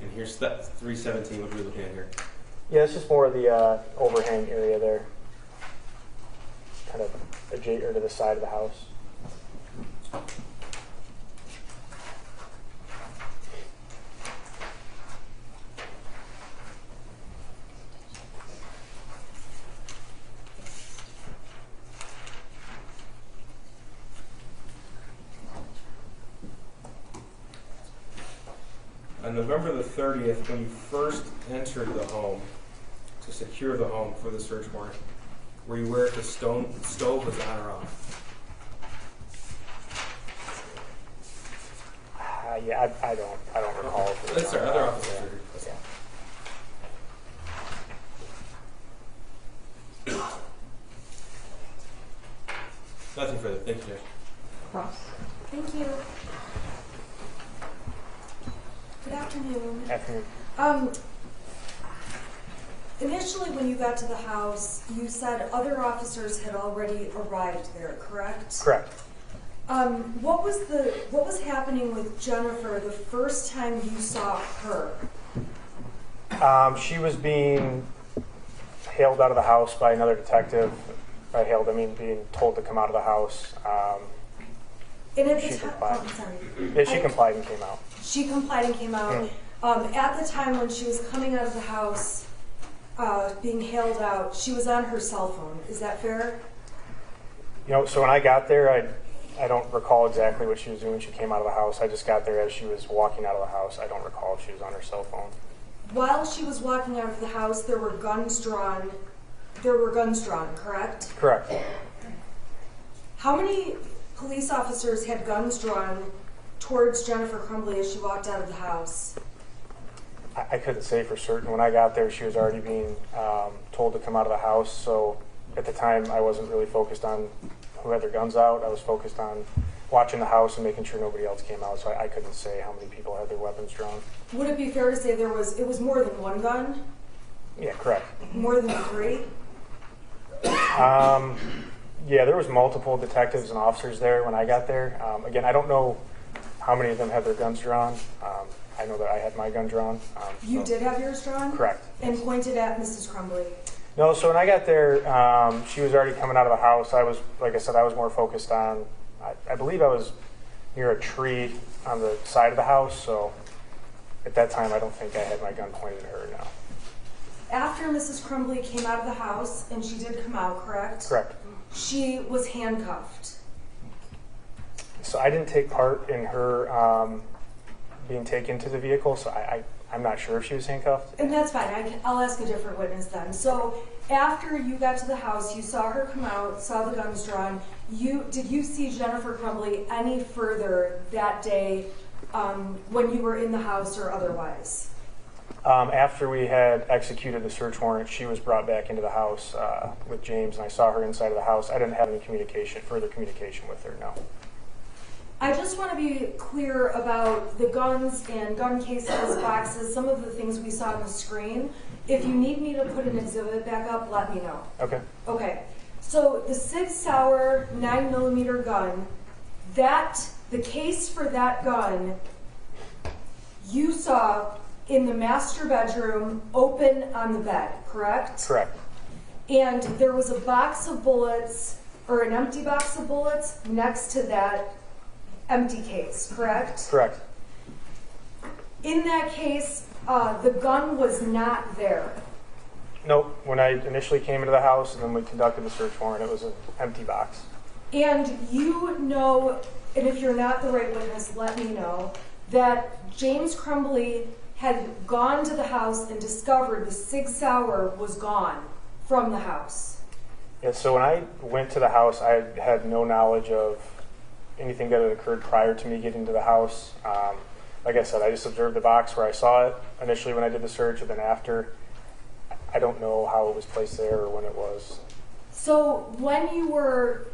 Speaker 22: And here's that 317. What are we looking at here?
Speaker 4: Yeah, it's just more of the overhang area there, kind of adjacent to the side of the house.
Speaker 22: On November the 30th, when you first entered the home to secure the home for the search warrant, were you aware if the stove was on or off?
Speaker 4: Yeah, I don't recall.
Speaker 22: That's our other officer. Yeah. Nothing further. Thank you, Judge.
Speaker 3: Cross.
Speaker 1: Thank you. Good afternoon.
Speaker 4: Afternoon.
Speaker 1: Initially, when you got to the house, you said other officers had already arrived there, correct?
Speaker 4: Correct.
Speaker 1: What was happening with Jennifer the first time you saw her?
Speaker 4: She was being hailed out of the house by another detective. By hailed, I mean being told to come out of the house.
Speaker 1: And at the
Speaker 4: She
Speaker 1: time,
Speaker 4: complied.
Speaker 1: I'm sorry.
Speaker 4: Yeah, she complied and came out.
Speaker 1: She complied and came out. At the time when she was coming out of the house, being hailed out, she was on her cell phone. Is that fair?
Speaker 4: You know, so when I got there, I don't recall exactly what she was doing when she came out of the house. I just got there as she was walking out of the house. I don't recall if she was on her cell phone.
Speaker 1: While she was walking out of the house, there were guns drawn. There were guns drawn, correct?
Speaker 4: Correct.
Speaker 1: How many police officers had guns drawn towards Jennifer Crumbley as she walked out of the house?
Speaker 4: I couldn't say for certain. When I got there, she was already being told to come out of the house. So at the time, I wasn't really focused on who had their guns out. I was focused on watching the house and making sure nobody else came out. So I couldn't say how many people had their weapons drawn.
Speaker 1: Would it be fair to say it was more than one gun?
Speaker 4: Yeah, correct.
Speaker 1: More than three?
Speaker 4: Yeah, there was multiple detectives and officers there when I got there. Again, I don't know how many of them had their guns drawn. I know that I had my gun drawn.
Speaker 1: You did have yours drawn?
Speaker 4: Correct.
Speaker 1: And pointed at Mrs. Crumbley?
Speaker 4: No, so when I got there, she was already coming out of the house. I was, like I said, I was more focused on, I believe I was near a tree on the side of the house, so at that time I don't think I had my gun pointed at her, no.
Speaker 1: After Mrs. Crumbley came out of the house, and she did come out, correct?
Speaker 4: Correct.
Speaker 1: She was handcuffed.
Speaker 4: So I didn't take part in her being taken to the vehicle, so I'm not sure if she was handcuffed.
Speaker 1: And that's fine. I'll ask a different witness then. So after you got to the house, you saw her come out, saw the guns drawn. Did you see Jennifer Crumbley any further that day when you were in the house or otherwise?
Speaker 4: After we had executed the search warrant, she was brought back into the house with James, and I saw her inside of the house. I didn't have any further communication with her, no.
Speaker 1: I just want to be clear about the guns and gun cases, boxes, some of the things we saw on the screen. If you need me to put an exhibit back up, let me know.
Speaker 4: Okay.
Speaker 1: Okay. So the Sig Sauer 9mm gun, the case for that gun, you saw in the master bedroom, open on the bed, correct?
Speaker 4: Correct.
Speaker 1: And there was a box of bullets, or an empty box of bullets, next to that empty case, correct?
Speaker 4: Correct.
Speaker 1: In that case, the gun was not there.
Speaker 4: Nope. When I initially came into the house and then we conducted the search warrant, it was an empty box.
Speaker 1: And you know, and if you're not the right witness, let me know, that James Crumbley had gone to the house and discovered the Sig Sauer was gone from the house.
Speaker 4: Yeah, so when I went to the house, I had no knowledge of anything that had occurred prior to me getting to the house. Like I said, I just observed the box where I saw it initially when I did the search, and then after, I don't know how it was placed there or when it was.
Speaker 1: So when you were,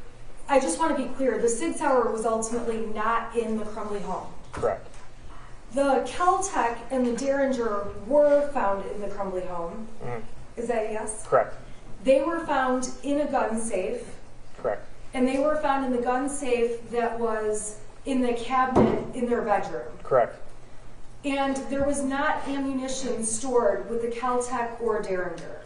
Speaker 1: I just want to be clear, the Sig Sauer was ultimately not in the Crumbley home.
Speaker 4: Correct.
Speaker 1: The Kel-Tec and the Derringer were found in the Crumbley home.
Speaker 4: Mm-hmm.
Speaker 1: Is that a yes?
Speaker 4: Correct.
Speaker 1: They were found in a gun safe.
Speaker 4: Correct.
Speaker 1: And they were found in the gun safe that was in the cabinet in their bedroom.
Speaker 4: Correct.
Speaker 1: And there was not ammunition stored with the Kel-Tec or Derringer.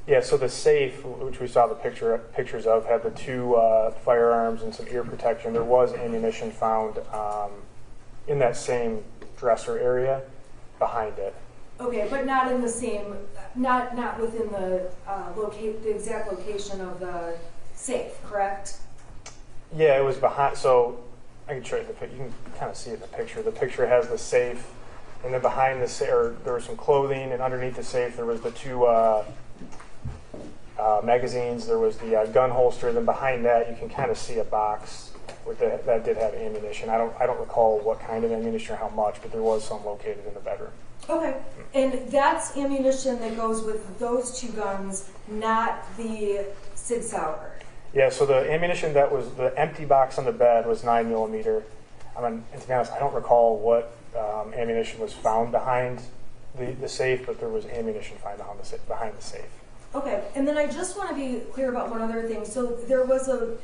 Speaker 4: Yeah, so the safe, which we saw the pictures of, had the two firearms and some ear protection. There was ammunition found in that same dresser area behind it.
Speaker 1: Okay, but not in the same, not within the exact location of the safe, correct?
Speaker 4: Yeah, it was behind. So I can show you the picture. You can kind of see it in the picture. The picture has the safe, and then behind the safe, there was some clothing, and underneath the safe there was the two magazines. There was the gun holster. Then behind that, you can kind of see a box with that did have ammunition. I don't recall what kind of ammunition or how much, but there was some located in the bedroom.
Speaker 1: Okay, and that's ammunition that goes with those two guns, not the Sig Sauer.
Speaker 4: Yeah, so the ammunition that was the empty box on the bed was 9mm. I mean, and to be honest, I don't recall what ammunition was found behind the safe, but there was ammunition found behind the safe.
Speaker 1: Okay, and then I just want to be clear about one other thing. So there was a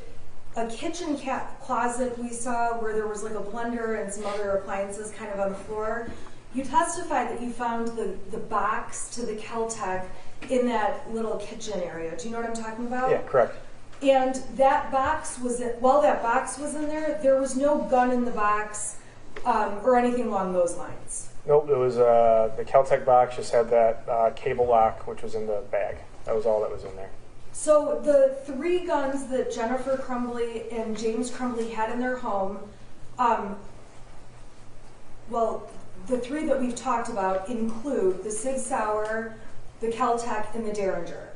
Speaker 1: kitchen closet we saw where there was like a blender and some other appliances kind of on the floor. You testified that you found the box to the Kel-Tec in that little kitchen area. Do you know what I'm talking about?
Speaker 4: Yeah, correct.
Speaker 1: And that box was, while that box was in there was no gun in the box or anything along those lines.
Speaker 4: Nope, it was the Kel-Tec box just had that cable lock, which was in the bag. That was all that was in there.
Speaker 1: So the three guns that Jennifer Crumbley and James Crumbley had in their home, well, the three that we've talked about include the Sig Sauer, the Kel-Tec, and the Derringer.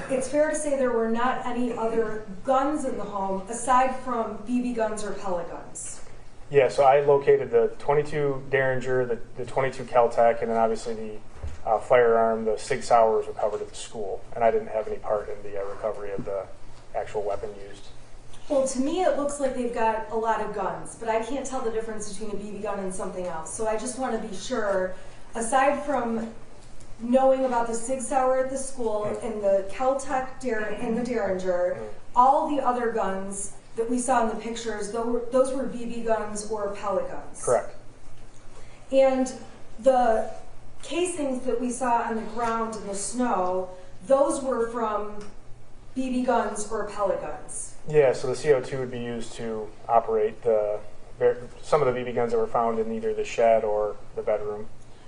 Speaker 1: It's fair to say there were not any other guns in the home aside from BB guns or pellet guns.
Speaker 4: Yeah, so I located the .22 Derringer, the .22 Kel-Tec, and then obviously the firearm, the Sig Sauer, was recovered at the school, and I didn't have any part in the recovery of the actual weapon used.
Speaker 1: Well, to me it looks like they've got a lot of guns, but I can't tell the difference between a BB gun and something else. So I just want to be sure, aside from knowing about the Sig Sauer at the school and the Kel-Tec and the Derringer, all the other guns that we saw in the pictures, those were BB guns or pellet guns.
Speaker 4: Correct.
Speaker 1: And the casings that we saw on the ground in the snow, those were from BB guns or pellet guns.
Speaker 4: Yeah, so the CO2 would be used to operate some of the BB guns that were found in either the shed or the bedroom.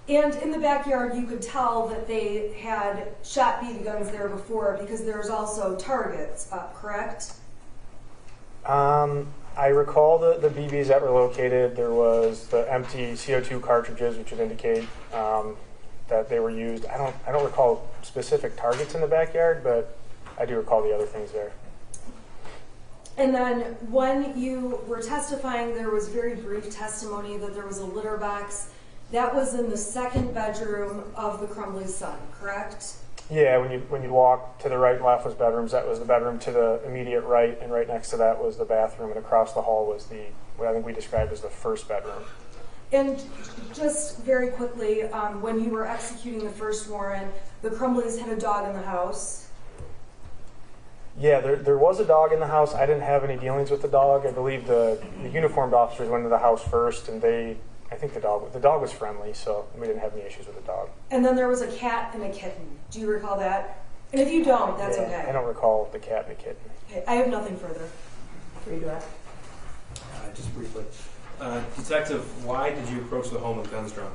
Speaker 1: And in the backyard, you could tell that they had shot BB guns there before because there's also targets up, correct?
Speaker 4: I recall the BBs that were located. There was the empty CO2 cartridges, which would indicate that they were used. I don't recall specific targets in the backyard, but I do recall the other things there.
Speaker 1: And then when you were testifying, there was very brief testimony that there was a litter box. That was in the second bedroom of the Crumbley son, correct?
Speaker 4: Yeah, when you walk to the right and left was bedrooms. That was the bedroom to the immediate right, and right next to that was the bathroom, and across the hall was what I think we described as the first bedroom.
Speaker 1: And just very quickly, when you were executing the first warrant, the Crumbleys had a dog in the house.
Speaker 4: Yeah, there was a dog in the house. I didn't have any dealings with the dog. I believe the uniformed officers went to the house first, and they I think the dog was friendly, so we didn't have any issues with the dog.
Speaker 1: And then there was a cat and a kitten. Do you recall that? And if you don't, that's okay.
Speaker 4: I don't recall the cat and the kitten.
Speaker 1: Okay, I have nothing further.
Speaker 3: Redirect.
Speaker 22: Just briefly. Detective, why did you approach the home with guns drawn?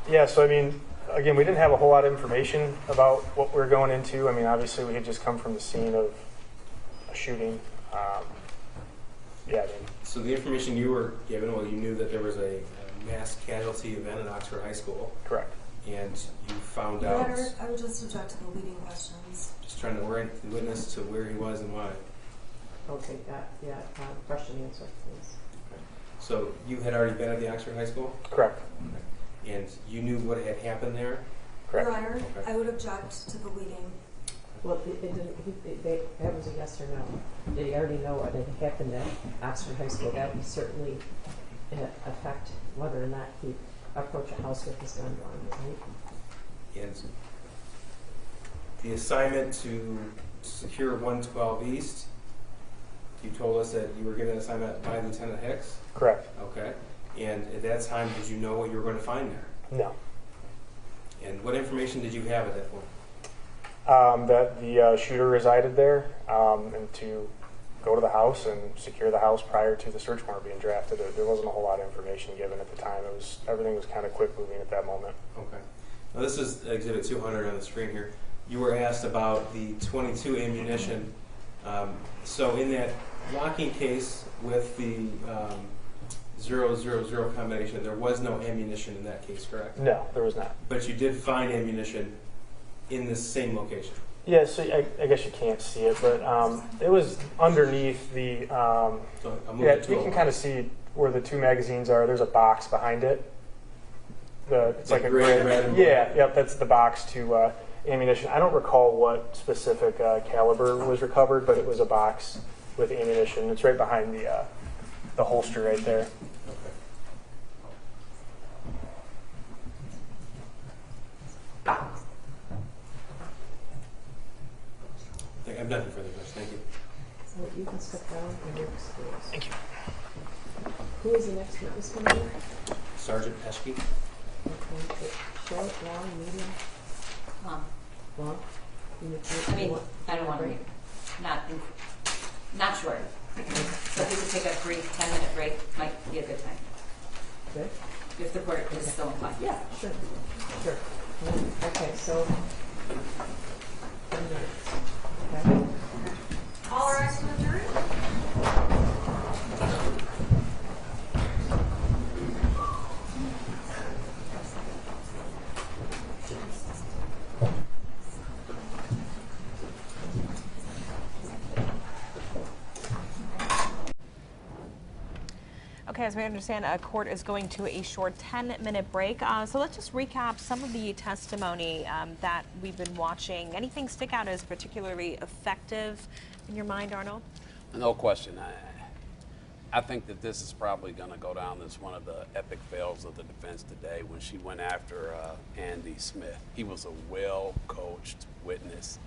Speaker 4: Yeah, so I mean, again, we didn't have a whole lot of information about what we were going into. I mean, obviously we had just come from the scene of a shooting. Yeah, I mean,
Speaker 22: so the information you were given, well, you knew that there was a mass casualty event at Oxford High School.
Speaker 4: Correct.
Speaker 22: And you found out.
Speaker 1: I would just object to the leading questions.
Speaker 22: Just trying to orient the witness to where he was and why.
Speaker 3: Okay, question answer, please.
Speaker 22: Okay. So you had already been at the Oxford High School?
Speaker 4: Correct.
Speaker 22: Okay. And you knew what had happened there?
Speaker 4: Correct.
Speaker 1: Your Honor,
Speaker 22: okay.
Speaker 1: I would object to the leading.
Speaker 3: Well, that was a yes or no. Did he already know what had happened at Oxford High School? That would certainly affect whether or not he approached a house with his gun drawn, right?
Speaker 22: And the assignment to secure 112 East, you told us that you were given an assignment by Lieutenant Hicks?
Speaker 4: Correct.
Speaker 22: Okay. And at that time, did you know what you were going to find there?
Speaker 4: No.
Speaker 22: And what information did you have at that point?
Speaker 4: That the shooter resided there, and to go to the house and secure the house prior to the search warrant being drafted. There wasn't a whole lot of information given at the time. Everything was kind of quick moving at that moment.
Speaker 22: Okay. Now this is Exhibit 200 on the screen here. You were asked about the .22 ammunition. So in that locking case with the 000 combination, there was no ammunition in that case, correct?
Speaker 4: No, there was not.
Speaker 22: But you did find ammunition in this same location?
Speaker 4: Yeah, so I guess you can't see it, but it was underneath the, yeah, you can kind of see where the two magazines are. There's a box behind it. It's like a grid. Yeah, yep, that's the box to ammunition. I don't recall what specific caliber was recovered, but it was a box with ammunition. It's right behind the holster right there.
Speaker 22: I'm done for the question. Thank you.
Speaker 3: So you can step down and you're excused.
Speaker 4: Thank you.
Speaker 3: Who is the next witness coming in?
Speaker 22: Sergeant Eschke.
Speaker 3: Okay. Short, long, medium?
Speaker 5: Long.
Speaker 3: Long?
Speaker 5: I mean, I don't want to make not short. So if we could take a brief 10-minute break, might be a good time.
Speaker 3: Good.
Speaker 5: If the court is so inclined.
Speaker 3: Yeah, sure. Sure. Okay, so 10 minutes. Okay.
Speaker 1: All rise for the jury.
Speaker 20: Okay, as we understand, court is going to a short 10-minute break. So let's just recap some of the testimony that we've been watching. Anything stick out as particularly effective in your mind, Arnold?
Speaker 6: No question. I think that this is probably going to go down as one of the epic fails of the defense today when she went after Andy Smith. He was a well-coached witness,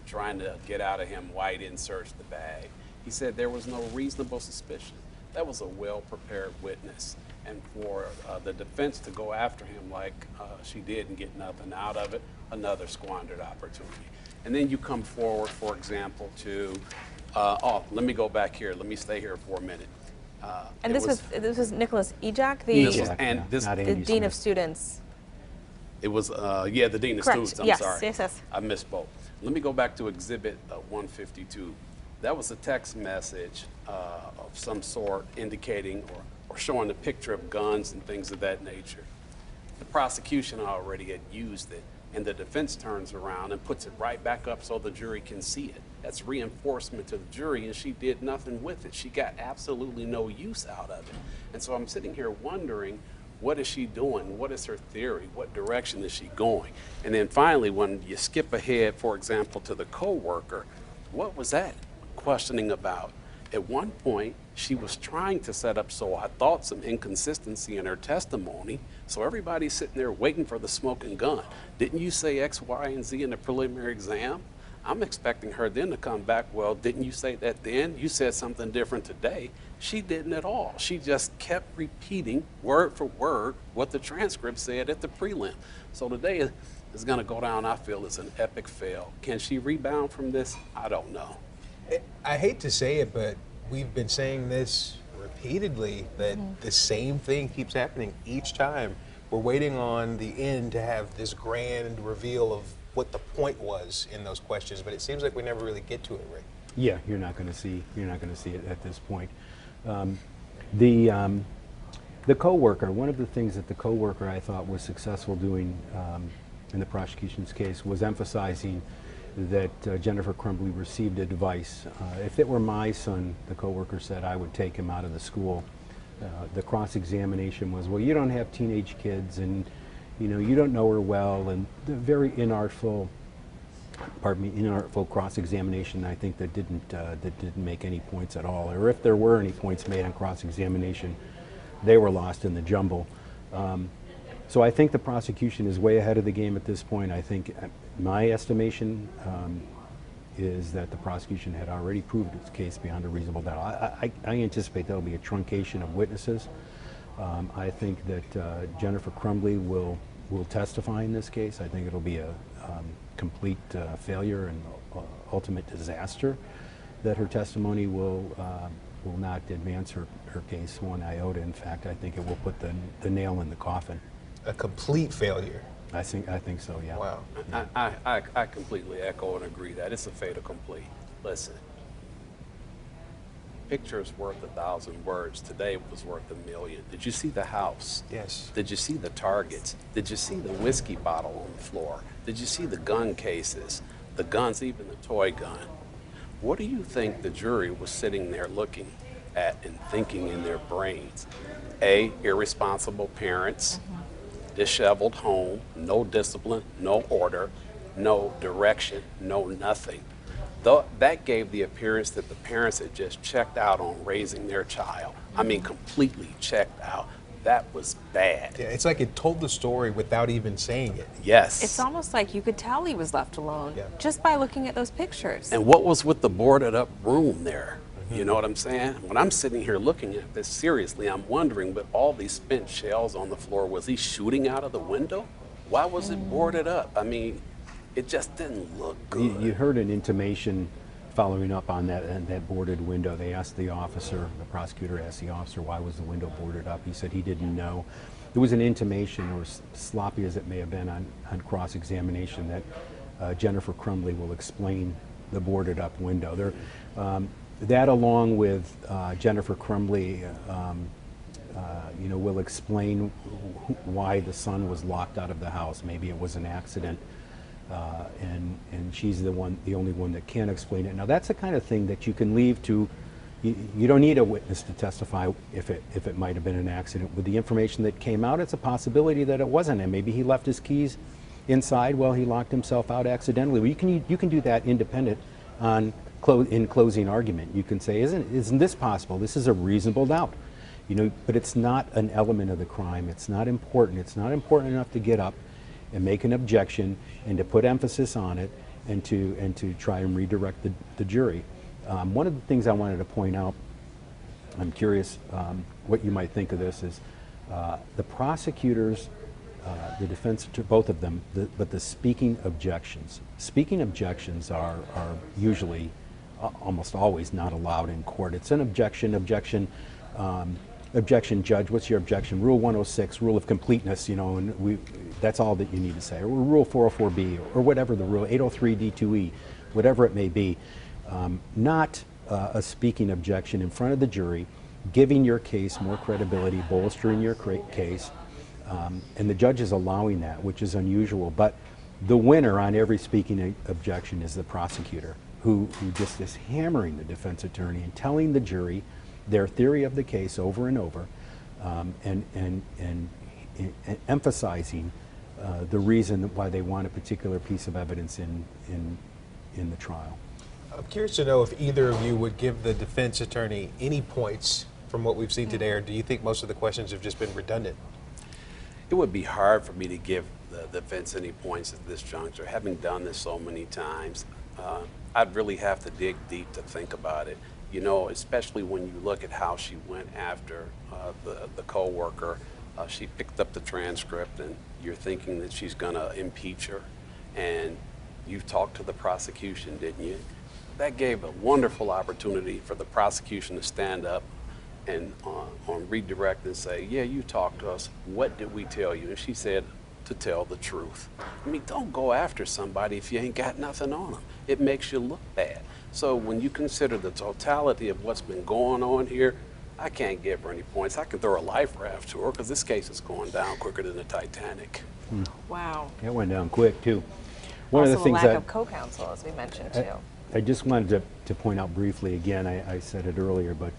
Speaker 6: trying to get out of him why he didn't search the bag. He said there was no reasonable suspicion. That was a well-prepared witness. And for the defense to go after him like she did and get nothing out of it, another squandered opportunity. And then you come forward, for example, to, let me go back here. Let me stay here for a minute.
Speaker 20: And this was Nicholas Ejak, the Dean of Students.
Speaker 6: It was, yeah, the Dean of Students, I'm sorry.
Speaker 20: Yes.
Speaker 6: I misspoke. Let me go back to Exhibit 152. That was a text message of some sort indicating or showing a picture of guns and things of that nature. The prosecution already had used it, and the defense turns around and puts it right back up so the jury can see it. That's reinforcement to the jury, and she did nothing with it. She got absolutely no use out of it. And so I'm sitting here wondering, what is she doing? What is her theory? What direction is she going? And then finally, when you skip ahead, for example, to the co-worker, what was that questioning about? At one point, she was trying to set up, so I thought, some inconsistency in her testimony. So everybody's sitting there waiting for the smoking gun. Didn't you say X, Y, and Z in the preliminary exam? I'm expecting her then to come back, well, didn't you say that then? You said something different today. She didn't at all. She just kept repeating word for word what the transcript said at the prelim. So today is going to go down, I feel, as an epic fail. Can she rebound from this? I don't know.
Speaker 2: I hate to say it, but we've been saying this repeatedly, that the same thing keeps happening each time. We're waiting on the end to have this grand reveal of what the point was in those questions, but it seems like we never really get to it, Rick.
Speaker 7: Yeah, you're not going to see it at this point. The coworker, one of the things that the coworker I thought was successful doing in the prosecution's case was emphasizing that Jennifer Crumbley received advice. If it were my son, the coworker said, I would take him out of the school. The cross-examination was, well, you don't have teenage kids, and you don't know her well, and the very inartful cross-examination, I think, that didn't make any points at all, or if there were any points made on cross-examination, they were lost in the jumble. So I think the prosecution is way ahead of the game at this point. I think my estimation is that the prosecution had already proved its case beyond a reasonable doubt. I anticipate there'll be a truncation of witnesses. I think that Jennifer Crumbley will testify in this case. I think it'll be a complete failure and ultimate disaster, that her testimony will not advance her case one iota. In fact, I think it will put the nail in the coffin.
Speaker 2: A complete failure.
Speaker 7: I think so, yeah.
Speaker 2: Wow.
Speaker 6: I completely echo and agree that it's a fait accompli. Listen, picture's worth 1,000 words. Today it was worth 1,000,000. Did you see the house?
Speaker 2: Yes.
Speaker 6: Did you see the targets? Did you see the whiskey bottle on the floor? Did you see the gun cases? The guns, even the toy gun. What do you think the jury was sitting there looking at and thinking in their brains? A, irresponsible parents, disheveled home, no discipline, no order, no direction, no nothing. That gave the appearance that the parents had just checked out on raising their child. I mean, completely checked out. That was bad.
Speaker 2: Yeah, it's like it told the story without even saying it.
Speaker 6: Yes.
Speaker 20: It's almost like you could tell he was left alone just by looking at those pictures.
Speaker 6: And what was with the boarded up room there? You know what I'm saying? When I'm sitting here looking at this seriously, I'm wondering, with all these spent shells on the floor, was he shooting out of the window? Why was it boarded up? I mean, it just didn't look good.
Speaker 7: You heard an intimation following up on that boarded window. They asked the officer, the prosecutor asked the officer, why was the window boarded up? He said he didn't know. There was an intimation, or sloppy as it may have been on cross-examination, that Jennifer Crumbley will explain the boarded up window. That, along with Jennifer Crumbley, will explain why the son was locked out of the house. Maybe it was an accident, and she's the only one that can explain it. Now, that's the kind of thing that you can leave to. You don't need a witness to testify if it might have been an accident. With the information that came out, it's a possibility that it wasn't, and maybe he left his keys inside while he locked himself out accidentally. Well, you can do that independent in closing argument. You can say, isn't this possible? This is a reasonable doubt, but it's not an element of the crime. It's not important. It's not important enough to get up and make an objection and to put emphasis on it and to try and redirect the jury. One of the things I wanted to point out, I'm curious what you might think of this, is the prosecutors, the defense, both of them, but the speaking objections. Speaking objections are usually, almost always, not allowed in court. It's an objection, judge, what's your objection? Rule 106, rule of completeness, and that's all that you need to say. Or Rule 404B, or whatever the rule, 803 D2E, whatever it may be. Not a speaking objection in front of the jury, giving your case more credibility, bolstering your case, and the judge is allowing that, which is unusual. But the winner on every speaking objection is the prosecutor, who just is hammering the defense attorney and telling the jury their theory of the case over and over, and emphasizing the reason why they want a particular piece of evidence in the trial.
Speaker 2: I'm curious to know if either of you would give the defense attorney any points from what we've seen today, or do you think most of the questions have just been redundant?
Speaker 6: It would be hard for me to give the defense any points at this juncture. Having done this so many times, I'd really have to dig deep to think about it. You know, especially when you look at how she went after the co-worker. She picked up the transcript, and you're thinking that she's going to impeach her. And you talked to the prosecution, didn't you? That gave a wonderful opportunity for the prosecution to stand up and on redirect and say, yeah, you talked to us. What did we tell you? And she said, to tell the truth. I mean, don't go after somebody if you ain't got nothing on them. It makes you look bad. So when you consider the totality of what's been going on here, I can't give her any points. I can throw a life raft to her because this case is going down quicker than the Titanic.
Speaker 20: Wow.
Speaker 7: It went down quick, too. One
Speaker 20: Also,
Speaker 7: of the things
Speaker 20: a lack
Speaker 7: that
Speaker 20: of co-counsel, as we mentioned, too.
Speaker 7: I just wanted to point out briefly, again, I said it earlier, but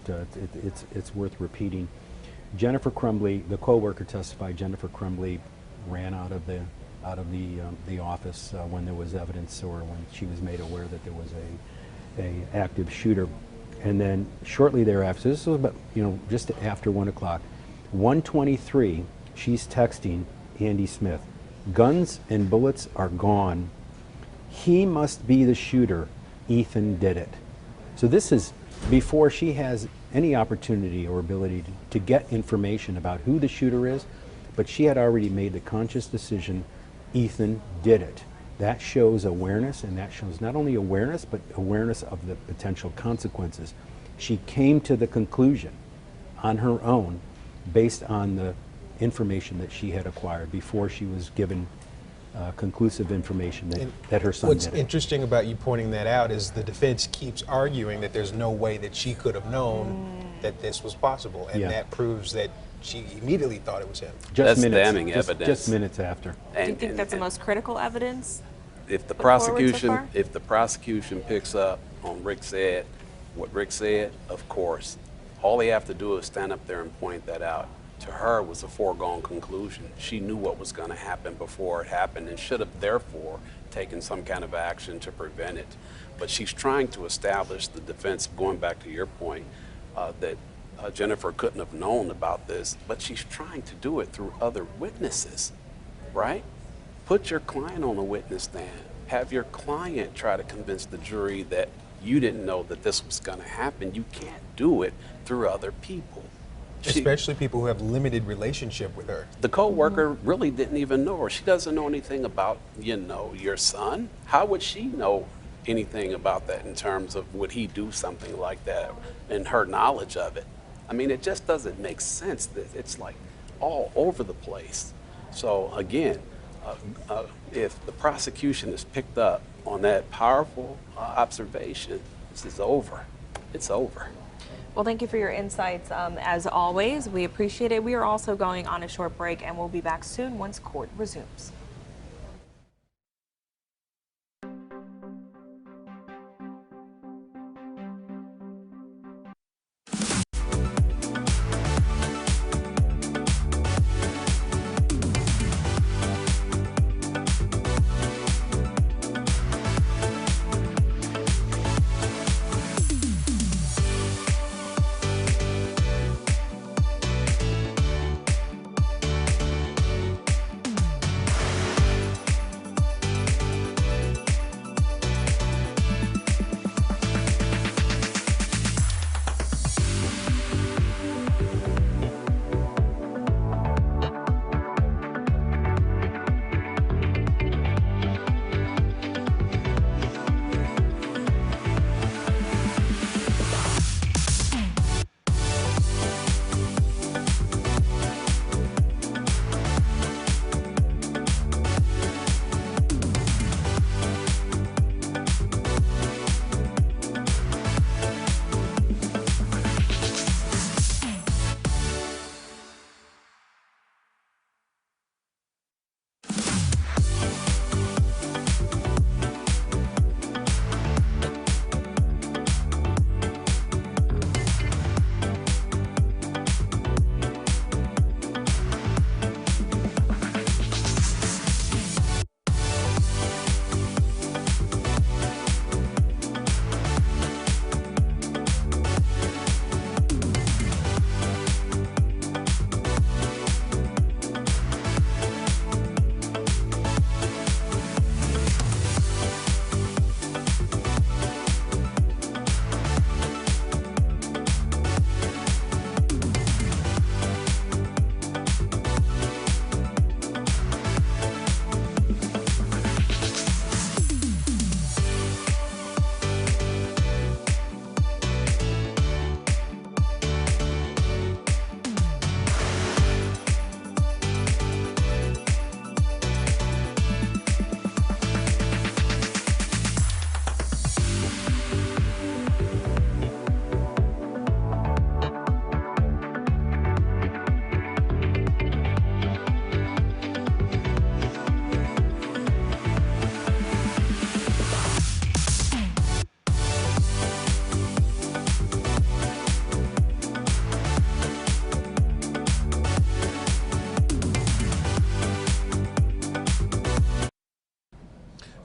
Speaker 7: it's worth repeating. Jennifer Crumbley, the co-worker testified, Jennifer Crumbley ran out of the office when there was evidence, or when she was made aware that there was a active shooter. And then shortly thereafter, this was about, just after 1 o'clock, 1:23, she's texting Andy Smith, "Guns and bullets are gone. He must be the shooter. Ethan did it." So this is before she has any opportunity or ability to get information about who the shooter is, but she had already made the conscious decision, Ethan did it. That shows awareness, and that shows not only awareness, but awareness of the potential consequences. She came to the conclusion on her own based on the information that she had acquired before she was given conclusive information that her son
Speaker 2: What's
Speaker 7: did it.
Speaker 2: interesting about you pointing that out is the defense keeps arguing that there's no way that she could have known that this was possible, and that proves that she immediately thought it was him.
Speaker 7: Just
Speaker 6: That's
Speaker 7: minutes,
Speaker 6: damning evidence.
Speaker 7: Just minutes after.
Speaker 20: Do you think that's the most critical evidence?
Speaker 6: If the
Speaker 20: put forward so
Speaker 6: prosecution,
Speaker 20: far?
Speaker 6: if the prosecution picks up on what Rick said, of course, all they have to do is stand up there and point that out. To her, it was a foregone conclusion. She knew what was going to happen before it happened, and should have therefore taken some kind of action to prevent it. But she's trying to establish the defense, going back to your point, that Jennifer couldn't have known about this, but she's trying to do it through other witnesses, right? Put your client on the witness stand. Have your client try to convince the jury that you didn't know that this was going to happen. You can't do it through other people.
Speaker 2: Especially people who have limited relationship with her.
Speaker 6: The co-worker really didn't even know her. She doesn't know anything about, your son. How would she know anything about that in terms of would he do something like that and her knowledge of it? I mean, it just doesn't make sense. It's like all over the place. So again, if the prosecution is picked up on that powerful observation, this is over. It's over.
Speaker 20: Well, thank you for your insights. As always, we appreciate it. We are also going on a short break, and we'll be back soon once court resumes.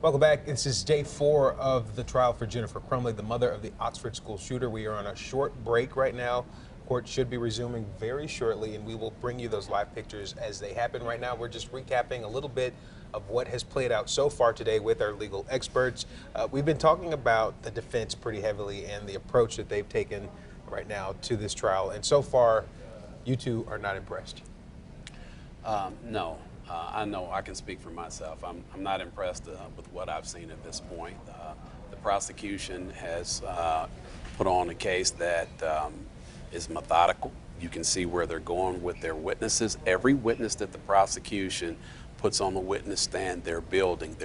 Speaker 2: Welcome back. This is day 4 of the trial for Jennifer Crumbley, the mother of the Oxford school shooter. We are on a short break right now. Court should be resuming very shortly, and we will bring you those live pictures as they happen. Right now, we're just recapping a little bit of what has played out so far today with our legal experts. We've been talking about the defense pretty heavily and the approach that they've taken right now to this trial. And so far, you two are not impressed.
Speaker 6: No. I know I can speak for myself. I'm not impressed with what I've seen at this point. The prosecution has put on a case that is methodical. You can see where they're going with their witnesses. Every witness that the prosecution puts on the witness stand, they're building.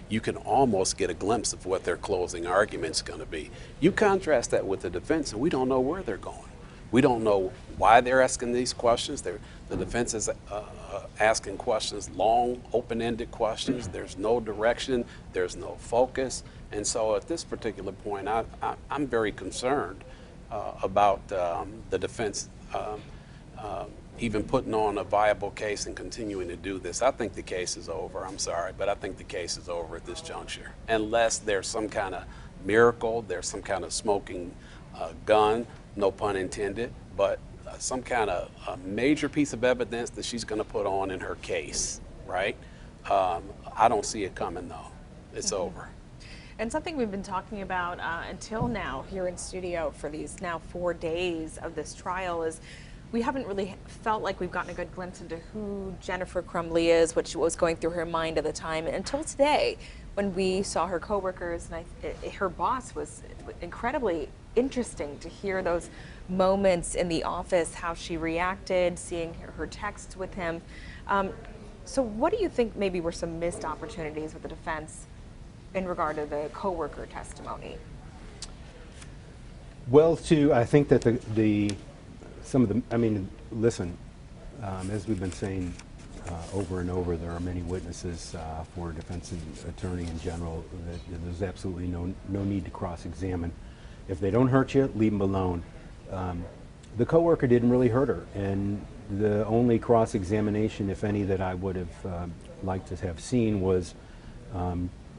Speaker 6: You can almost get a glimpse of what their closing argument's going to be. You contrast that with the defense, and we don't know where they're going. We don't know why they're asking these questions. The defense is asking questions, long, open-ended questions. There's no direction. There's no focus. And so at this particular point, I'm very concerned about the defense even putting on a viable case and continuing to do this. I think the case is over. I'm sorry, but I think the case is over at this juncture. Unless there's some kind of miracle, there's some kind of smoking gun, no pun intended, but some kind of major piece of evidence that she's going to put on in her case, right? I don't see it coming, though. It's over.
Speaker 20: And something we've been talking about until now here in studio for these now 4 days of this trial is we haven't really felt like we've gotten a good glimpse into who Jennifer Crumbley is, what she was going through her mind at the time, until today when we saw her coworkers and her boss. Was incredibly interesting to hear those moments in the office, how she reacted, seeing her texts with him. So what do you think maybe were some missed opportunities with the defense in regard to the coworker testimony?
Speaker 7: Well, I think that listen, as we've been saying over and over, there are many witnesses for a defense attorney in general that there's absolutely no need to cross-examine. If they don't hurt you, leave them alone. The coworker didn't really hurt her, and the only cross-examination, if any, that I would have liked to have seen was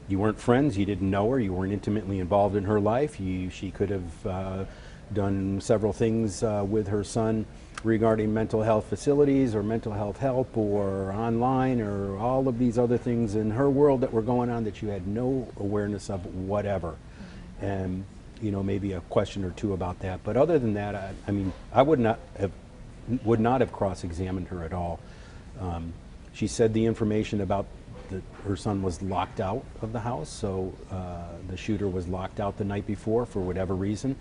Speaker 7: you weren't friends, you didn't know her, you weren't intimately involved in her life. She could have done several things with her son regarding mental health facilities or mental health help or online or all of these other things in her world that were going on that you had no awareness of whatever. And maybe a question or two about that. But other than that, I would not have cross-examined her at all. She said the information about her son was locked out of the house, so the shooter was locked out the night before for whatever reason.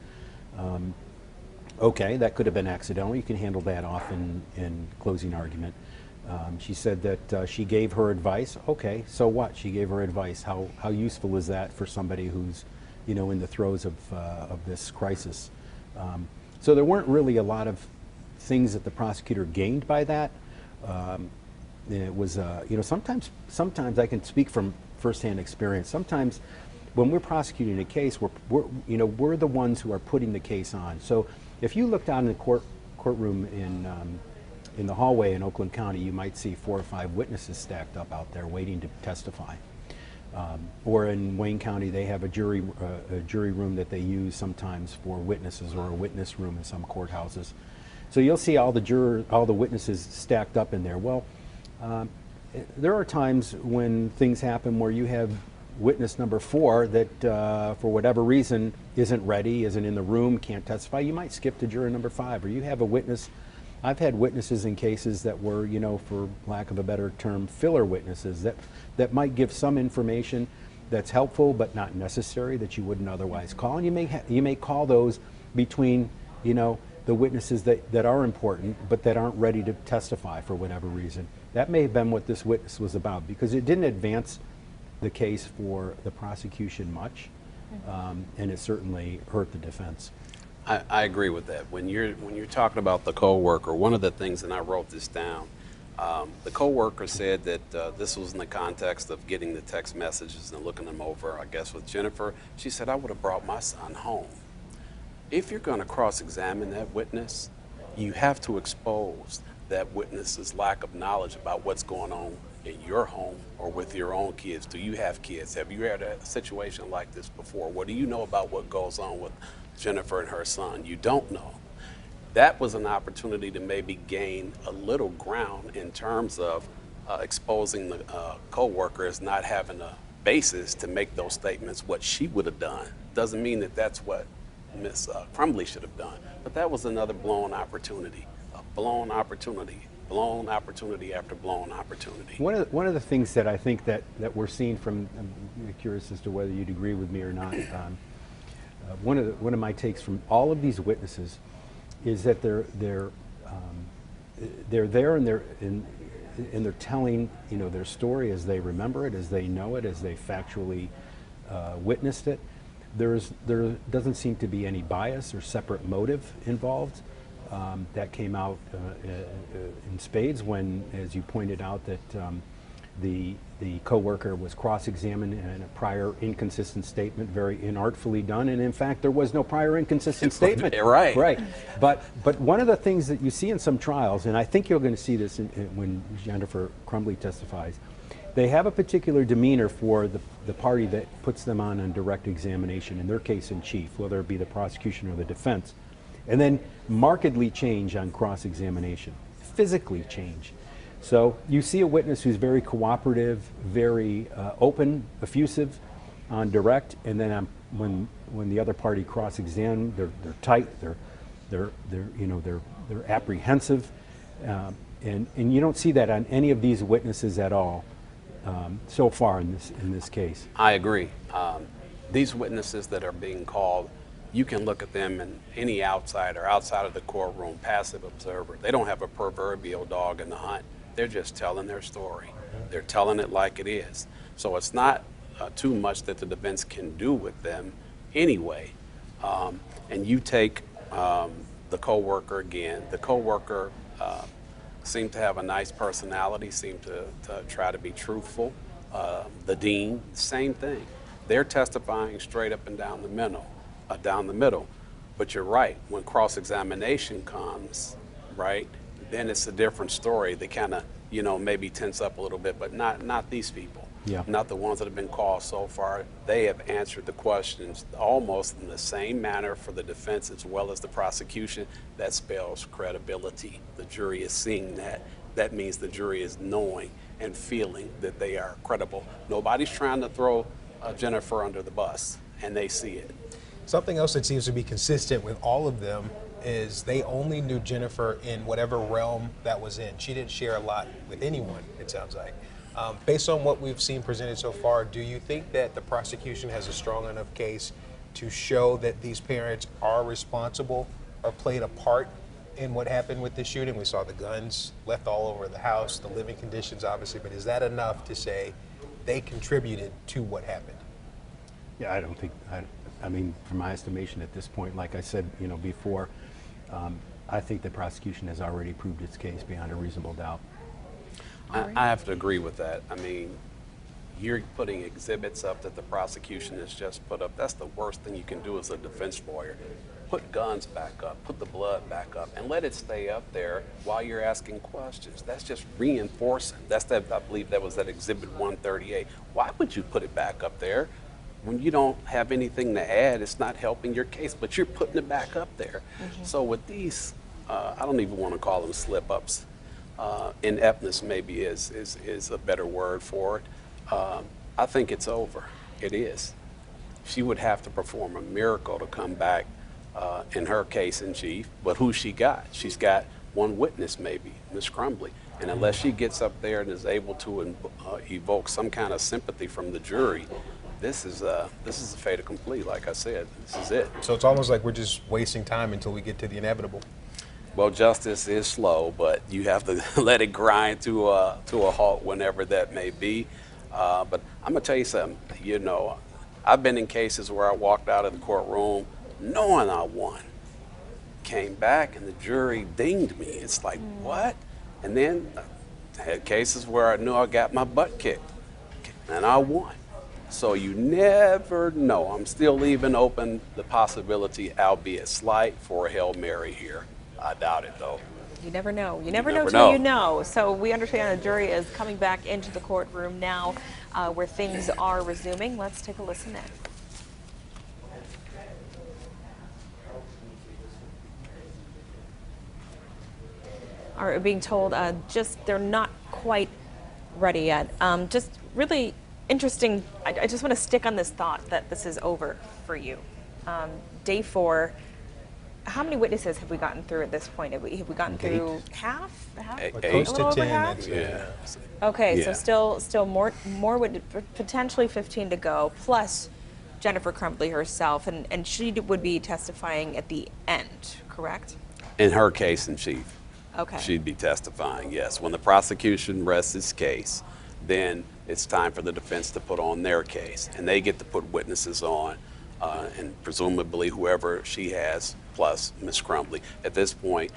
Speaker 7: Okay, that could have been accidental. You can handle that off in closing argument. She said that she gave her advice. Okay, so what? She gave her advice. How useful is that for somebody who's in the throes of this crisis? So there weren't really a lot of things that the prosecutor gained by that. It was, sometimes I can speak from firsthand experience. Sometimes when we're prosecuting a case, we're the ones who are putting the case on. So if you look down in the courtroom in the hallway in Oakland County, you might see 4 or 5 witnesses stacked up out there waiting to testify. Or in Wayne County, they have a jury room that they use sometimes for witnesses, or a witness room in some courthouses. So you'll see all the witnesses stacked up in there. Well, there are times when things happen where you have witness number 4 that for whatever reason isn't ready, isn't in the room, can't testify. You might skip to juror number 5, or you have a witness. I've had witnesses in cases that were, for lack of a better term, filler witnesses that might give some information that's helpful but not necessary, that you wouldn't otherwise call. And you may call those between, the witnesses that are important but that aren't ready to testify for whatever reason. That may have been what this witness was about, because it didn't advance the case for the prosecution much, and it certainly hurt the defense.
Speaker 6: I agree with that. When you're talking about the coworker, one of the things, and I wrote this down, the coworker said that this was in the context of getting the text messages and looking them over, I guess, with Jennifer. She said, I would have brought my son home. If you're going to cross-examine that witness, you have to expose that witness's lack of knowledge about what's going on in your home or with your own kids. Do you have kids? Have you had a situation like this before? What do you know about what goes on with Jennifer and her son? You don't know. That was an opportunity to maybe gain a little ground in terms of exposing the co-worker as not having a basis to make those statements. What she would have done doesn't mean that that's what Ms. Crumbley should have done. But that was another blown opportunity, a blown opportunity after blown opportunity.
Speaker 7: One of the things that I think that we're seeing from, I'm curious as to whether you'd agree with me or not, one of my takes from all of these witnesses is that they're there and they're telling, you know, their story as they remember it, as they know it, as they factually witnessed it. There doesn't seem to be any bias or separate motive involved. That came out in spades when, as you pointed out, that the co-worker was cross-examined in a prior inconsistent statement, very inartfully done, and in fact there was no prior inconsistent statement.
Speaker 6: Right.
Speaker 7: Right. But one of the things that you see in some trials, and I think you're going to see this when Jennifer Crumbley testifies, they have a particular demeanor for the party that puts them on direct examination, in their case in chief, whether it be the prosecution or the defense, and then markedly change on cross-examination, physically change. So you see a witness who's very cooperative, very open, effusive on direct, and then when the other party cross-examine, they're tight, they're apprehensive, and you don't see that on any of these witnesses at all so far in this case.
Speaker 6: I agree. These witnesses that are being called, you can look at them and any outsider outside of the courtroom, passive observer, they don't have a proverbial dog in the hunt. They're just telling their story. They're telling it like it is. So it's not too much that the defense can do with them anyway. And you take the co-worker again. The co-worker seemed to have a nice personality, seemed to try to be truthful. The dean, same thing. They're testifying straight up and down the middle. But you're right, when cross-examination comes, right, then it's a different story. They kind of, maybe tense up a little bit, but not these people.
Speaker 7: Yeah.
Speaker 6: Not the ones that have been called so far. They have answered the questions almost in the same manner for the defense as well as the prosecution. That spells credibility. The jury is seeing that. That means the jury is knowing and feeling that they are credible. Nobody's trying to throw Jennifer under the bus, and they see it.
Speaker 2: Something else that seems to be consistent with all of them is they only knew Jennifer in whatever realm that was in. She didn't share a lot with anyone, it sounds like. Based on what we've seen presented so far, do you think that the prosecution has a strong enough case to show that these parents are responsible or played a part in what happened with the shooting? We saw the guns left all over the house, the living conditions obviously, but is that enough to say they contributed to what happened?
Speaker 7: Yeah, I don't think, I mean, from my estimation at this point, like I said, before, I think the prosecution has already proved its case beyond a reasonable doubt.
Speaker 6: I have to agree with that. I mean, you're putting exhibits up that the prosecution has just put up. That's the worst thing you can do as a defense lawyer. Put guns back up, put the blood back up, and let it stay up there while you're asking questions. That's just reinforcing. I believe that was at Exhibit 138. Why would you put it back up there? When you don't have anything to add, it's not helping your case, but you're putting it back up there. Mm-hmm. So with these, I don't even want to call them slip-ups. Ineptness maybe is a better word for it. I think it's over. It is. She would have to perform a miracle to come back in her case in chief, but who she got? She's got one witness maybe, Ms. Crumbley. And unless she gets up there and is able to evoke some kind of sympathy from the jury, this is a fait accompli, like I said. This is it.
Speaker 2: So it's almost like we're just wasting time until we get to the inevitable.
Speaker 6: Well, justice is slow, but you have to let it grind to a halt whenever that may be. But I'm gonna tell you something. I've been in cases where I walked out of the courtroom knowing I won. Came back and the jury dinged me. It's like, what? And then I had cases where I knew I got my butt kicked and I won. So you never know. I'm still leaving open the possibility, albeit slight, for a Hail Mary here. I doubt it, though.
Speaker 20: You never know. You never know
Speaker 6: never
Speaker 20: till
Speaker 6: know.
Speaker 20: you know. So we understand the jury is coming back into the courtroom now where things are resuming. Let's take a listen in. Are being told just they're not quite ready yet. Just really interesting. I just want to stick on this thought that this is over for you. Day 4. How many witnesses have we gotten through at this point? Have we gotten through half?
Speaker 2: Close to 10.
Speaker 20: Half?
Speaker 6: Yeah.
Speaker 20: Okay,
Speaker 6: Yeah.
Speaker 20: so still more potentially 15 to go, plus Jennifer Crumbley herself, and she would be testifying at the end, correct?
Speaker 6: In her case in chief.
Speaker 20: Okay.
Speaker 6: She'd be testifying, yes. When the prosecution rests its case, then it's time for the defense to put on their case, and they get to put witnesses on, and presumably whoever she has, plus Ms. Crumbley. At this point,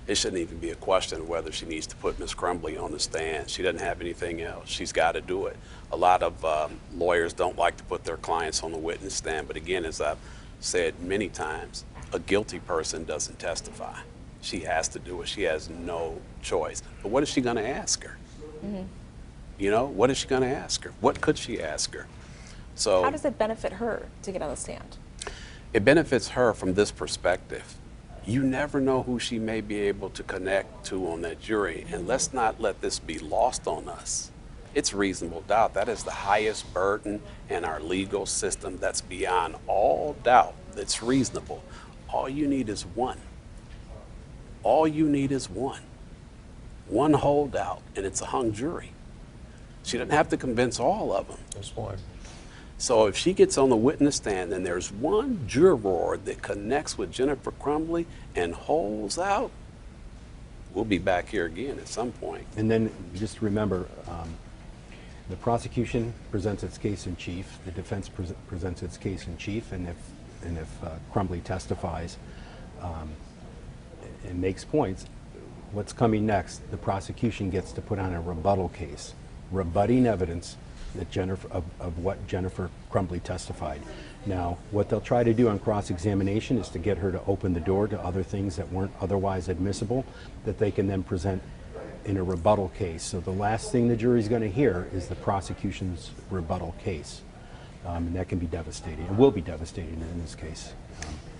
Speaker 6: it shouldn't even be a question of whether she needs to put Ms. Crumbley on the stand. She doesn't have anything else. She's got to do it. A lot of lawyers don't like to put their clients on the witness stand, but again, as I've said many times, a guilty person doesn't testify. She has to do it. She has no choice. But what is she going to ask her?
Speaker 20: Mm-hmm.
Speaker 6: You know, what is she going to ask her? What could she ask her? So
Speaker 20: How does it benefit her to get on the stand?
Speaker 6: it benefits her from this perspective. You never know who she may be able to connect to on that jury, and let's not let this be lost on us. It's reasonable doubt. That is the highest burden in our legal system. That's beyond all doubt. It's reasonable. All you need is one. All you need is one. One holdout, and it's a hung jury. She doesn't have to convince all of them.
Speaker 2: Just one.
Speaker 6: So if she gets on the witness stand and there's one juror that connects with Jennifer Crumbley and holds out, we'll be back here again at some point.
Speaker 7: And then just remember, the prosecution presents its case in chief, the defense presents its case in chief, and if Crumbley testifies and makes points, what's coming next? The prosecution gets to put on a rebuttal case, rebutting evidence that of what Jennifer Crumbley testified. Now, what they'll try to do on cross-examination is to get her to open the door to other things that weren't otherwise admissible that they can then present in a rebuttal case. So the last thing the jury's going to hear is the prosecution's rebuttal case. And that can be devastating. It will be devastating in this case.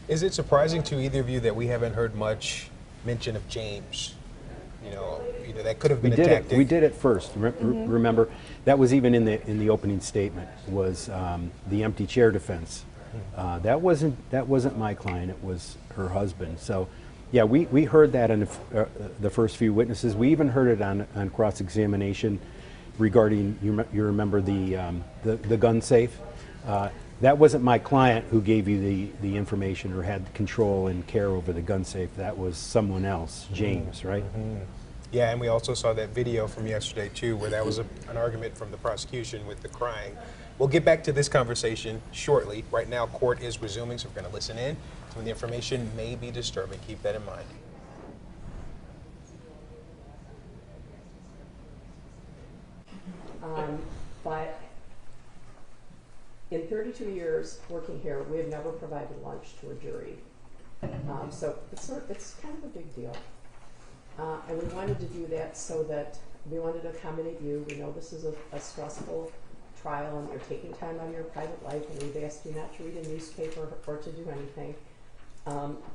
Speaker 2: Is it surprising to either of you that we haven't heard much mention of James? You know, that could have been a tactic.
Speaker 7: We did it first. Remember, that was even in the opening statement. Was the empty chair defense? That wasn't my client. It was her husband. So, yeah, we heard that in the first few witnesses. We even heard it on cross-examination regarding you remember the gun safe. That wasn't my client who gave you the information or had control and care over the gun safe. That was someone else, James, right?
Speaker 2: Mm-hmm. Yeah, and we also saw that video from yesterday too, where that was an argument from the prosecution with the crying. We'll get back to this conversation shortly. Right now, court is resuming, so we're going to listen in. Some of the information may be disturbing. Keep that in mind.
Speaker 3: But in 32 years working here, we have never provided lunch to a jury. So it's kind of a big deal. And we wanted to do that so that we wanted to accommodate you. We know this is a stressful trial and you're taking time out of your private life, and we've asked you not to read a newspaper or to do anything.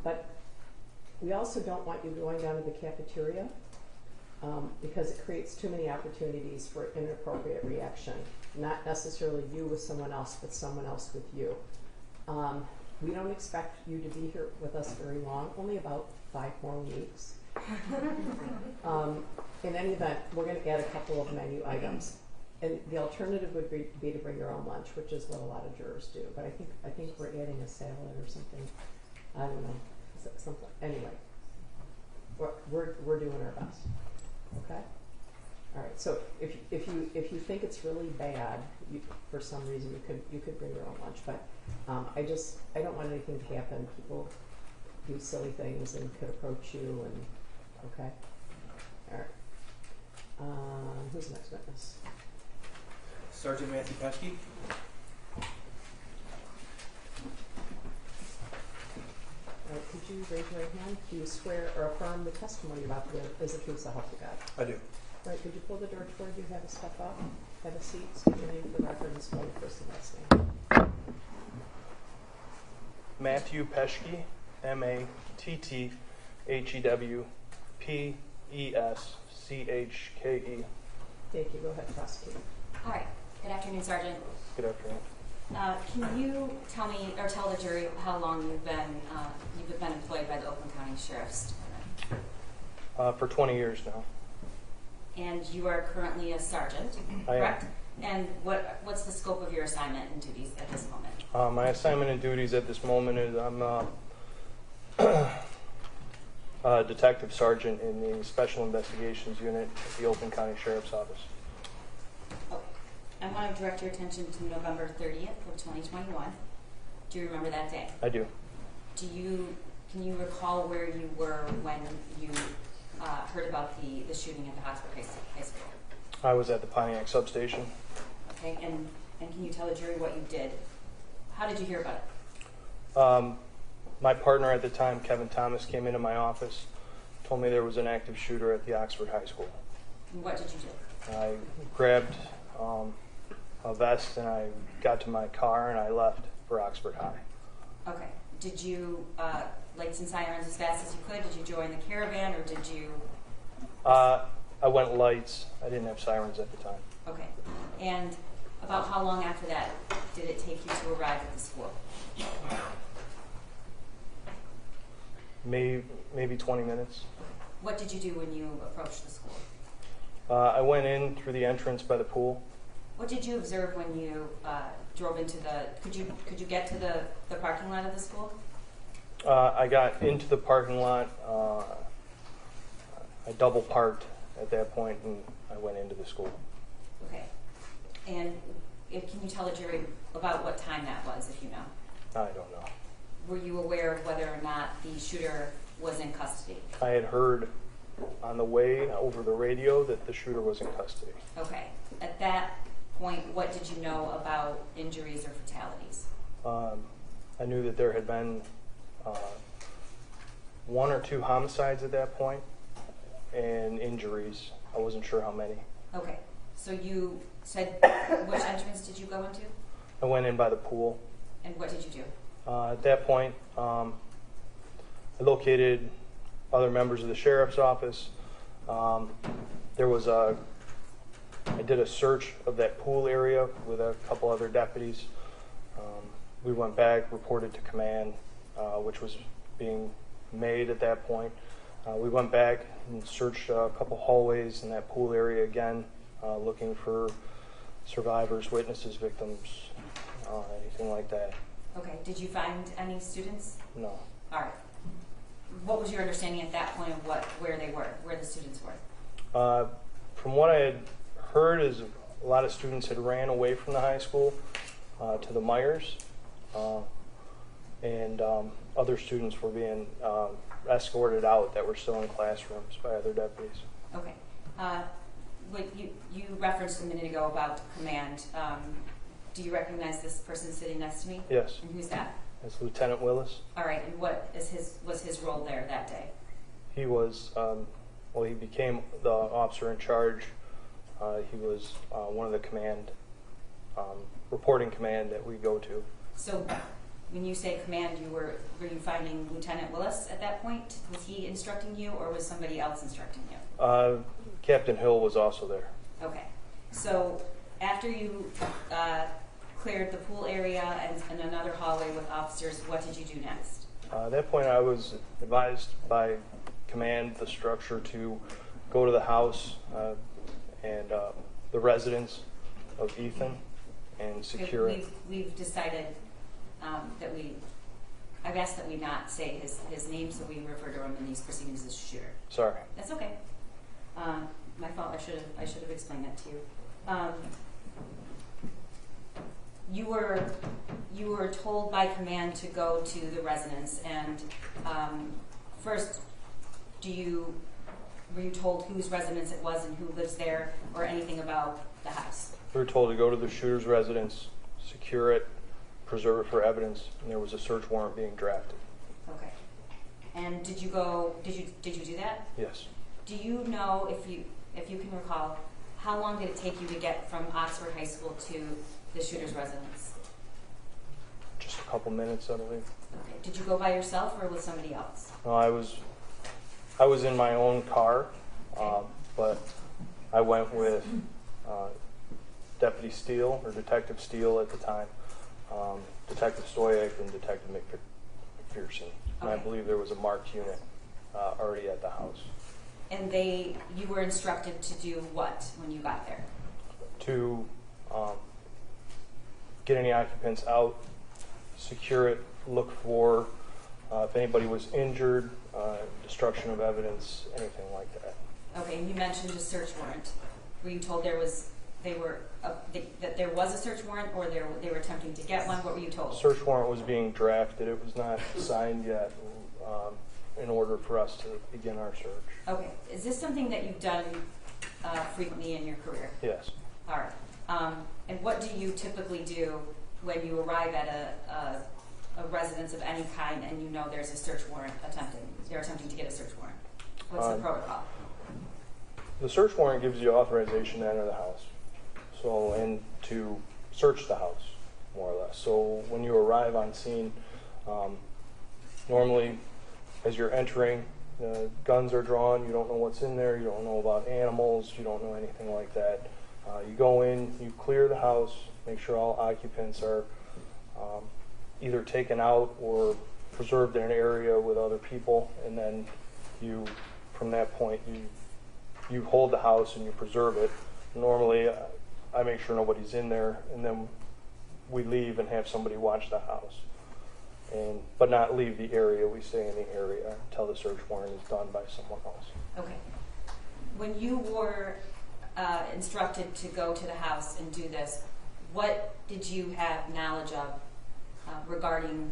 Speaker 3: But we also don't want you going down to the cafeteria because it creates too many opportunities for inappropriate reaction. Not necessarily you with someone else, but someone else with you. We don't expect you to be here with us very long, only about 5 more weeks. In any event, we're going to add a couple of menu items. And the alternative would be to bring your own lunch, which is what a lot of jurors do. But I think we're adding a salad or something. I don't know. Something. Anyway, we're doing our best. Okay. All right. So if you think it's really bad, for some reason you could bring your own lunch. But I don't want anything to happen. People do silly things and could approach you and okay. All right. Who's the next witness?
Speaker 22: Sergeant Matthew Peschke.
Speaker 3: Could you raise your right hand? Do you swear or affirm the testimony about the is the truth, so help you God?
Speaker 4: I do.
Speaker 3: Right, could you pull the door toward you, have a step up, have a seat, state your name for the record, and spell your first and last name.
Speaker 4: Matthew Peschke, Matthew
Speaker 3: Thank you. Go ahead, prosecute.
Speaker 5: All right. Good afternoon, Sergeant.
Speaker 4: Good afternoon.
Speaker 5: Can you tell me or tell the jury how long you've been employed by the Oakland County Sheriff's Department?
Speaker 4: For 20 years now.
Speaker 5: And you are currently a sergeant, correct? And what's the scope of your assignment and duties at this moment?
Speaker 4: My assignment and duties at this moment is I'm a detective sergeant in the Special Investigations Unit at the Oakland County Sheriff's Office.
Speaker 5: I want to direct your attention to November 30th of 2021. Do you remember that day?
Speaker 4: I do.
Speaker 5: Can you recall where you were when you heard about the shooting at the Oxford High School?
Speaker 4: I was at the Pontiac substation.
Speaker 5: Okay, and can you tell the jury what you did? How did you hear about it?
Speaker 4: My partner at the time, Kevin Thomas, came into my office, told me there was an active shooter at the Oxford High School.
Speaker 5: And what did you do?
Speaker 4: I grabbed a vest and I got to my car and I left for Oxford High.
Speaker 5: Okay. Did you light some sirens as fast as you could? Did you join the caravan or did you?
Speaker 4: I went lights. I didn't have sirens at the time.
Speaker 5: Okay. And about how long after that did it take you to arrive at the school?
Speaker 4: Maybe 20 minutes.
Speaker 5: What did you do when you approached the school?
Speaker 4: I went in through the entrance by the pool.
Speaker 5: What did you observe when you drove into the? Could you get to the parking lot of the school?
Speaker 4: I got into the parking lot. I double parked at that point and I went into the school.
Speaker 5: Okay. And can you tell the jury about what time that was, if you know?
Speaker 4: I don't know.
Speaker 5: Were you aware of whether or not the shooter was in custody?
Speaker 4: I had heard on the way over the radio that the shooter was in custody.
Speaker 5: Okay. At that point, what did you know about injuries or fatalities?
Speaker 4: I knew that there had been 1 or 2 homicides at that point and injuries. I wasn't sure how many.
Speaker 5: Okay. So you said, which entrance did you go into?
Speaker 4: I went in by the pool.
Speaker 5: And what did you do?
Speaker 4: At that point, I located other members of the sheriff's office. I did a search of that pool area with a couple other deputies. We went back, reported to command, which was being made at that point. We went back and searched a couple hallways in that pool area again, looking for survivors, witnesses, victims, anything like that.
Speaker 5: Okay. Did you find any students?
Speaker 4: No.
Speaker 5: All right. What was your understanding at that point of where they were, where the students were?
Speaker 4: From what I had heard is a lot of students had ran away from the high school to the Myers, and other students were being escorted out that were still in classrooms by other deputies.
Speaker 5: Okay. What you referenced a minute ago about command. Do you recognize this person sitting next to me?
Speaker 4: Yes.
Speaker 5: And who's that?
Speaker 4: That's Lieutenant Willis.
Speaker 5: All right. And what was his role there that day?
Speaker 4: He was, he became the officer in charge. He was one of the command, reporting command that we go to.
Speaker 5: So when you say command, were you finding Lieutenant Willis at that point? Was he instructing you or was somebody else instructing you?
Speaker 4: Captain Hill was also there.
Speaker 5: Okay. So after you cleared the pool area and another hallway with officers, what did you do next?
Speaker 4: At that point, I was advised by command, the structure, to go to the house and the residence of Ethan and secure it.
Speaker 5: We've decided that I've asked that we not say his name, so we refer to him in these proceedings as shooter.
Speaker 4: Sorry.
Speaker 5: That's okay. My fault. I should have explained that to you. You were told by command to go to the residence, and first, were you told whose residence it was and who lives there, or anything about the house?
Speaker 4: We were told to go to the shooter's residence, secure it, preserve it for evidence, and there was a search warrant being drafted.
Speaker 5: Okay. And did you do that?
Speaker 4: Yes.
Speaker 5: Do you know, if you can recall, how long did it take you to get from Oxford High School to the shooter's residence?
Speaker 4: Just a couple minutes, I believe.
Speaker 5: Okay. Did you go by yourself or with somebody else?
Speaker 4: No, I was in my own car, but I went with Deputy Steele, or Detective Steele at the time, Detective Stoyak, and Detective McPherson. And I believe there was a marked unit already at the house.
Speaker 5: And you were instructed to do what when you got there?
Speaker 4: To get any occupants out, secure it, look for if anybody was injured, destruction of evidence, anything like that.
Speaker 5: Okay, and you mentioned a search warrant. Were you told that there was a search warrant, or they were attempting to get one? What were you told?
Speaker 4: Search warrant was being drafted. It was not signed yet in order for us to begin our search.
Speaker 5: Okay. Is this something that you've done frequently in your career?
Speaker 4: Yes.
Speaker 5: All right. And what do you typically do when you arrive at a residence of any kind and you know there's a search warrant they're attempting to get a search warrant? What's the protocol?
Speaker 4: The search warrant gives you authorization to enter the house, and to search the house, more or less. So when you arrive on scene, normally as you're entering, guns are drawn, you don't know what's in there, you don't know about animals, you don't know anything like that. You go in, you clear the house, make sure all occupants are either taken out or preserved in an area with other people, and then from that point, you hold the house and you preserve it. Normally, I make sure nobody's in there, and then we leave and have somebody watch the house, but not leave the area. We stay in the area until the search warrant is done by someone else.
Speaker 5: Okay. When you were instructed to go to the house and do this, what did you have knowledge of regarding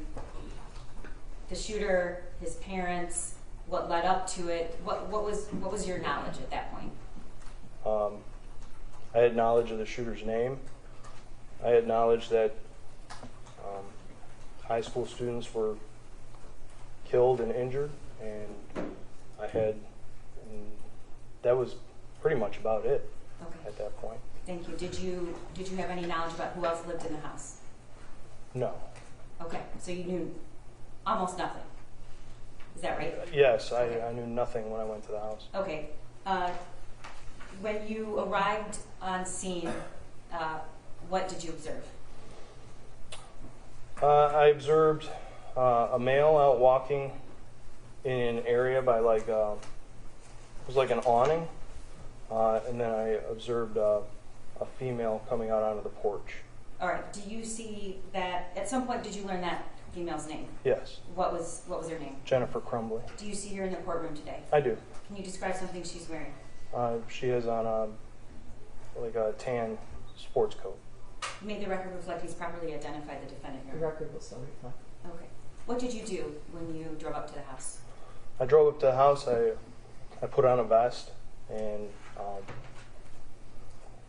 Speaker 5: the shooter, his parents, what led up to it? What was your knowledge at that point?
Speaker 4: I had knowledge of the shooter's name. I had knowledge that high school students were killed and injured, and that was pretty much about it at that point.
Speaker 5: Thank you. Did you have any knowledge about who else lived in the house?
Speaker 4: No.
Speaker 5: Okay, so you knew almost nothing. Is that right?
Speaker 4: Yes, I knew nothing when I went to the house.
Speaker 5: Okay. When you arrived on scene, what did you observe?
Speaker 4: I observed a male out walking in an area by it was like an awning, and then I observed a female coming out onto the porch.
Speaker 5: All right. Do you see that at some point? Did you learn that female's name?
Speaker 4: Yes.
Speaker 5: What was her name?
Speaker 4: Jennifer Crumbley.
Speaker 5: Do you see her in the courtroom today?
Speaker 4: I do.
Speaker 5: Can you describe something she's wearing?
Speaker 4: She is on a tan sports coat.
Speaker 5: You made the record reflect he's properly identified the defendant here.
Speaker 3: The record will still reflect.
Speaker 5: Okay. What did you do when you drove up to the house?
Speaker 4: I drove up to the house. I put on a vest, and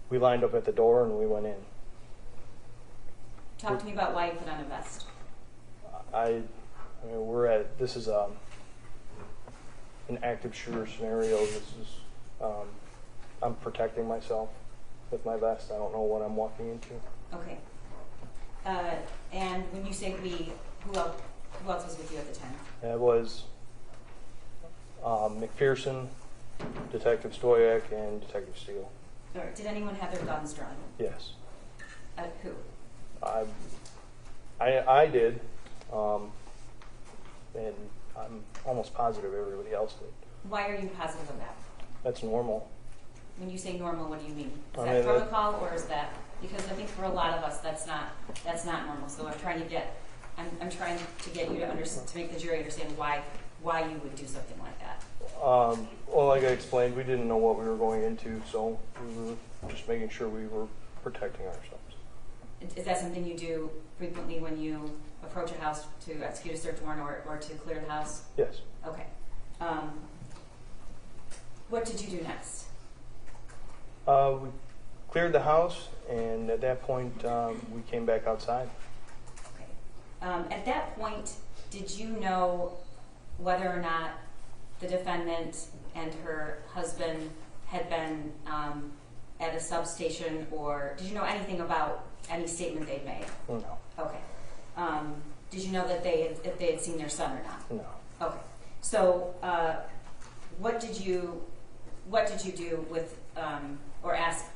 Speaker 4: we lined up at the door and we went in.
Speaker 5: Talk to me about why you put on a vest.
Speaker 4: This is an active shooter scenario. This is I'm protecting myself with my vest. I don't know what I'm walking into.
Speaker 5: Okay. And when you say we, who else was with you at the time?
Speaker 4: It was McPherson, Detective Stoyak, and Detective Steele.
Speaker 5: All right. Did anyone have their guns drawn?
Speaker 4: Yes.
Speaker 5: Who?
Speaker 4: I did, and I'm almost positive everybody else did.
Speaker 5: Why are you positive of that?
Speaker 4: That's normal.
Speaker 5: When you say normal, what do you mean? Is that protocol, or is that, because I think for a lot of us that's not normal. So I'm trying to get you to make the jury understand why you would do something like that.
Speaker 4: Well, like I explained, we didn't know what we were going into, so we were just making sure we were protecting ourselves.
Speaker 5: Is that something you do frequently when you approach a house to execute a search warrant or to clear the house?
Speaker 4: Yes.
Speaker 5: Okay. What did you do next?
Speaker 4: We cleared the house, and at that point, we came back outside.
Speaker 5: Okay. At that point, did you know whether or not the defendant and her husband had been at a substation, or did you know anything about any statement they'd made?
Speaker 4: No.
Speaker 5: Okay. Did you know that if they had seen their son or not?
Speaker 4: No.
Speaker 5: Okay. So what did you do with or ask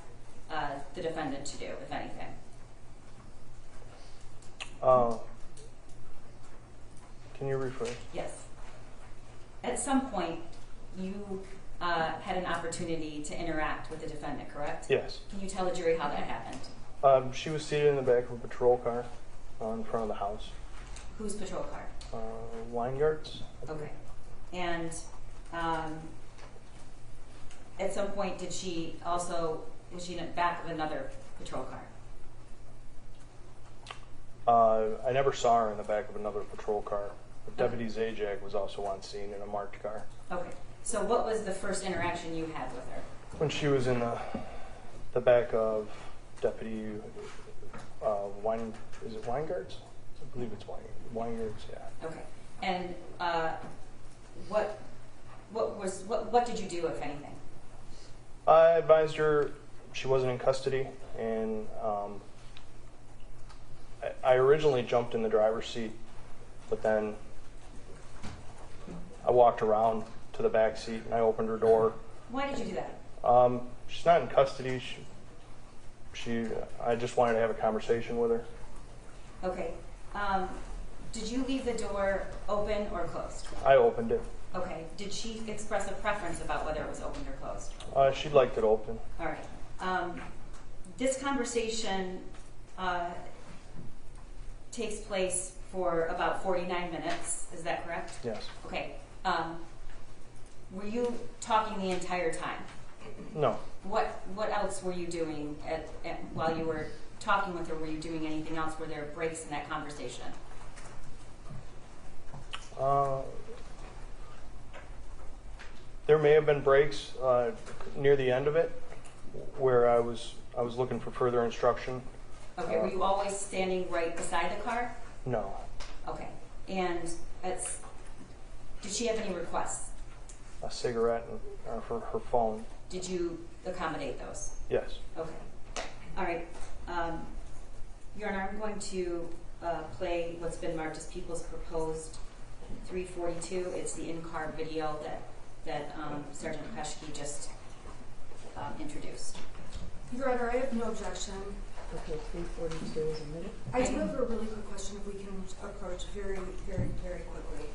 Speaker 5: the defendant to do, if anything?
Speaker 4: Can you rephrase?
Speaker 5: Yes. At some point, you had an opportunity to interact with the defendant, correct?
Speaker 4: Yes.
Speaker 5: Can you tell the jury how that happened?
Speaker 4: She was seated in the back of a patrol car in front of the house.
Speaker 5: Whose patrol car?
Speaker 4: Weingart's.
Speaker 5: Okay. And at some point, was she in the back of another patrol car?
Speaker 4: I never saw her in the back of another patrol car. But Deputy Zajac was also on scene in a marked car.
Speaker 5: Okay. So what was the first interaction you had with her?
Speaker 4: When she was in the back of Deputy is it Weingart's? I believe it's Weingart's, yeah.
Speaker 5: Okay. And what did you do, if anything?
Speaker 4: I advised her she wasn't in custody, and I originally jumped in the driver's seat, but then I walked around to the back seat and I opened her door.
Speaker 5: Why did you do that?
Speaker 4: She's not in custody. I just wanted to have a conversation with her.
Speaker 5: Okay. Did you leave the door open or closed?
Speaker 4: I opened it.
Speaker 5: Okay. Did she express a preference about whether it was opened or closed?
Speaker 4: She liked it open.
Speaker 5: All right. This conversation takes place for about 49 minutes. Is that correct?
Speaker 4: Yes.
Speaker 5: Okay. Were you talking the entire time?
Speaker 4: No.
Speaker 5: What else were you doing while you were talking with her? Were you doing anything else? Were there breaks in that conversation?
Speaker 4: There may have been breaks near the end of it, where I was looking for further instruction.
Speaker 5: Okay. Were you always standing right beside the car?
Speaker 4: No.
Speaker 5: Okay. And did she have any requests?
Speaker 4: A cigarette and for her phone.
Speaker 5: Did you accommodate those?
Speaker 4: Yes.
Speaker 5: Okay. All right. Your Honor, I'm going to play what's been marked as People's Proposed 342. It's the in-car video that Sergeant Peschke just introduced.
Speaker 1: Your Honor, I have no objection.
Speaker 3: Okay, 342 is a minute.
Speaker 1: I do have a really quick question if we can approach very, very, very quickly.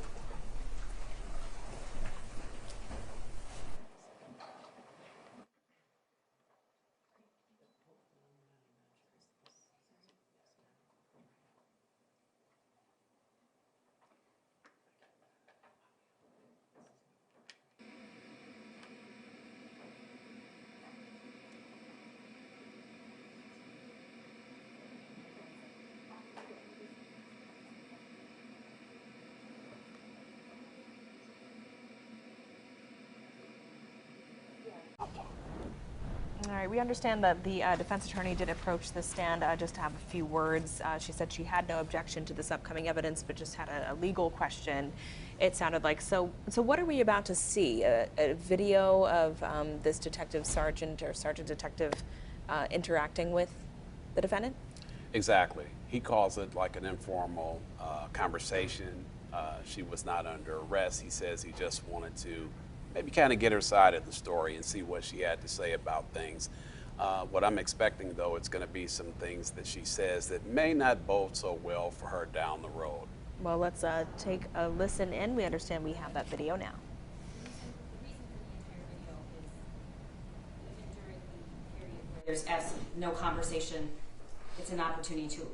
Speaker 20: All right, we understand that the defense attorney did approach the stand just to have a few words. She said she had no objection to this upcoming evidence, but just had a legal question, it sounded like. So what are we about to see? A video of this detective sergeant or sergeant detective interacting with the defendant?
Speaker 6: Exactly. He calls it like an informal conversation. She was not under arrest. He says he just wanted to maybe kind of get her side of the story and see what she had to say about things. What I'm expecting, though, it's going to be some things that she says that may not bode so well for her down the road.
Speaker 20: Well, let's take a listen in. We understand we have that video now.
Speaker 5: There's no conversation. It's an opportunity to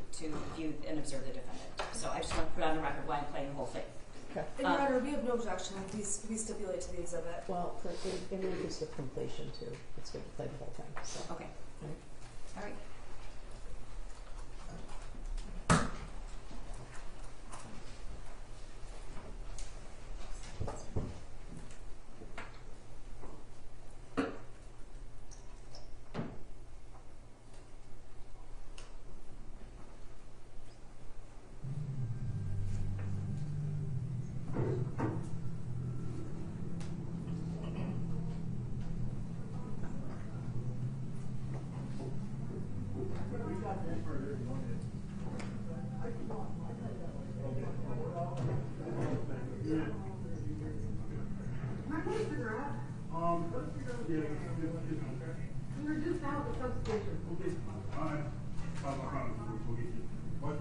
Speaker 5: view and observe the defendant. So I just want to put on the record why I'm playing the whole thing.
Speaker 1: Okay. Your Honor, we have no objection. We stipulate to the exhibit.
Speaker 3: Well, in the interest of completion, too, it's going to play the whole time. So.
Speaker 5: Okay. All right.
Speaker 9: We were just out at the substation. Okay. All right. We'll get you. What?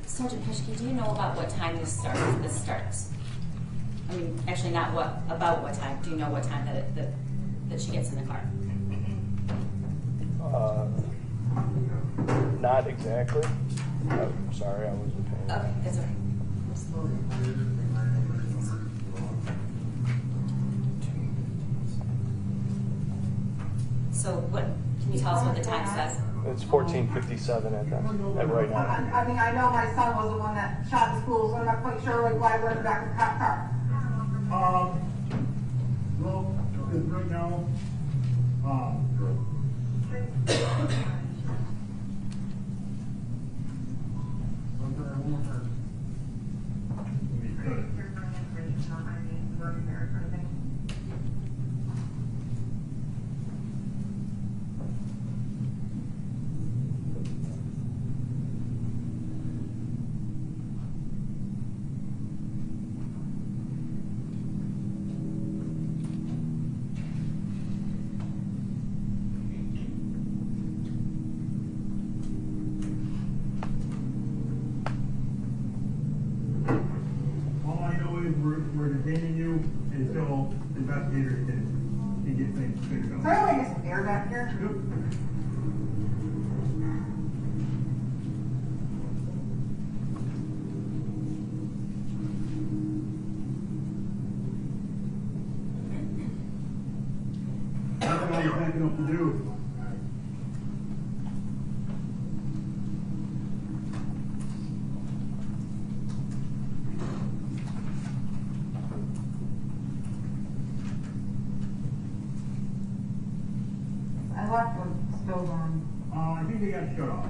Speaker 5: Sergeant Pischke, do you know about what time this starts? I mean, actually not about what time. Do you know what time that she gets in the car?
Speaker 4: Not exactly. I'm sorry, I wasn't paying.
Speaker 5: Okay, that's all right. So what, can you tell us what the time says?
Speaker 4: It's 14:57 at right now.
Speaker 9: I mean, I know my son was the one that shot the school, so I'm not quite sure like why we're in the back of the cop car. Well, because right now, we're detaining you until investigators can get things figured out. Can I get some air back here? Yep. Nothing else backing up to do. I left the stove on. I think they got shut off.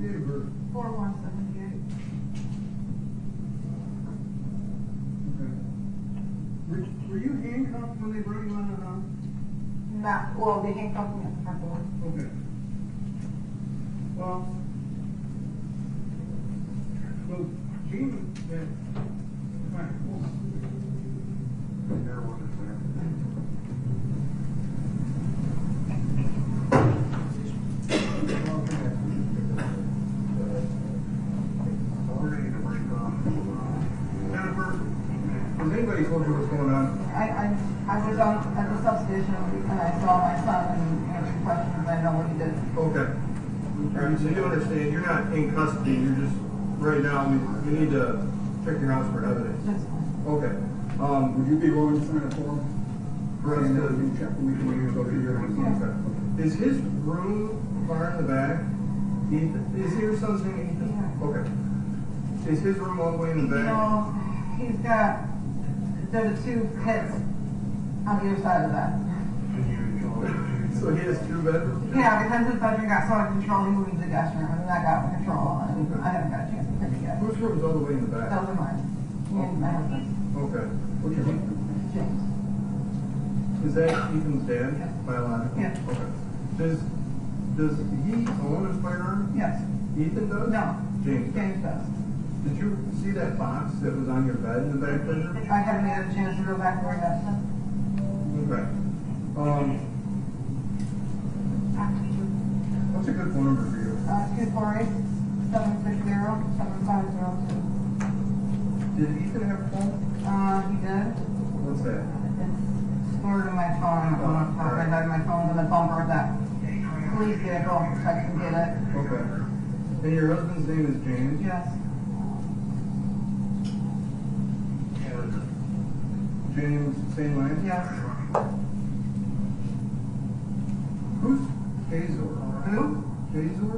Speaker 9: date of birth?
Speaker 13: 4178.
Speaker 9: Okay. Were you handcuffed when they brought you out of the house?
Speaker 13: Not, well, they handcuffed me at the front door.
Speaker 9: Okay. Well, so Gene, fine, hold on. Jennifer, has anybody told you what's going on?
Speaker 13: I was out at the substation and I saw my son and answered questions. I know what he did.
Speaker 9: Okay. All right, so you understand, you're not in custody, you're just, right now, we need to check your house for evidence.
Speaker 13: That's fine.
Speaker 9: Okay. Would you be willing to sign a form? For us to check, we can go through your house? Okay. Is his room far in the back? Is here something? Okay. Is his room all the way in the back?
Speaker 13: No, he's got, there's 2 pits on either side of that.
Speaker 9: So he has 2 bedrooms?
Speaker 13: Yeah, because his bedroom got so out of control, he moved to the guest room, and then that got out of control, and I haven't got a chance to pick it yet.
Speaker 9: Whose room is all the way in the back?
Speaker 13: Those are mine. Me and my husband.
Speaker 9: Okay. What's your name?
Speaker 13: James.
Speaker 9: Is that Ethan's dad? Yeah. Biological?
Speaker 13: Yeah.
Speaker 9: Okay. Does he own a firearm?
Speaker 13: Yes.
Speaker 9: Ethan does?
Speaker 13: No.
Speaker 9: James?
Speaker 13: James does.
Speaker 9: Did you see that box that was on your bed in the back bedroom?
Speaker 13: I haven't had a chance to go back there yet.
Speaker 9: Okay. What's a good phone number for you?
Speaker 13: 248-760-7502.
Speaker 9: Did Ethan have a phone?
Speaker 13: He did.
Speaker 9: What's that?
Speaker 13: It's stored in my phone. I don't know if I had my phone in the bumper of that police vehicle. I can get it.
Speaker 9: Okay. And your husband's name is James?
Speaker 13: Yes.
Speaker 9: James, same line?
Speaker 13: Yes.
Speaker 9: Who's Hazor?
Speaker 13: Who?
Speaker 9: Hazor?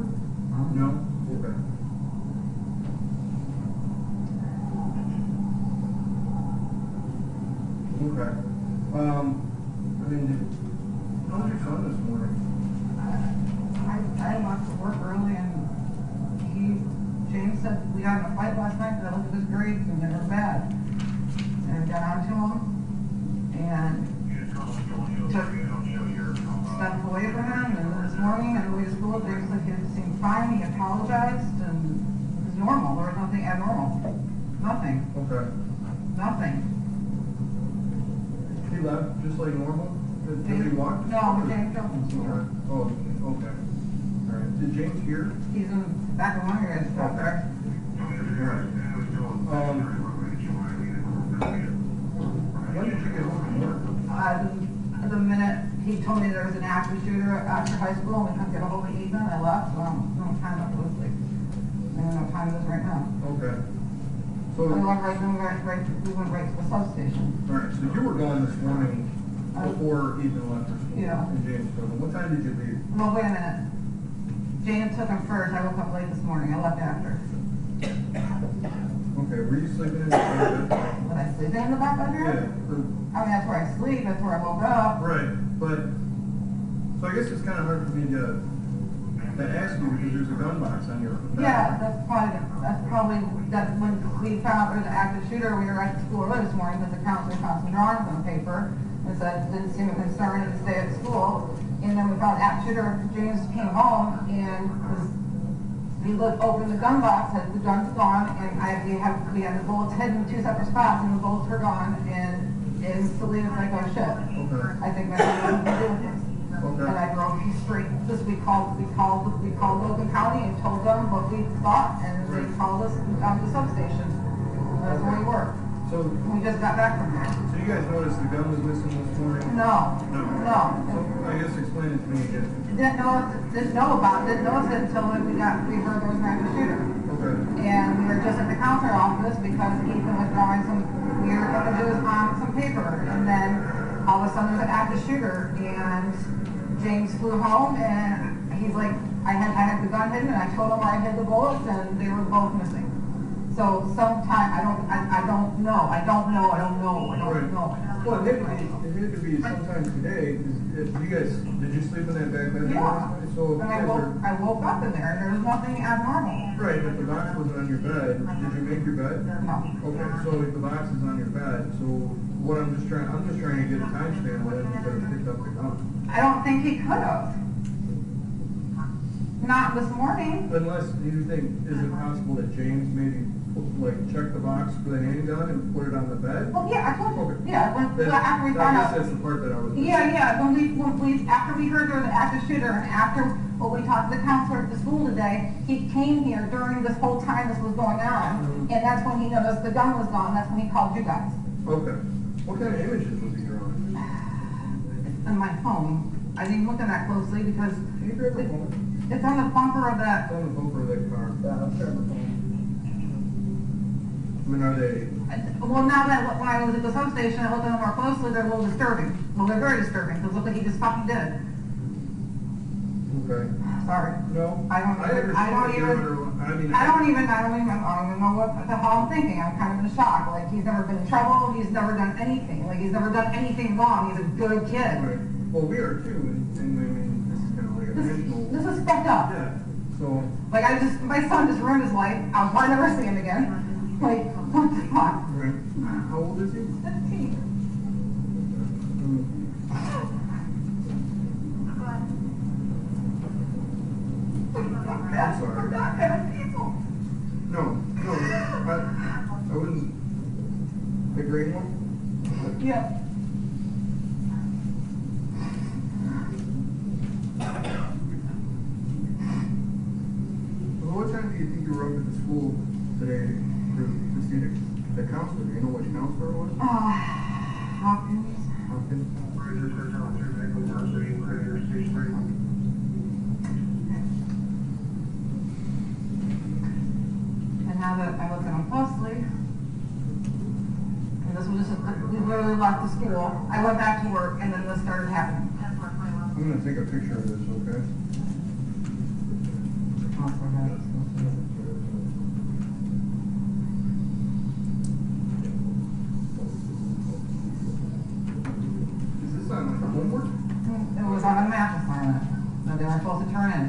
Speaker 9: No? Okay. Okay. I mean, how was your son this morning?
Speaker 13: I left to work early and James said we got in a fight last night, but I looked at his grades and they were bad. And I got onto him and took steps away from him, and this morning on the way to school, they said he seemed fine, he apologized, and it was normal, there was nothing abnormal. Nothing.
Speaker 9: Okay.
Speaker 13: Nothing.
Speaker 9: He left just like normal? Did he walk?
Speaker 13: No, James drove him to work.
Speaker 9: Oh, okay. All right. Did James hear?
Speaker 13: He's in back of one of guys back there.
Speaker 9: When did you get home from work?
Speaker 13: The minute he told me there was an active shooter after high school and we couldn't get a hold of Ethan, I left, so I don't know what time it was, like, I don't know what time it is right now.
Speaker 9: Okay. So,
Speaker 13: we went right to the substation.
Speaker 9: All right, so you were gone this morning before Ethan left for school?
Speaker 13: Yeah.
Speaker 9: And James took him. What time did you leave?
Speaker 13: Well, wait a minute. James took him first. I woke up late this morning. I left after.
Speaker 9: Okay, were you sleeping in the back bed?
Speaker 13: Was I sleeping in the back bedroom?
Speaker 9: Yeah.
Speaker 13: I mean, that's where I sleep. That's where I woke up.
Speaker 9: Right, but, so I guess it's kind of hard for me to ask you because there's a gun box on your bed.
Speaker 13: Yeah, that's probably when we found out there was an active shooter. We were at the school early this morning because the counselor found some drawings on the paper and said didn't seem a concern to stay at school. And then we found an active shooter. James came home and he opened the gun box, had the guns gone, and we had the bullets hidden in 2 separate spots, and the bullets were gone, and instantly it's like, oh shit.
Speaker 9: Okay.
Speaker 13: I think that's what we do with this.
Speaker 9: Okay.
Speaker 13: And I drove straight. We called Logan County and told them what we thought, and they called us out to the substation. That's where we were.
Speaker 9: So
Speaker 13: we just got back from there.
Speaker 9: So you guys noticed the gun was missing this morning?
Speaker 13: No.
Speaker 9: No. So I guess explain it to me again.
Speaker 13: Didn't know about it until we heard there was an active shooter.
Speaker 9: Okay.
Speaker 13: And we were just at the counselor office because Ethan was drawing some weird images on some paper. And then all of a sudden there's an active shooter and James flew home and he's like, I had the gun hidden and I told him where I hid the bullets and they were both missing. So sometime I don't know.
Speaker 9: Well, it had to be sometime today. Did you sleep in that back bedroom?
Speaker 13: Yeah.
Speaker 9: So
Speaker 13: And I woke up in there and there was nothing abnormal.
Speaker 9: Right, if the box wasn't on your bed, did you make your bed?
Speaker 13: No.
Speaker 9: Okay, so if the box is on your bed, so what I'm just trying to get a time span when he could have picked up the gun.
Speaker 13: I don't think he could have. Not this morning.
Speaker 9: Unless, do you think, is it possible that James maybe, like, checked the box with a handgun and put it on the bed?
Speaker 13: Well, yeah, I told you.
Speaker 9: Okay.
Speaker 13: Yeah, after we
Speaker 9: I
Speaker 13: found
Speaker 9: guess
Speaker 13: out.
Speaker 9: that's the part that I was missing.
Speaker 13: Yeah, when we after we heard there was an active shooter and after we talked to the counselor at the school today, he came here during this whole time this was going on, and that's when he noticed the gun was gone. That's when he called you guys.
Speaker 9: Okay. What kind of images was he drawing?
Speaker 13: On my phone. I didn't look at that closely because
Speaker 9: Can you grab the phone?
Speaker 13: it's on the bumper of that.
Speaker 9: It's on the bumper of that car. Yeah, I'll grab the phone. I mean, are they?
Speaker 13: Well, now that when I was at the substation, I looked at them more closely. They're a little disturbing. Well, they're very disturbing because look what he just fucking did.
Speaker 9: Okay.
Speaker 13: Sorry.
Speaker 9: No.
Speaker 13: I don't even know what the hell I'm thinking. I'm kind of in shock. Like, he's never been in trouble. He's never done anything. Like, he's never done anything wrong. He's a good kid.
Speaker 9: Right. Well, we are too, and I mean, this is kind of like a national.
Speaker 13: This is fucked up.
Speaker 9: Yeah. So.
Speaker 13: Like, my son just ruined his life. I'll probably never see him again. Like, what the fuck?
Speaker 9: Right. How old is he?
Speaker 13: 15.
Speaker 9: I'm sorry. No, I wasn't. The green one?
Speaker 13: Yeah.
Speaker 9: Well, what time do you think you were up at the school today to see the counselor? Do you know which counselor it was?
Speaker 13: Hopkins.
Speaker 9: Hopkins.
Speaker 13: And now that I look at him closely, and this was just, we literally left the school. I went back to work and then this started happening.
Speaker 9: I'm going to take a picture of this, okay? Is this on like homework?
Speaker 13: It was on a math assignment that they were supposed to turn in.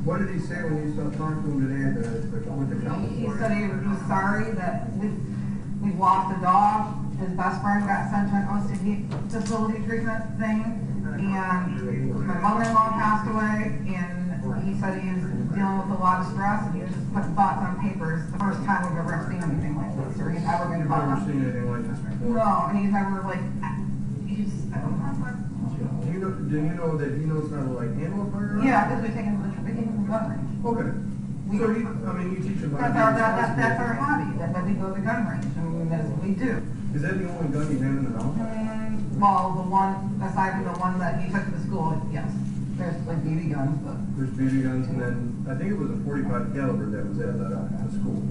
Speaker 9: What did he say when you talked to him today with the counselor?
Speaker 13: He said he was sorry that we've lost a dog. His best friend got sent to an OCD facility treatment thing, and my mother-in-law passed away, and he said he was dealing with a lot of stress, and he was just putting thoughts on paper. It's the first time we've ever seen anything like this, or he's ever been involved.
Speaker 9: I've never seen anything like this before.
Speaker 13: No, and he's never like, he's, I don't know.
Speaker 9: Do you know that he knows how to like handle a firearm?
Speaker 13: Yeah, because we take him to the gun range.
Speaker 9: Okay. So you teach him how to
Speaker 13: That's our hobby, that we go to the gun range, and that's what we do.
Speaker 9: Is that the only gun you have in the house?
Speaker 13: Well, the one, aside from the one that he took to the school, yes. There's like BB guns, but.
Speaker 9: There's BB guns, and then I think it was a .45 caliber that was at the school.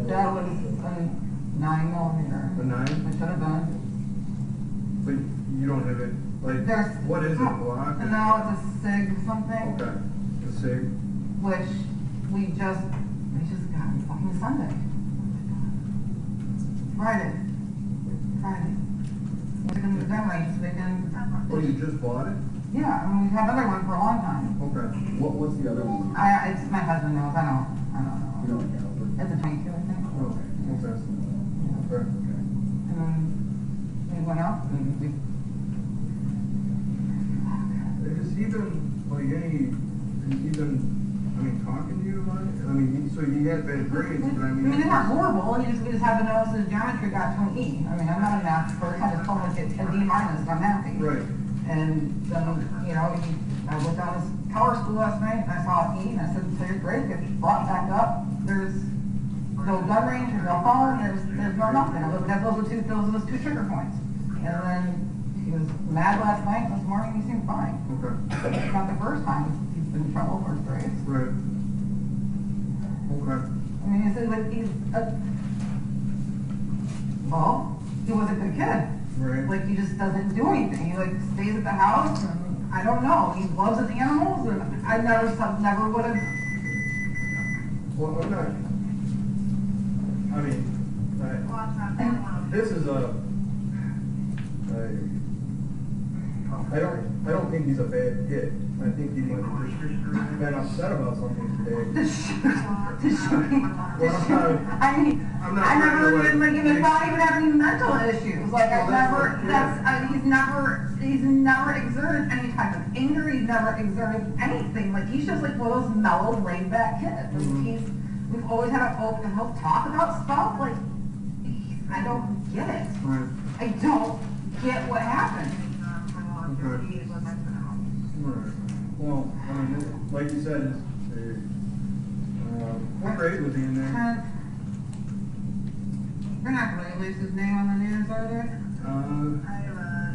Speaker 13: That was a 9mm.
Speaker 9: A 9?
Speaker 13: It should have been.
Speaker 9: But you don't have it, like, what is it, a Glock?
Speaker 13: No, it's a SIG something.
Speaker 9: Okay, a SIG.
Speaker 13: Which we just got fucking Sunday. Friday. We took him to the gun range so they can.
Speaker 9: Oh, you just bought it?
Speaker 13: Yeah, I mean, we've had another one for a long time.
Speaker 9: Okay. What's the other one?
Speaker 13: It's my husband knows. I don't know.
Speaker 9: You don't know.
Speaker 13: It's a 22, I think.
Speaker 9: Oh, okay. Okay.
Speaker 13: And then we went out and we.
Speaker 9: Has he been, like, talking to you about it? I mean, so you had bad grades, but I mean.
Speaker 13: They weren't horrible. We just had to notice his geometry got to an E. I mean, I'm not a math person. I just told him to get a D-. I'm happy.
Speaker 9: Right.
Speaker 13: And then, I looked on his color school last night and I saw an E and I said, so you're great, get brought back up. There's no gun range, there's no phone, there's no nothing. Those are those two trigger points. And then he was mad last night, this morning he seemed fine.
Speaker 9: Okay.
Speaker 13: It's not the first time he's been in trouble first grade.
Speaker 9: Right. Okay.
Speaker 13: I mean, he was a good kid.
Speaker 9: Right.
Speaker 13: Like, he just doesn't do anything. He, like, stays at the house, and I don't know. He loves his animals, and I never would have.
Speaker 9: Well, I'm not. I mean, this is I don't think he's a bad kid. I think he might have just been upset about something today.
Speaker 13: The shooting.
Speaker 9: Well,
Speaker 13: I mean, I never even like he's not even having mental issues. Like I've never. He's never exerted any type of anger. He's never exerted anything. Like he's just like one of those mellow, laid back kids. Like we've always had an open and he'll talk about stuff. Like I don't get it.
Speaker 9: Right.
Speaker 13: I don't get what happened.
Speaker 9: Okay. Right. Well, I mean, like you said, what grade was he in there?
Speaker 13: They're not going to release his name on the news, are they?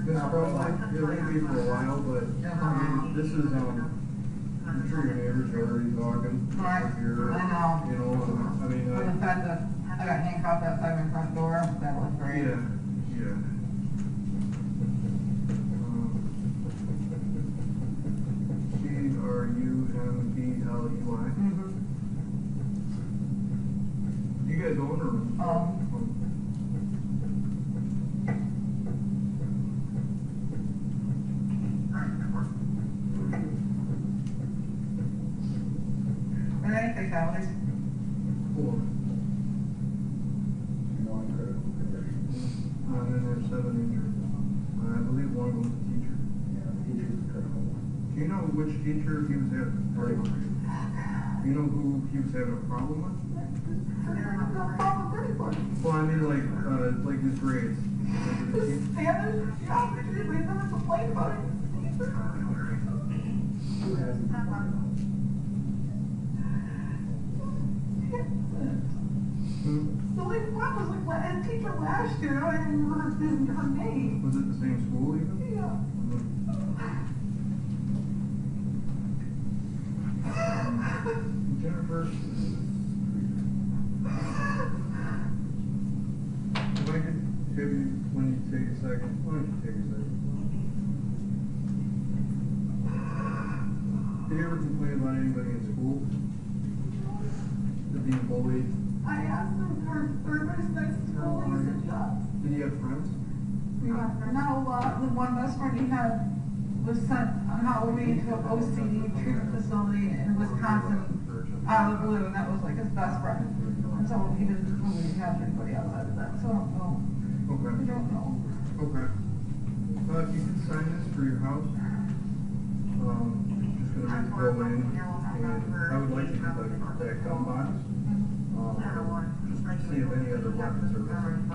Speaker 9: This probably, it won't be for a while, but, I mean, this is, I'm sure your neighbors are already talking.
Speaker 13: Right.
Speaker 9: I
Speaker 13: know.
Speaker 9: You know, I mean,
Speaker 13: I got handcuffed outside my front door. That was great.
Speaker 9: Yeah. C-R-U-M-B-L-E-Y. You guys own or?
Speaker 13: Are there any fatalities?
Speaker 9: Cool. And then there's 7 injured. I believe one of them was a teacher. Yeah, the teacher was a critical one. Do you know which teacher he was having? Do you know who he was having a problem with? Well, I mean, like his grades.
Speaker 13: Spanish? Yeah, we never complained about it. So like, what was like a teacher last year? I don't even remember her name.
Speaker 9: Was it the same school even?
Speaker 13: Yeah.
Speaker 9: Jennifer. If I could have you, when you take a second, why don't you take a second? Did you ever complain about anybody in school? Being bullied?
Speaker 13: I asked him for everybody's nice to school, and he said yes.
Speaker 9: Did he have friends?
Speaker 13: Not a lot. The one best friend he had was sent on Halloween to an OCD treatment facility in Wisconsin out of the blue, and that was like his best friend. And so he didn't really have anybody outside of that, so I don't know.
Speaker 9: Okay.
Speaker 13: I don't know.
Speaker 9: Okay. If you could sign this for your house, just gonna go in, and I would like to get that gun box. Just see if any other weapons are missing.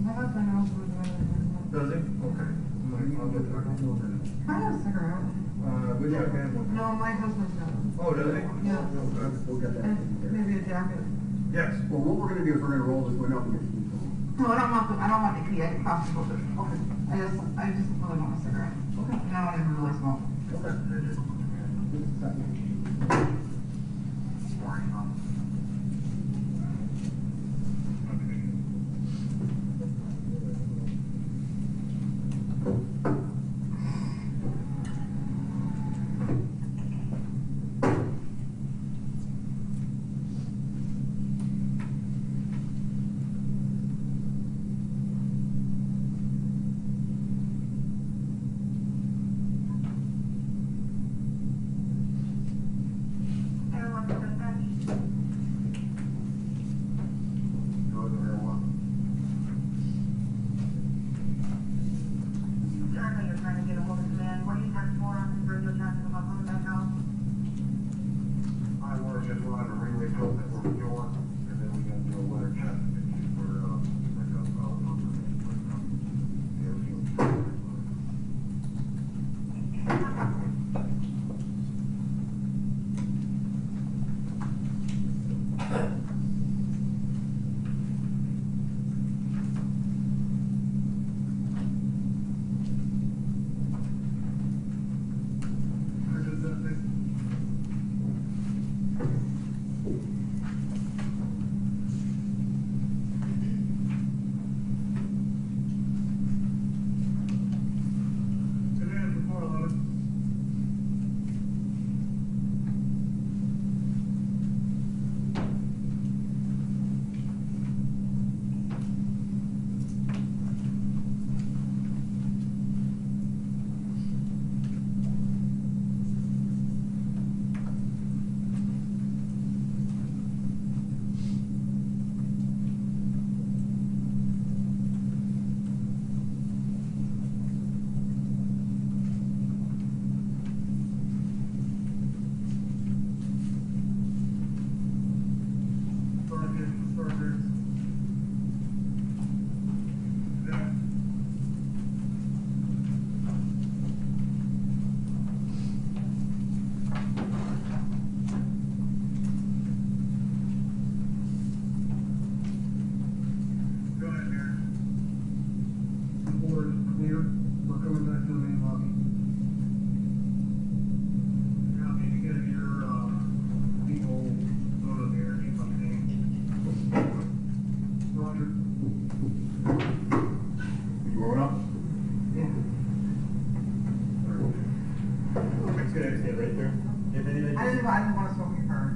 Speaker 13: My husband knows who was doing it.
Speaker 9: Does he? Okay. I'll get that.
Speaker 13: I have a cigarette.
Speaker 9: Wish I had one.
Speaker 13: No, my husband's got one.
Speaker 9: Oh, does he?
Speaker 13: Yeah.
Speaker 9: We'll get that.
Speaker 13: And maybe a jacket.
Speaker 9: Yes.
Speaker 14: Well, what we're gonna do is we're gonna roll this one up and get you.
Speaker 13: No, I don't want the key. I can possible. Okay. I just really want a cigarette. Okay. And I don't even really smoke.
Speaker 14: Okay.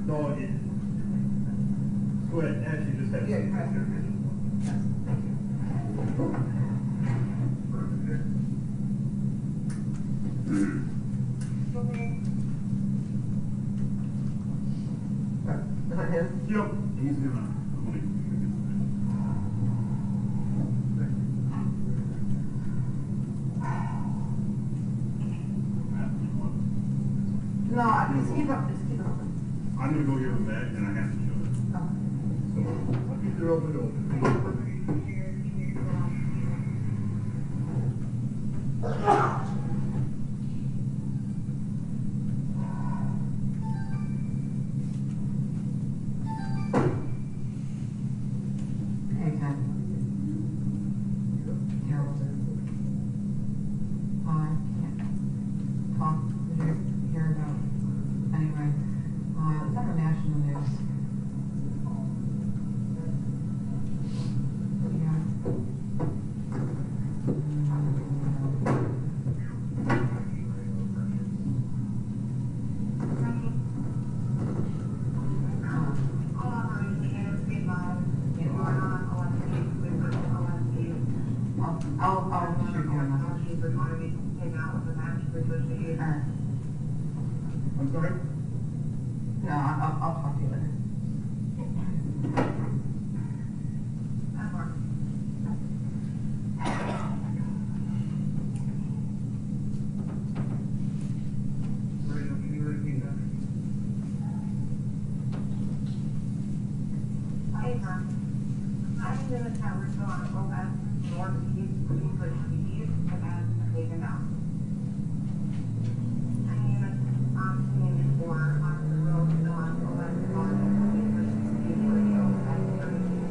Speaker 9: No, go ahead, actually just have some right there.
Speaker 13: Is that his?
Speaker 9: Yep. He's gonna.
Speaker 13: No, just keep it open.
Speaker 9: I'm gonna go give him back and I have to show it. So, I'll keep it open.
Speaker 13: Hey, Ted. Terrible. I can't talk. Did you hear about? Anyway, it's on the national news. Yeah. I'll shoot you a message. Alright.
Speaker 9: I'm sorry?
Speaker 13: No, I'll talk to you later.
Speaker 9: Radio, can you repeat that?
Speaker 13: Hey, Mom. I'm in the tower, so I'm going back north east, putting the east, and then taking out. I mean, I'm seeing before on the road, so I'm going back north, and radio, and 37.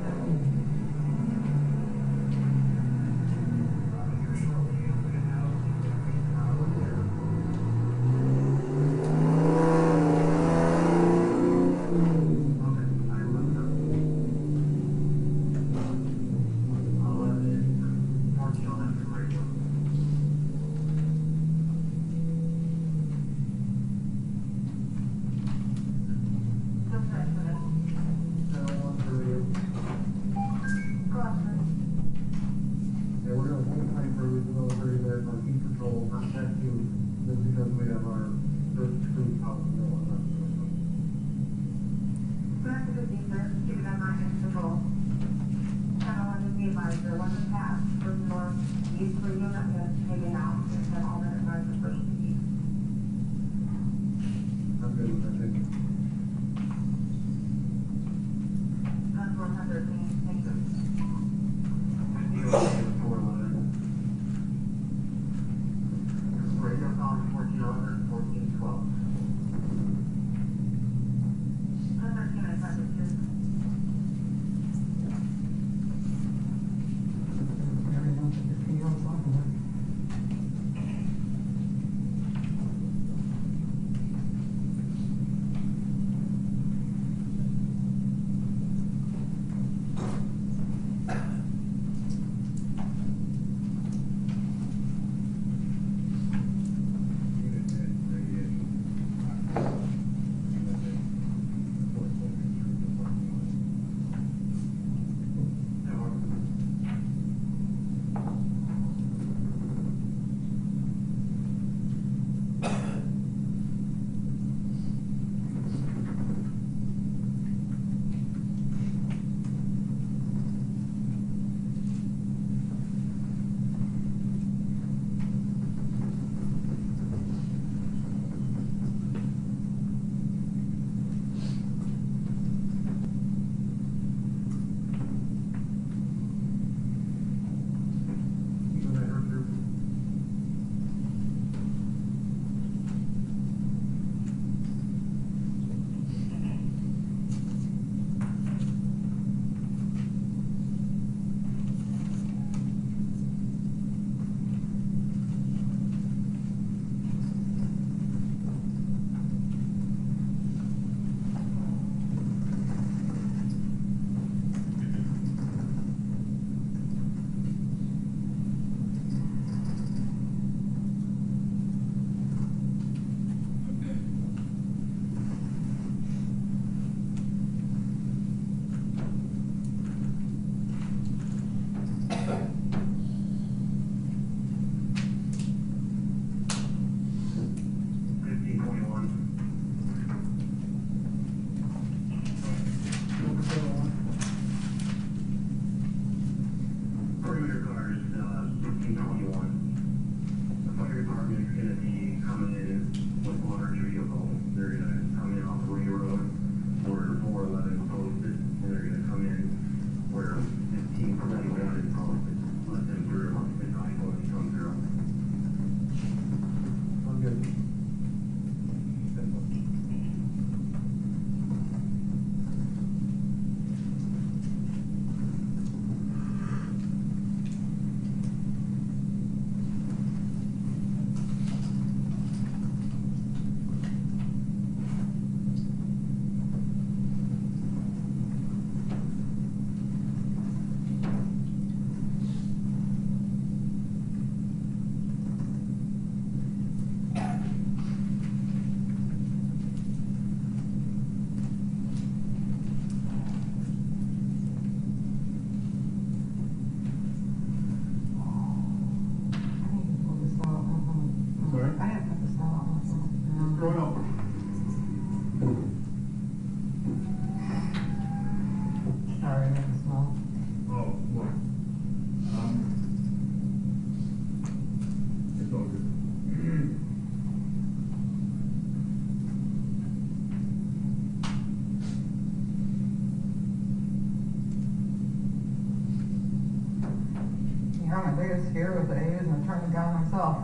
Speaker 13: my biggest fear was that he was going to turn the gun on himself.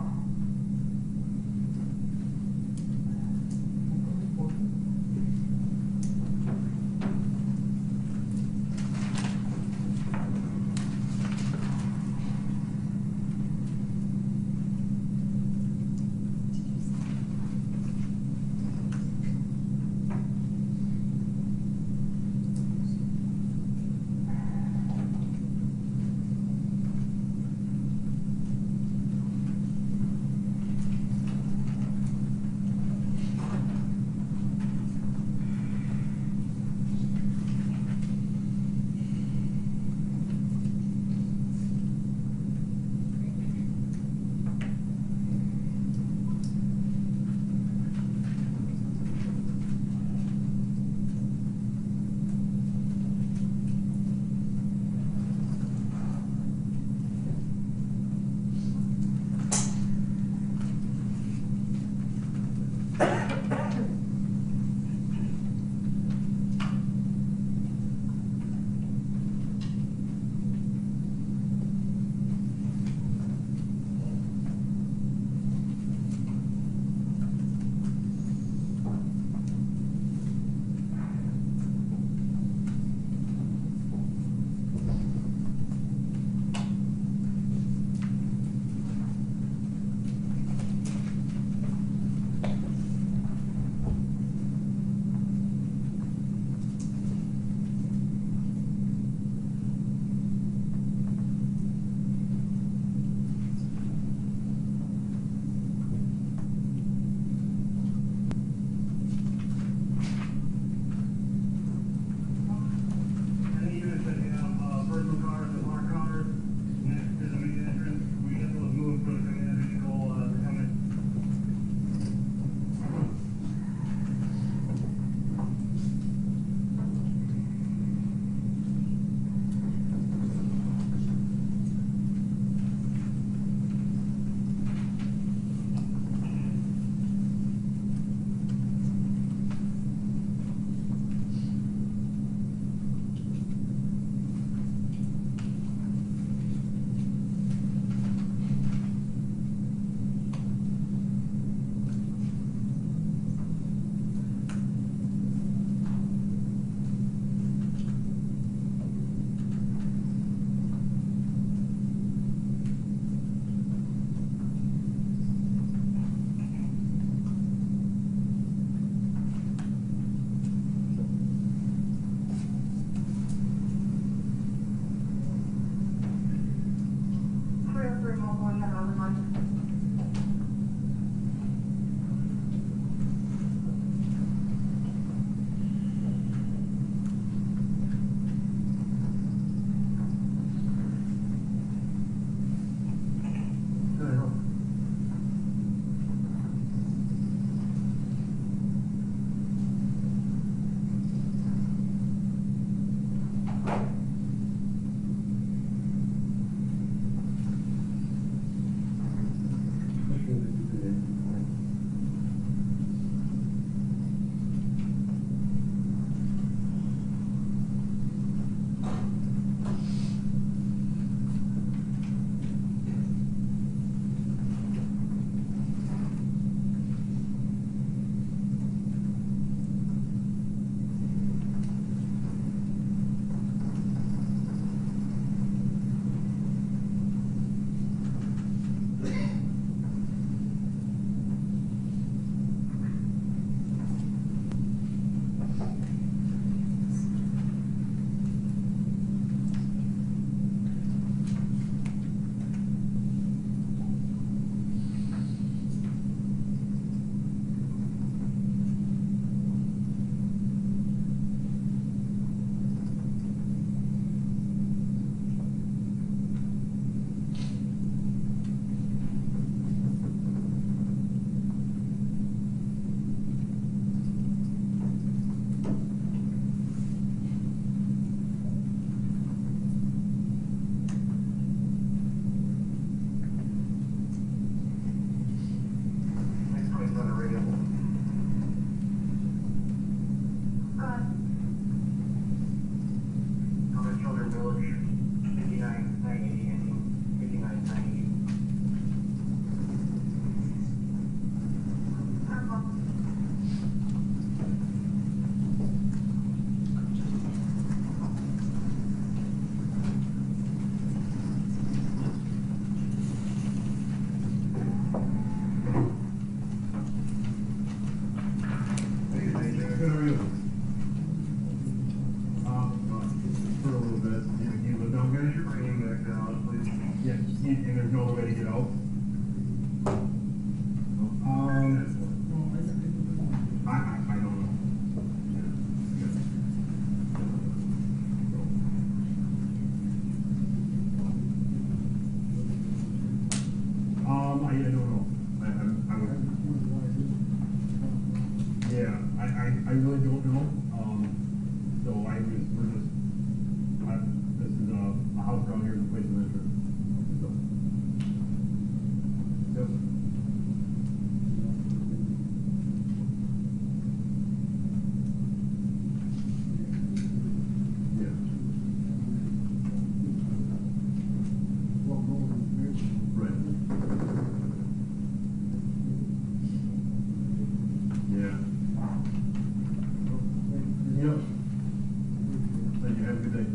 Speaker 9: So this is a house around here is a place of interest. So, yep. Yeah. Right. Yeah. Yep. Thank you. Have a good day.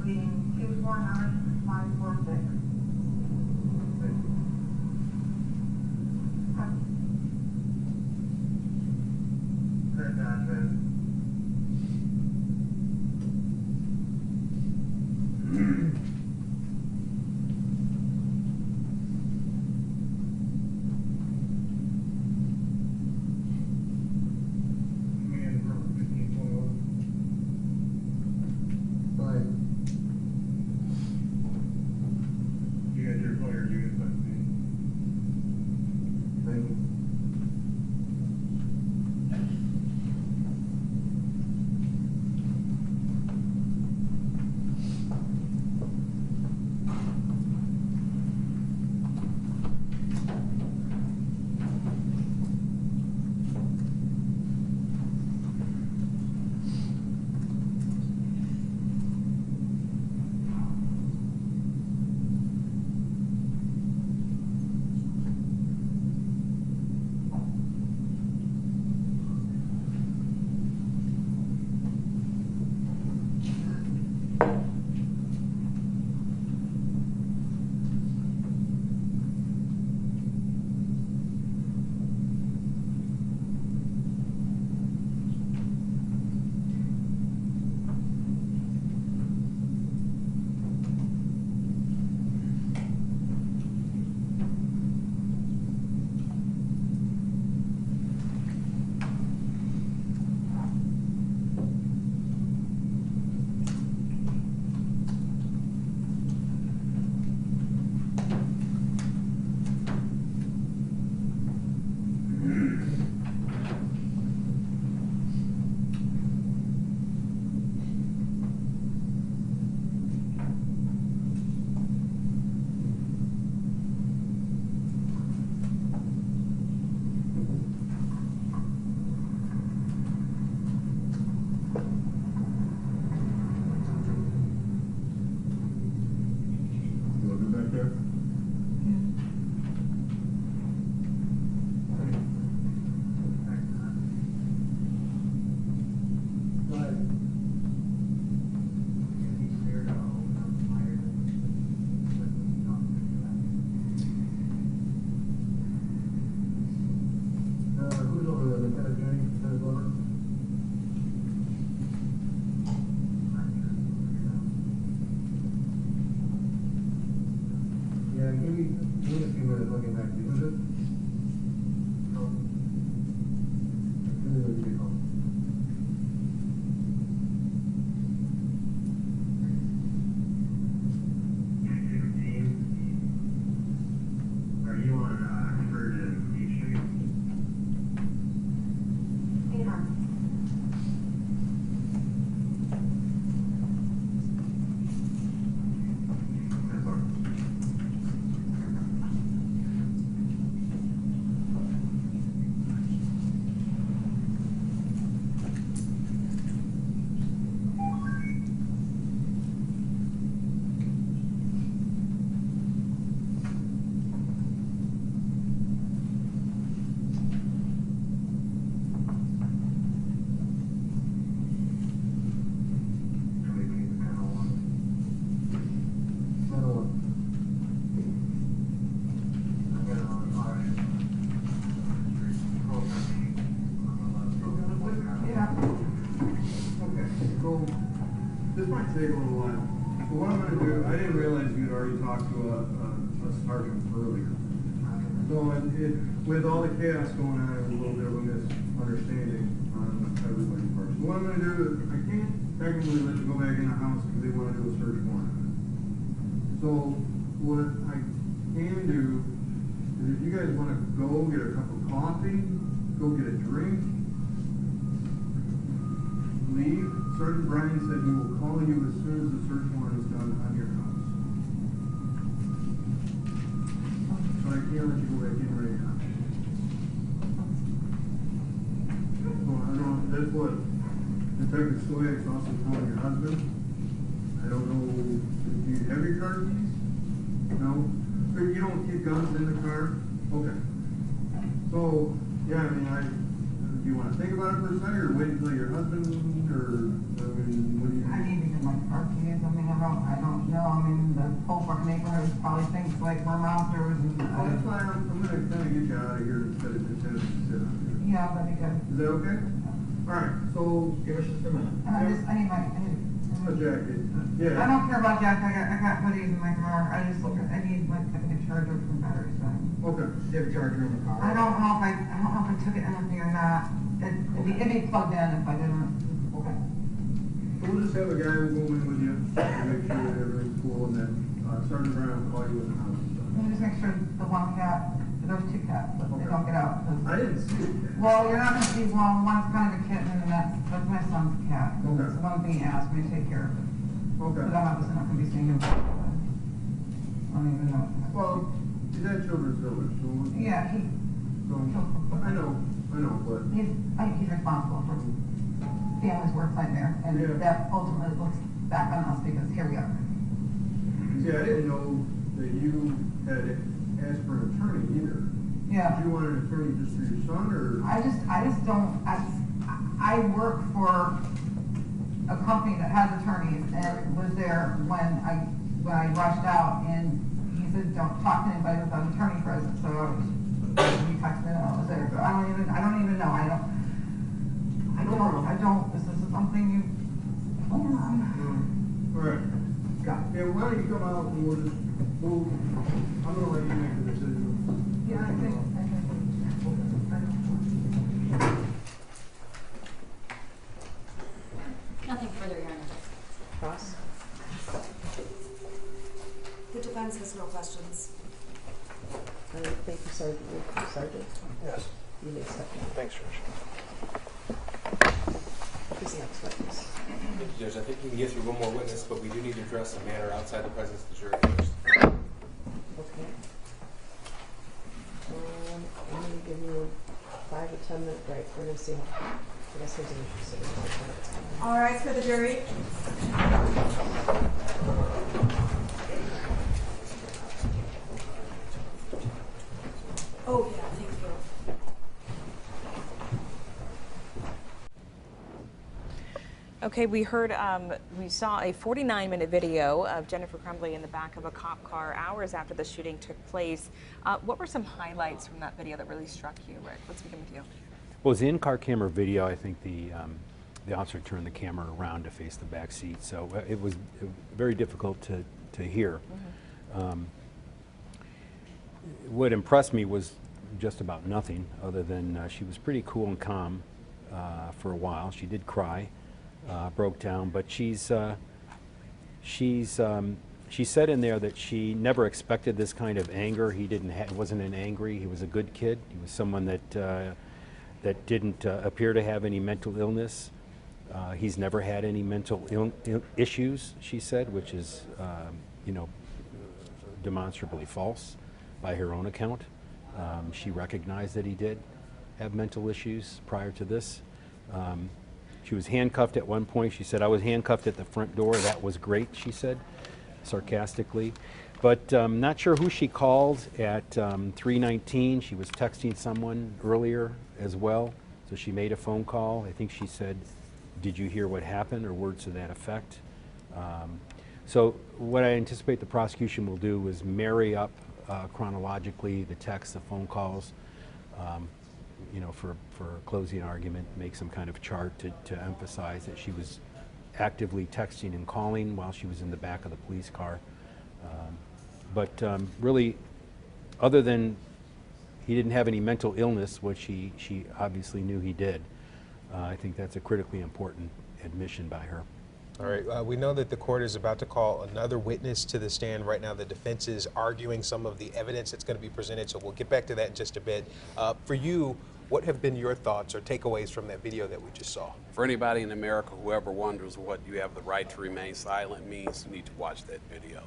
Speaker 13: being, she was born on my birthday.
Speaker 9: This might take a little while. But what I'm going to do, I didn't realize you'd already talked to a sergeant earlier. So with all the chaos going on, it was a little bit of a misunderstanding on everybody's part. So what I'm going to do is, I can't technically let you go back in the house because they want to do a search warrant. So what I can do is if you guys want to go get a cup of coffee, go get a drink, leave. Sergeant Bryan said he will call you as soon as the search warrant is done on your house. But I can't let you go back in right now. So I don't know, that's what Detective Stoyak's also telling your husband. I don't know, do you have your car keys? No? But you don't keep guns in the car? Okay. So, yeah, I mean, do you want to think about it for a second, or wait until your husband, or, I mean, what do you?
Speaker 13: I need to get my car keys. I mean, I've don't know. I mean, the whole fucking neighborhood probably thinks like we're monsters and.
Speaker 9: Well, that's why I'm gonna get you out of here instead of just having you sit out here.
Speaker 13: Yeah, that'd be good.
Speaker 9: Is that okay? All right, so give us just a minute.
Speaker 13: I need
Speaker 9: a jacket. Yeah.
Speaker 13: I don't care about jackets. I got hoodies in my car. I need like a charger for the batteries.
Speaker 9: Okay. Do you have a charger in the car?
Speaker 13: I don't know if I took it anything or not. It'd be plugged in if I didn't.
Speaker 9: Okay. So we'll just have a guy who'll go in with you to make sure that everything's cool, and then Sergeant Brown will call you in the house.
Speaker 13: Just make sure the one cat. There's two cats, but they don't get out.
Speaker 9: I didn't see it.
Speaker 13: Well, you're not going to see one. One's kind of a kitten, and that's my son's cat.
Speaker 9: Okay.
Speaker 13: It's the one being asked me to take care of it.
Speaker 9: Okay.
Speaker 13: But I'm obviously not going to be seeing him. I don't even know.
Speaker 9: Well, he's at Children's Village, so.
Speaker 13: Yeah,
Speaker 9: I know, but.
Speaker 13: I think he's responsible for family's worst nightmare, and that ultimately looks back on us because here we are.
Speaker 9: See, I didn't know that you had asked for an attorney either.
Speaker 13: Yeah.
Speaker 9: Do you want an attorney just for your son, or?
Speaker 13: I just don't. I work for a company that has attorneys, and was there when I rushed out, and he said, "Don't talk to anybody without an attorney present." So he texted me, and I was there. So I don't even know. I don't. This is something you.
Speaker 9: All right. Yeah, why don't you come out and we'll just move. I'm gonna let you make the decision.
Speaker 13: Yeah, I think.
Speaker 5: Nothing further, Your Honor.
Speaker 3: Cross.
Speaker 1: The defense has no questions.
Speaker 3: Thank you, Sergeant. Sergeant?
Speaker 4: Yes.
Speaker 3: You may step down.
Speaker 4: Thanks, Judge.
Speaker 3: Who's the next witness?
Speaker 22: Thank you, Judge. I think we can get through one more witness, but we do need to address a matter outside the presence of the jury first.
Speaker 3: Okay. I'm going to give you a 5 to 10 minute break. We're going to see how. I guess there's an issue.
Speaker 13: All right, for the jury.
Speaker 1: Oh, yeah, thank you.
Speaker 20: Okay, we saw a 49-minute video of Jennifer Crumbley in the back of a cop car hours after the shooting took place. What were some highlights from that video that really struck you, Rick? Let's begin with you.
Speaker 7: Well, it's the in-car camera video. I think the officer turned the camera around to face the back seat, so it was very difficult to hear. Mm-hmm. What impressed me was just about nothing, other than she was pretty cool and calm for a while. She did cry, broke down, but she said in there that she never expected this kind of anger. He wasn't an angry. He was a good kid. He was someone that didn't appear to have any mental illness. He's never had any mental issues, she said, which is, demonstrably false by her own account. She recognized that he did have mental issues prior to this. She was handcuffed at one point. She said, "I was handcuffed at the front door. That was great," she said, sarcastically. But not sure who she called at 3:19. She was texting someone earlier as well, so she made a phone call. I think she said, "Did you hear what happened?" or words to that effect. So what I anticipate the prosecution will do is marry up chronologically the texts, the phone calls, for a closing argument, make some kind of chart to emphasize that she was actively texting and calling while she was in the back of the police car. But really, other than he didn't have any mental illness, which she obviously knew he did, I think that's a critically important admission by her.
Speaker 2: All right, we know that the court is about to call another witness to the stand. Right now, the defense is arguing some of the evidence that's going to be presented, so we'll get back to that in just a bit. For you, what have been your thoughts or takeaways from that video that we just saw?
Speaker 6: For anybody in America, whoever wonders what you have the right to remain silent means, you need to watch that video.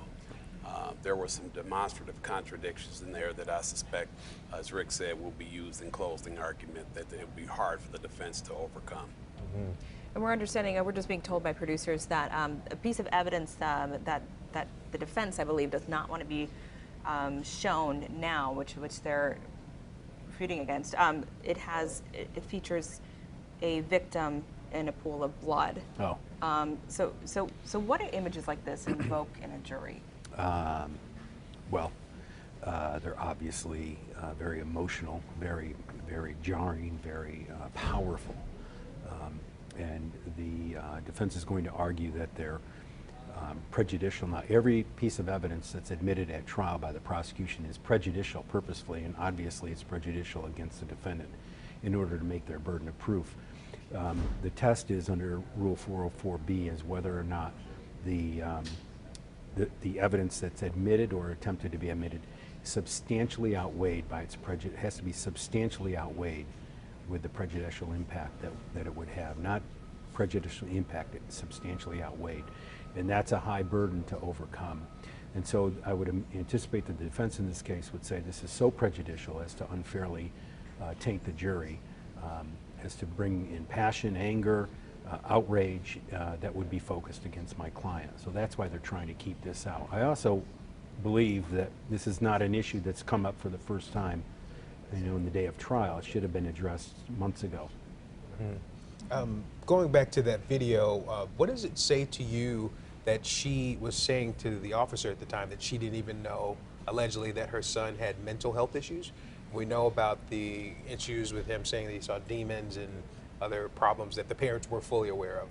Speaker 6: There were some demonstrative contradictions in there that I suspect, as Rick said, will be used in closing argument that it will be hard for the defense to overcome.
Speaker 20: Mm-hmm. And we're understanding, we're just being told by producers that a piece of evidence that the defense, I believe, does not want to be shown now, which they're refuting against. It features a victim in a pool of blood.
Speaker 7: Oh.
Speaker 20: So what do images like this invoke in a jury?
Speaker 7: Well, they're obviously very emotional, very jarring, very powerful. And the defense is going to argue that they're prejudicial. Now, every piece of evidence that's admitted at trial by the prosecution is prejudicial purposefully, and obviously it's prejudicial against the defendant in order to make their burden of proof. The test is under Rule 404B is whether or not the evidence that's admitted or attempted to be admitted substantially outweighed by its prejudice. It has to be substantially outweighed with the prejudicial impact that it would have. Not prejudicial impact, it's substantially outweighed. And that's a high burden to overcome. And so I would anticipate that the defense in this case would say this is so prejudicial as to unfairly taint the jury, as to bring in passion, anger, outrage that would be focused against my client. So that's why they're trying to keep this out. I also believe that this is not an issue that's come up for the first time, in the day of trial. It should have been addressed months ago.
Speaker 2: Going back to that video, what does it say to you that she was saying to the officer at the time that she didn't even know, allegedly, that her son had mental health issues? We know about the issues with him saying that he saw demons and other problems that the parents were fully aware of.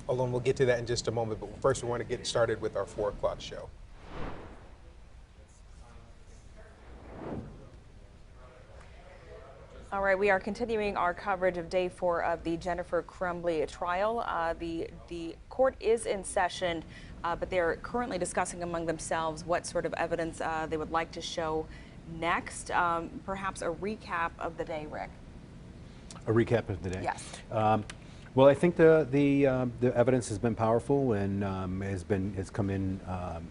Speaker 2: Although we'll get to that in just a moment, but first we want to get started with our 4 o'clock show.
Speaker 20: All right, we are continuing our coverage of day 4 of the Jennifer Crumbley trial. The court is in session, but they're currently discussing among themselves what sort of evidence they would like to show next. Perhaps a recap of the day, Rick.
Speaker 7: A recap of the day?
Speaker 20: Yes.
Speaker 7: Well, I think the evidence has been powerful and has come in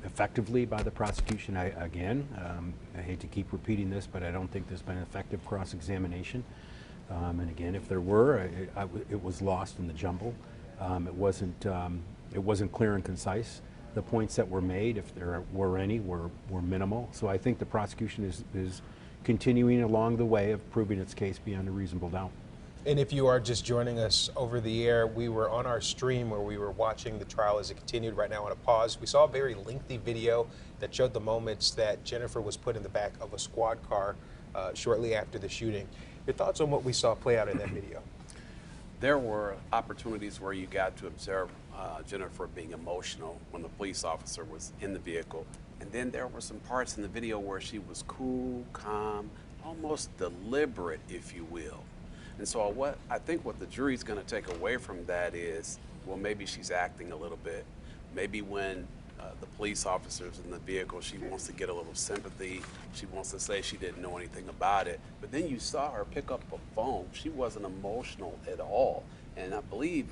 Speaker 7: effectively by the prosecution. I hate to keep repeating this, but I don't think there's been effective cross-examination. And again, if there were, it was lost in the jumble. It wasn't clear and concise. The points that were made, if there were any, were minimal. So I think the prosecution is continuing along the way of proving its case beyond a reasonable doubt.
Speaker 2: And if you are just joining us over the air, we were on our stream where we were watching the trial as it continued right now on a pause. We saw a very lengthy video that showed the moments that Jennifer was put in the back of a squad car shortly after the shooting. Your thoughts on what we saw play out in that video?
Speaker 6: There were opportunities where you got to observe Jennifer being emotional when the police officer was in the vehicle. And then there were some parts in the video where she was cool, calm, almost deliberate, if you will. And so I think what the jury's going to take away from that is, well, maybe she's acting a little bit. Maybe when the police officer's in the vehicle, she wants to get a little sympathy. She wants to say she didn't know anything about it. But then you saw her pick up a phone. She wasn't emotional at all. And I believe,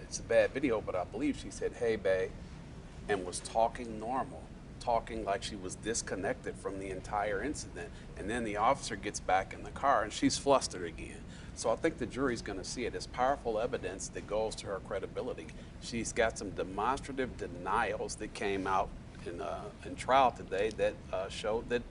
Speaker 6: it's a bad video, but I believe she said, "Hey, babe," and was talking normal, talking like she was disconnected from the entire incident. And then the officer gets back in the car and she's flustered again. So I think the jury's going to see it as powerful evidence that goes to her credibility. She's got some demonstrative denials that came out in trial today that showed that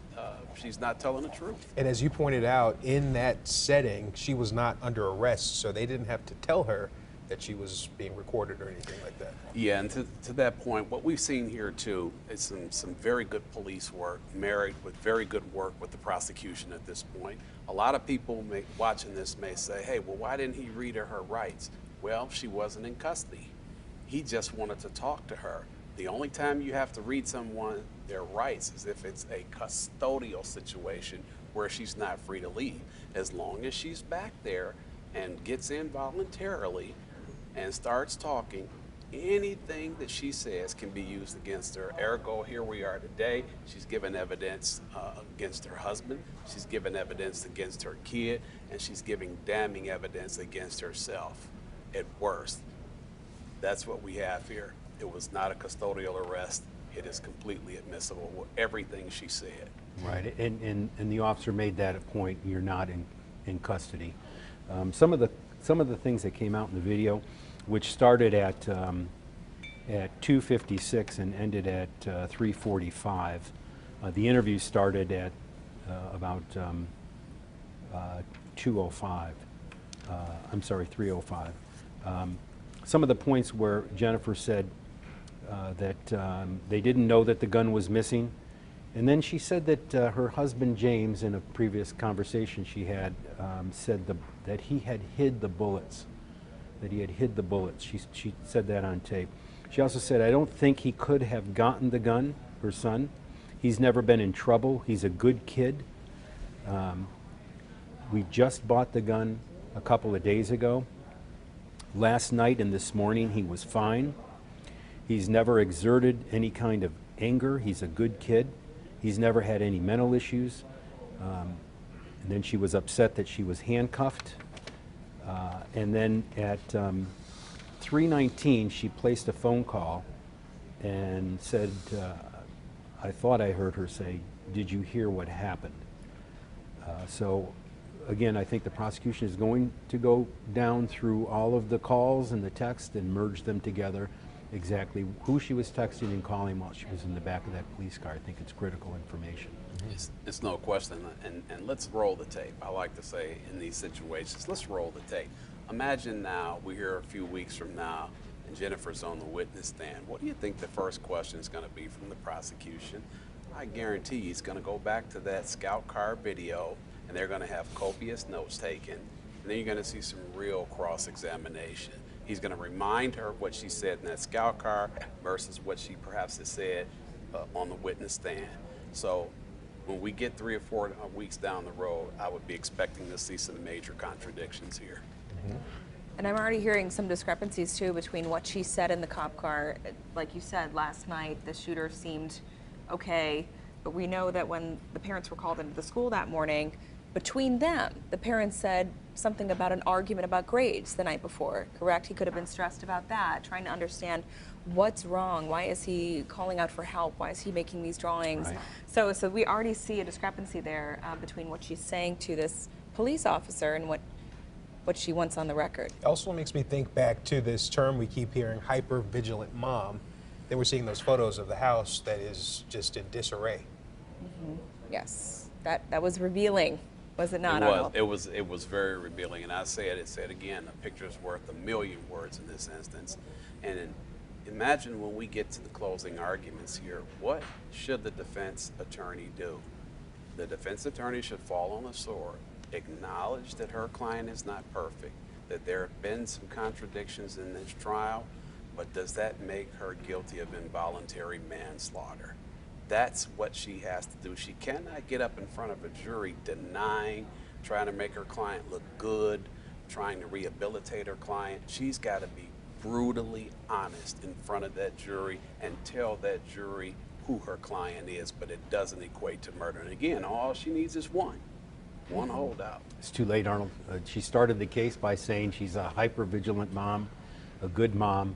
Speaker 6: she's not telling the truth.
Speaker 2: And as you pointed out, in that setting, she was not under arrest, so they didn't have to tell her that she was being recorded or anything like that.
Speaker 6: Yeah, and to that point, what we've seen here too is some very good police work, married with very good work with the prosecution at this point. A lot of people watching this may say, hey, well, why didn't he read her rights? Well, she wasn't in custody. He just wanted to talk to her. The only time you have to read someone their rights is if it's a custodial situation where she's not free to leave. As long as she's back there and gets in voluntarily and starts talking, anything that she says can be used against her. Ergo, here we are today. She's given evidence against her husband. She's given evidence against her kid, and she's giving damning evidence against herself at worst. That's what we have here. It was not a custodial arrest. It is completely admissible with everything she said.
Speaker 7: Right, and the officer made that a point. You're not in custody. Some of the things that came out in the video, which started at 2:56 and ended at 3:45. The interview started at about 2:05. I'm sorry, 3:05. Some of the points where Jennifer said that they didn't know that the gun was missing. And then she said that her husband James, in a previous conversation she had, said that he had hid the bullets. She said that on tape. She also said, I don't think he could have gotten the gun, her son. He's never been in trouble. He's a good kid. We just bought the gun a couple of days ago. Last night and this morning he was fine. He's never exerted any kind of anger. He's a good kid. He's never had any mental issues. And then she was upset that she was handcuffed. And then at 3:19, she placed a phone call and said, I thought I heard her say, did you hear what happened? So again, I think the prosecution is going to go down through all of the calls and the text and merge them together, exactly who she was texting and calling while she was in the back of that police car. I think it's critical information.
Speaker 6: It's no question, and let's roll the tape. I like to say in these situations, let's roll the tape. Imagine now we're here a few weeks from now and Jennifer's on the witness stand. What do you think the first question is going to be from the prosecution? I guarantee you it's going to go back to that scout car video, and they're going to have copious notes taken, and then you're going to see some real cross-examination. He's going to remind her what she said in that scout car versus what she perhaps has said on the witness stand. So when we get 3 or 4 weeks down the road, I would be expecting to see some major contradictions here.
Speaker 20: And I'm already hearing some discrepancies too between what she said in the cop car. Like you said, last night the shooter seemed okay, but we know that when the parents were called into the school that morning, between them, the parents said something about an argument about grades the night before, correct? He could have been stressed about that, trying to understand what's wrong. Why is he calling out for help? Why is he making these drawings? Right. So we already see a discrepancy there between what she's saying to this police officer and what she wants on the record.
Speaker 2: It also makes me think back to this term we keep hearing, hyper-vigilant mom. Then we're seeing those photos of the house that is just in disarray.
Speaker 20: Mm-hmm. Yes, that was revealing, was it not?
Speaker 6: It was very revealing, and I said again, a picture is worth a million words in this instance. And imagine when we get to the closing arguments here, what should the defense attorney do? The defense attorney should fall on the sword, acknowledge that her client is not perfect, that there have been some contradictions in this trial, but does that make her guilty of involuntary manslaughter? That's what she has to do. She cannot get up in front of a jury denying, trying to make her client look good, trying to rehabilitate her client. She's got to be brutally honest in front of that jury and tell that jury who her client is, but it doesn't equate to murder. And again, all she needs is one holdout.
Speaker 7: It's too late, Arnold. She started the case by saying she's a hyper-vigilant mom, a good mom.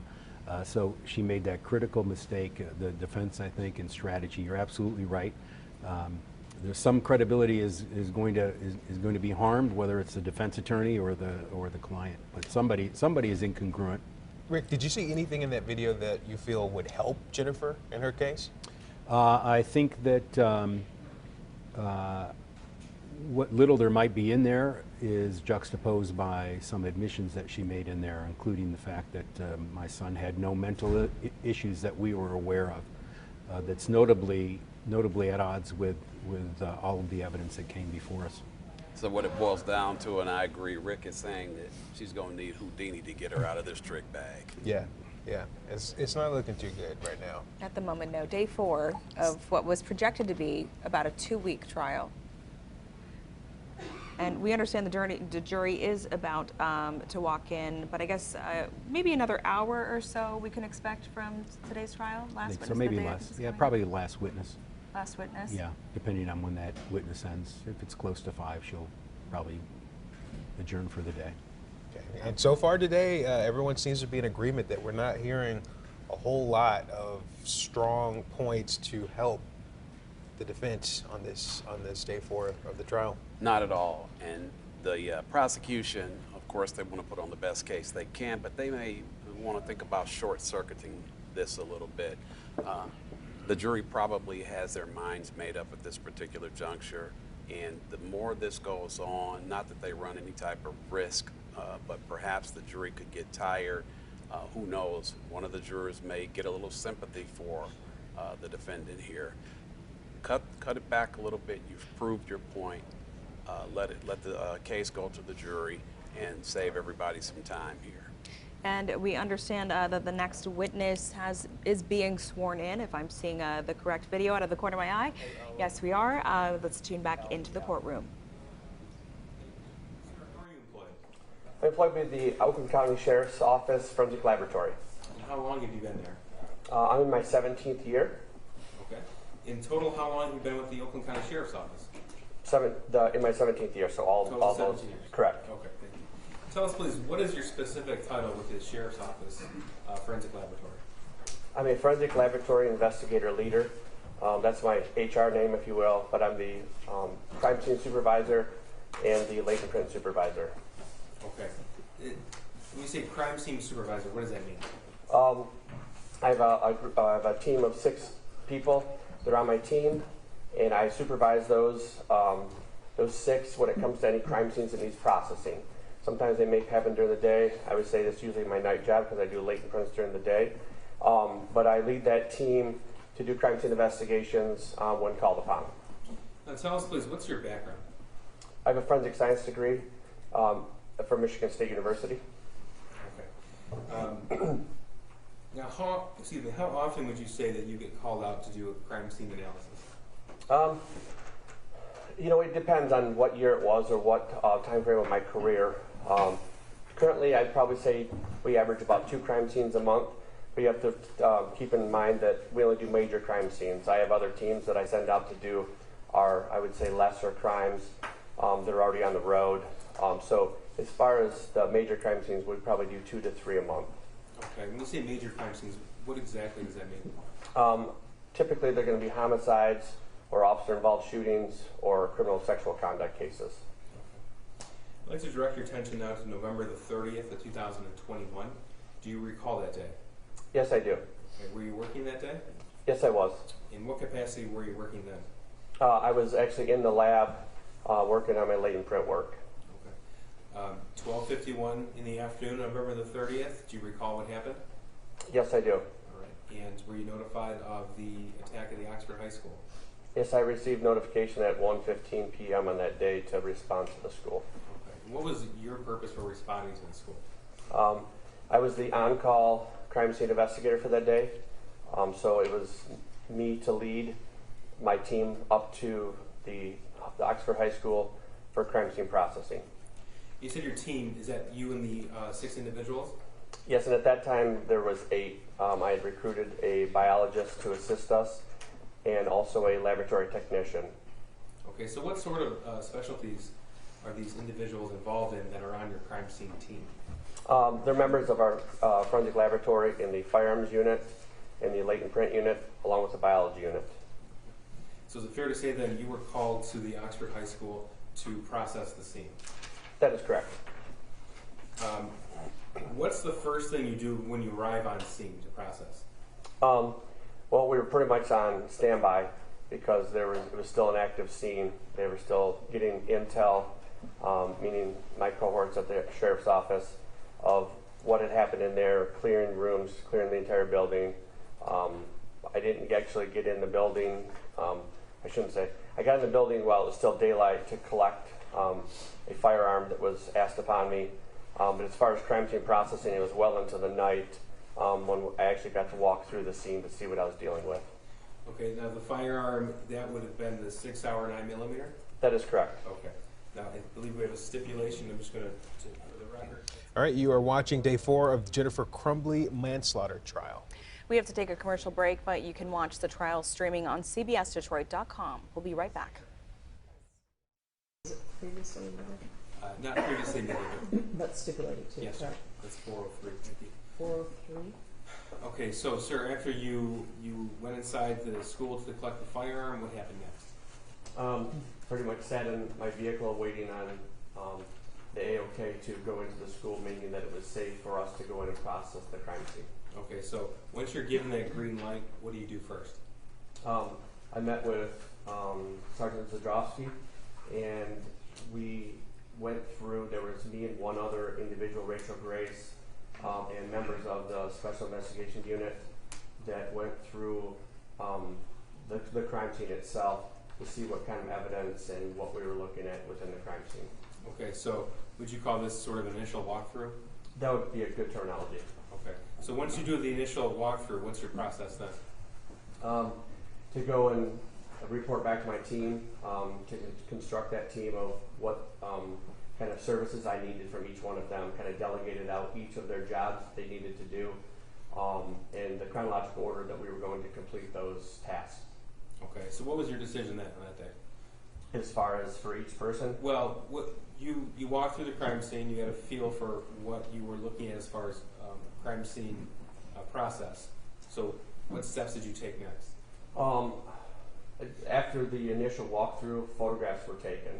Speaker 7: So she made that critical mistake, the defense, I think, in strategy. You're absolutely right. There's some credibility is going to be harmed, whether it's the defense attorney or the client. But somebody is incongruent.
Speaker 2: Rick, did you see anything in that video that you feel would help Jennifer in her case?
Speaker 7: I think that what little there might be in there is juxtaposed by some admissions that she made in there, including the fact that my son had no mental issues that we were aware of. That's notably at odds with all of the evidence that came before us.
Speaker 6: So what it boils down to, and I agree, Rick is saying that she's going to need Houdini to get her out of this trick bag.
Speaker 2: Yeah. It's not looking too good right now.
Speaker 20: At the moment, no. Day 4 of what was projected to be about a 2-week trial. And we understand the jury is about to walk in, but I guess maybe another hour or so we can expect from today's trial. Last witness.
Speaker 7: So maybe less. Yeah, probably the last witness.
Speaker 20: Last witness.
Speaker 7: Yeah, depending on when that witness ends. If it's close to 5, she'll probably adjourn for the day.
Speaker 2: Okay. And so far today, everyone seems to be in agreement that we're not hearing a whole lot of strong points to help the defense on this day 4 of the trial.
Speaker 6: Not at all. And the prosecution, of course, they want to put on the best case they can, but they may want to think about short-circuiting this a little bit. The jury probably has their minds made up at this particular juncture, and the more this goes on, not that they run any type of risk but perhaps the jury could get tired. Who knows? One of the jurors may get a little sympathy for the defendant here. Cut it back a little bit. You've proved your point. Let the case go to the jury and save everybody some time here.
Speaker 20: And we understand that the next witness is being sworn in, if I'm seeing the correct video out of the corner of my eye. Yes, we are. Let's tune back into the courtroom.
Speaker 15: I'm employed by the Oakland County Sheriff's Office Forensic Laboratory.
Speaker 22: And how long have you been there?
Speaker 15: I'm in my 17th year.
Speaker 22: Okay. In total, how long have you been with the Oakland County Sheriff's Office?
Speaker 15: In my 17th year, so all those.
Speaker 22: 17 years.
Speaker 15: Correct.
Speaker 22: Okay, thank you. Tell us, please, what is your specific title with the Sheriff's Office Forensic Laboratory?
Speaker 15: I'm a forensic laboratory investigator leader. That's my HR name, if you will, but I'm the crime scene supervisor and the latent print supervisor.
Speaker 22: Okay. When you say crime scene supervisor, what does that mean?
Speaker 15: I have a team of 6 people that are on my team, and I supervise those 6 when it comes to any crime scenes that needs processing. Sometimes they may happen during the day. I would say that's usually my night job because I do latent prints during the day. But I lead that team to do crime scene investigations when called upon.
Speaker 22: Now tell us, please, what's your background?
Speaker 15: I have a forensic science degree from Michigan State University.
Speaker 22: Okay. Now, how often would you say that you get called out to do a crime scene analysis?
Speaker 15: It depends on what year it was or what time frame of my career. Currently, I'd probably say we average about 2 crime scenes a month. But you have to keep in mind that we only do major crime scenes. I have other teams that I send out to do I would say, lesser crimes that are already on the road. So as far as the major crime scenes, we'd probably do 2 to 3 a month.
Speaker 22: Okay. When you say major crime scenes, what exactly does that mean?
Speaker 15: Typically, they're going to be homicides or officer-involved shootings or criminal sexual conduct cases.
Speaker 22: I'd like to direct your attention now to November the 30th of 2021. Do you recall that day?
Speaker 15: Yes, I do.
Speaker 22: Okay. Were you working that day?
Speaker 15: Yes, I was.
Speaker 22: In what capacity were you working then?
Speaker 15: I was actually in the lab working on my latent print work.
Speaker 22: Okay. 12:51 in the afternoon, November the 30th. Do you recall what happened?
Speaker 15: Yes, I do.
Speaker 22: All right. And were you notified of the attack at the Oxford High School?
Speaker 15: Yes, I received notification at 1:15 p.m. on that day to respond to the school.
Speaker 22: Okay. And what was your purpose for responding to the school?
Speaker 15: I was the on-call crime scene investigator for that day. So it was me to lead my team up to the Oxford High School for crime scene processing.
Speaker 22: You said your team, is that you and the 6 individuals?
Speaker 15: Yes, and at that time there was 8. I had recruited a biologist to assist us and also a laboratory technician.
Speaker 22: Okay, so what sort of specialties are these individuals involved in that are on your crime scene team?
Speaker 15: They're members of our forensic laboratory in the firearms unit, in the latent print unit, along with the biology unit.
Speaker 22: So is it fair to say then you were called to the Oxford High School to process the scene?
Speaker 15: That is correct.
Speaker 22: What's the first thing you do when you arrive on scene to process?
Speaker 15: Well, we were pretty much on standby because it was still an active scene. They were still getting intel, meaning my cohorts at the sheriff's office, of what had happened in there, clearing rooms, clearing the entire building. I didn't actually get in the building. I shouldn't say. I got in the building while it was still daylight to collect a firearm that was asked upon me. But as far as crime scene processing, it was well into the night when I actually got to walk through the scene to see what I was dealing with.
Speaker 22: Okay, now the firearm, that would have been the 6-hour 9mm?
Speaker 15: That is correct.
Speaker 22: Okay. Now, I believe we have a stipulation. I'm just going to for the record.
Speaker 2: All right, you are watching day 4 of Jennifer Crumbley manslaughter trial.
Speaker 20: We have to take a commercial break, but you can watch the trial streaming on CBSDetroit.com. We'll be right back.
Speaker 3: Is it previously admitted?
Speaker 22: Not previously admitted.
Speaker 3: But stipulated to.
Speaker 22: Yes, sir. That's 403. Thank you.
Speaker 3: 403?
Speaker 22: Okay, so, sir, after you went inside the school to collect the firearm, what happened next?
Speaker 15: Pretty much sat in my vehicle waiting on the A-OK to go into the school, meaning that it was safe for us to go in and process the crime scene.
Speaker 22: Okay, so once you're given that green light, what do you do first?
Speaker 15: I met with Sergeant Zadrowski, and we went through, there was me and one other individual, Rachel Grace, and members of the Special Investigation Unit that went through the crime scene itself to see what kind of evidence and what we were looking at within the crime scene.
Speaker 22: Okay, so would you call this sort of an initial walkthrough?
Speaker 15: That would be a good terminology.
Speaker 22: Okay, so once you do the initial walkthrough, what's your process then?
Speaker 15: To go and report back to my team, to construct that team of what kind of services I needed from each one of them, kind of delegated out each of their jobs that they needed to do, and the chronological order that we were going to complete those tasks.
Speaker 22: Okay, so what was your decision then on that day?
Speaker 15: As far as for each person?
Speaker 22: Well, you walked through the crime scene, you had a feel for what you were looking at as far as crime scene process. So what steps did you take next?
Speaker 15: After the initial walkthrough, photographs were taken.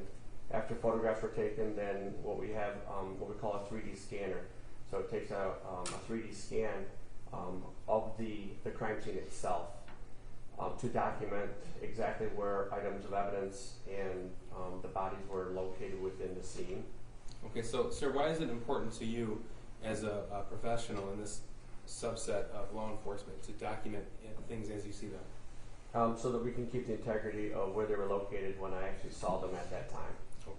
Speaker 15: After photographs were taken, then what we have, what we call a 3D scanner. So it takes a 3D scan of the crime scene itself to document exactly where items of evidence and the bodies were located within the scene.
Speaker 22: Okay, so sir, why is it important to you as a professional in this subset of law enforcement to document things as you see them?
Speaker 15: So that we can keep the integrity of where they were located when I actually saw them at that time.
Speaker 22: Okay.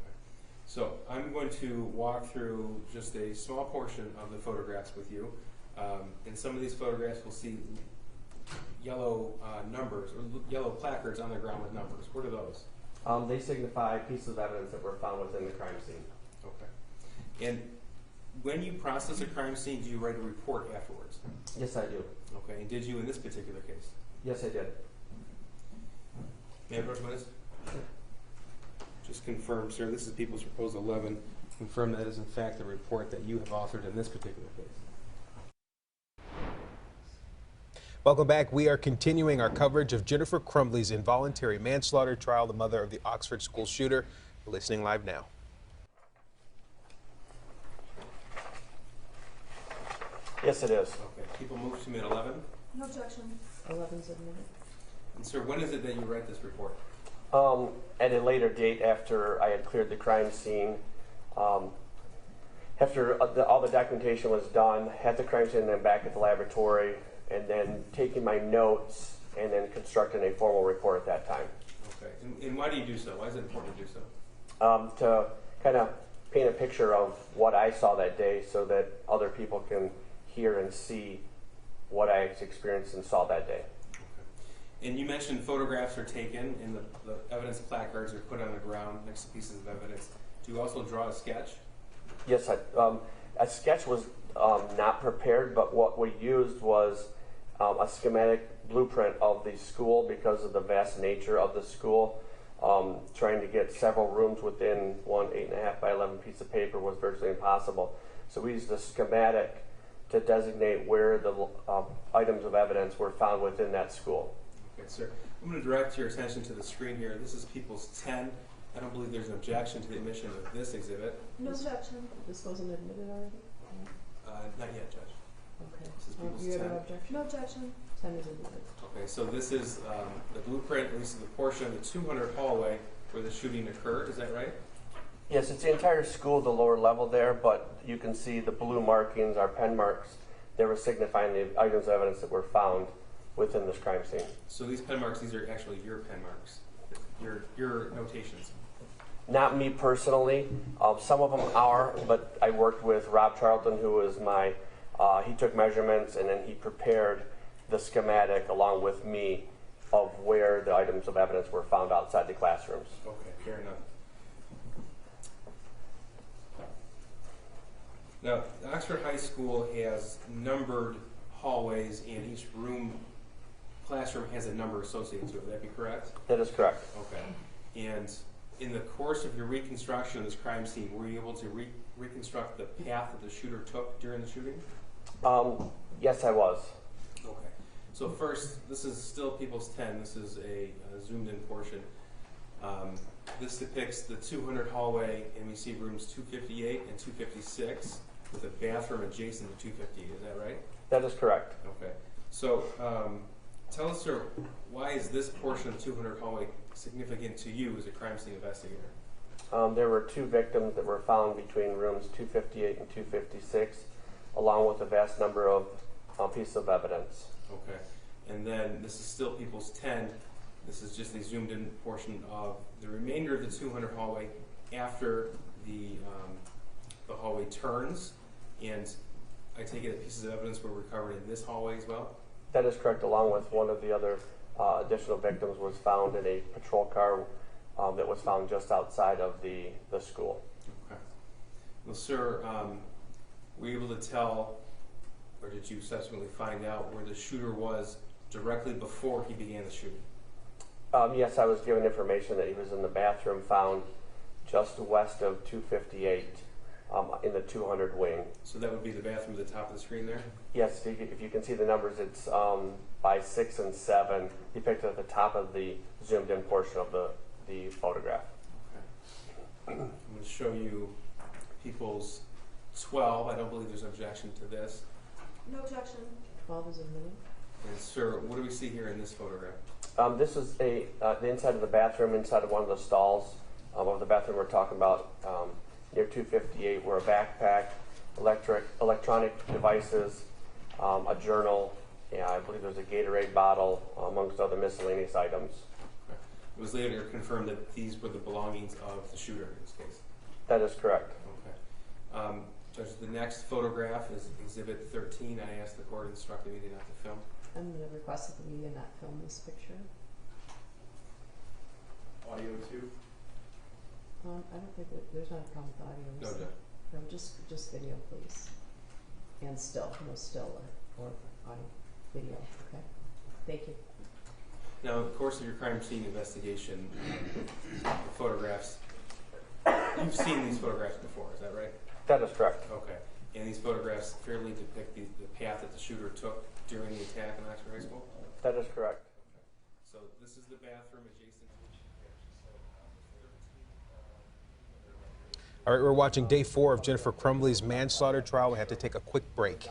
Speaker 22: So I'm going to walk through just a small portion of the photographs with you. In some of these photographs, we'll see yellow numbers or yellow placards on the ground with numbers. What are those?
Speaker 15: They signify pieces of evidence that were found within the crime scene.
Speaker 22: Okay. And when you process a crime scene, do you write a report afterwards?
Speaker 15: Yes, I do.
Speaker 22: Okay. And did you in this particular case?
Speaker 15: Yes, I did.
Speaker 22: May I approach witness? Sure. Just confirm, sir, this is People's Proposal 11. Confirm that is in fact the report that you have authored in this particular case.
Speaker 2: Welcome back. We are continuing our coverage of Jennifer Crumbley's involuntary manslaughter trial, the mother of the Oxford school shooter. We're listening live now.
Speaker 15: Yes, it is.
Speaker 22: Okay. People move to mid 11.
Speaker 1: No objection.
Speaker 3: 11's admitted.
Speaker 22: And sir, when is it that you write this report?
Speaker 15: At a later date, after I had cleared the crime scene, after all the documentation was done, at the crime scene and then back at the laboratory, and then taking my notes and then constructing a formal report at that time.
Speaker 22: Okay. And why do you do so? Why is it important to do so?
Speaker 15: To kind of paint a picture of what I saw that day so that other people can hear and see what I experienced and saw that day.
Speaker 22: Okay. And you mentioned photographs are taken and the evidence placards are put on the ground next to pieces of evidence. Do you also draw a sketch?
Speaker 15: Yes, a sketch was not prepared, but what we used was a schematic blueprint of the school because of the vast nature of the school. Trying to get several rooms within one 8.5 by 11 piece of paper was virtually impossible. So we used the schematic to designate where the items of evidence were found within that school.
Speaker 22: Okay, sir. I'm going to direct your attention to the screen here. This is People's 10. I don't believe there's an objection to the admission of this exhibit.
Speaker 1: No objection.
Speaker 3: This wasn't admitted already?
Speaker 22: Not yet, Judge.
Speaker 3: Okay.
Speaker 22: This is People's
Speaker 3: You have
Speaker 22: 10.
Speaker 3: an objection?
Speaker 1: No objection.
Speaker 3: 10 is admitted.
Speaker 22: Okay, so this is the blueprint, at least the portion of the 200 hallway where the shooting occurred. Is that right?
Speaker 15: Yes, it's the entire school, the lower level there, but you can see the blue markings, our pen marks, they were signifying the items of evidence that were found within this crime scene.
Speaker 22: So these pen marks, these are actually your pen marks, your notations.
Speaker 15: Not me personally. Some of them are, but I worked with Rob Charlton, who was my, he took measurements and then he prepared the schematic along with me of where the items of evidence were found outside the classrooms.
Speaker 22: Okay, fair enough. Now, Oxford High School has numbered hallways, and each classroom has a number associated to it. Would that be correct?
Speaker 15: That is correct.
Speaker 22: Okay. And in the course of your reconstruction of this crime scene, were you able to reconstruct the path that the shooter took during the shooting?
Speaker 15: Yes, I was.
Speaker 22: Okay. So first, this is still People's 10. This is a zoomed-in portion. This depicts the 200 hallway, and we see rooms 258 and 256 with a bathroom adjacent to 258. Is that right?
Speaker 15: That is correct.
Speaker 22: Okay. So tell us, sir, why is this portion of the 200 hallway significant to you as a crime scene investigator?
Speaker 15: There were 2 victims that were found between rooms 258 and 256, along with a vast number of pieces of evidence.
Speaker 22: Okay. And then this is still People's 10. This is just a zoomed in portion of the remainder of the 200 hallway after the hallway turns. And I take it that pieces of evidence were recovered in this hallway as well?
Speaker 15: That is correct, along with one of the other additional victims was found in a patrol car that was found just outside of the school.
Speaker 22: Okay. Well, sir, were you able to tell, or did you subsequently find out where the shooter was directly before he began the shooting?
Speaker 15: Yes, I was given information that he was in the bathroom found just west of 258 in the 200 wing.
Speaker 22: So that would be the bathroom at the top of the screen there?
Speaker 15: Yes, if you can see the numbers, it's by 6 and 7 depicted at the top of the zoomed in portion of the photograph.
Speaker 22: Okay. I'm going to show you People's 12. I don't believe there's an objection to this.
Speaker 1: No objection.
Speaker 3: 12 is a minute.
Speaker 22: And sir, what do we see here in this photograph?
Speaker 15: This is the inside of the bathroom, inside of one of the stalls of the bathroom we're talking about near 258, where a backpack, electronic devices, a journal, I believe there's a Gatorade bottle, amongst other miscellaneous items.
Speaker 22: Okay. It was later confirmed that these were the belongings of the shooter in this case?
Speaker 15: That is correct.
Speaker 22: Okay. Judge, the next photograph is Exhibit 13. I asked the court instructed me not to film.
Speaker 3: I'm going to request that the media not film this picture.
Speaker 22: Audio too?
Speaker 3: I don't think there's not a problem with audio.
Speaker 22: No,
Speaker 3: so, no, just video, please. And still, no still or audio, video. Okay. Thank you.
Speaker 22: Now, in the course of your crime scene investigation, the photographs, you've seen these photographs before, is that right?
Speaker 15: That is correct.
Speaker 22: Okay. And these photographs fairly depict the path that the shooter took during the attack in Oxford High School?
Speaker 15: That is correct.
Speaker 22: Okay. So this is the bathroom adjacent to the
Speaker 2: All right, we're watching day 4 of Jennifer Crumbley's manslaughter trial. We have to take a quick break.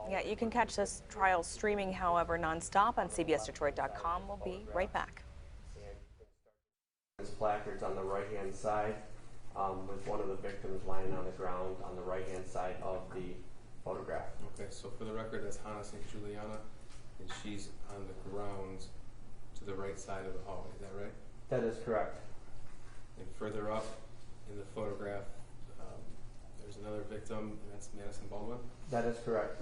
Speaker 20: Yeah, you can catch this trial streaming, however, nonstop on CBSDetroit.com. We'll be right back.
Speaker 15: There's placards on the right-hand side with one of the victims lying on the ground on the right-hand side of the photograph.
Speaker 22: Okay, so for the record, that's Hannah St. Juliana, and she's on the ground to the right side of the hallway, is that right?
Speaker 15: That is correct.
Speaker 22: And further up in the photograph, there's another victim, and that's Madison Baldwin?
Speaker 15: That is correct.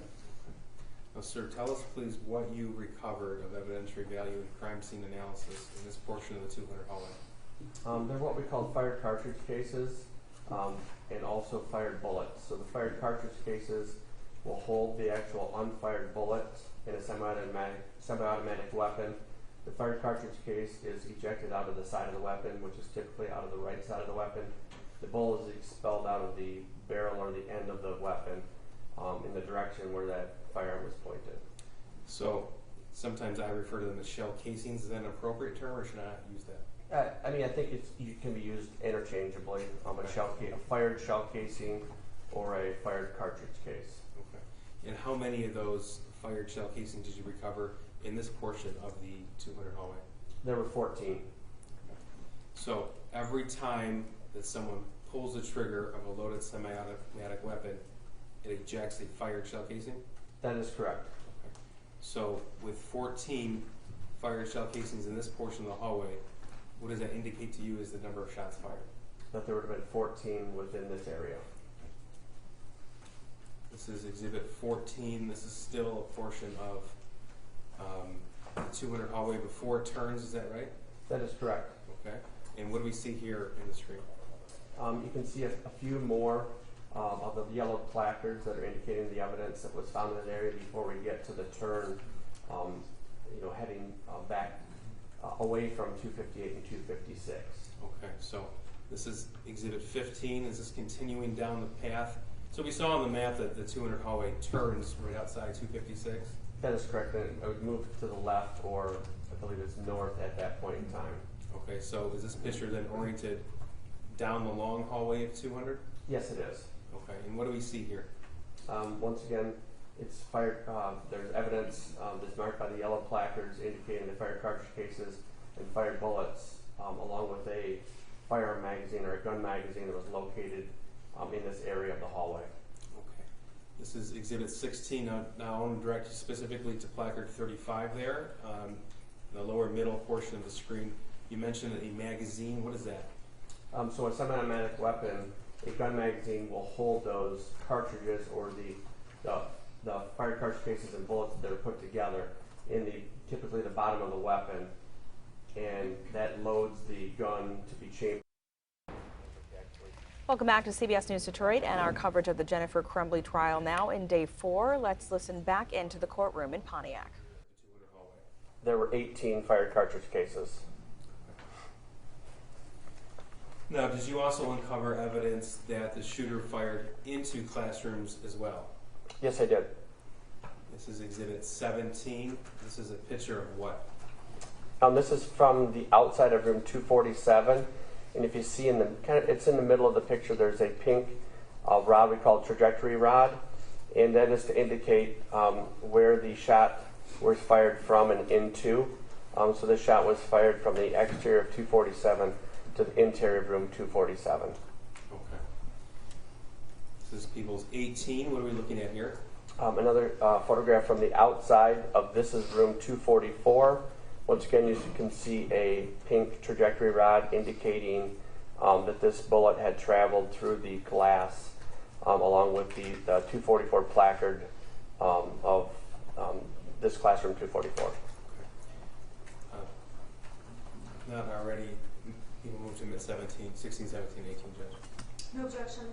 Speaker 22: Now, sir, tell us please what you recovered of evidentiary value in crime scene analysis in this portion of the 200 hallway.
Speaker 15: They're what we call fired cartridge cases and also fired bullets. So the fired cartridge cases will hold the actual unfired bullet in a semi-automatic weapon. The fired cartridge case is ejected out of the side of the weapon, which is typically out of the right side of the weapon. The bullet is expelled out of the barrel or the end of the weapon in the direction where that firearm was pointed.
Speaker 22: So sometimes I refer to them as shell casings. Is that an appropriate term, or should I not use that?
Speaker 15: I mean, I think it can be used interchangeably. A fired shell casing or a fired cartridge case.
Speaker 22: Okay. And how many of those fired shell casings did you recover in this portion of the 200 hallway?
Speaker 15: There were 14.
Speaker 22: So every time that someone pulls the trigger of a loaded semi-automatic weapon, it ejects a fired shell casing?
Speaker 15: That is correct.
Speaker 22: Okay. So with 14 fired shell casings in this portion of the hallway, what does that indicate to you as the number of shots fired?
Speaker 15: That there would have been 14 within this area.
Speaker 22: This is Exhibit 14. This is still a portion of the 200 hallway before it turns, is that right?
Speaker 15: That is correct.
Speaker 22: Okay. And what do we see here in the screen?
Speaker 15: You can see a few more of the yellow placards that are indicating the evidence that was found in that area before we get to the turn, heading back away from 258 and 256.
Speaker 22: Okay, so this is Exhibit 15. Is this continuing down the path? So we saw on the map that the 200 hallway turns right outside 256?
Speaker 15: That is correct. And it would move to the left, or I believe it's north at that point in time.
Speaker 22: Okay, so is this picture then oriented down the long hallway of 200?
Speaker 15: Yes, it is.
Speaker 22: Okay, and what do we see here?
Speaker 15: Once again, it's fired. There's evidence that's marked by the yellow placards indicating the fired cartridge cases and fired bullets, along with a firearm magazine or a gun magazine that was located in this area of the hallway.
Speaker 22: Okay. This is Exhibit 16. Now I want to direct you specifically to placard 35 there, the lower middle portion of the screen. You mentioned a magazine. What is that?
Speaker 15: So a semi-automatic weapon, a gun magazine will hold those cartridges or the fired cartridge cases and bullets that are put together in typically the bottom of the weapon, and that loads the gun to be chambered.
Speaker 20: Welcome back to CBS News Detroit and our coverage of the Jennifer Crumbley trial now in day 4. Let's listen back into the courtroom in Pontiac.
Speaker 15: There were 18 fired cartridge cases.
Speaker 22: Now, did you also uncover evidence that the shooter fired into classrooms as well?
Speaker 15: Yes, I did.
Speaker 22: This is Exhibit 17. This is a picture of what?
Speaker 15: This is from the outside of room 247, and if you see it's in the middle of the picture. There's a pink rod we call trajectory rod, and that is to indicate where the shot was fired from and into. So this shot was fired from the exterior of 247 to the interior of room 247.
Speaker 22: Okay. This is People's 18. What are we looking at here?
Speaker 15: Another photograph from the outside of this is room 244. Once again, you can see a pink trajectory rod indicating that this bullet had traveled through the glass along with the 244 placard of this classroom 244.
Speaker 22: Not already. People move to mid 17, 16, 17, 18, Judge.
Speaker 1: No objection.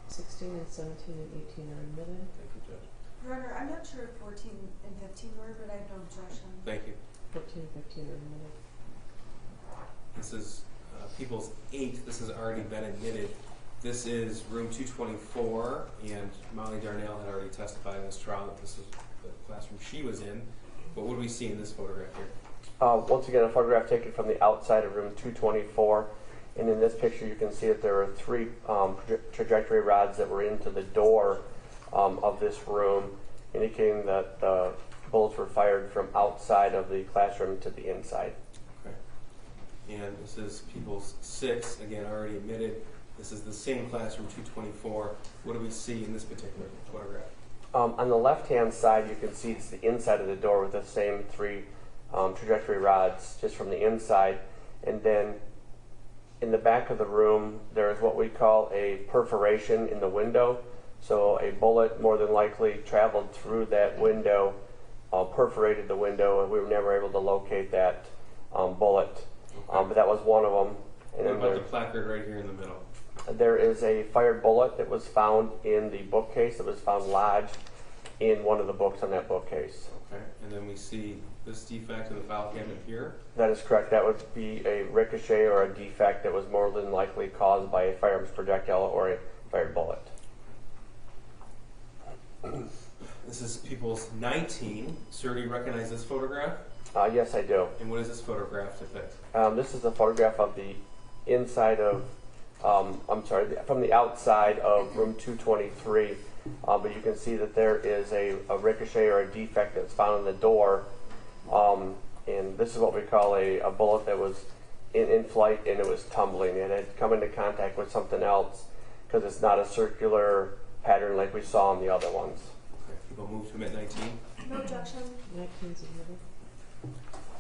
Speaker 3: 16 and 17 and 18 are admitted.
Speaker 22: Thank you, Judge.
Speaker 1: Your Honor, I'm not sure if 14 and 15 were, but I have no objection.
Speaker 22: Thank you.
Speaker 3: 14 and 15 are admitted.
Speaker 22: This is People's 8. This has already been admitted. This is room 224, and Molly Darnell had already testified in this trial that this is the classroom she was in. But what do we see in this photograph here?
Speaker 15: Once again, a photograph taken from the outside of room 224, and in this picture you can see that there are 3 trajectory rods that were into the door of this room, indicating that the bullets were fired from outside of the classroom to the inside.
Speaker 22: Okay. And this is People's 6, again already admitted. This is the same classroom 224. What do we see in this particular photograph?
Speaker 15: On the left-hand side, you can see it's the inside of the door with the same 3 trajectory rods just from the inside, and then in the back of the room there is what we call a perforation in the window. So a bullet more than likely traveled through that window, perforated the window, and we were never able to locate that bullet. But that was one of them. And
Speaker 22: what about the placard right here in the middle?
Speaker 15: There is a fired bullet that was found in the bookcase that was found lodged in one of the books on that bookcase.
Speaker 22: Okay, and then we see this defect in the file cabinet here.
Speaker 15: That is correct. That would be a ricochet or a defect that was more than likely caused by a firearms projectile or a fired bullet.
Speaker 22: This is People's 19. Sir, do you recognize this photograph?
Speaker 15: Yes, I do.
Speaker 22: And what does this photograph depict?
Speaker 15: This is a photograph of the inside of, from the outside of room 223. But you can see that there is a ricochet or a defect that's found in the door. And this is what we call a bullet that was in flight and it was tumbling. And it had come into contact with something else because it's not a circular pattern like we saw on the other ones.
Speaker 22: Okay, people move to mid-19.
Speaker 1: No objection.
Speaker 3: 19's admitted.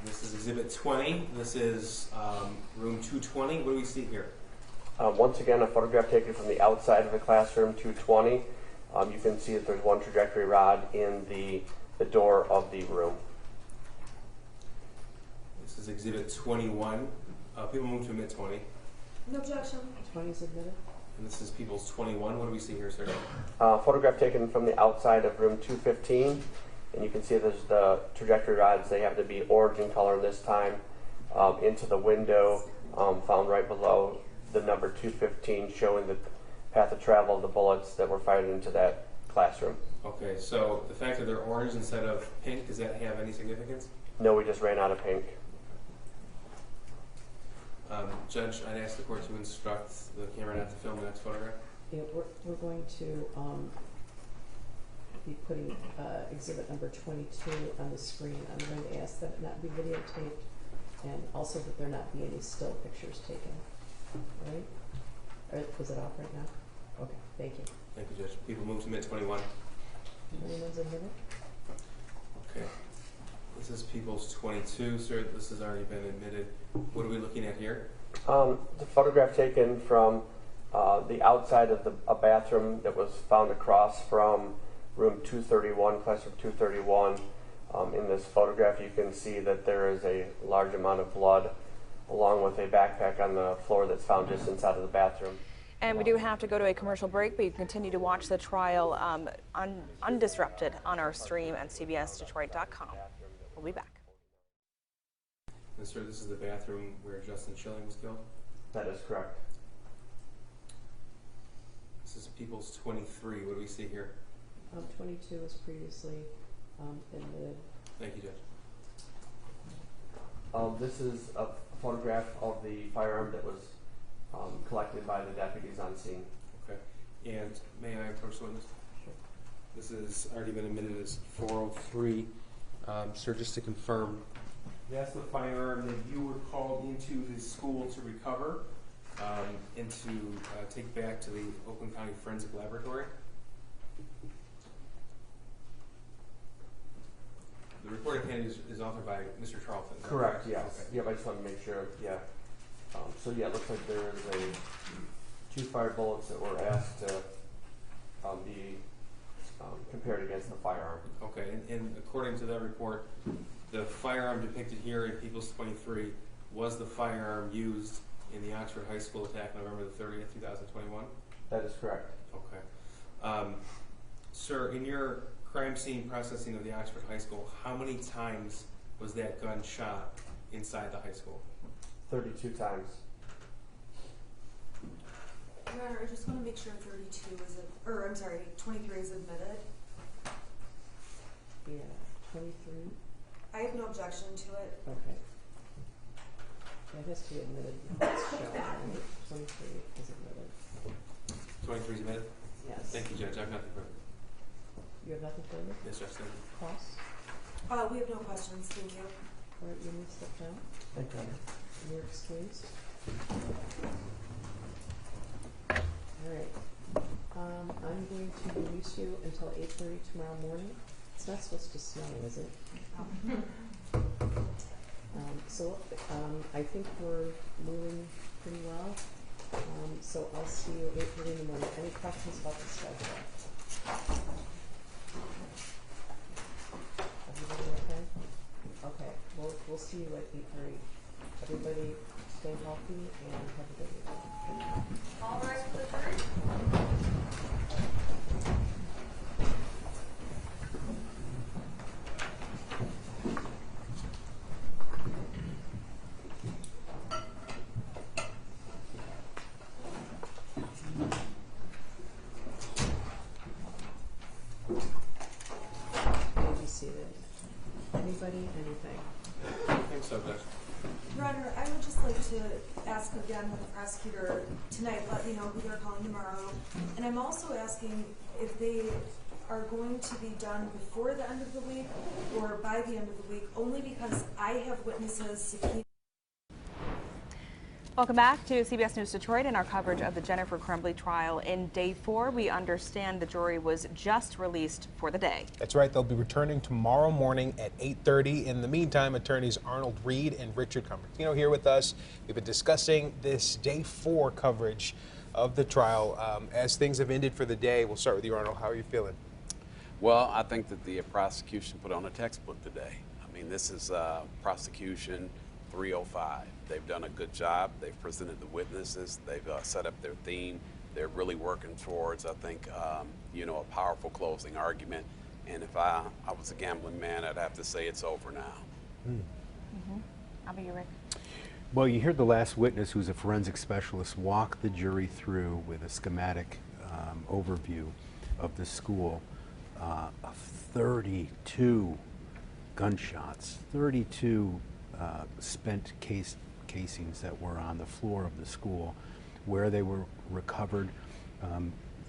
Speaker 22: This is Exhibit 20. This is room 220. What do we see here?
Speaker 15: Once again, a photograph taken from the outside of the classroom 220. You can see that there's one trajectory rod in the door of the room.
Speaker 22: This is Exhibit 21. People move to mid-20.
Speaker 1: No objection.
Speaker 3: 20's admitted.
Speaker 22: And this is People's 21. What do we see here, sir?
Speaker 15: Photograph taken from the outside of room 215. And you can see there's the trajectory rods. They happen to be orange in color this time. Into the window found right below the number 215, showing the path of travel of the bullets that were fired into that classroom.
Speaker 22: Okay, so the fact that they're orange instead of pink, does that have any significance?
Speaker 15: No, we just ran out of pink.
Speaker 22: Judge, I'd ask the court to instruct the camera not to film the next photograph.
Speaker 3: Yeah, we're going to be putting exhibit number 22 on the screen. I'm going to ask that it not be videotaped and also that there not be any still pictures taken. Right? Is it off right now? Okay, thank you.
Speaker 22: Thank you, Judge. People move to minute 21.
Speaker 3: Anyone's admitted?
Speaker 22: Okay. This is People's 22, sir. This has already been admitted. What are we looking at here?
Speaker 15: The photograph taken from the outside of a bathroom that was found across from room 231, classroom 231. In this photograph, you can see that there is a large amount of blood along with a backpack on the floor that's found just inside of the bathroom.
Speaker 20: And we do have to go to a commercial break, but you can continue to watch the trial undisrupted on our stream at cbsdetroit.com. We'll be back.
Speaker 22: And sir, this is the bathroom where Justin Schilling was killed?
Speaker 15: That is correct.
Speaker 22: This is People's 23. What do we see here?
Speaker 3: 22 was previously admitted.
Speaker 22: Thank you, Judge.
Speaker 15: This is a photograph of the firearm that was collected by the deputies on scene.
Speaker 22: Okay. And may I approach the witness? Sure. This has already been admitted as 403. Sir, just to confirm, that's the firearm that you were called into the school to recover and to take back to the Oakland County Forensic Laboratory? The report at hand is authored by Mr. Charlton.
Speaker 15: Correct, yes. Okay. Yep, I just want to make sure, yeah. So yeah, it looks like there is two fire bullets that were asked to be compared against the firearm.
Speaker 22: Okay, and according to that report, the firearm depicted here in People's 23 was the firearm used in the Oxford High School attack November the 30th, 2021?
Speaker 15: That is correct.
Speaker 22: Okay. Sir, in your crime scene processing of the Oxford High School, how many times was that gun shot inside the high school?
Speaker 15: 32 times.
Speaker 1: Your Honor, I just want to make sure 32 is, or I'm sorry, 23 is admitted.
Speaker 3: Yeah, 23.
Speaker 1: I have no objection to it.
Speaker 3: Okay. Yeah, it has to be admitted. It's shown, right? 23 is admitted.
Speaker 22: 23 is admitted?
Speaker 3: Yes.
Speaker 22: Thank you, Judge. I have nothing further.
Speaker 3: You have nothing further?
Speaker 22: Yes, Judge. Thank you.
Speaker 3: Cross?
Speaker 1: We have no questions. Thank you.
Speaker 3: All right, you may step down.
Speaker 15: Thank you.
Speaker 3: You're excused. All right. I'm going to release you until 8:30 tomorrow morning. It's not supposed to snow, is it? I think we're moving pretty well. So I'll see you at 8:30 in the morning. Any questions about the schedule? Everybody okay? Okay, we'll see you at 8:30. Everybody stay healthy and have a good evening.
Speaker 1: All rise for the jury.
Speaker 3: Be seated. Anybody, anything?
Speaker 22: I think so, Judge.
Speaker 1: Your Honor, I would just like to ask again with the prosecutor tonight, let me know who they're calling tomorrow. And I'm also asking if they are going to be done before the end of the week or by the end of the week, only because I have witnesses to keep.
Speaker 20: Welcome back to CBS News Detroit and our coverage of the Jennifer Crumbley trial. In day 4, we understand the jury was just released for the day.
Speaker 2: That's right. They'll be returning tomorrow morning at 8:30. In the meantime, attorneys Arnold Reed and Richard Cupertino here with us. We've been discussing this day 4 coverage of the trial. As things have ended for the day, we'll start with you, Arnold. How are you feeling?
Speaker 6: Well, I think that the prosecution put on a textbook today. I mean, this is prosecution 305. They've done a good job. They've presented the witnesses. They've set up their theme. They're really working towards, I think, a powerful closing argument. And if I was a gambling man, I'd have to say it's over now.
Speaker 20: How about you, Rick?
Speaker 7: Well, you heard the last witness, who's a forensic specialist, walk the jury through with a schematic overview of the school. 32 gunshots, 32 spent casings that were on the floor of the school, where they were recovered.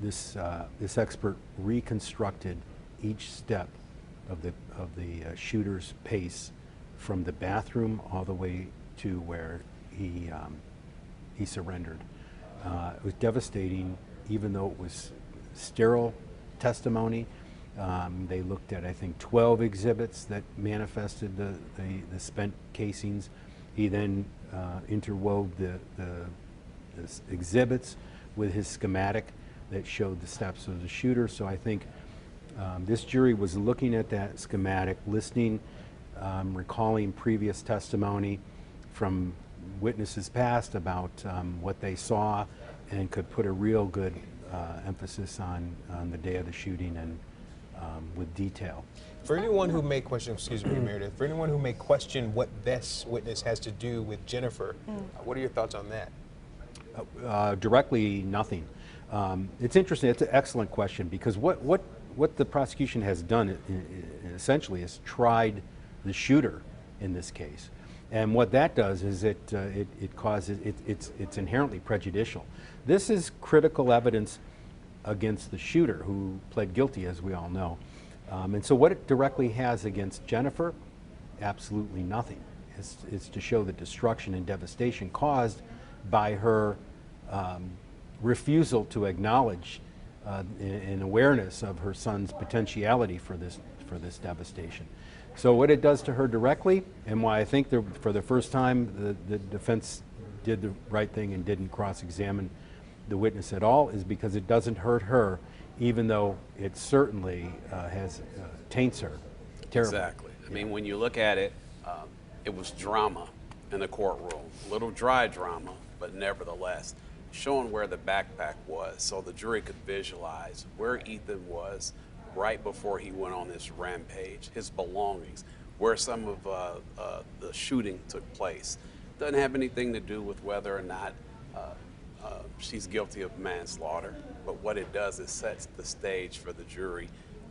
Speaker 7: This expert reconstructed each step of the shooter's pace from the bathroom all the way to where he he surrendered. It was devastating, even though it was sterile testimony. They looked at, I think, 12 exhibits that manifested the spent casings. He then interwove the exhibits with his schematic that showed the steps of the shooter. So I think this jury was looking at that schematic, listening, recalling previous testimony from witnesses past about what they saw, and could put a real good emphasis on the day of the shooting and with detail.
Speaker 2: For anyone who may question, excuse me, Meredith, for anyone who may question what this witness has to do with Jennifer, what are your thoughts on that?
Speaker 7: Directly, nothing. It's interesting. It's an excellent question, because what the prosecution has done essentially is tried the shooter in this case, and what that does is it causes it's inherently prejudicial. This is critical evidence against the shooter, who pled guilty, as we all know, and so what it directly has against Jennifer, absolutely nothing. It's to show the destruction and devastation caused by her refusal to acknowledge an awareness of her son's potentiality for this devastation. So what it does to her directly, and why I think for the first time the defense did the right thing and didn't cross-examine the witness at all, is because it doesn't hurt her, even though it certainly taints her terribly.
Speaker 6: Exactly. I mean, when you look at it, it was drama in the courtroom, a little dry drama, but nevertheless, showing where the backpack was so the jury could visualize where Ethan was right before he went on this rampage, his belongings, where some of the shooting took place. Doesn't have anything to do with whether or not she's guilty of manslaughter, but what it does is sets the stage for the jury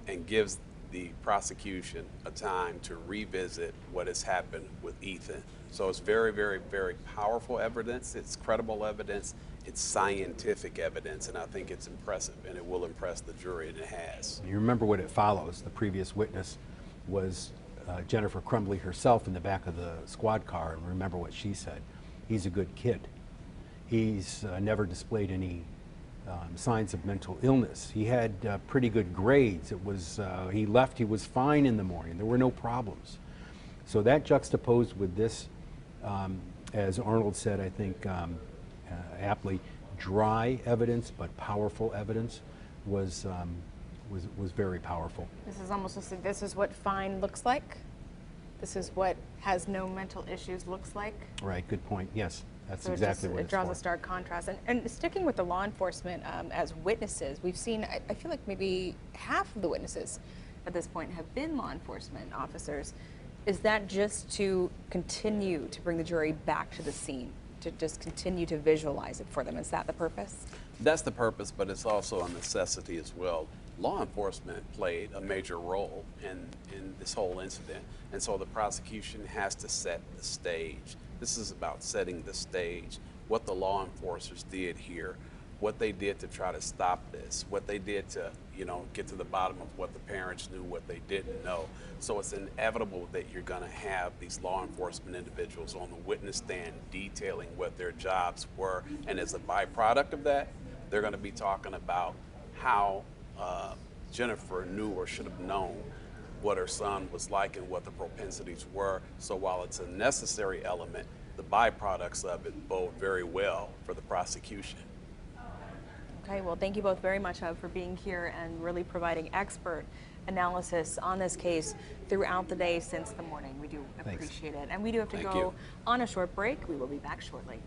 Speaker 6: and gives the prosecution a time to revisit what has happened with Ethan. So it's very, very, very powerful evidence. It's credible evidence. It's scientific evidence, and I think it's impressive, and it will impress the jury, and it has.
Speaker 7: You remember what it follows. The previous witness was Jennifer Crumbley herself in the back of the squad car, and remember what she said. He's a good kid. He's never displayed any signs of mental illness. He had pretty good grades. It was he left, he was fine in the morning. There were no problems. So that juxtaposed with this, as Arnold said, I think aptly, dry evidence but powerful evidence was very powerful.
Speaker 20: This is almost just, this is what fine looks like. This is what has no mental issues looks like.
Speaker 7: Right, good point. Yes, that's
Speaker 20: so
Speaker 7: exactly what
Speaker 20: it draws a stark contrast. And sticking with the law enforcement as witnesses, we've seen, I feel like maybe half of the witnesses at this point have been law enforcement officers. Is that just to continue to bring the jury back to the scene, to just continue to visualize it for them? Is that the purpose?
Speaker 6: That's the purpose, but it's also a necessity as well. Law enforcement played a major role in this whole incident, and so the prosecution has to set the stage. This is about setting the stage, what the law enforcers did here, what they did to try to stop this, what they did to, get to the bottom of what the parents knew, what they didn't know. So it's inevitable that you're going to have these law enforcement individuals on the witness stand detailing what their jobs were, and as a byproduct of that, they're going to be talking about how Jennifer knew or should have known what her son was like and what the propensities were. So while it's a necessary element, the byproducts of it bode very well for the prosecution.
Speaker 20: Okay, well, thank you both very much for being here and really providing expert analysis on this case throughout the day since the morning. We do appreciate it. And we do have to go on a short break. We will be back shortly.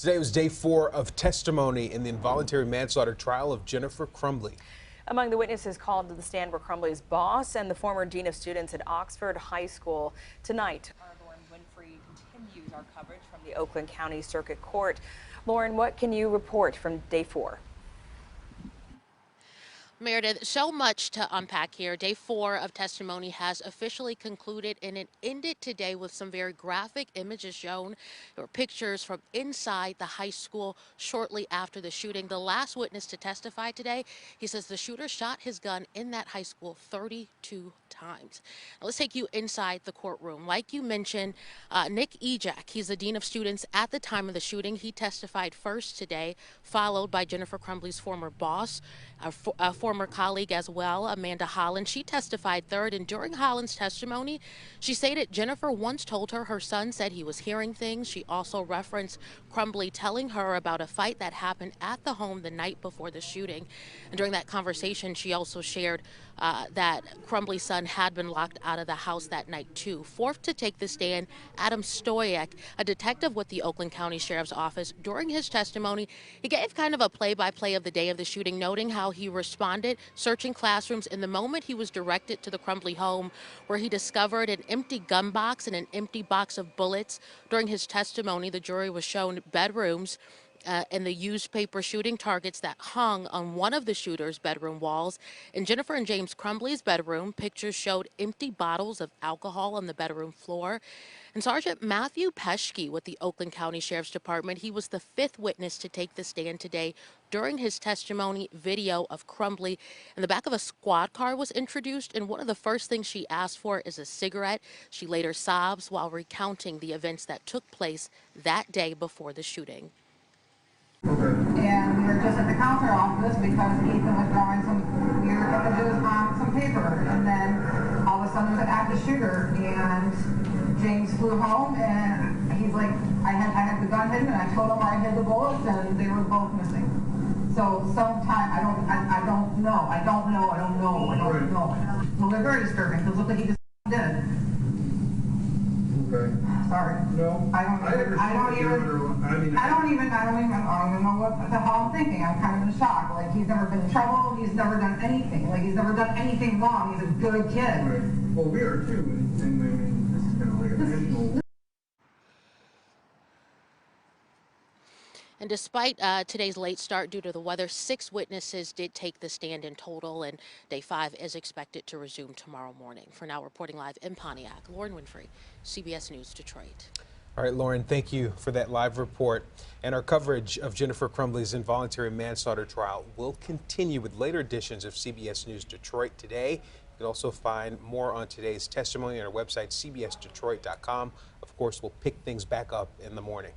Speaker 2: Today was day 4 of testimony in the involuntary manslaughter trial of Jennifer Crumbley.
Speaker 20: Among the witnesses called to the stand were Crumbley's boss and the former dean of students at Oxford High School. Tonight, our Lauren Winfrey continues our coverage from the Oakland County Circuit Court. Lauren, what can you report from day 4?
Speaker 16: Meredith, so much to unpack here. Day 4 of testimony has officially concluded, and it ended today with some very graphic images shown. There were pictures from inside the high school shortly after the shooting. The last witness to testify today, he says the shooter shot his gun in that high school 32 times. Now, let's take you inside the courtroom. Like you mentioned, Nick Ejak, he's the dean of students at the time of the shooting. He testified first today, followed by Jennifer Crumbley's former boss, a former colleague as well, Amanda Holland. She testified third, and during Holland's testimony, she stated Jennifer once told her son said he was hearing things. She also referenced Crumbley telling her about a fight that happened at the home the night before the shooting. And during that conversation, she also shared that Crumbley's son had been locked out of the house that night too. Fourth to take the stand, Adam Stoyak, a detective with the Oakland County Sheriff's Office. During his testimony, he gave kind of a play-by-play of the day of the shooting, noting how he responded, searching classrooms in the moment he was directed to the Crumbley home, where he discovered an empty gun box and an empty box of bullets. During his testimony, the jury was shown bedrooms and the used paper shooting targets that hung on one of the shooter's bedroom walls. In Jennifer and James Crumbley's bedroom, pictures showed empty bottles of alcohol on the bedroom floor. And Sergeant Matthew Peschke with the Oakland County Sheriff's Department, he was the 5th witness to take the stand today. During his testimony, video of Crumbley in the back of a squad car was introduced, and one of the first things she asked for is a cigarette. She later sobs while recounting the events that took place that day before the shooting.
Speaker 13: And we were just at the counter office because Ethan was drawing some weird images on some paper. And then all of a sudden there's an active shooter, and James flew home, and he's like, I had the gun hidden, and I told him where I hid the bullets, and they were both missing. So sometime, I don't know. Well, they're very disturbing, because look what he just did.
Speaker 9: Okay.
Speaker 13: Sorry.
Speaker 9: No.
Speaker 13: I don't even know what the hell I'm thinking. I'm kind of in shock. Like, he's never been in trouble. He's never done anything. Like, he's never done anything wrong. He's a good kid.
Speaker 9: Right. Well, we are too. And I mean, this is kind of like a national.
Speaker 16: And despite today's late start due to the weather, 6 witnesses did take the stand in total, and day 5 is expected to resume tomorrow morning. For now, reporting live in Pontiac, Lauren Winfrey, CBS News Detroit.
Speaker 2: All right, Lauren, thank you for that live report. And our coverage of Jennifer Crumbley's involuntary manslaughter trial will continue with later editions of CBS News Detroit today. You can also find more on today's testimony on our website, cbsdetroit.com. Of course, we'll pick things back up in the morning.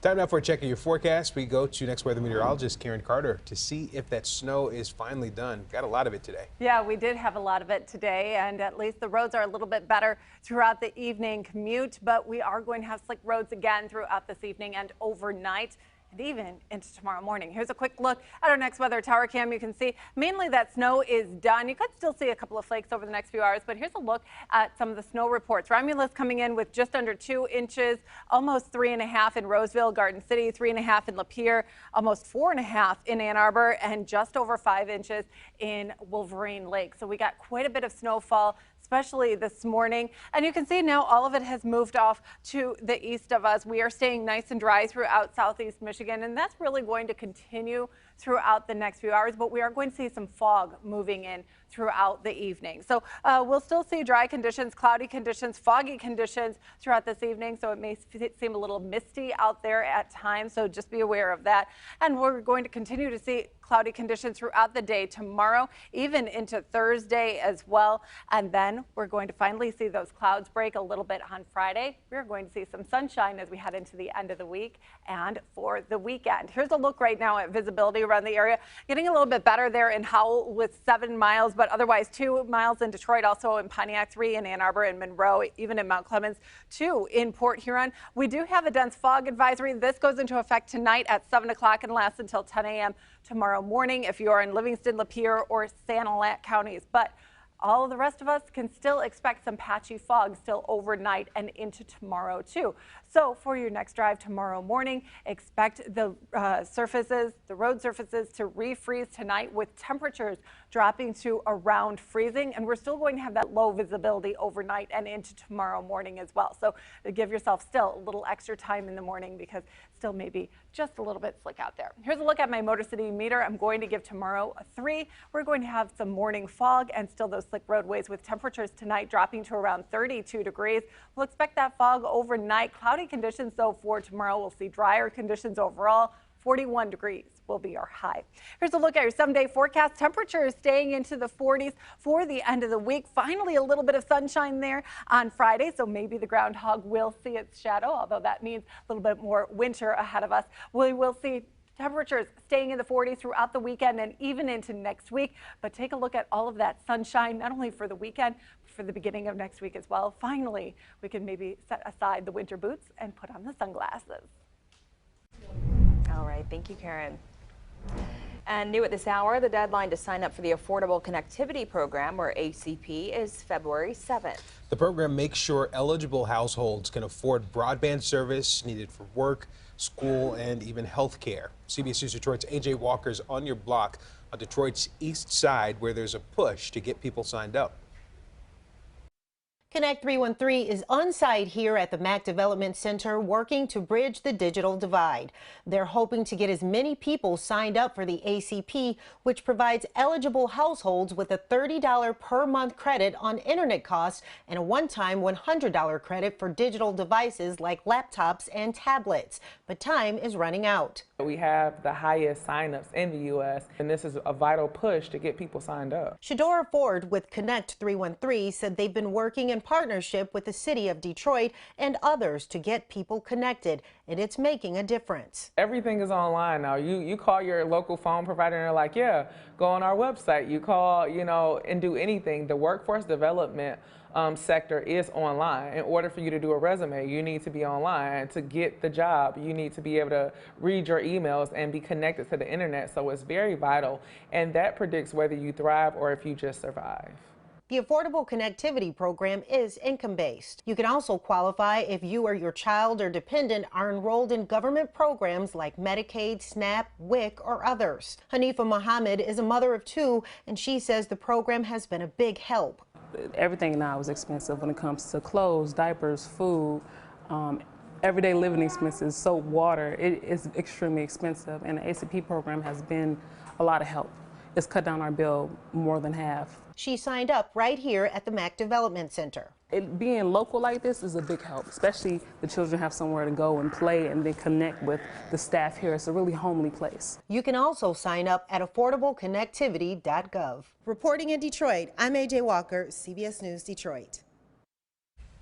Speaker 2: Time now for a check of your forecast. We go to next weather meteorologist Karen Carter to see if that snow is finally done. Got a lot of it today.
Speaker 17: Yeah, we did have a lot of it today, and at least the roads are a little bit better throughout the evening commute, but we are going to have slick roads again throughout this evening and overnight, and even into tomorrow morning. Here's a quick look at our next weather tower cam. You can see mainly that snow is done. You could still see a couple of flakes over the next few hours, but here's a look at some of the snow reports. Romulus coming in with just under 2 inches, almost 3.5 in Roseville, Garden City, 3.5 in Lapeer, almost 4.5 in Ann Arbor, and just over 5 inches in Wolverine Lake. So we got quite a bit of snowfall, especially this morning. And you can see now all of it has moved off to the east of us. We are staying nice and dry throughout southeast Michigan, and that's really going to continue throughout the next few hours, but we are going to see some fog moving in throughout the evening. So we'll still see dry conditions, cloudy conditions, foggy conditions throughout this evening, so it may seem a little misty out there at times, so just be aware of that. And we're going to continue to see cloudy conditions throughout the day tomorrow, even into Thursday as well. And then we're going to finally see those clouds break a little bit on Friday. We're going to see some sunshine as we head into the end of the week and for the weekend. Here's a look right now at visibility around the area. Getting a little bit better there in Howell with 7 miles, but otherwise 2 miles in Detroit, also in Pontiac, 3 in Ann Arbor and Monroe, even in Mount Clemens, 2 in Port Huron. We do have a dense fog advisory. This goes into effect tonight at 7 o'clock and lasts until 10 a.m. tomorrow morning if you are in Livingston, Lapeer, or Sanilac counties. But All of the rest of us can still expect some patchy fog still overnight and into tomorrow too. So for your next drive tomorrow morning, expect the road surfaces to refreeze tonight with temperatures dropping to around freezing. And we're still going to have that low visibility overnight and into tomorrow morning as well. So give yourself still a little extra time in the morning because still maybe just a little bit slick out there. Here's a look at my Motor City meter. I'm going to give tomorrow a 3. We're going to have some morning fog and still those slick roadways with temperatures tonight dropping to around 32 degrees. We'll expect that fog overnight. Cloudy conditions though for tomorrow. We'll see drier conditions overall. 41 degrees will be our high. Here's a look at your 7-day forecast. Temperatures staying into the 40s for the end of the week. Finally, a little bit of sunshine there on Friday, so maybe the groundhog will see its shadow, although that means a little bit more winter ahead of us. We will see temperatures staying in the 40s throughout the weekend and even into next week. But take a look at all of that sunshine, not only for the weekend, but for the beginning of next week as well. Finally, we can maybe set aside the winter boots and put on the sunglasses.
Speaker 20: All right, thank you, Karen. And new at this hour, the deadline to sign up for the Affordable Connectivity Program, or ACP, is February 7th.
Speaker 2: The program makes sure eligible households can afford broadband service needed for work, school, and even health care. CBS News Detroit's AJ Walker's on your block on Detroit's east side, where there's a push to get people signed up.
Speaker 8: Connect 313 is on site here at the Mac Development Center working to bridge the digital divide. They're hoping to get as many people signed up for the ACP, which provides eligible households with a $30 per month credit on internet costs and a one-time $100 credit for digital devices like laptops and tablets. But time is running out.
Speaker 18: We have the highest signups in the U.S., and this is a vital push to get people signed up.
Speaker 8: Shadora Ford with Connect 313 said they've been working in partnership with the city of Detroit and others to get people connected, and it's making a difference.
Speaker 18: Everything is online now. You call your local phone provider and they're like, yeah, go on our website. You call, and do anything. The workforce development sector is online. In order for you to do a resume, you need to be online. To get the job, you need to be able to read your emails and be connected to the internet. So it's very vital, and that predicts whether you thrive or if you just survive.
Speaker 8: The Affordable Connectivity Program is income-based. You can also qualify if you or your child or dependent are enrolled in government programs like Medicaid, SNAP, WIC, or others. Hanifa Mohammed is a mother of 2, and she says the program has been a big help.
Speaker 19: Everything now is expensive when it comes to clothes, diapers, food, everyday living expenses, soap, water. It is extremely expensive, and the ACP program has been a lot of help. It's cut down our bill more than half.
Speaker 8: She signed up right here at the Mac Development Center.
Speaker 19: Being local like this is a big help, especially the children have somewhere to go and play and then connect with the staff here. It's a really homely place.
Speaker 8: You can also sign up at affordableconnectivity.gov. Reporting in Detroit, I'm AJ Walker, CBS News Detroit.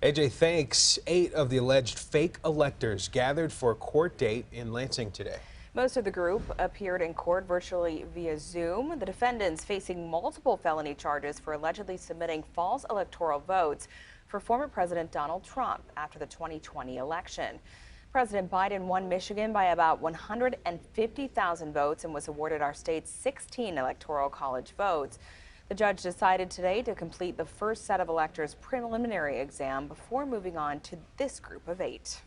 Speaker 2: AJ, thanks. 8 of the alleged fake electors gathered for a court date in Lansing today.
Speaker 20: Most of the group appeared in court virtually via Zoom. The defendants facing multiple felony charges for allegedly submitting false electoral votes for former President Donald Trump after the 2020 election. President Biden won Michigan by about 150,000 votes and was awarded our state's 16 electoral college votes. The judge decided today to complete the first set of electors' preliminary exam before moving on to this group of 8.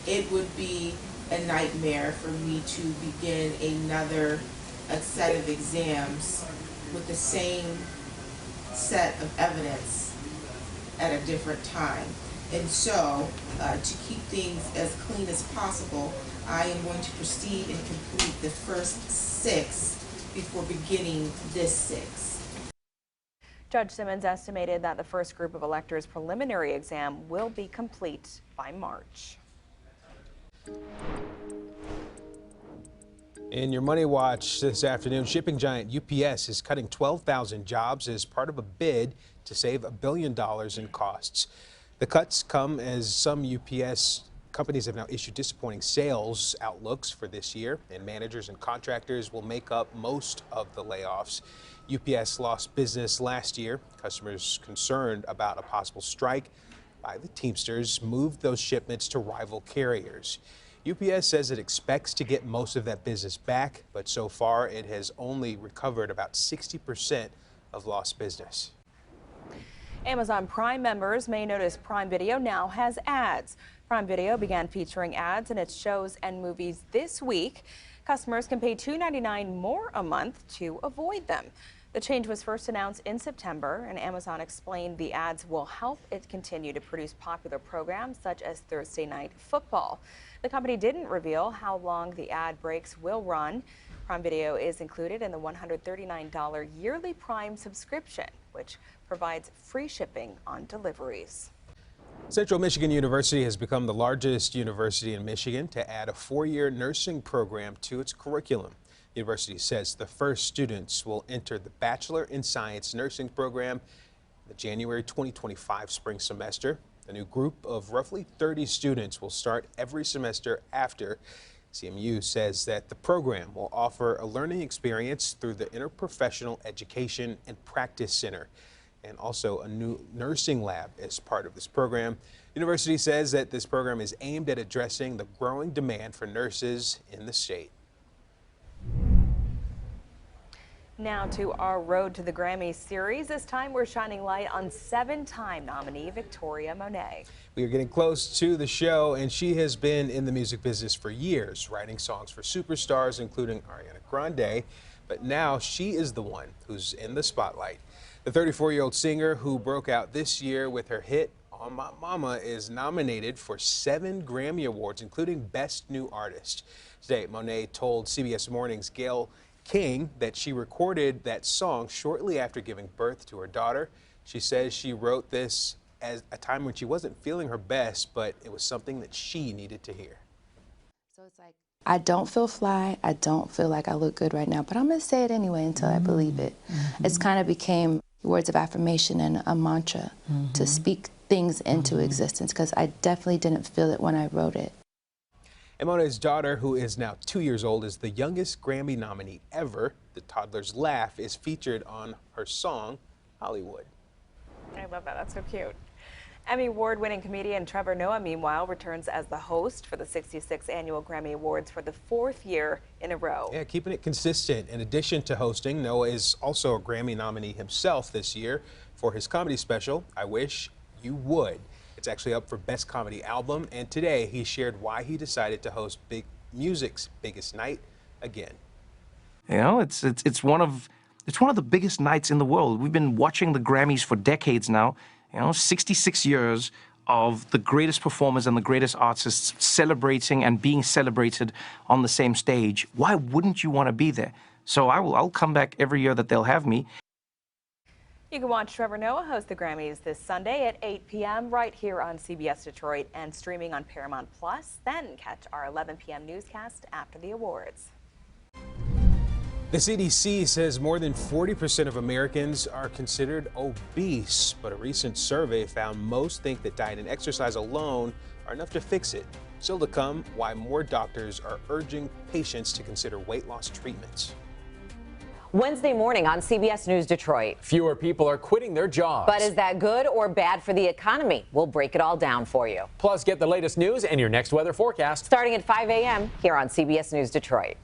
Speaker 24: It would be a nightmare for me to begin another set of exams with the same set of evidence at a different time. And so, to keep things as clean as possible, I am going to proceed and complete the first 6 before beginning this 6.
Speaker 20: Judge Simmons estimated that the first group of electors' preliminary exam will be complete by March.
Speaker 2: In your Money Watch this afternoon, shipping giant UPS is cutting 12,000 jobs as part of a bid to save $1 billion in costs. The cuts come as some UPS companies have now issued disappointing sales outlooks for this year, and managers and contractors will make up most of the layoffs. UPS lost business last year. Customers concerned about a possible strike by the Teamsters moved those shipments to rival carriers. UPS says it expects to get most of that business back, but so far it has only recovered about 60% of lost business.
Speaker 20: Amazon Prime members may notice Prime Video now has ads. Prime Video began featuring ads in its shows and movies this week. Customers can pay $2.99 more a month to avoid them. The change was first announced in September, and Amazon explained the ads will help it continue to produce popular programs such as Thursday Night Football. The company didn't reveal how long the ad breaks will run. Prime Video is included in the $139 yearly Prime subscription, which provides free shipping on deliveries.
Speaker 2: Central Michigan University has become the largest university in Michigan to add a 4-year nursing program to its curriculum. The university says the first students will enter the Bachelor in Science nursing program the January 2025 spring semester. A new group of roughly 30 students will start every semester after. CMU says that the program will offer a learning experience through the Interprofessional Education and Practice Center, and also a new nursing lab as part of this program. The university says that this program is aimed at addressing the growing demand for nurses in the state.
Speaker 20: Now to our Road to the Grammys series. This time we're shining light on 7-time nominee Victoria Monet.
Speaker 2: We are getting close to the show, and she has been in the music business for years, writing songs for superstars including Ariana Grande, but now she is the one who's in the spotlight. The 34-year-old singer, who broke out this year with her hit On My Mama, is nominated for 7 Grammy Awards, including Best New Artist. Today, Monet told CBS Morning's Gayle King that she recorded that song shortly after giving birth to her daughter. She says she wrote this at a time when she wasn't feeling her best, but it was something that she needed to hear.
Speaker 11: So it's like, I don't feel fly, I don't feel like I look good right now, but I'm going to say it anyway until I believe it. It's kind of became words of affirmation and a mantra to speak things into existence, because I definitely didn't feel it when I wrote it.
Speaker 2: And Monet's daughter, who is now 2 years old, is the youngest Grammy nominee ever. The toddler's laugh is featured on her song, Hollywood.
Speaker 20: I love that. That's so cute. Emmy Award-winning comedian Trevor Noah, meanwhile, returns as the host for the 66th Annual Grammy Awards for the 4th year in a row.
Speaker 2: Yeah, keeping it consistent. In addition to hosting, Noah is also a Grammy nominee himself this year for his comedy special, I Wish You Would. It's actually up for Best Comedy Album, and today he shared why he decided to host Big Music's biggest night again.
Speaker 12: You know, it's one of the biggest nights in the world. We've been watching the Grammys for decades now. You know, 66 years of the greatest performers and the greatest artists celebrating and being celebrated on the same stage. Why wouldn't you want to be there? So I'll come back every year that they'll have me.
Speaker 20: You can watch Trevor Noah host the Grammys this Sunday at 8 p.m. right here on CBS Detroit and streaming on Paramount+. Then catch our 11 p.m. newscast after the awards.
Speaker 2: The CDC says more than 40% of Americans are considered obese, but a recent survey found most think that diet and exercise alone are enough to fix it. Still to come, why more doctors are urging patients to consider weight loss treatments.
Speaker 21: Wednesday morning on CBS News Detroit.
Speaker 23: Fewer people are quitting their jobs.
Speaker 21: But is that good or bad for the economy? We'll break it all down for you.
Speaker 23: Plus, get the latest news and your next weather forecast.
Speaker 21: Starting at 5 a.m. here on CBS News Detroit.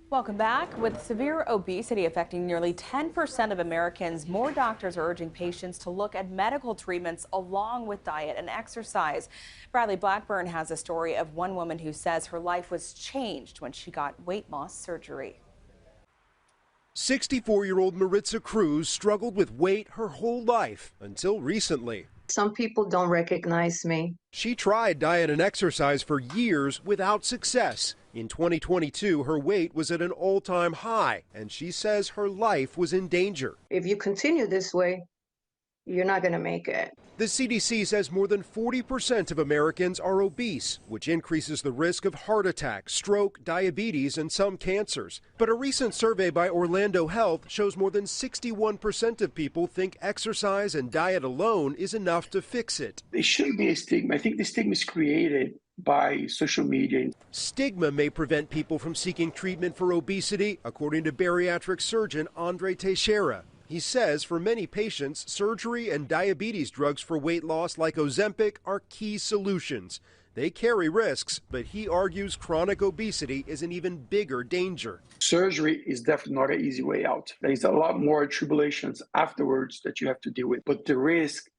Speaker 20: Welcome back. With severe obesity affecting nearly 10% of Americans, more doctors are urging patients to look at medical treatments along with diet and exercise. Bradley Blackburn has a story of one woman who says her life was changed when she got weight loss surgery.
Speaker 4: 64-year-old Maritza Cruz struggled with weight her whole life until recently.
Speaker 5: Some people don't recognize me.
Speaker 4: She tried diet and exercise for years without success. In 2022, her weight was at an all-time high, and she says her life was in danger.
Speaker 5: If you continue this way, you're not going to make it.
Speaker 4: The CDC says more than 40% of Americans are obese, which increases the risk of heart attack, stroke, diabetes, and some cancers. But a recent survey by Orlando Health shows more than 61% of people think exercise and diet alone is enough to fix it.
Speaker 10: There shouldn't be a stigma. I think the stigma is created by social media.
Speaker 4: Stigma may prevent people from seeking treatment for obesity, according to bariatric surgeon Andre Teixeira. He says for many patients, surgery and diabetes drugs for weight loss like Ozempic are key solutions. They carry risks, but he argues chronic obesity is an even bigger danger.
Speaker 10: Surgery is definitely not an easy way out. There's a lot more tribulations afterwards that you have to deal with, but the risk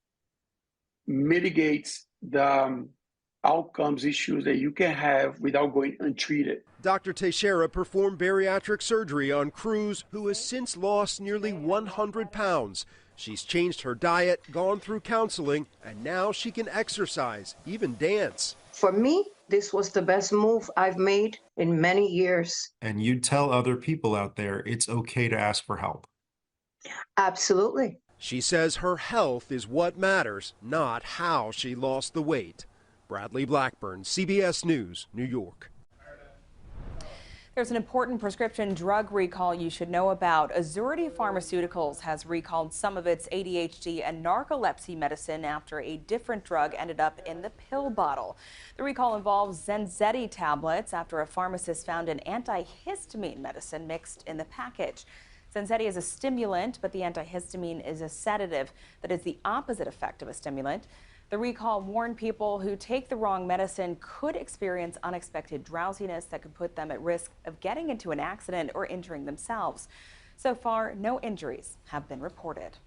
Speaker 10: mitigates the outcomes issues that you can have without going untreated.
Speaker 4: Dr. Teixeira performed bariatric surgery on Cruz, who has since lost nearly 100 pounds. She's changed her diet, gone through counseling, and now she can exercise, even dance.
Speaker 5: For me, this was the best move I've made in many years.
Speaker 14: And you tell other people out there it's okay to ask for help.
Speaker 5: Absolutely.
Speaker 4: She says her health is what matters, not how she lost the weight. Bradley Blackburn, CBS News, New York.
Speaker 20: There's an important prescription drug recall you should know about. Azurity Pharmaceuticals has recalled some of its ADHD and narcolepsy medicine after a different drug ended up in the pill bottle. The recall involves Zenzetti tablets after a pharmacist found an antihistamine medicine mixed in the package. Zenzetti is a stimulant, but the antihistamine is a sedative that is the opposite effect of a stimulant. The recall warned people who take the wrong medicine could experience unexpected drowsiness that could put them at risk of getting into an accident or injuring themselves. So far, no injuries have been reported.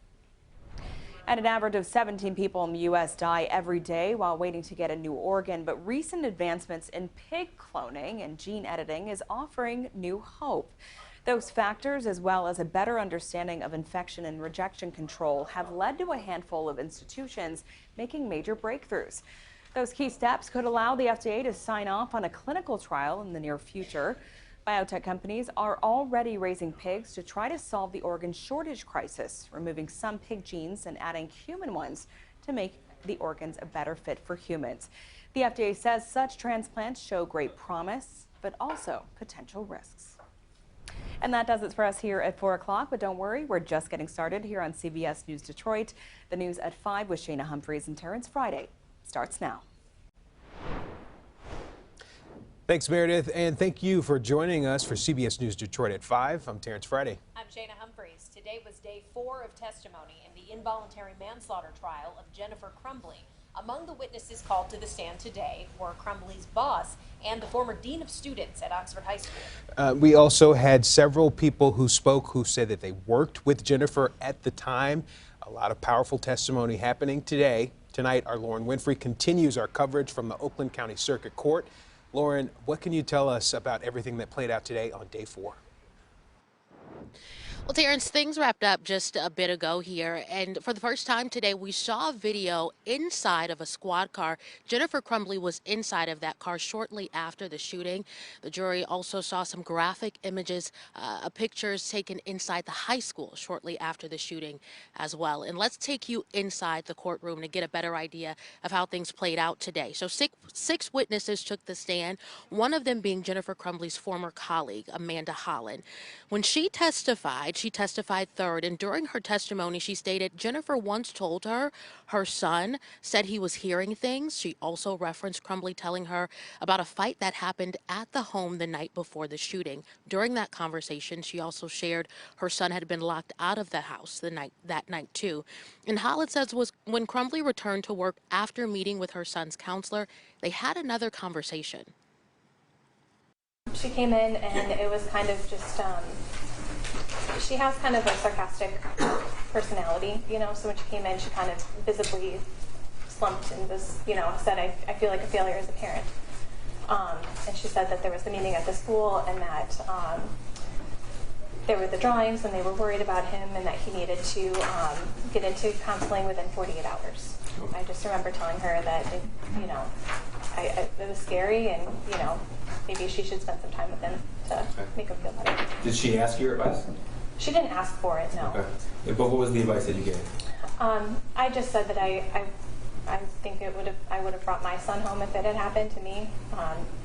Speaker 20: And an average of 17 people in the U.S. die every day while waiting to get a new organ. But recent advancements in pig cloning and gene editing is offering new hope. Those factors, as well as a better understanding of infection and rejection control, have led to a handful of institutions making major breakthroughs. Those key steps could allow the FDA to sign off on a clinical trial in the near future. Biotech companies are already raising pigs to try to solve the organ shortage crisis, removing some pig genes and adding human ones to make the organs a better fit for humans. The FDA says such transplants show great promise, but also potential risks. And that does it for us here at 4 o'clock. But don't worry, we're just getting started here on CBS News Detroit. The news at 5 with Shayna Humphreys and Terrence Friday starts now.
Speaker 2: Thanks, Meredith, and thank you for joining us for CBS News Detroit at 5. I'm Terrence Friday.
Speaker 25: I'm Shayna Humphreys. Today was day 4 of testimony in the involuntary manslaughter trial of Jennifer Crumbley. Among the witnesses called to the stand today were Crumbley's boss and the former dean of students at Oxford High School.
Speaker 2: We also had several people who spoke who said that they worked with Jennifer at the time. A lot of powerful testimony happening today. Tonight, our Lauren Winfrey continues our coverage from the Oakland County Circuit Court. Lauren, what can you tell us about everything that played out today on day 4?
Speaker 16: Well, Terrence, things wrapped up just a bit ago here, and for the first time today, we saw a video inside of a squad car. Jennifer Crumbley was inside of that car shortly after the shooting. The jury also saw some graphic images, pictures taken inside the high school shortly after the shooting as well. And let's take you inside the courtroom to get a better idea of how things played out today. So six witnesses took the stand, one of them being Jennifer Crumbley's former colleague, Amanda Holland. When she testified third, and during her testimony, she stated Jennifer once told her her son said he was hearing things. She also referenced Crumbley telling her about a fight that happened at the home the night before the shooting. During that conversation, she also shared her son had been locked out of the house that night too. And Holland says when Crumbley returned to work after meeting with her son's counselor, they had another conversation.
Speaker 1: She came in and it was kind of just, she has kind of a sarcastic personality, you know, so when she came in, she kind of visibly slumped and was, you know, said, I feel like a failure as a parent. And she said that there was the meeting at the school and that there were the drawings and they were worried about him and that he needed to get into counseling within 48 hours. I just remember telling her that, you know, it was scary and, you know, maybe she should spend some time with him to make him feel better.
Speaker 3: Did she ask your advice?
Speaker 1: She didn't ask for it, no.
Speaker 3: Okay. But what was the advice that you gave?
Speaker 1: I just said that I think I would have brought my son home if it had happened to me.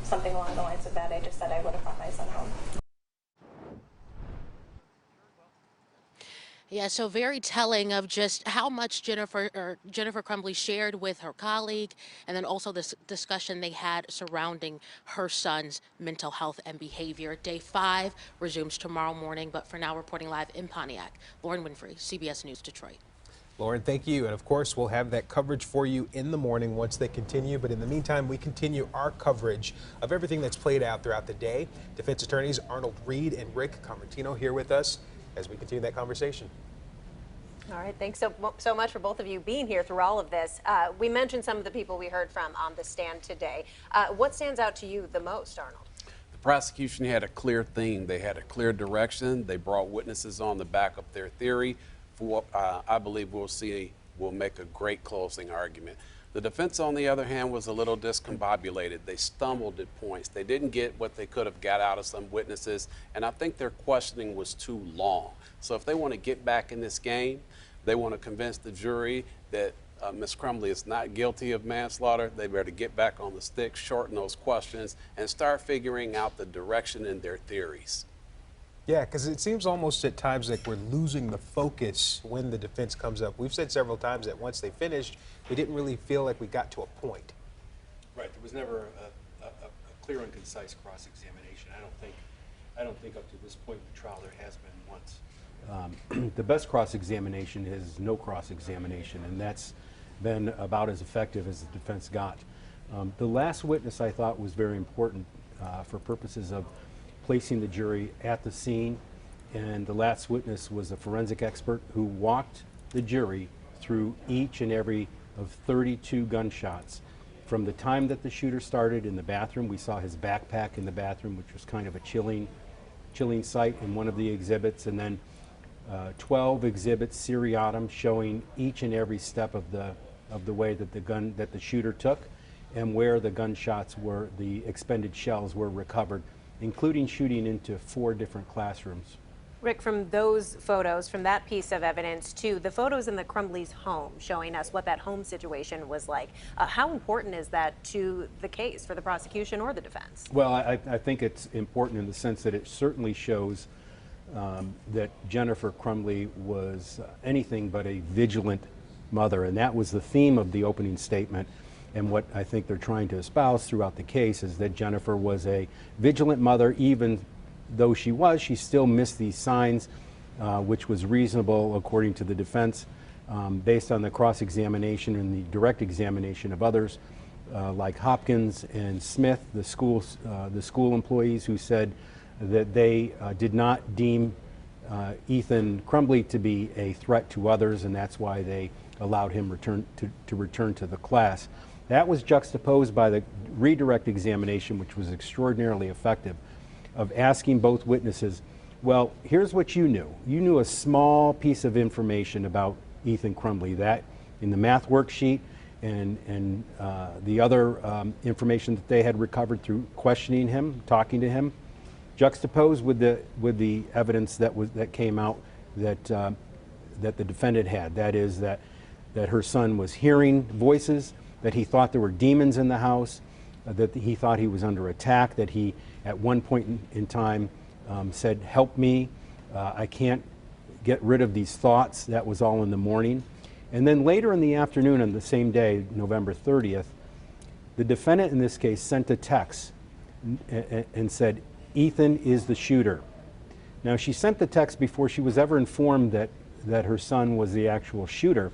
Speaker 1: Something along the lines of that. I just said I would have brought my son home.
Speaker 16: Yeah, so very telling of just how much Jennifer Crumbley shared with her colleague, and then also this discussion they had surrounding her son's mental health and behavior. Day 5 resumes tomorrow morning, but for now, reporting live in Pontiac, Lauren Winfrey, CBS News Detroit.
Speaker 2: Lauren, thank you. And of course, we'll have that coverage for you in the morning once they continue. But in the meantime, we continue our coverage of everything that's played out throughout the day. Defense attorneys Arnold Reed and Rick Convertino here with us as we continue that conversation.
Speaker 7: All right, thanks so much for both of you being here through all of this. We mentioned some of the people we heard from on the stand today. What stands out to you the most, Arnold?
Speaker 6: The prosecution had a clear theme. They had a clear direction. They brought witnesses on to back up their theory. For what I believe we'll make a great closing argument. The defense, on the other hand, was a little discombobulated. They stumbled at points. They didn't get what they could have got out of some witnesses, and I think their questioning was too long. So if they want to get back in this game, they want to convince the jury that Ms. Crumbley is not guilty of manslaughter, they better get back on the stick, shorten those questions, and start figuring out the direction in their theories.
Speaker 2: Yeah, because it seems almost at times like we're losing the focus when the defense comes up. We've said several times that once they finished, we didn't really feel like we got to a point.
Speaker 14: Right. There was never a clear and concise cross-examination. I don't think up to this point in the trial there has been once. The best cross-examination is no cross-examination, and that's been about as effective as the defense got. The last witness I thought was very important for purposes of placing the jury at the scene, and the last witness was a forensic expert who walked the jury through each and every of 32 gunshots. From the time that the shooter started in the bathroom, we saw his backpack in the bathroom, which was kind of a chilling sight in one of the exhibits, and then 12 exhibits seriatim showing each and every step of the way that the shooter took and where the gunshots were, the expended shells were recovered, including shooting into 4 different classrooms.
Speaker 7: Rick, from those photos, from that piece of evidence to the photos in the Crumbley's home showing us what that home situation was like, how important is that to the case for the prosecution or the defense?
Speaker 14: Well, I think it's important in the sense that it certainly shows that Jennifer Crumbley was anything but a vigilant mother, and that was the theme of the opening statement. And what I think they're trying to espouse throughout the case is that Jennifer was a vigilant mother. Even though she still missed these signs, which was reasonable according to the defense, based on the cross-examination and the direct examination of others, like Hopkins and Smith, the school employees, who said that they did not deem Ethan Crumbley to be a threat to others, and that's why they allowed him to return to the class. That was juxtaposed by the redirect examination, which was extraordinarily effective, of asking both witnesses, well, here's what you knew. You knew a small piece of information about Ethan Crumbley, that in the math worksheet and the other information that they had recovered through questioning him, talking to him, juxtaposed with the evidence that came out that the defendant had. That is that her son was hearing voices, that he thought there were demons in the house, that he thought he was under attack, that he at one point in time said, help me, I can't get rid of these thoughts. That was all in the morning. And then later in the afternoon on the same day, November 30th, the defendant in this case sent a text and said, Ethan is the shooter. Now, she sent the text before she was ever informed that her son was the actual shooter.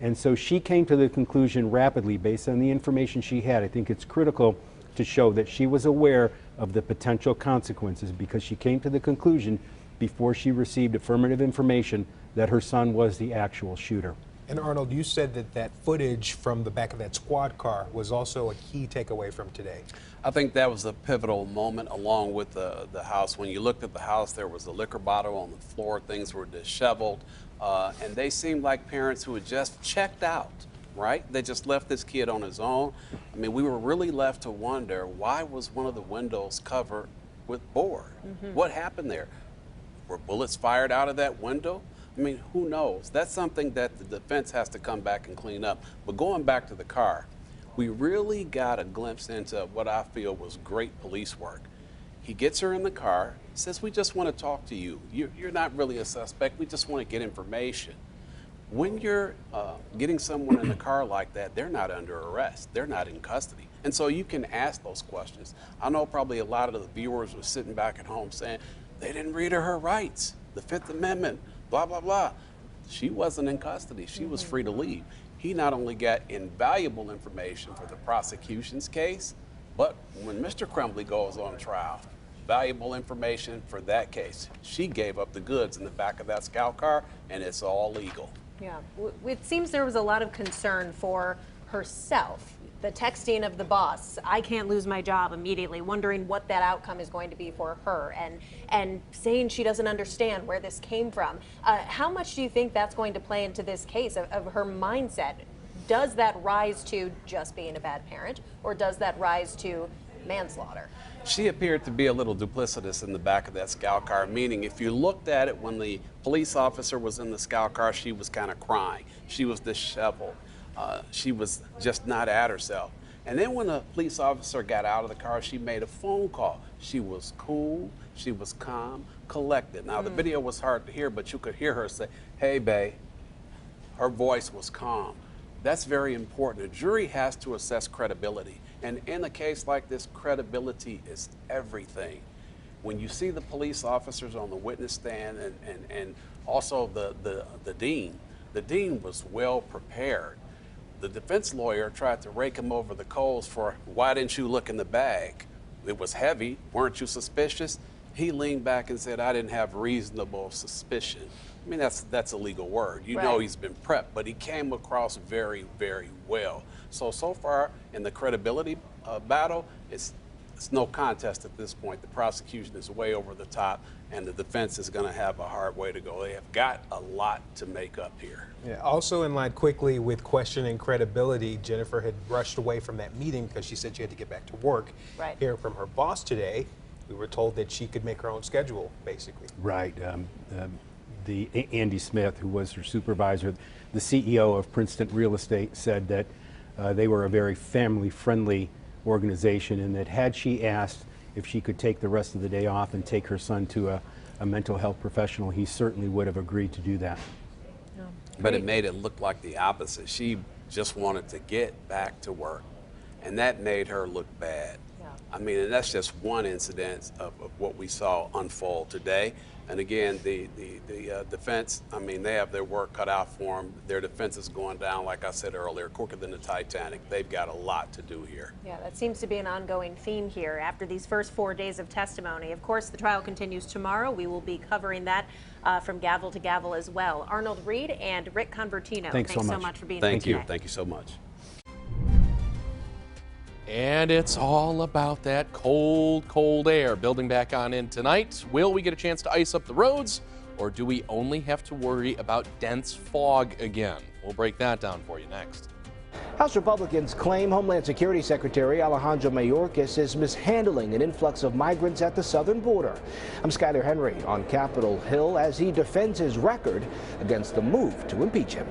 Speaker 14: And so she came to the conclusion rapidly based on the information she had. I think it's critical to show that she was aware of the potential consequences because she came to the conclusion before she received affirmative information that her son was the actual shooter.
Speaker 2: And Arnold, you said that that footage from the back of that squad car was also a key takeaway from today.
Speaker 6: I think that was a pivotal moment along with the house. When you looked at the house, there was a liquor bottle on the floor, things were disheveled, and they seemed like parents who had just checked out, right? They just left this kid on his own. I mean, we were really left to wonder, why was one of the windows covered with board? What happened there? Were bullets fired out of that window? I mean, who knows? That's something that the defense has to come back and clean up. But going back to the car, we really got a glimpse into what I feel was great police work. He gets her in the car, says, we just want to talk to you. You're not really a suspect. We just want to get information. When you're getting someone in a car like that, they're not under arrest. They're not in custody. And so you can ask those questions. I know probably a lot of the viewers were sitting back at home saying, they didn't read her rights, the Fifth Amendment, blah, blah, blah. She wasn't in custody. She was free to leave. He not only got invaluable information for the prosecution's case, but when Mr. Crumbley goes on trial, valuable information for that case. She gave up the goods in the back of that scout car, and it's all legal.
Speaker 7: Yeah, it seems there was a lot of concern for herself. The texting of the boss, I can't lose my job immediately, wondering what that outcome is going to be for her, and saying she doesn't understand where this came from. How much do you think that's going to play into this case of her mindset? Does that rise to just being a bad parent, or does that rise to manslaughter?
Speaker 6: She appeared to be a little duplicitous in the back of that scout car, meaning if you looked at it when the police officer was in the scout car, she was kind of crying. She was disheveled. She was just not at herself. And then when the police officer got out of the car, she made a phone call. She was cool, she was calm, collected. Now, the video was hard to hear, but you could hear her say, hey, babe. Her voice was calm. That's very important. A jury has to assess credibility. And in a case like this, credibility is everything. When you see the police officers on the witness stand and also the dean was well prepared. The defense lawyer tried to rake him over the coals for, why didn't you look in the bag? It was heavy. Weren't you suspicious? He leaned back and said, I didn't have reasonable suspicion. I mean, that's a legal word. You know he's been prepped, but he came across very, very well. So far in the credibility battle, it's no contest at this point. The prosecution is way over the top, and the defense is going to have a hard way to go. They have got a lot to make up here.
Speaker 2: Yeah, also in line quickly with questioning credibility, Jennifer had rushed away from that meeting because she said she had to get back to work.
Speaker 7: Right.
Speaker 2: Hearing from her boss today, we were told that she could make her own schedule, basically.
Speaker 14: Right. Andy Smith, who was her supervisor, the CEO of Princeton Real Estate, said that they were a very family-friendly organization, and that had she asked if she could take the rest of the day off and take her son to a mental health professional, he certainly would have agreed to do that.
Speaker 6: But it made it look like the opposite. She just wanted to get back to work, and that made her look bad. I mean, and that's just one incident of what we saw unfold today. And again, the defense, I mean, they have their work cut out for them. Their defense is going down, like I said earlier, quicker than the Titanic. They've got a lot to do here.
Speaker 7: Yeah, that seems to be an ongoing theme here after these first 4 days of testimony. Of course, the trial continues tomorrow. We will be covering that from gavel to gavel as well. Arnold Reed and Rick Convertino, thanks so much for being here today.
Speaker 6: Thank you so much.
Speaker 9: And it's all about that cold, cold air building back on in tonight. Will we get a chance to ice up the roads, or do we only have to worry about dense fog again? We'll break that down for you next.
Speaker 13: House Republicans claim Homeland Security Secretary Alejandro Mayorkas is mishandling an influx of migrants at the southern border. I'm Skyler Henry on Capitol Hill as he defends his record against the move to impeach him.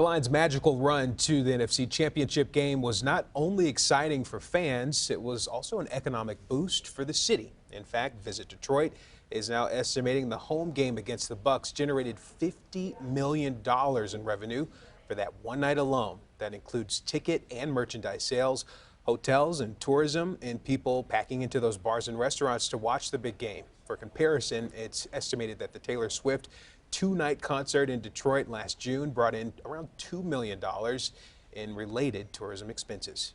Speaker 2: The Lions' magical run to the NFC Championship game was not only exciting for fans, it was also an economic boost for the city. In fact, Visit Detroit is now estimating the home game against the Bucs generated $50 million in revenue for that one night alone. That includes ticket and merchandise sales, hotels and tourism, and people packing into those bars and restaurants to watch the big game. For comparison, it's estimated that the Taylor Swift two-night concert in Detroit last June brought in around $2 million in related tourism expenses.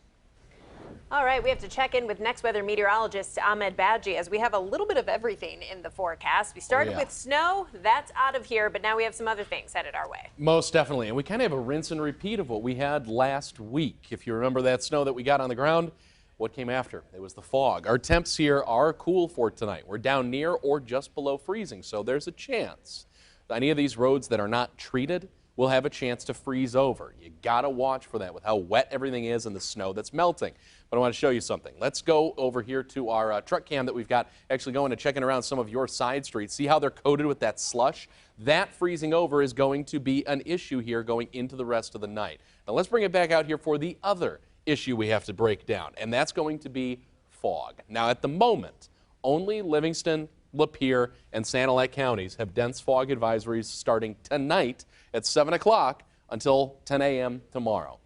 Speaker 7: All right, we have to check in with next weather meteorologist Ahmed Badji as we have a little bit of everything in the forecast. We started with snow, that's out of here, but now we have some other things headed our way.
Speaker 9: Most definitely, and we kind of have a rinse and repeat of what we had last week. If you remember that snow that we got on the ground, what came after? It was the fog. Our temps here are cool for tonight. We're down near or just below freezing, so there's a chance any of these roads that are not treated will have a chance to freeze over. You gotta watch for that with how wet everything is and the snow that's melting. But I want to show you something. Let's go over here to our truck cam that we've got actually going and checking around some of your side streets. See how they're coated with that slush? That freezing over is going to be an issue here going into the rest of the night. Now let's bring it back out here for the other issue we have to break down, and that's going to be fog. Now at the moment, only Livingston, Lapeer, and Sanilac counties have dense fog advisories starting tonight at 7 o'clock until 10 a.m. tomorrow.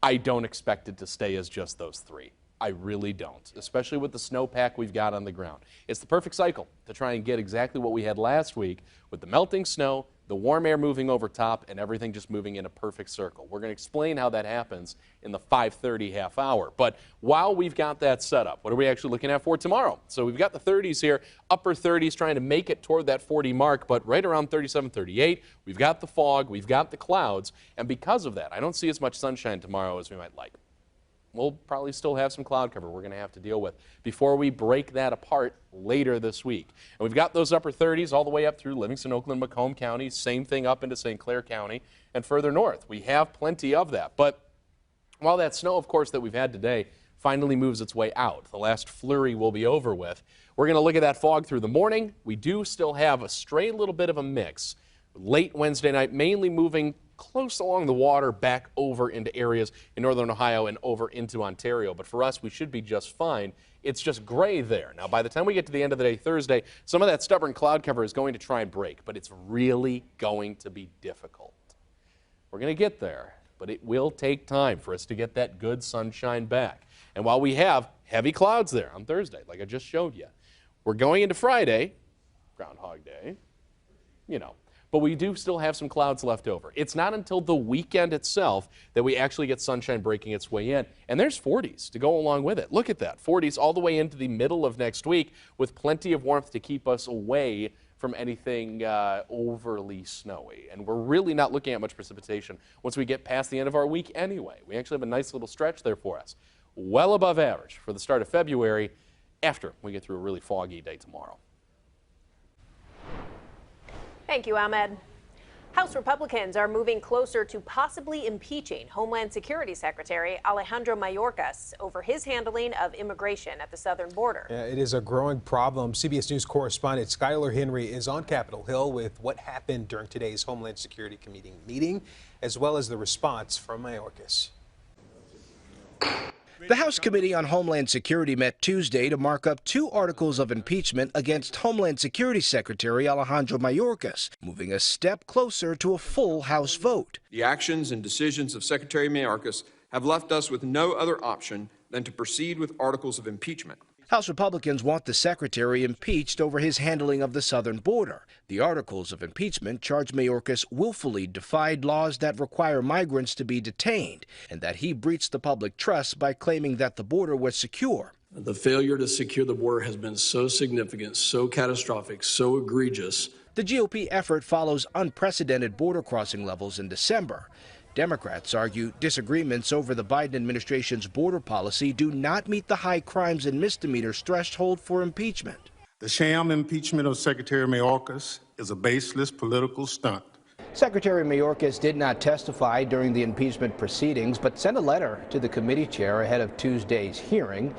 Speaker 9: I don't expect it to stay as just those three. I really don't, especially with the snowpack we've got on the ground. It's the perfect cycle to try and get exactly what we had last week with the melting snow, the warm air moving over top, and everything just moving in a perfect circle. We're going to explain how that happens in the 5:30 half hour. But while we've got that set up, what are we actually looking at for tomorrow? So we've got the 30s here, upper 30s, trying to make it toward that 40 mark, but right around 37, 38. We've got the fog, we've got the clouds, and because of that, I don't see as much sunshine tomorrow as we might like. We'll probably still have some cloud cover we're going to have to deal with before we break that apart later this week. And we've got those upper 30s all the way up through Livingston, Oakland, Macomb counties, same thing up into St. Clair County and further north. We have plenty of that. But while that snow, of course, that we've had today finally moves its way out, the last flurry will be over with. We're going to look at that fog through the morning. We do still have a stray little bit of a mix late Wednesday night, mainly moving close along the water back over into areas in northern Ohio and over into Ontario. But for us, we should be just fine. It's just gray there. Now, by the time we get to the end of the day Thursday, some of that stubborn cloud cover is going to try and break, but it's really going to be difficult. We're going to get there, but it will take time for us to get that good sunshine back. And while we have heavy clouds there on Thursday, like I just showed you, we're going into Friday, Groundhog Day, you know, but we do still have some clouds left over. It's not until the weekend itself that we actually get sunshine breaking its way in. And there's 40s to go along with it. Look at that, 40s all the way into the middle of next week with plenty of warmth to keep us away from anything overly snowy. And we're really not looking at much precipitation once we get past the end of our week anyway. We actually have a nice little stretch there for us. Well above average for the start of February after we get through a really foggy day tomorrow.
Speaker 7: Thank you, Ahmed. House Republicans are moving closer to possibly impeaching Homeland Security Secretary Alejandro Mayorkas over his handling of immigration at the southern border.
Speaker 2: Yeah, it is a growing problem. CBS News correspondent Skylar Henry is on Capitol Hill with what happened during today's Homeland Security Committee meeting, as well as the response from Mayorkas.
Speaker 13: The House Committee on Homeland Security met Tuesday to mark up 2 articles of impeachment against Homeland Security Secretary Alejandro Mayorkas, moving a step closer to a full House vote.
Speaker 15: The actions and decisions of Secretary Mayorkas have left us with no other option than to proceed with articles of impeachment.
Speaker 13: House Republicans want the secretary impeached over his handling of the southern border. The articles of impeachment charge Mayorkas willfully defied laws that require migrants to be detained and that he breached the public trust by claiming that the border was secure.
Speaker 17: The failure to secure the border has been so significant, so catastrophic, so egregious.
Speaker 13: The GOP effort follows unprecedented border crossing levels in December. Democrats argue disagreements over the Biden administration's border policy do not meet the high crimes and misdemeanors threshold for impeachment.
Speaker 18: The sham impeachment of Secretary Mayorkas is a baseless political stunt.
Speaker 13: Secretary Mayorkas did not testify during the impeachment proceedings, but sent a letter to the committee chair ahead of Tuesday's hearing,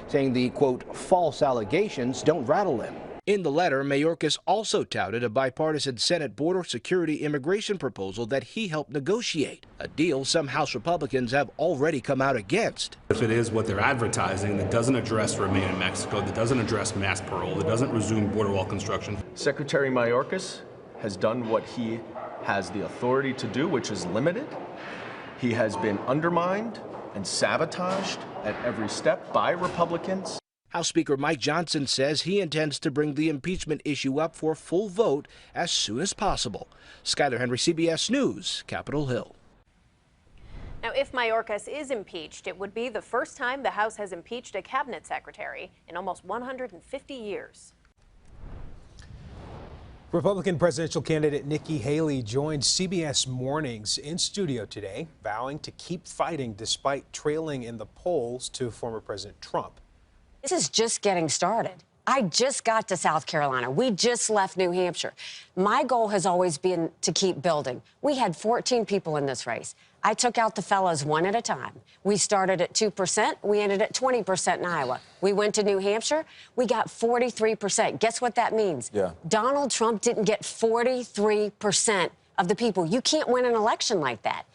Speaker 13: saying the, quote, false allegations don't rattle him. In the letter, Mayorkas also touted a bipartisan Senate border security immigration proposal that he helped negotiate, a deal some House Republicans have already come out against.
Speaker 8: If it is what they're advertising that doesn't address remain in Mexico, that doesn't address mass parole, that doesn't resume border wall construction.
Speaker 11: Secretary Mayorkas has done what he has the authority to do, which is limited. He has been undermined and sabotaged at every step by Republicans.
Speaker 13: House Speaker Mike Johnson says he intends to bring the impeachment issue up for a full vote as soon as possible. Skyler Henry, CBS News, Capitol Hill.
Speaker 7: Now, if Mayorkas is impeached, it would be the first time the House has impeached a cabinet secretary in almost 150 years.
Speaker 2: Republican presidential candidate Nikki Haley joined CBS Mornings in studio today, vowing to keep fighting despite trailing in the polls to former President Trump.
Speaker 19: This is just getting started. I just got to South Carolina. We just left New Hampshire. My goal has always been to keep building. We had 14 people in this race. I took out the fellows one at a time. We started at 2%. We ended at 20% in Iowa. We went to New Hampshire. We got 43%. Guess what that means?
Speaker 22: Yeah.
Speaker 19: Donald Trump didn't get 43% of the people. You can't win an election like that.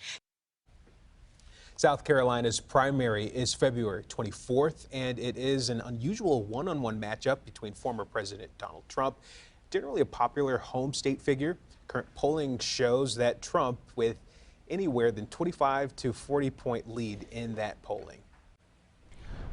Speaker 2: South Carolina's primary is February 24th, and it is an unusual one-on-one matchup between former President Donald Trump, generally a popular home state figure. Current polling shows that Trump with anywhere than 25 to 40-point lead in that polling.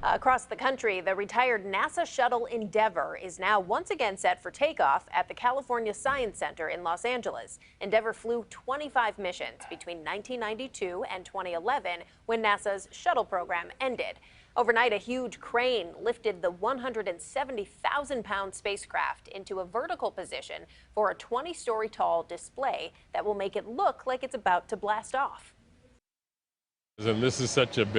Speaker 7: Across the country, the retired NASA shuttle Endeavour is now once again set for takeoff at the California Science Center in Los Angeles. Endeavour flew 25 missions between 1992 and 2011 when NASA's shuttle program ended. Overnight, a huge crane lifted the 170,000-pound spacecraft into a vertical position for a 20-story tall display that will make it look like it's about to blast off.
Speaker 24: And this is such a big